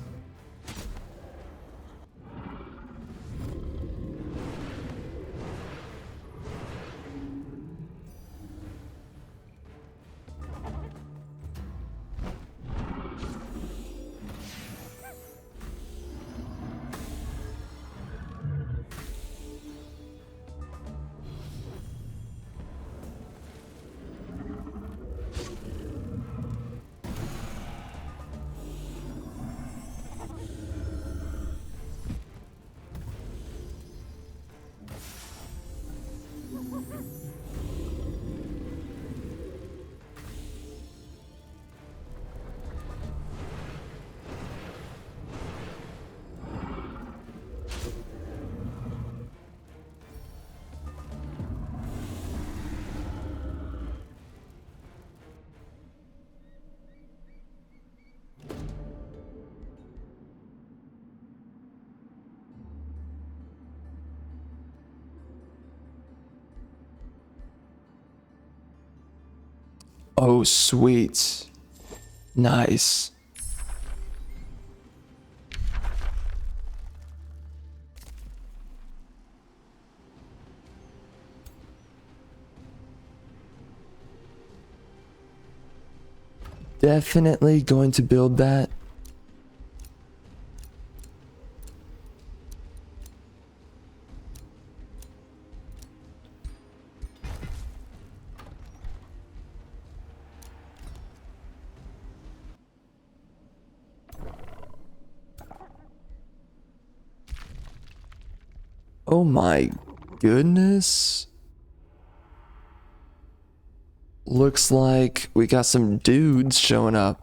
Oh, sweet. Nice. Definitely going to build that. Oh my goodness. Looks like we got some dudes showing up.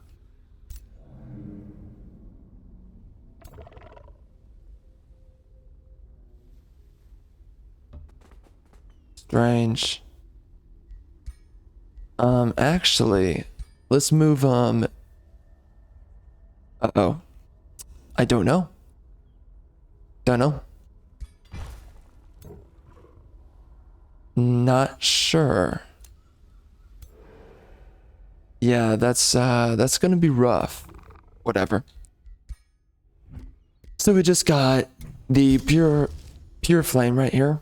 Strange. Actually, let's move, uh-oh. I don't know. Don't know. Not sure. Yeah, that's gonna be rough. Whatever. So we just got the pure flame right here.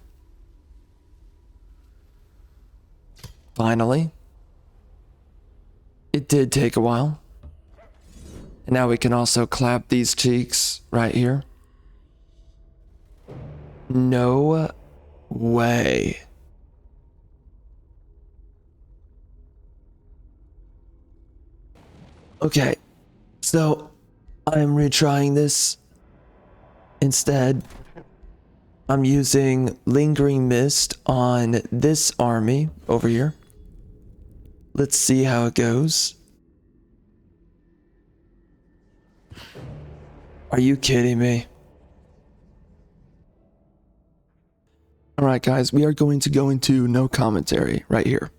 Finally. It did take a while. And now we can also clap these cheeks right here. No way. Okay, so I'm retrying this. Instead, I'm using Lingering Mist on this army over here. Let's see how it goes. Are you kidding me? Alright guys, we are going to go into no commentary right here.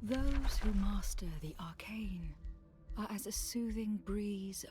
Those who master the arcane are as a soothing breeze.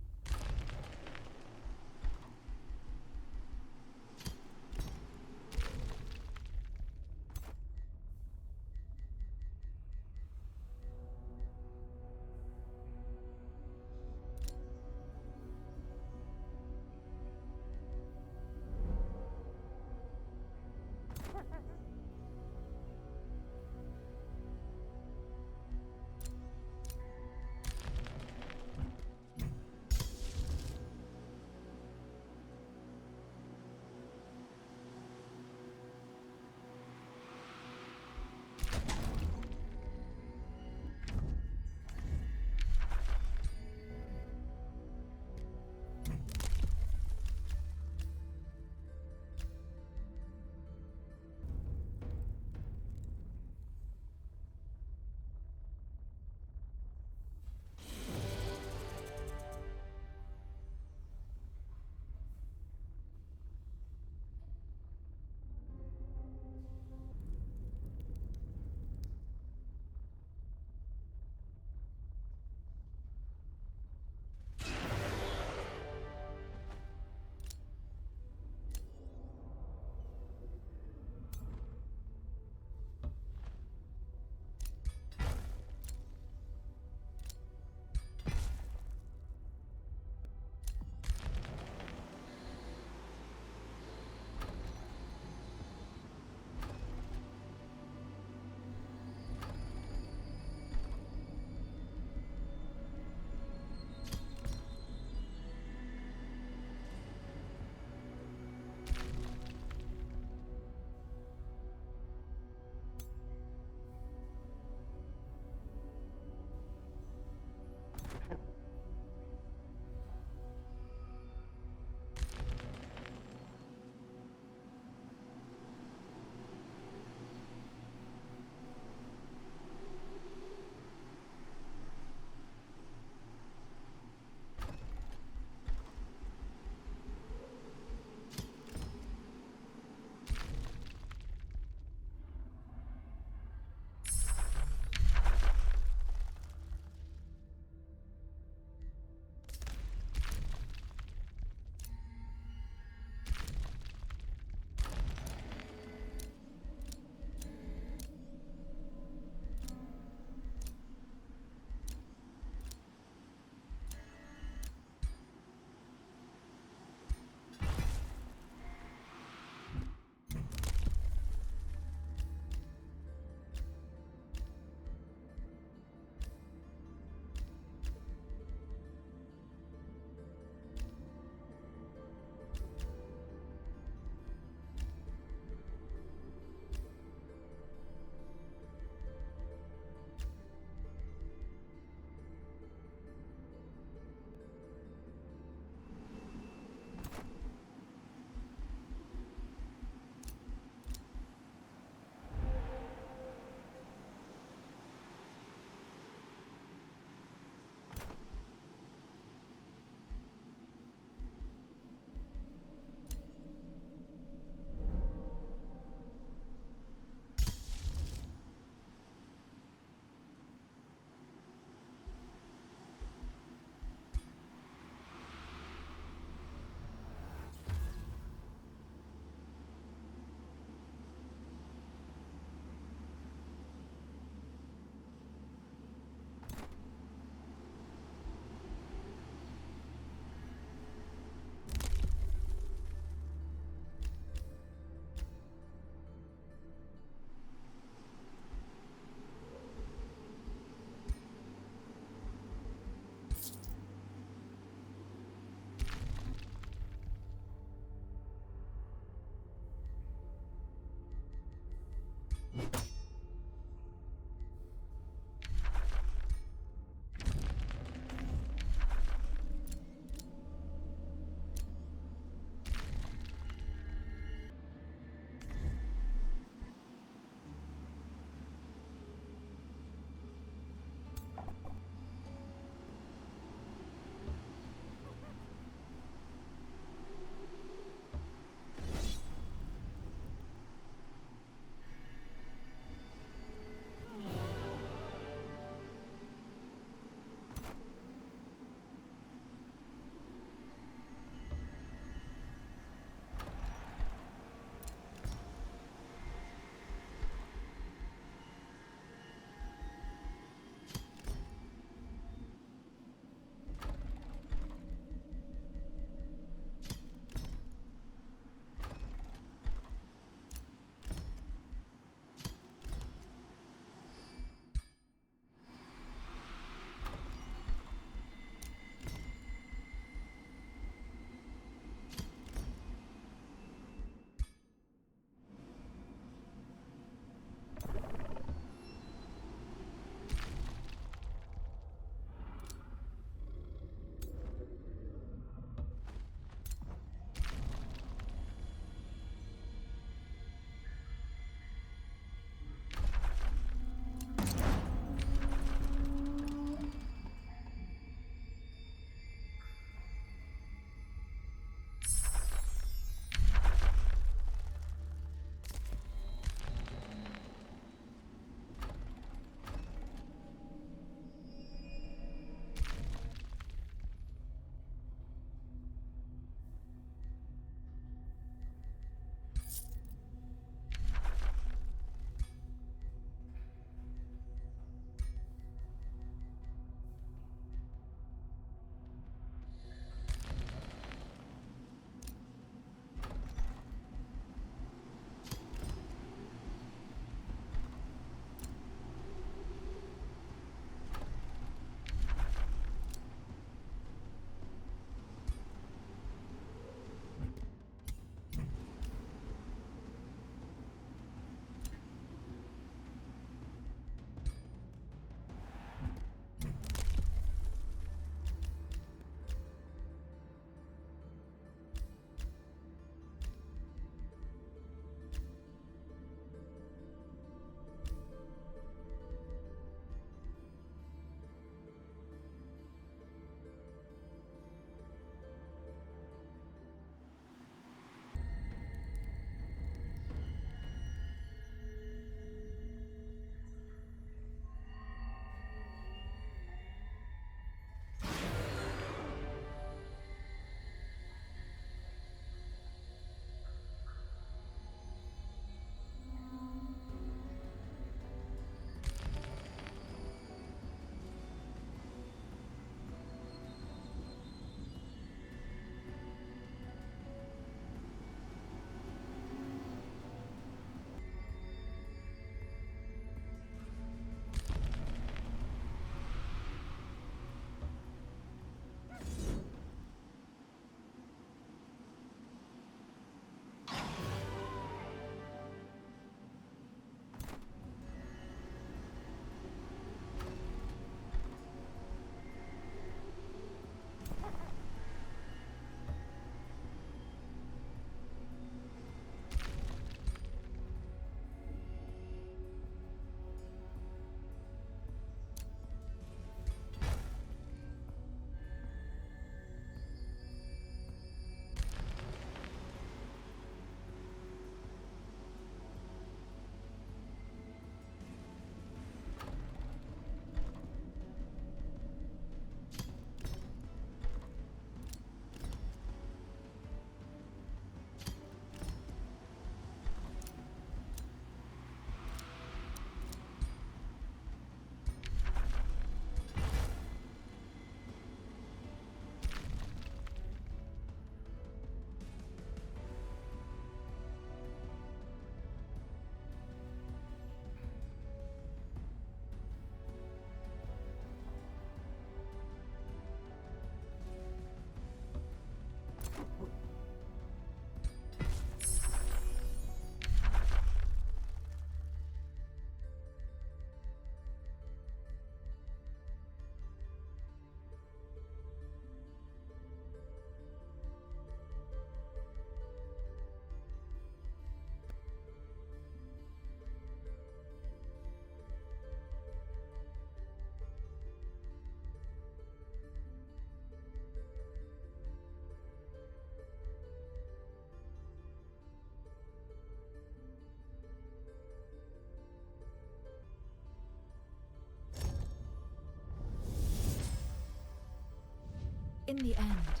In the end,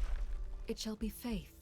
it shall be faith.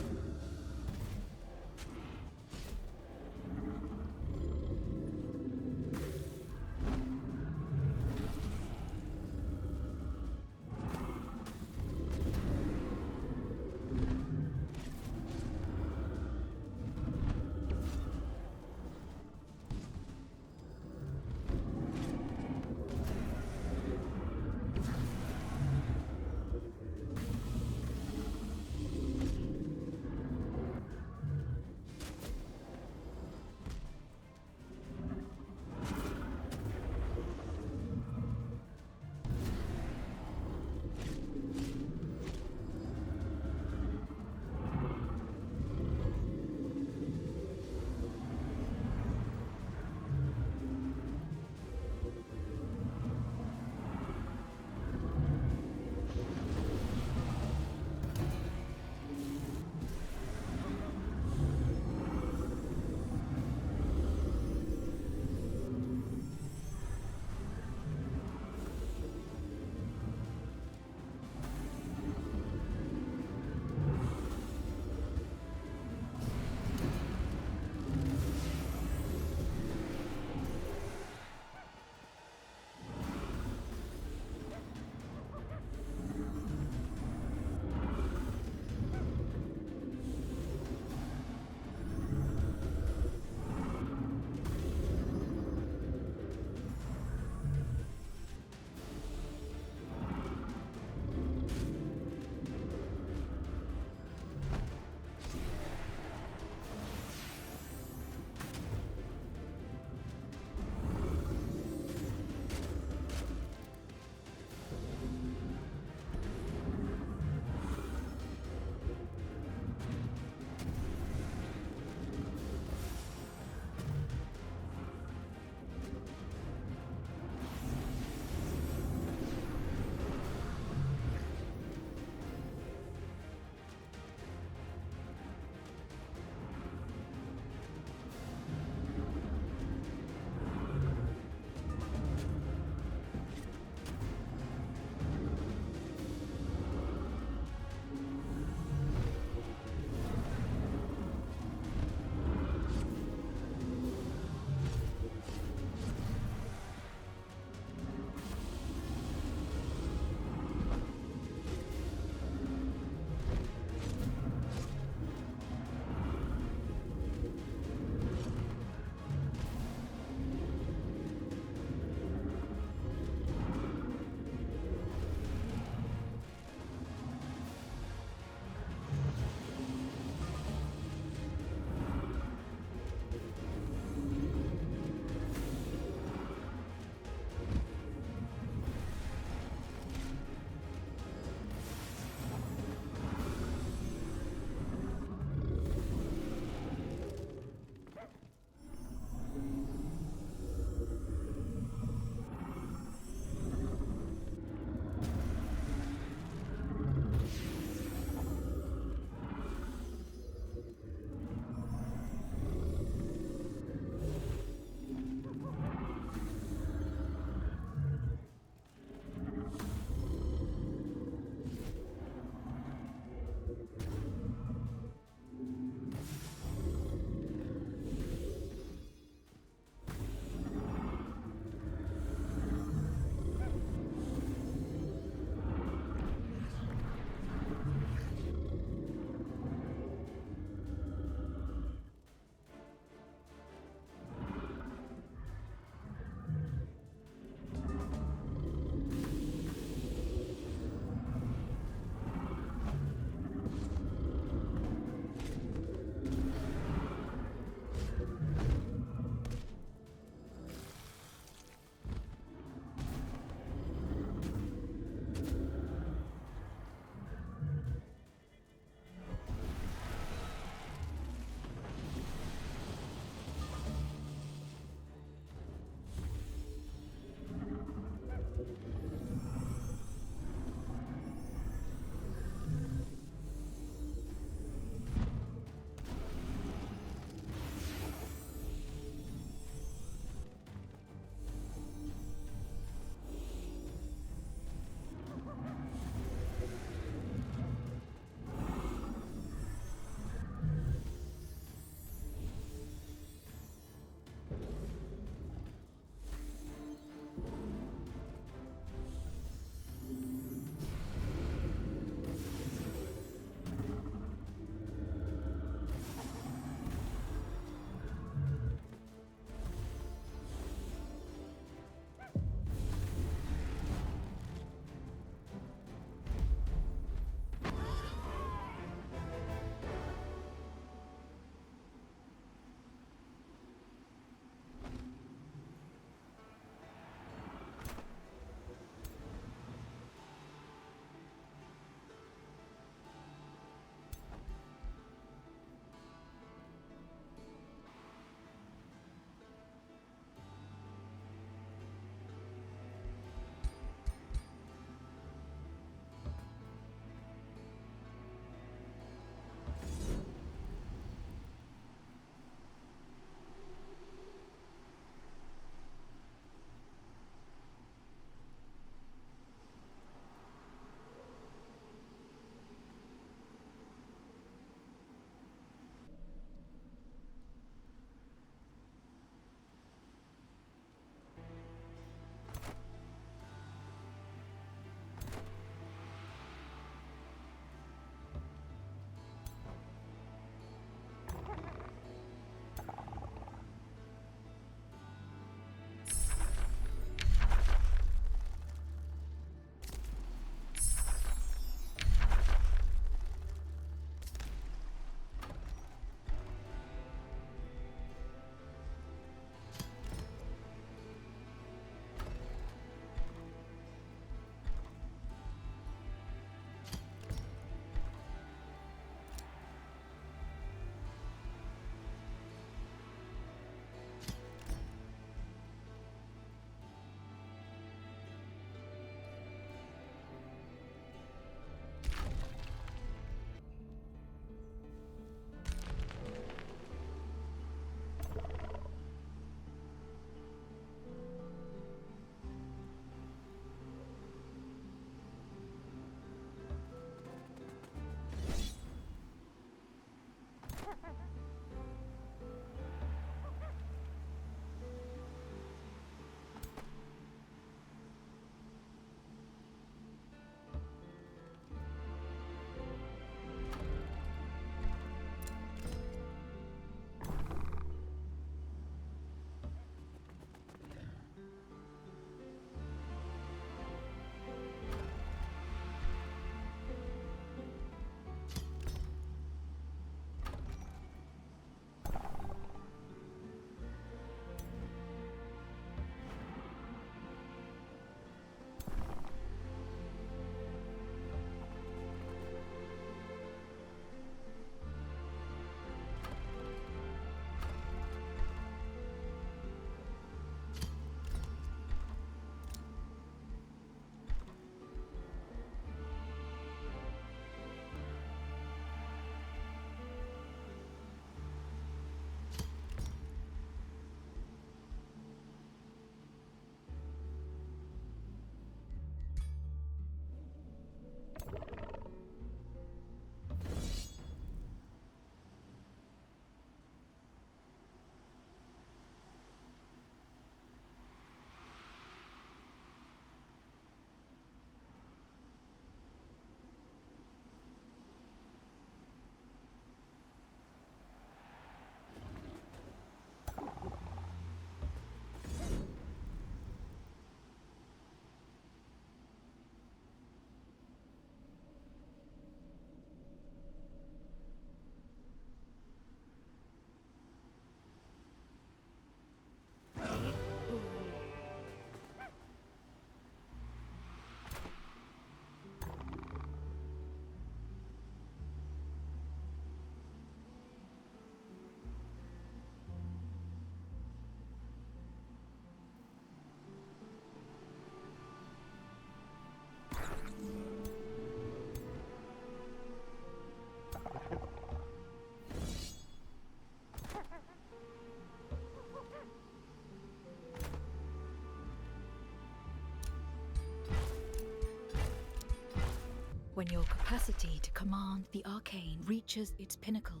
When your capacity to command the arcane reaches its pinnacle,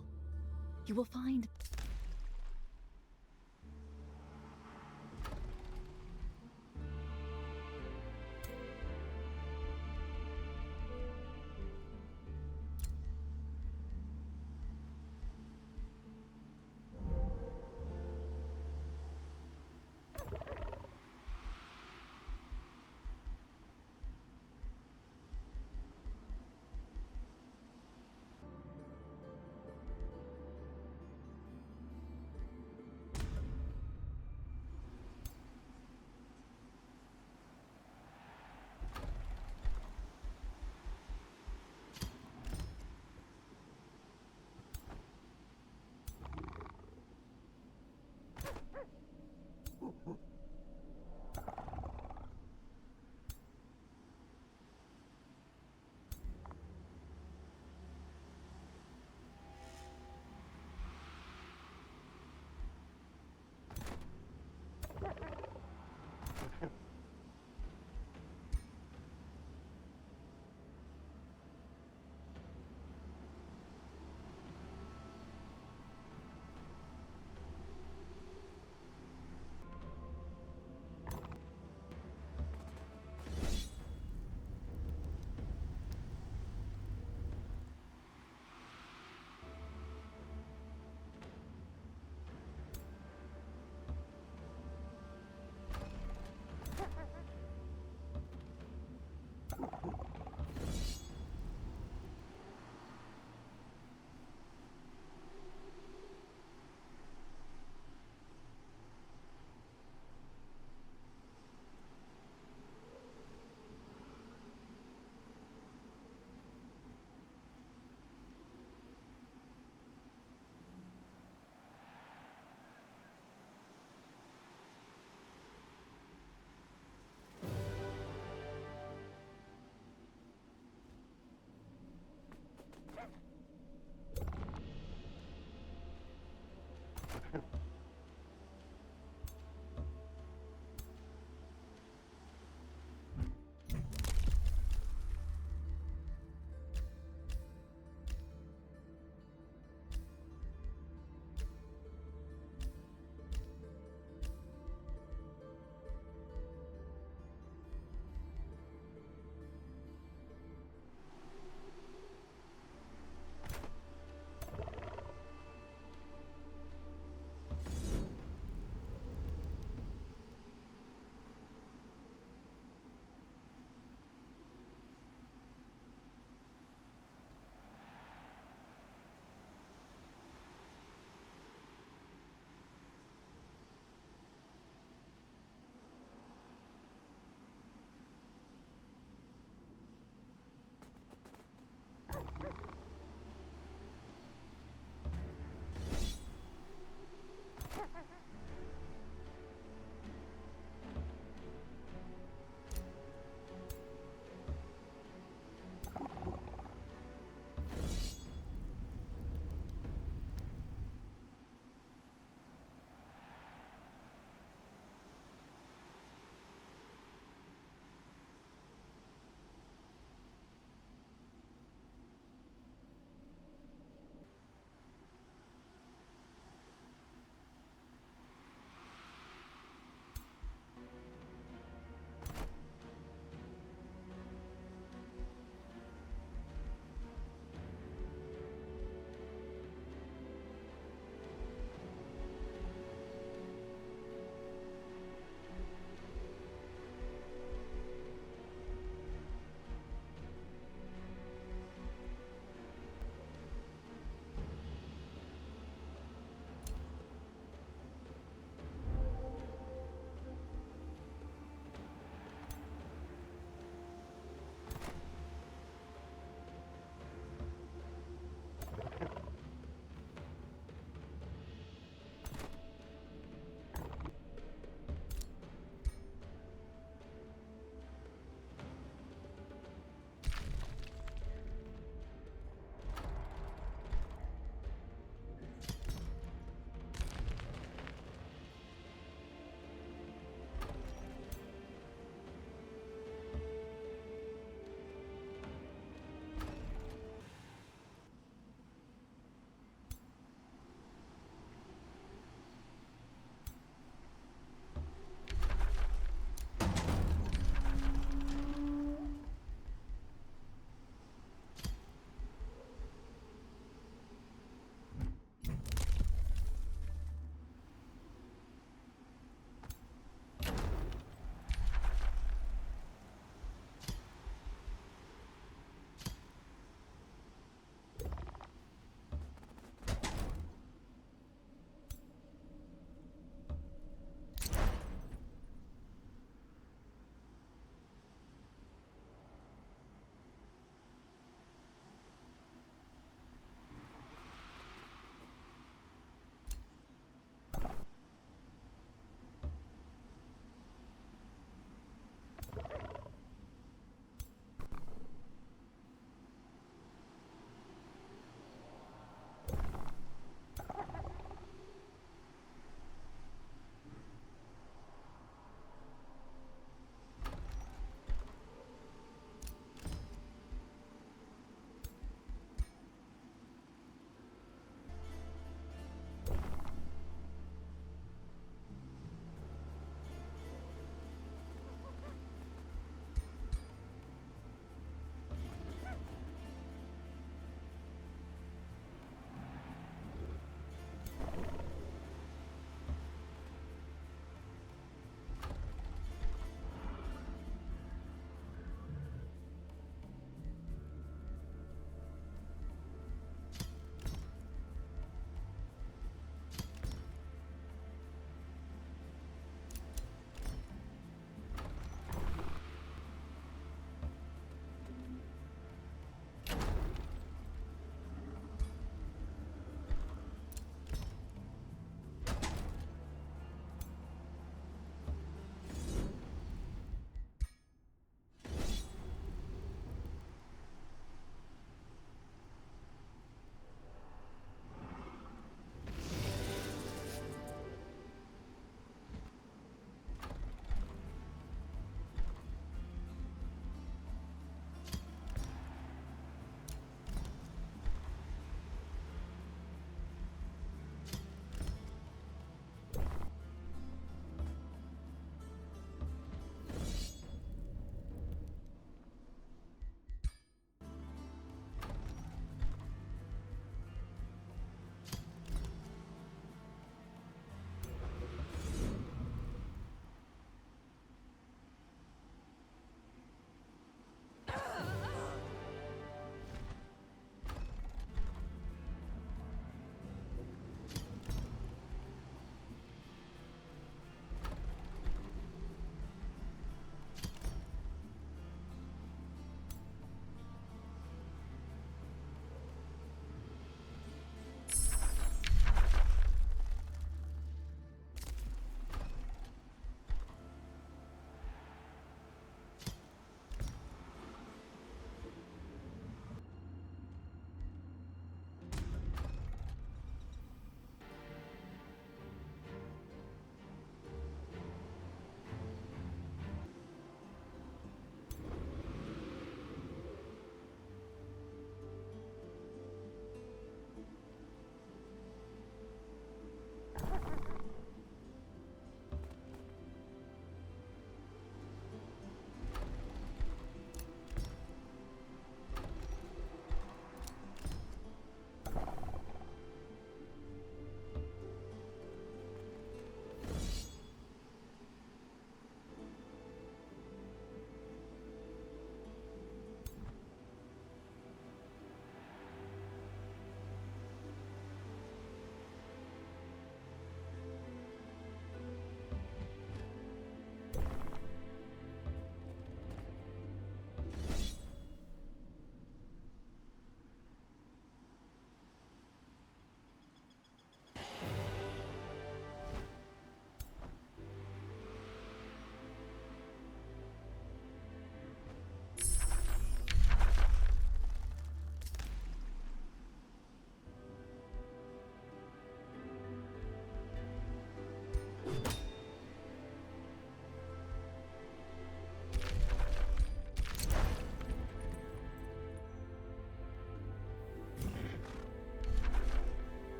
you will find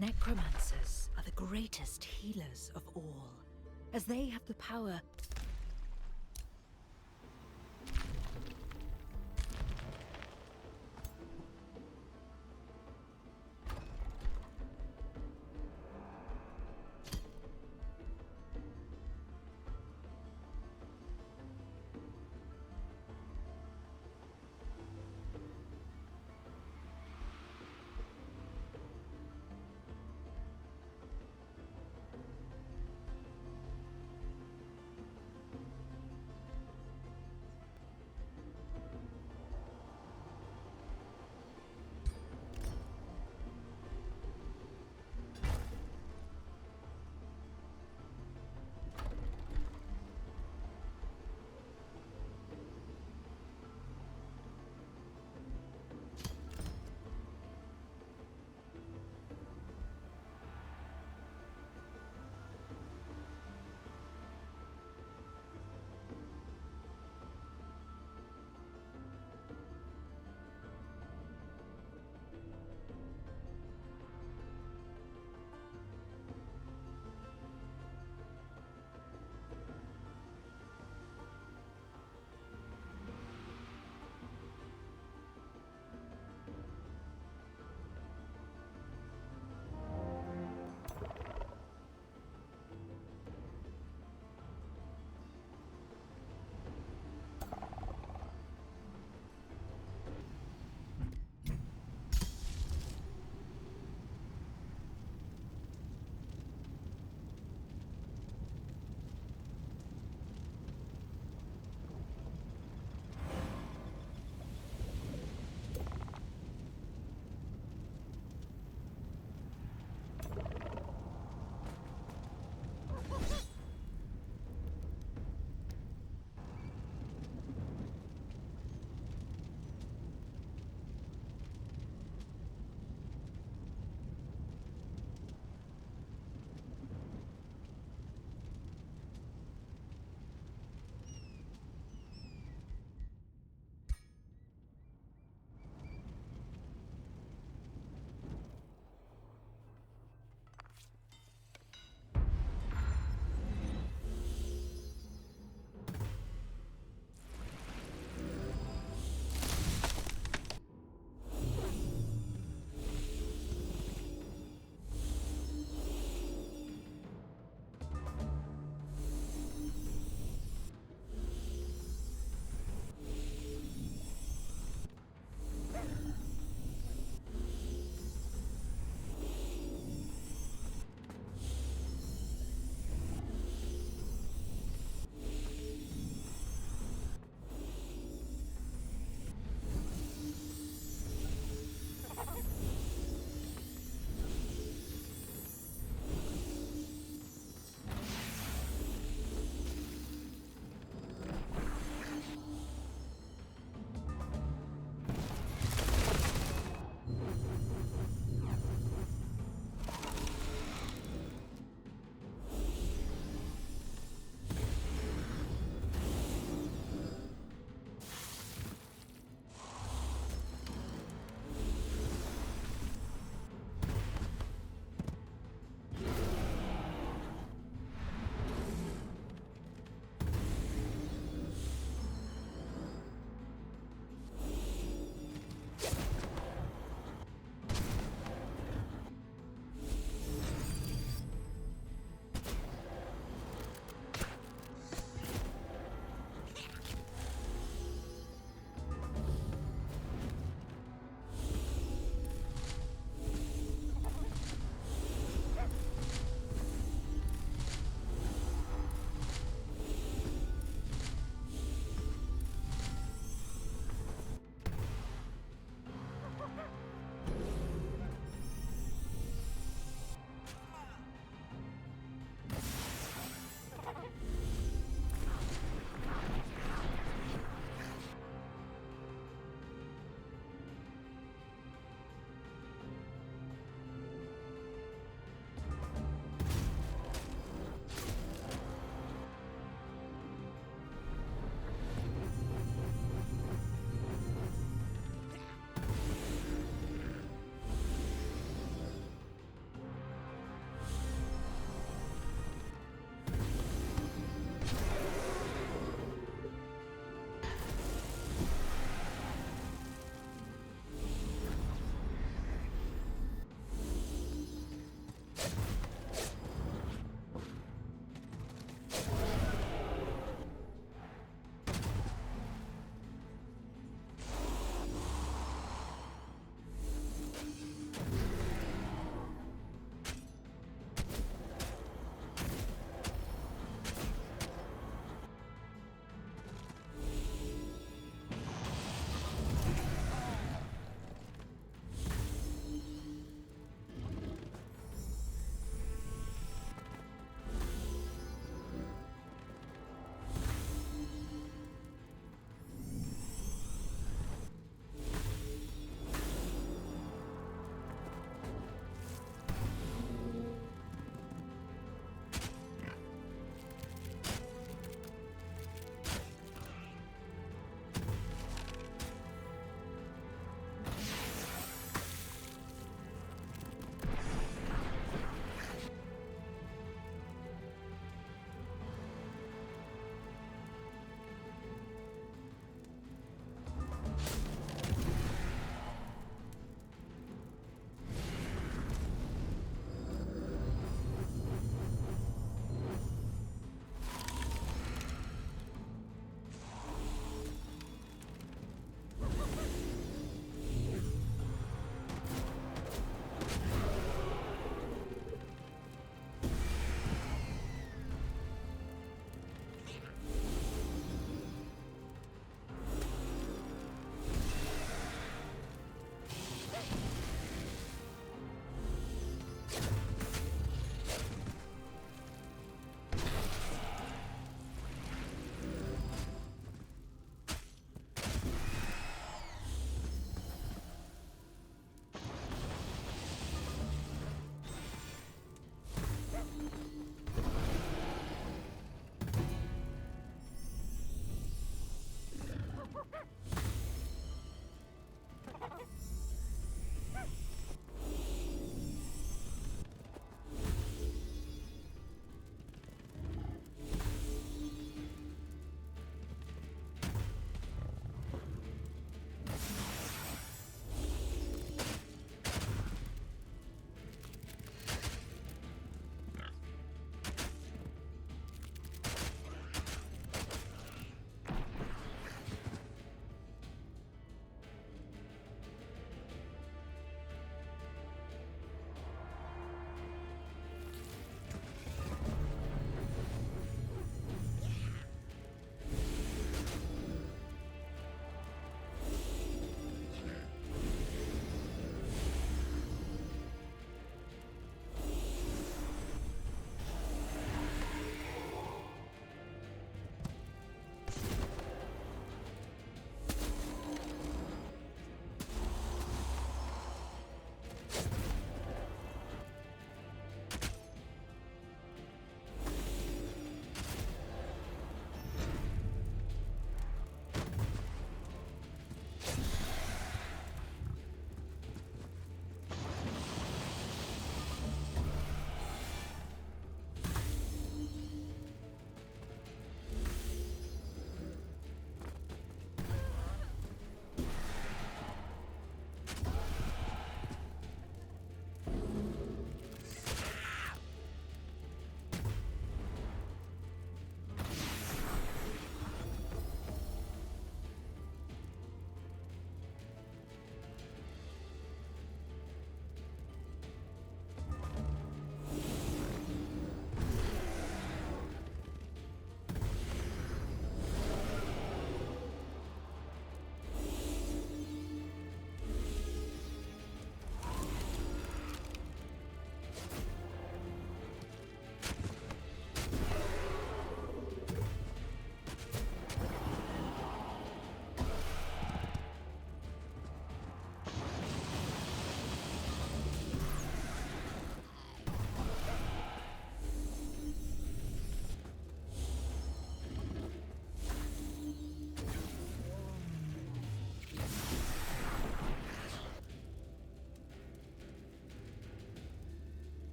Necromancers are the greatest healers of all, as they have the power.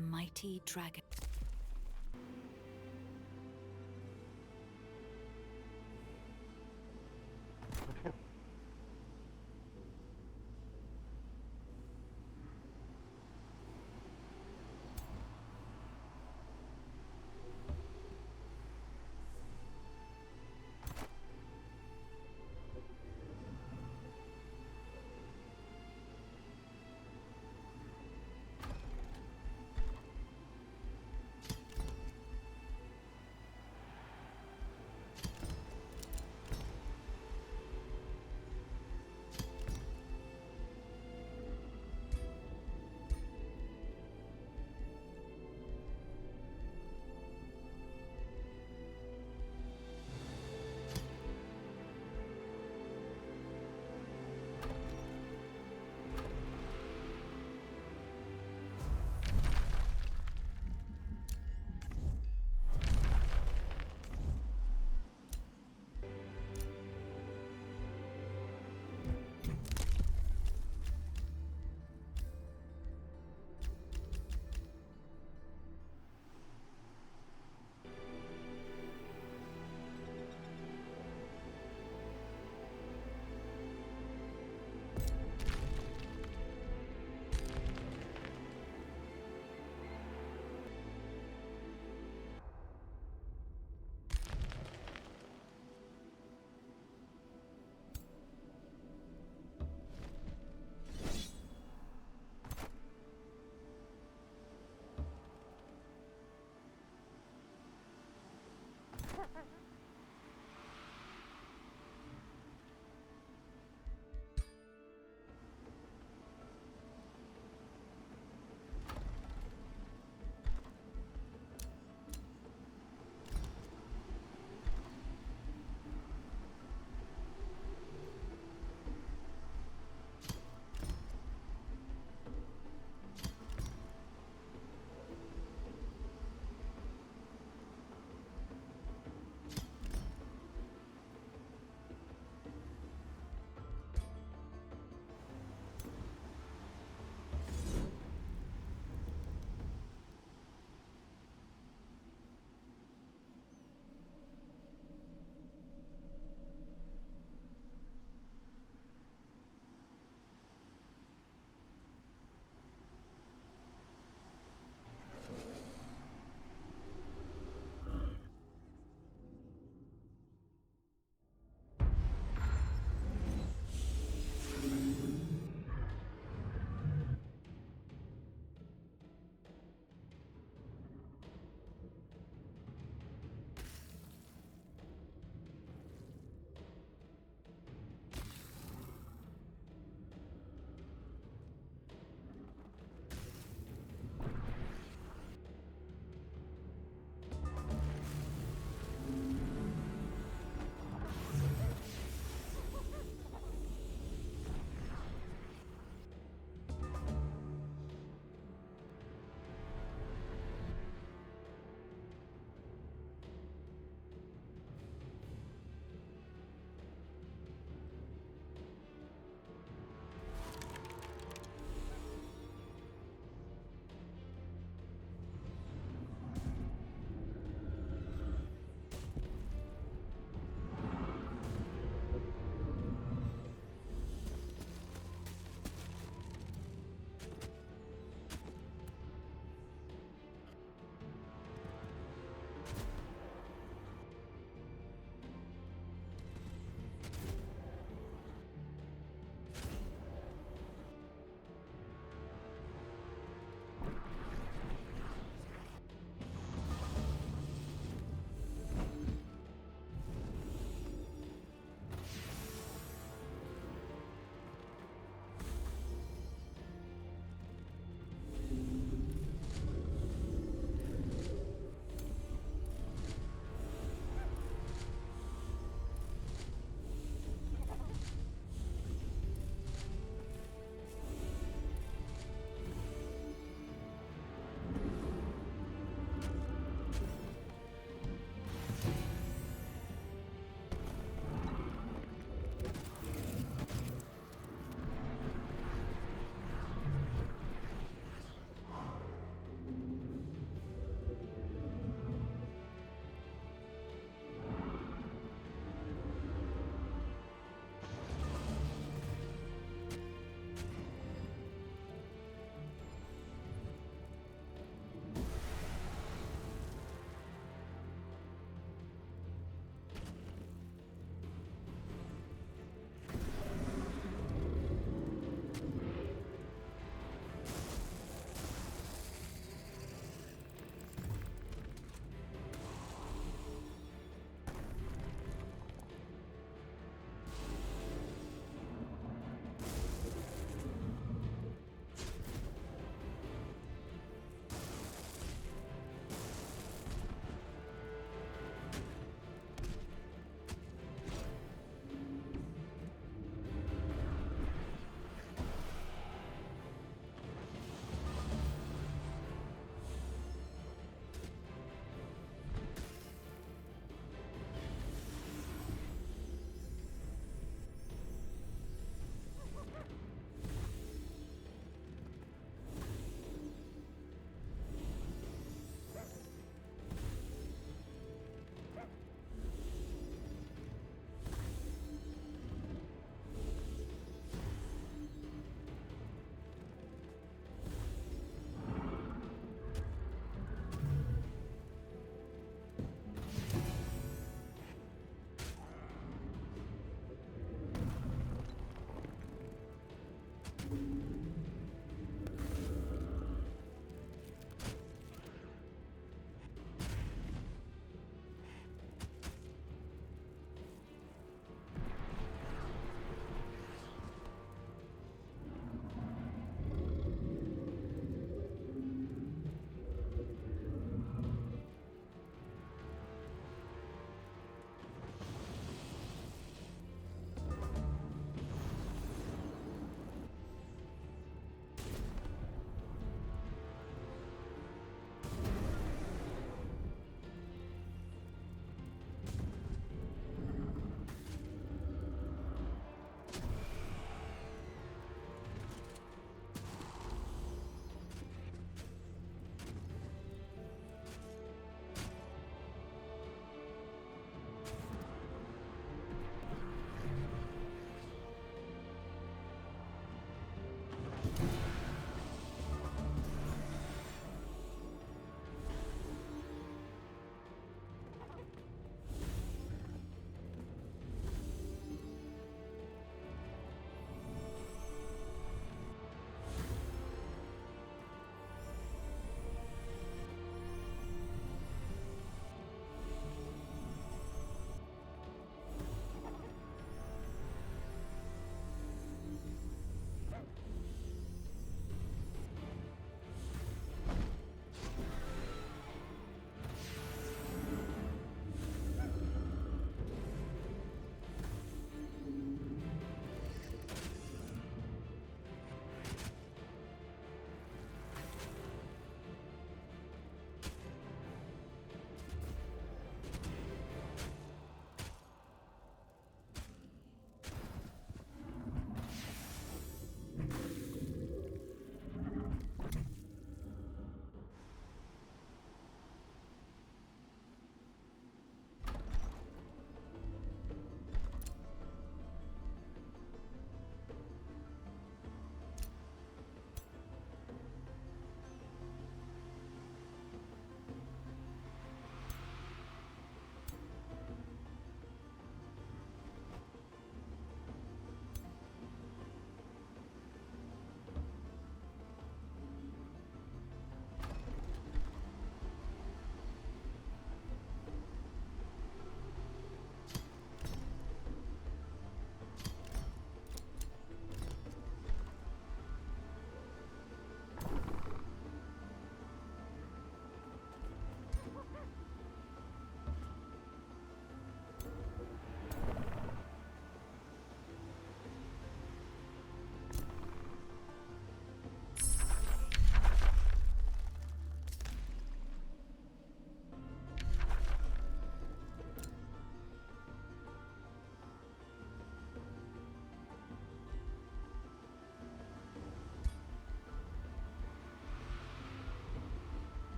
mighty dragon.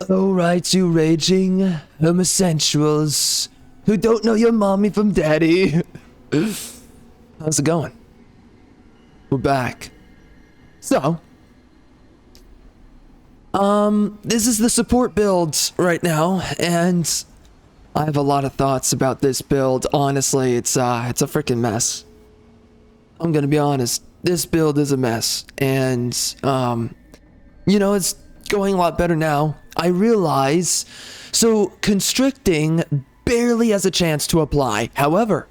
Oh, right, you raging homosexuals who don't know your mommy from daddy. How's it going? We're back. So, this is the support build right now, and I have a lot of thoughts about this build. Honestly, it's a freaking mess. I'm gonna be honest. This build is a mess, and you know, it's going a lot better now. I realize, so constricting barely has a chance to apply. However,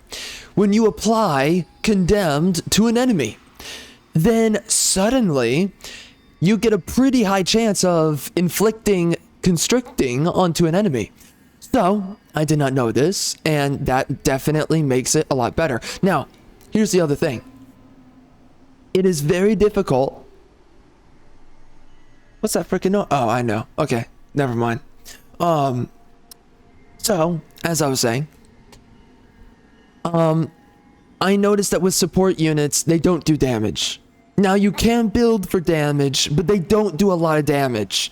when you apply condemned to an enemy, then suddenly you get a pretty high chance of inflicting constricting onto an enemy. So, I did not know this, and that definitely makes it a lot better. Now, here's the other thing. It is very difficult. What's that freaking note? Oh, I know. Okay, never mind. So, as I was saying, I noticed that with support units, they don't do damage. Now, you can build for damage, but they don't do a lot of damage.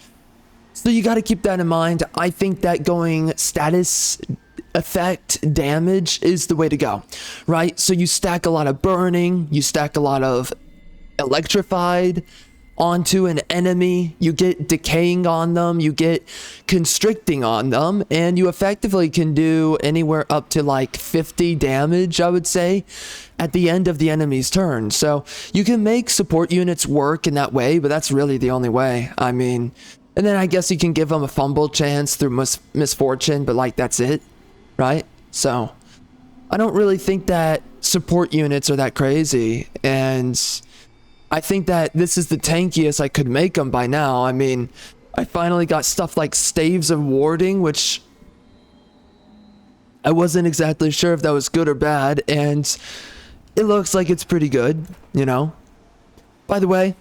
So you got to keep that in mind. I think that going status effect damage is the way to go, right? So you stack a lot of burning, you stack a lot of electrified onto an enemy, you get decaying on them, you get constricting on them, and you effectively can do anywhere up to like 50 damage, I would say, at the end of the enemy's turn. So you can make support units work in that way, but that's really the only way. I mean, and then I guess you can give them a fumble chance through misfortune, but like that's it, right? So I don't really think that support units are that crazy, and I think that this is the tankiest I could make them by now. I mean, I finally got stuff like Staves of Warding, which I wasn't exactly sure if that was good or bad, and it looks like it's pretty good, you know? By the way,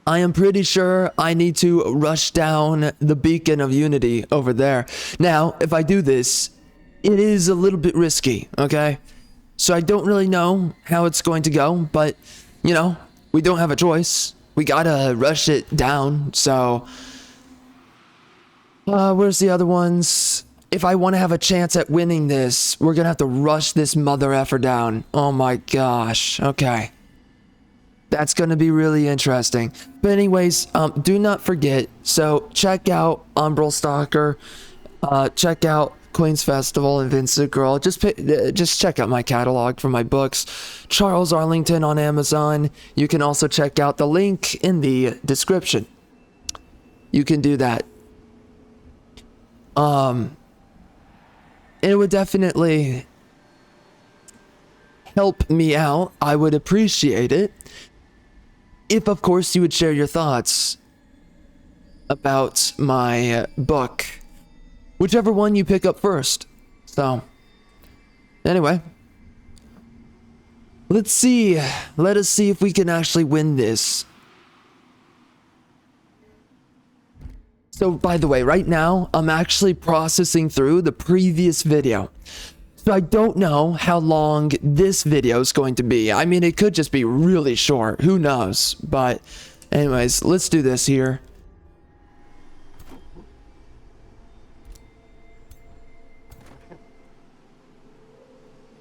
I am pretty sure I need to rush down the Beacon of Unity over there. Now, if I do this, it is a little bit risky, okay? So I don't really know how it's going to go, but, you know, we don't have a choice. We gotta rush it down, so... where's the other ones? If I want to have a chance at winning this, we're gonna have to rush this mother effer down. Oh my gosh, okay. That's gonna be really interesting. But anyways, do not forget, so check out Umbral Stalker, check out Queen's Festival and Vincent Girl. Just check out my catalog for my books. Charles Arlington on Amazon. You can also check out the link in the description. You can do that. It would definitely help me out. I would appreciate it if, of course, you would share your thoughts about my book. Whichever one you pick up first. So, anyway. Let's see. Let us see if we can actually win this. So, by the way, right now, I'm actually processing through the previous video. So I don't know how long this video is going to be. I mean, it could just be really short. Who knows? But, anyways, let's do this here.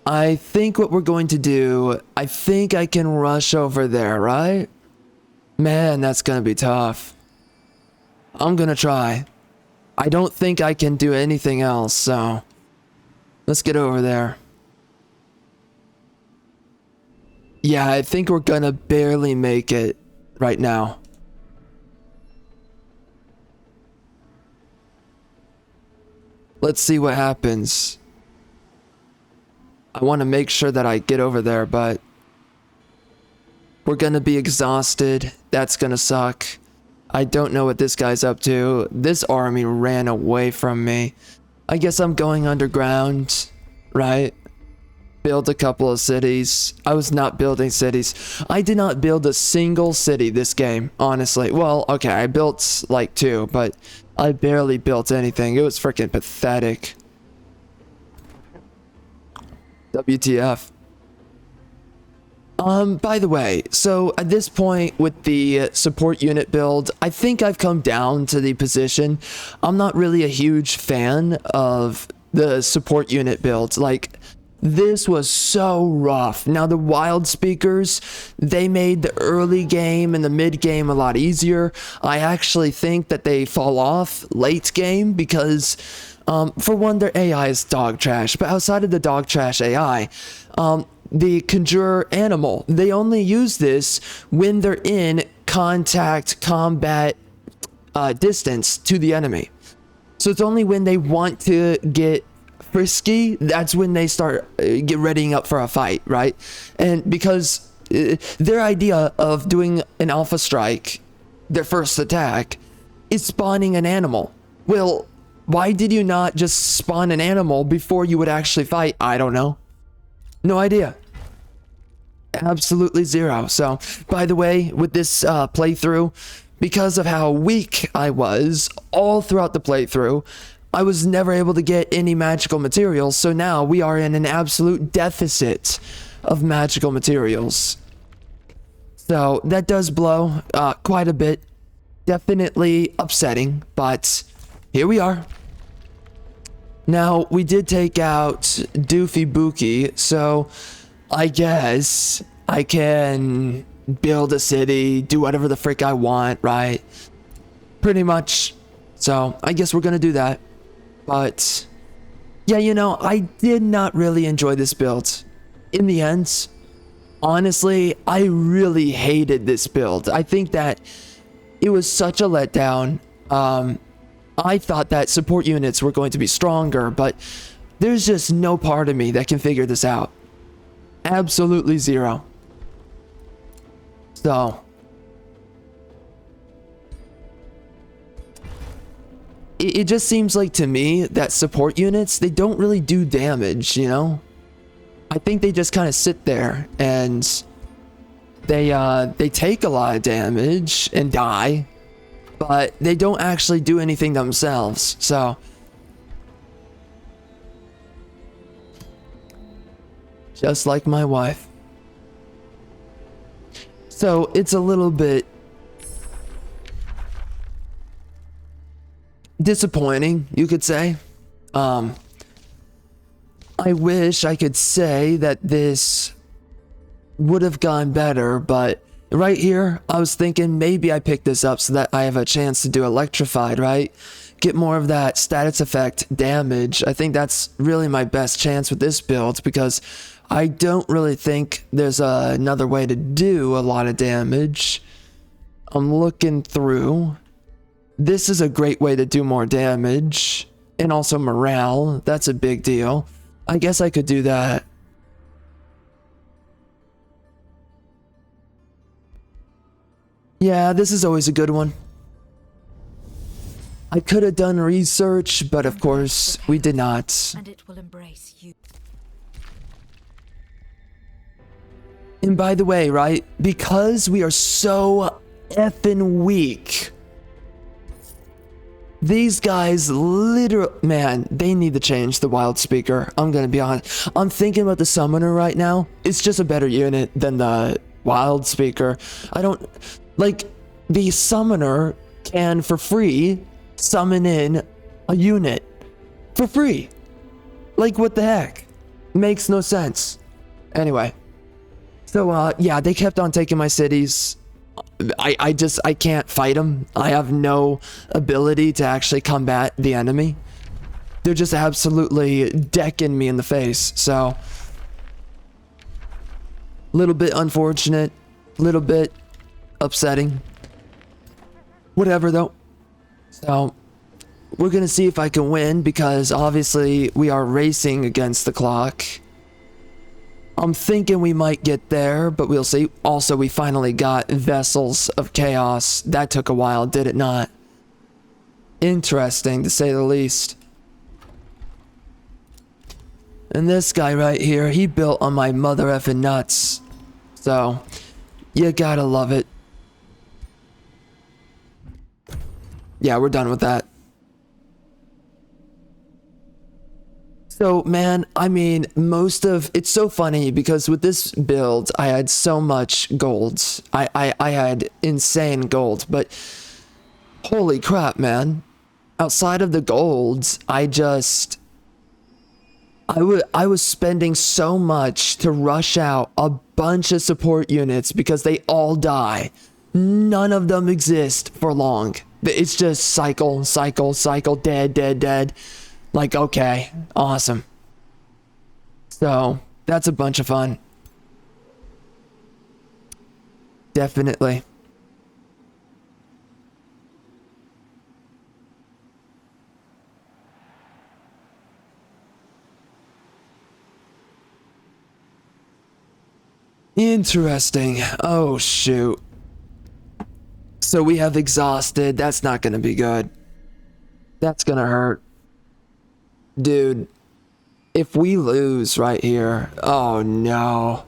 I think what we're going to do, I think I can rush over there, right? Man, that's gonna be tough. I'm gonna try. I don't think I can do anything else, so let's get over there. Yeah, I think we're gonna barely make it right now. Let's see what happens. I want to make sure that I get over there, but we're gonna be exhausted. That's gonna suck. I don't know what this guy's up to. This army ran away from me. I guess I'm going underground, right? Build a couple of cities. I was not building cities. I did not build a single city this game, honestly. Well, okay, I built like 2, but I barely built anything. It was freaking pathetic. WTF. By the way, so at this point with the support unit build, I think I've come down to the position. I'm not really a huge fan of the support unit build. Like, this was so rough. Now, the wild speakers, they made the early game and the mid game a lot easier. I actually think that they fall off late game because, for one, their AI is dog trash. But outside of the dog trash AI, the Conjurer Animal, they only use this when they're in contact combat distance to the enemy. So it's only when they want to get frisky, that's when they start get readying up for a fight, right? And because their idea of doing an alpha strike, their first attack, is spawning an animal. Well, why did you not just spawn an animal before you would actually fight? I don't know. No idea. Absolutely zero. So, by the way, with this playthrough, because of how weak I was all throughout the playthrough, I was never able to get any magical materials. So now we are in an absolute deficit of magical materials. So that does blow quite a bit. Definitely upsetting, but here we are. Now, we did take out Doofy Bookie, so I guess I can build a city, do whatever the frick I want, right? Pretty much. So I guess we're gonna do that. But yeah, you know, I did not really enjoy this build. In the end, honestly, I really hated this build. I think that it was such a letdown. I thought that support units were going to be stronger, but there's just no part of me that can figure this out. Absolutely zero. So it just seems like to me that support units, they don't really do damage, you know? I think they just kind of sit there and they take a lot of damage and die, but they don't actually do anything themselves. So just like my wife. So it's a little bit disappointing, you could say. I wish I could say that this would have gone better, but right here, I was thinking maybe I picked this up so that I have a chance to do electrified, right? Get more of that status effect damage. I think that's really my best chance with this build because I don't really think there's another way to do a lot of damage. I'm looking through. This is a great way to do more damage. And also morale. That's a big deal. I guess I could do that. Yeah, this is always a good one. I could have done research, but of course, we did not. And it will embrace you. And by the way, right, because we are so effing weak, these guys literally, man, they need to change the wild speaker. I'm gonna be honest. I'm thinking about the summoner right now. It's just a better unit than the wild speaker. I don't, like, the summoner can, for free, summon in a unit. For free. Like, what the heck? Makes no sense. Anyway. So, yeah, they kept on taking my cities. I can't fight them. I have no ability to actually combat the enemy. They're just absolutely decking me in the face. So, little bit unfortunate, little bit upsetting. Whatever though. So, we're gonna see if I can win because obviously we are racing against the clock. I'm thinking we might get there, but we'll see. Also, we finally got Vessels of Chaos. That took a while, did it not? Interesting, to say the least. And this guy right here, he built on my mother effing nuts. So, you gotta love it. Yeah, we're done with that. So, man, I mean, it's so funny because with this build, I had so much gold. I had insane gold, but holy crap, man. Outside of the golds, I was spending so much to rush out a bunch of support units because they all die. None of them exist for long. It's just cycle, cycle, cycle, dead, dead, dead. Like, okay, awesome. So, that's a bunch of fun. Definitely. Interesting. Oh, shoot. So we have exhausted. That's not gonna be good. That's gonna hurt. Dude, if we lose right here, oh no.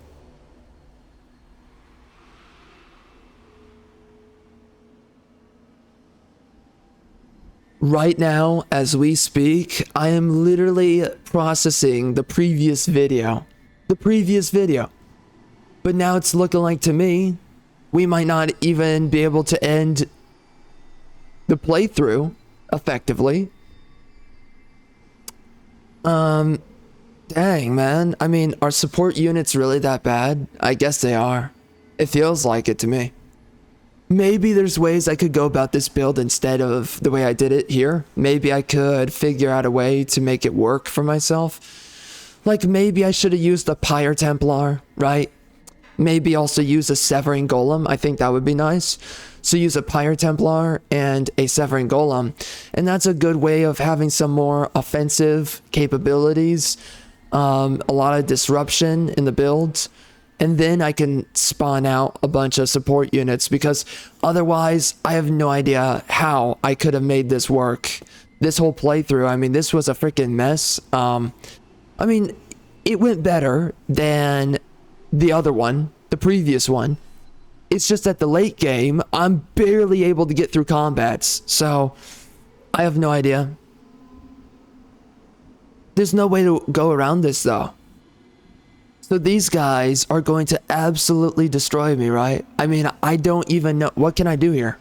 Right now, as we speak, I am literally processing the previous video. But now it's looking like to me, we might not even be able to end the playthrough effectively. Dang, man. I mean, are support units really that bad? I guess they are. It feels like it to me. Maybe there's ways I could go about this build instead of the way I did it here. Maybe I could figure out a way to make it work for myself. Like maybe I should have used a Pyre Templar, right? Maybe also use a Severing Golem. I think that would be nice. So use a Pyre Templar and a Severing Golem. And that's a good way of having some more offensive capabilities. A lot of disruption in the build. And then I can spawn out a bunch of support units because otherwise I have no idea how I could have made this work. This whole playthrough, I mean, this was a freaking mess. I mean, it went better than the other one, the previous one. It's just at the late game, I'm barely able to get through combats. So, I have no idea. There's no way to go around this though. So these guys are going to absolutely destroy me, right? I mean, I don't even know. What can I do here?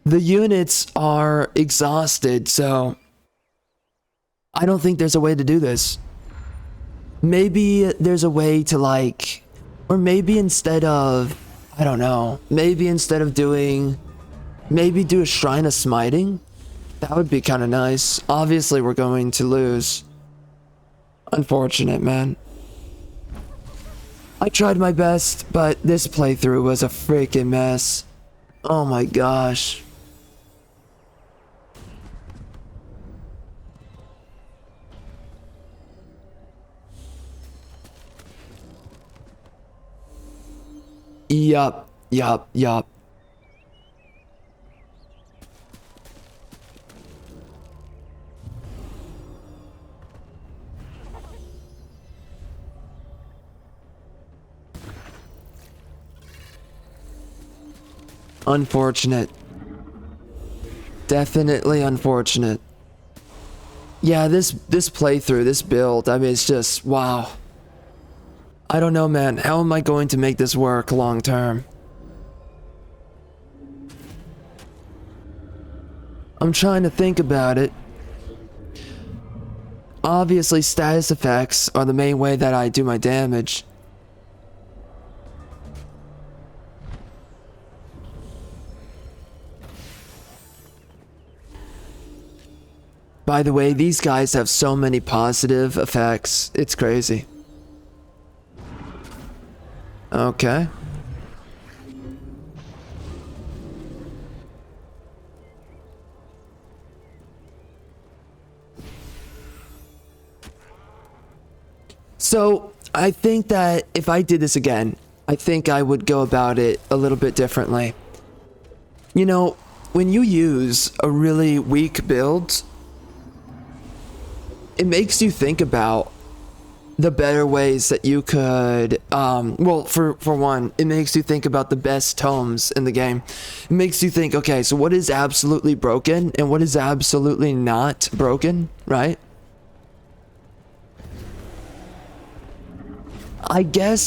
The units are exhausted, so I don't think there's a way to do this. Maybe there's a way to like, or maybe instead of, I don't know, maybe instead of doing, maybe do a Shrine of Smiting? That would be kind of nice. Obviously, we're going to lose. Unfortunate, man. I tried my best, but this playthrough was a freaking mess. Oh my gosh. Yup. Unfortunate. Definitely unfortunate. Yeah, this playthrough, this build, I mean, it's just, wow. I don't know, man. How am I going to make this work long term? I'm trying to think about it. Obviously, status effects are the main way that I do my damage. By the way, these guys have so many positive effects. It's crazy. Okay. So, I think that if I did this again, I think I would go about it a little bit differently. You know, when you use a really weak build, it makes you think about the better ways that you could, well, for one, it makes you think about the best tomes in the game. It makes you think, okay, so what is absolutely broken and what is absolutely not broken, right? I guess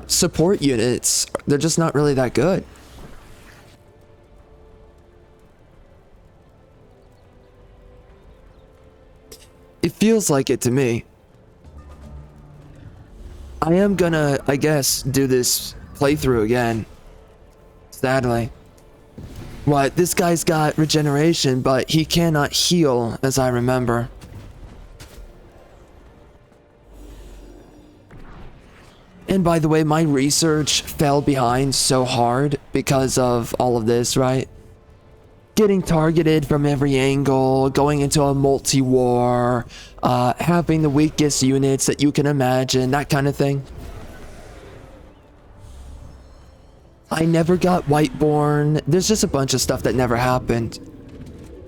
support units, they're just not really that good. It feels like it to me. I am gonna, I guess, do this playthrough again. Sadly. What? This guy's got regeneration, but he cannot heal, as I remember. And by the way, my research fell behind so hard because of all of this, right? Getting targeted from every angle, going into a multi-war, having the weakest units that you can imagine, that kind of thing. I never got Whiteborn. There's just a bunch of stuff that never happened.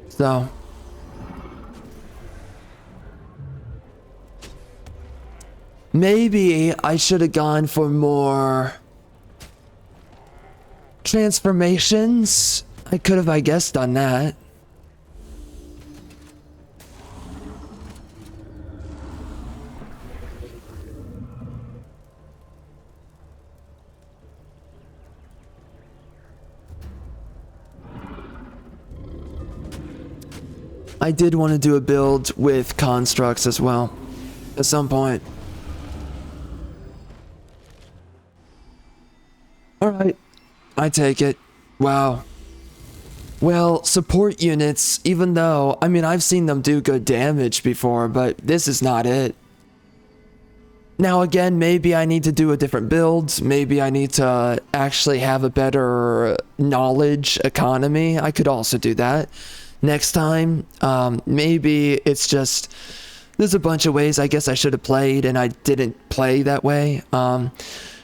So. Maybe I should have gone for more transformations. I could have, I guess, done that. I did want to do a build with constructs as well, at some point. Alright, I take it. Wow. Well, support units, even though, I mean, I've seen them do good damage before, but this is not it. Now again, maybe I need to do a different build. Maybe I need to actually have a better knowledge economy. I could also do that next time. Maybe it's just, there's a bunch of ways I guess I should have played and I didn't play that way.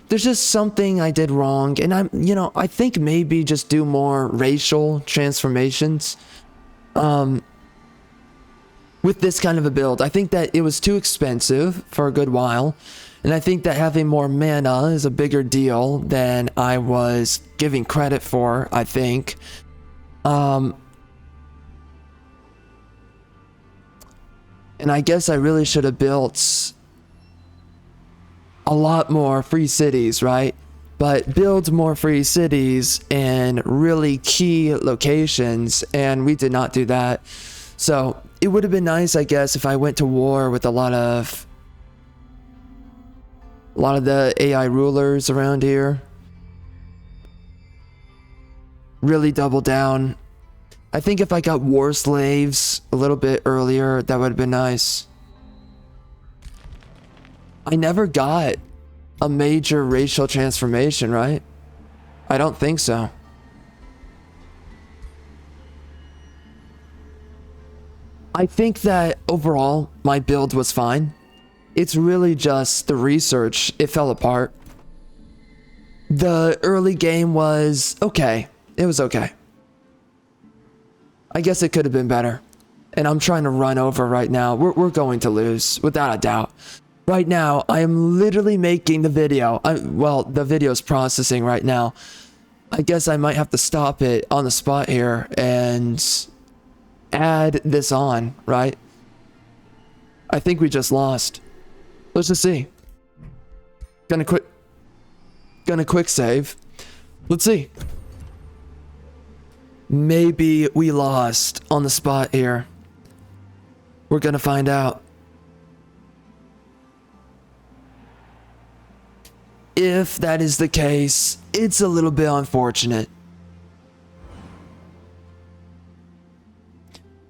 There's just something I did wrong, and I think maybe just do more racial transformations with this kind of a build. I think that it was too expensive for a good while, and I think that having more mana is a bigger deal than I was giving credit for, I think. And I guess I really should have built a lot more free cities, right? But build more free cities in really key locations, and we did not do that. So it would have been nice, I guess, if I went to war with a lot of the AI rulers around here. Really double down. I think if I got war slaves a little bit earlier, that would have been nice. I never got a major racial transformation, right? I don't think so. I think that overall, my build was fine. It's really just the research, it fell apart. The early game was okay. It was okay. I guess it could have been better. And I'm trying to run over right now. We're going to lose, without a doubt. Right now, I am literally making the video. Well, the video's processing right now. I guess I might have to stop it on the spot here and add this on, right? I think we just lost. Let's just see. Gonna quick save. Let's see. Maybe we lost on the spot here. We're gonna find out. If that is the case, it's a little bit unfortunate.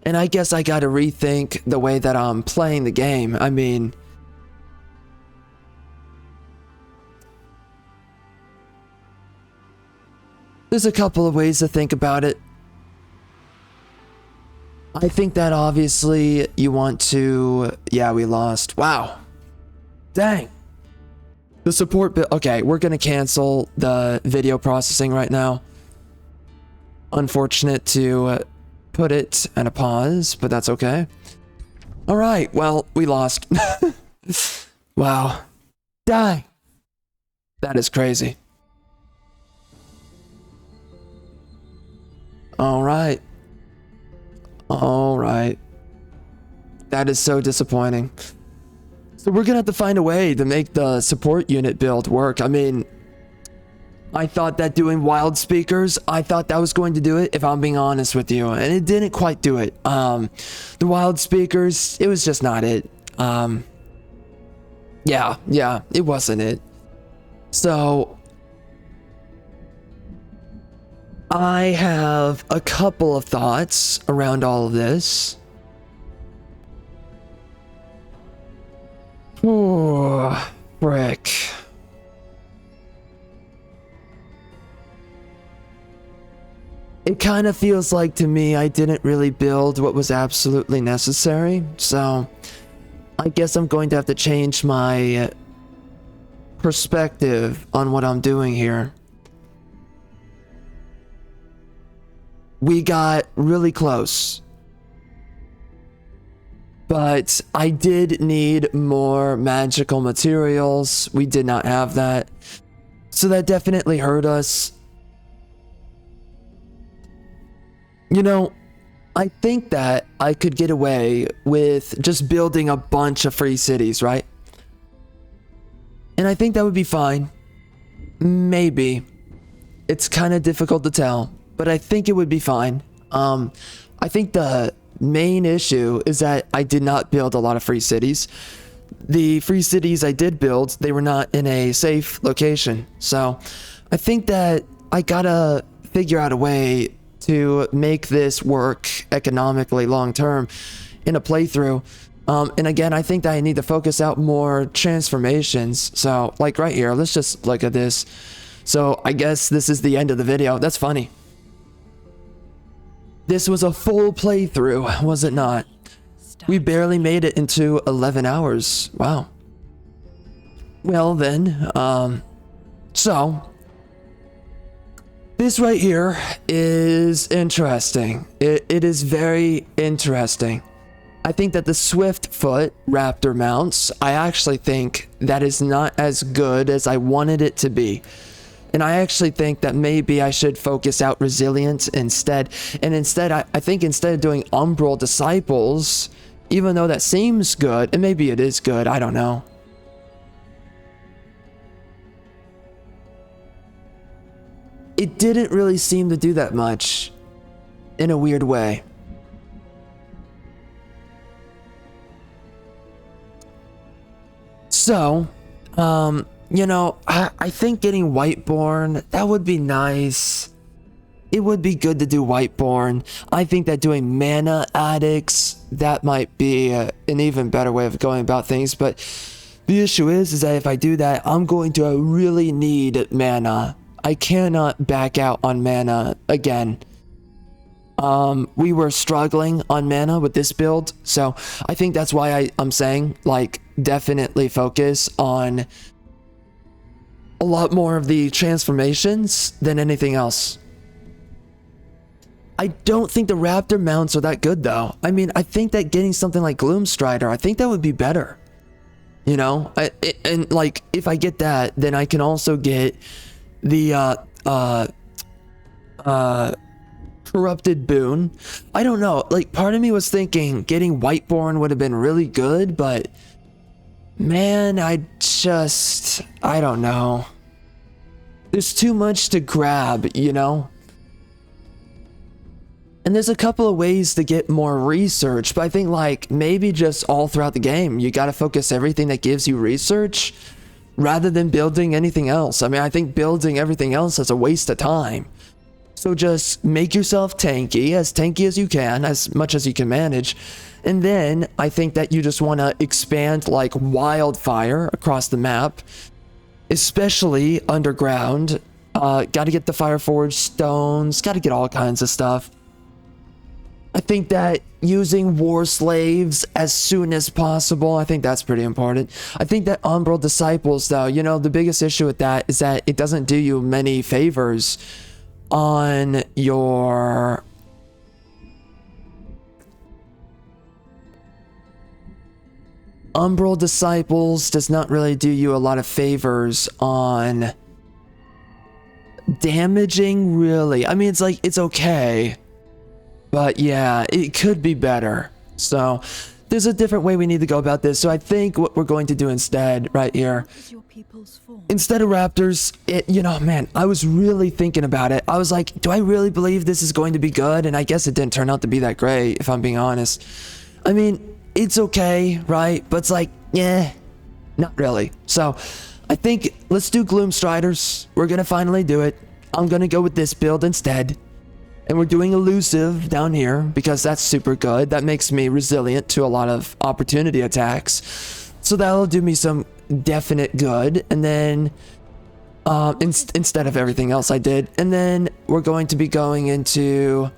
And I guess I gotta rethink the way that I'm playing the game. I mean, there's a couple of ways to think about it. I think that obviously you want to... Yeah, we lost. Wow. Dang. The support bit. Okay, we're gonna cancel the video processing right now. Unfortunate to put it at a pause, but that's okay. Alright, well, we lost. Wow. Die. That is crazy. All right. All right. That is so disappointing. So we're gonna have to find a way to make the support unit build work. I mean, I thought that doing wild speakers, I thought that was going to do it, if I'm being honest with you, and it didn't quite do it. The wild speakers, it was just not it. Yeah, it wasn't it. So I have a couple of thoughts around all of this. Oh, frick. It kind of feels like to me I didn't really build what was absolutely necessary, so I guess I'm going to have to change my perspective on what I'm doing here. We got really close, but I did need more magical materials. We did not have that, so that definitely hurt us. You know, I think that I could get away with just building a bunch of free cities, right? And I think that would be fine. Maybe. It's kind of difficult to tell, but I think it would be fine. I think the main issue is that I did not build a lot of free cities. The free cities I did build, they were not in a safe location. So I think that I gotta figure out a way to make this work economically long term in a playthrough. And again, I think that I need to focus out more transformations. So like right here, let's just look at this. So I guess this is the end of the video. That's funny. This was a full playthrough, was it not? We barely made it into 11 hours. Wow. Well then, so this right here is interesting. It is very interesting. I think that the Swiftfoot Raptor mounts, I actually think that is not as good as I wanted it to be. And I actually think that maybe I should focus out resilience instead. And instead, I think instead of doing Umbral Disciples, even though that seems good, and maybe it is good, I don't know. It didn't really seem to do that much in a weird way. So, you know, I think getting Whiteborn, that would be nice. It would be good to do Whiteborn. I think that doing mana addicts, that might be an even better way of going about things. But the issue is that if I do that, I'm going to really need mana. I cannot back out on mana again. We were struggling on mana with this build, so I think that's why I'm saying, like, definitely focus on a lot more of the transformations than anything else. I don't think the Raptor mounts are that good, though. I mean, I think that getting something like Gloomstrider, I think that would be better. You know? And, like, if I get that, then I can also get the, Corrupted Boon. I don't know, like, part of me was thinking getting Whiteborn would have been really good, but man, I don't know. There's too much to grab, you know? And there's a couple of ways to get more research, but I think, like, maybe just all throughout the game, you gotta focus everything that gives you research rather than building anything else. I mean, I think building everything else is a waste of time. So just make yourself tanky as you can, as much as you can manage. And then I think that you just want to expand like wildfire across the map, especially underground. Got to get the Fireforged stones, got to get all kinds of stuff. I think that using war slaves as soon as possible, I think that's pretty important. I think that Umbral Disciples, though, you know, the biggest issue with that is that it doesn't do you many favors on your Umbral Disciples does not really do you a lot of favors on damaging, really. I mean, it's like, it's okay. But yeah, it could be better. So there's a different way we need to go about this. So I think what we're going to do instead, right here, instead of raptors, man, I was really thinking about it. I was like, do I really believe this is going to be good? And I guess it didn't turn out to be that great, if I'm being honest. I mean, it's okay, right? But it's like, yeah, not really. So I think let's do Gloom Striders. We're going to finally do it. I'm going to go with this build instead. And we're doing elusive down here because that's super good. That makes me resilient to a lot of opportunity attacks. So that'll do me some definite good. And then instead of everything else I did. And then we're going to be going into...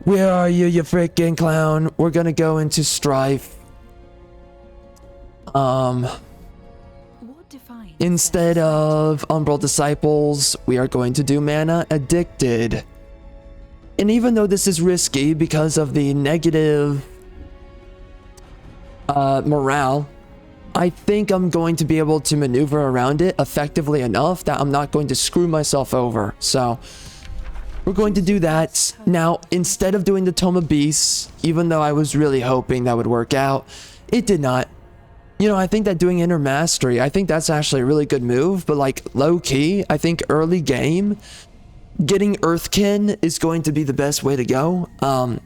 Where are you, you freaking clown? We're going to go into Strife. Instead of Umbral Disciples, we are going to do Mana Addicted. And even though this is risky because of the negative morale, I think I'm going to be able to maneuver around it effectively enough that I'm not going to screw myself over. So we're going to do that. Now, instead of doing the Tome of Beasts, even though I was really hoping that would work out, it did not. I think that doing Inner Mastery, I think that's actually a really good move, but like low key, I think early game, getting Earthkin is going to be the best way to go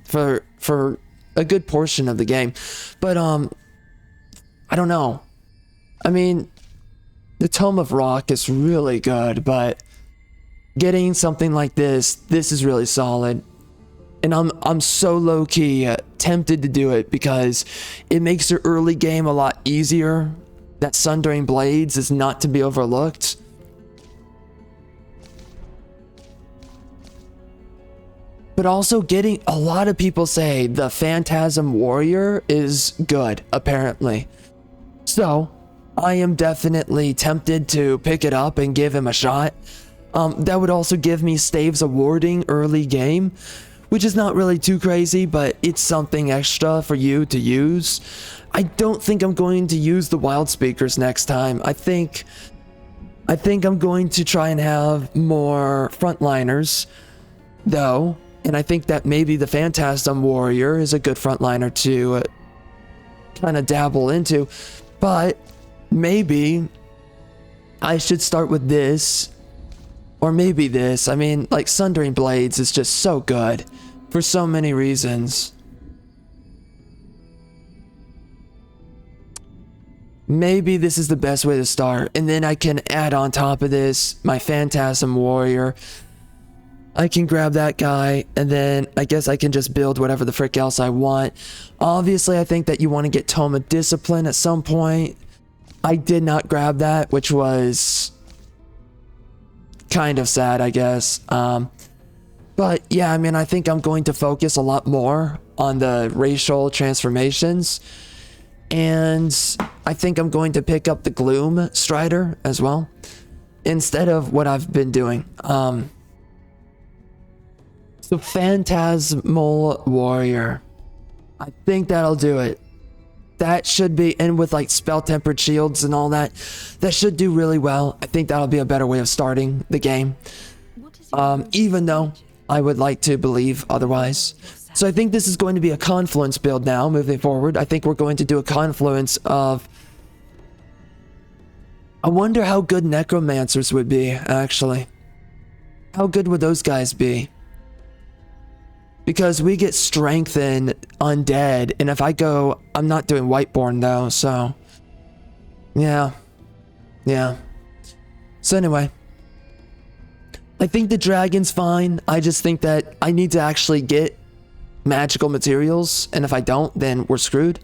for a good portion of the game. But I don't know. I mean, the Tome of Rock is really good, but getting something like this is really solid. And I'm so low-key tempted to do it because it makes the early game a lot easier. That Sundering Blades is not to be overlooked. But also getting, a lot of people say the Phantasm Warrior is good, apparently. So, I am definitely tempted to pick it up and give him a shot. That would also give me Staves of Warding early game, which is not really too crazy, but it's something extra for you to use. I don't think I'm going to use the Wild Speakers next time. I think I'm going to try and have more frontliners, though. And I think that maybe the Phantasm Warrior is a good frontliner to kind of dabble into. But maybe I should start with this. Or maybe this. I mean, like, Sundering Blades is just so good. For so many reasons. Maybe this is the best way to start. And then I can add on top of this my Phantasm Warrior. I can grab that guy, and then I guess I can just build whatever the frick else I want. Obviously, I think that you want to get Tome of Discipline at some point. I did not grab that, which was kind of sad, I guess. But yeah, I mean, I think I'm going to focus a lot more on the racial transformations. And I think I'm going to pick up the Gloom Strider as well, instead of what I've been doing. So Phantasmal Warrior. I think that'll do it. That should be, and with like spell tempered shields and all that, that should do really well. I think that'll be a better way of starting the game. Even though I would like to believe otherwise. So I think this is going to be a confluence build now, moving forward. I think we're going to do a confluence of... I wonder how good necromancers would be, actually. How good would those guys be? Because we get strength in undead, and if I go... I'm not doing Whiteborn though, so... Yeah. So anyway. I think the dragon's fine. I just think that I need to actually get magical materials, and if I don't, then we're screwed.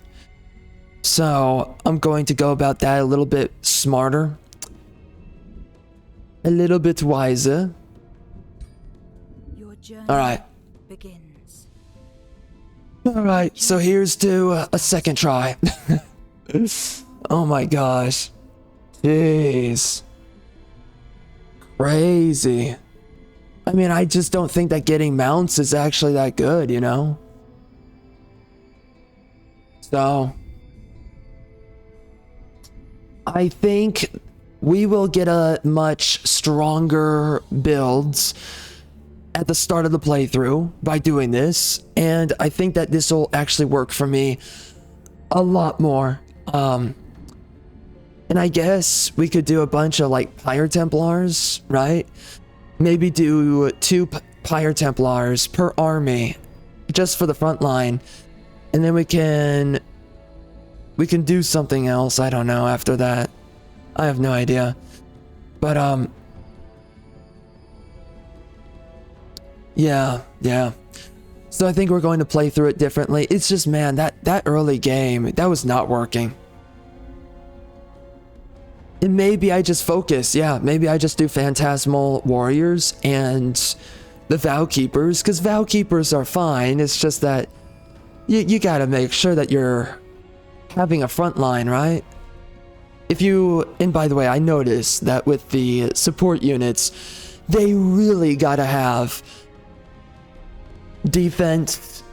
So I'm going to go about that a little bit smarter. A little bit wiser. Your journey Alright. begins. Alright, so here's to a second try. Oh my gosh. Jeez. Crazy. I mean, I just don't think that getting mounts is actually that good, you know? So, I think we will get a much stronger build at the start of the playthrough by doing this, and I think that this will actually work for me a lot more. And I guess we could do a bunch of like Pyre Templars, right? Maybe do 2 Pyre Templars per army just for the front line, and then we can do something else. I don't know after that. I have no idea. But yeah. So I think we're going to play through it differently. It's just, man, that early game, that was not working. And maybe I just focus. Yeah, maybe I just do Phantasmal Warriors and the Vow Keepers, because Vow Keepers are fine. It's just that you gotta make sure that you're having a front line, right? And by the way, I noticed that with the support units, they really gotta have defense.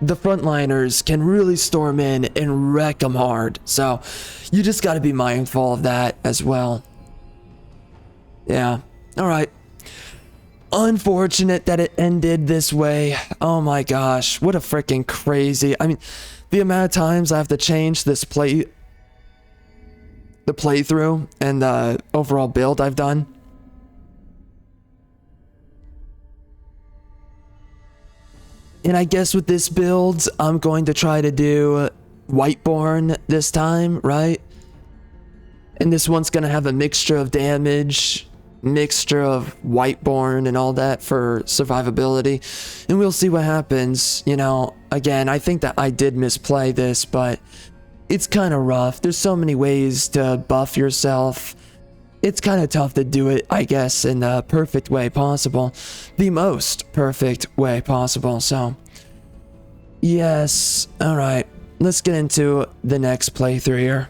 The frontliners can really storm in and wreck them hard. So you just gotta be mindful of that as well. Yeah. All right. Unfortunate that it ended this way. Oh my gosh. What a freaking crazy. I mean, the amount of times I have to change the playthrough and the overall build I've done. And I guess with this build, I'm going to try to do Whiteborn this time, right? And this one's going to have a mixture of damage, mixture of Whiteborn and all that for survivability. And we'll see what happens. You know, again, I think that I did misplay this, but it's kind of rough. There's so many ways to buff yourself. It's kind of tough to do it, I guess, in the perfect way possible. The most perfect way possible. So, yes. All right. Let's get into the next playthrough here.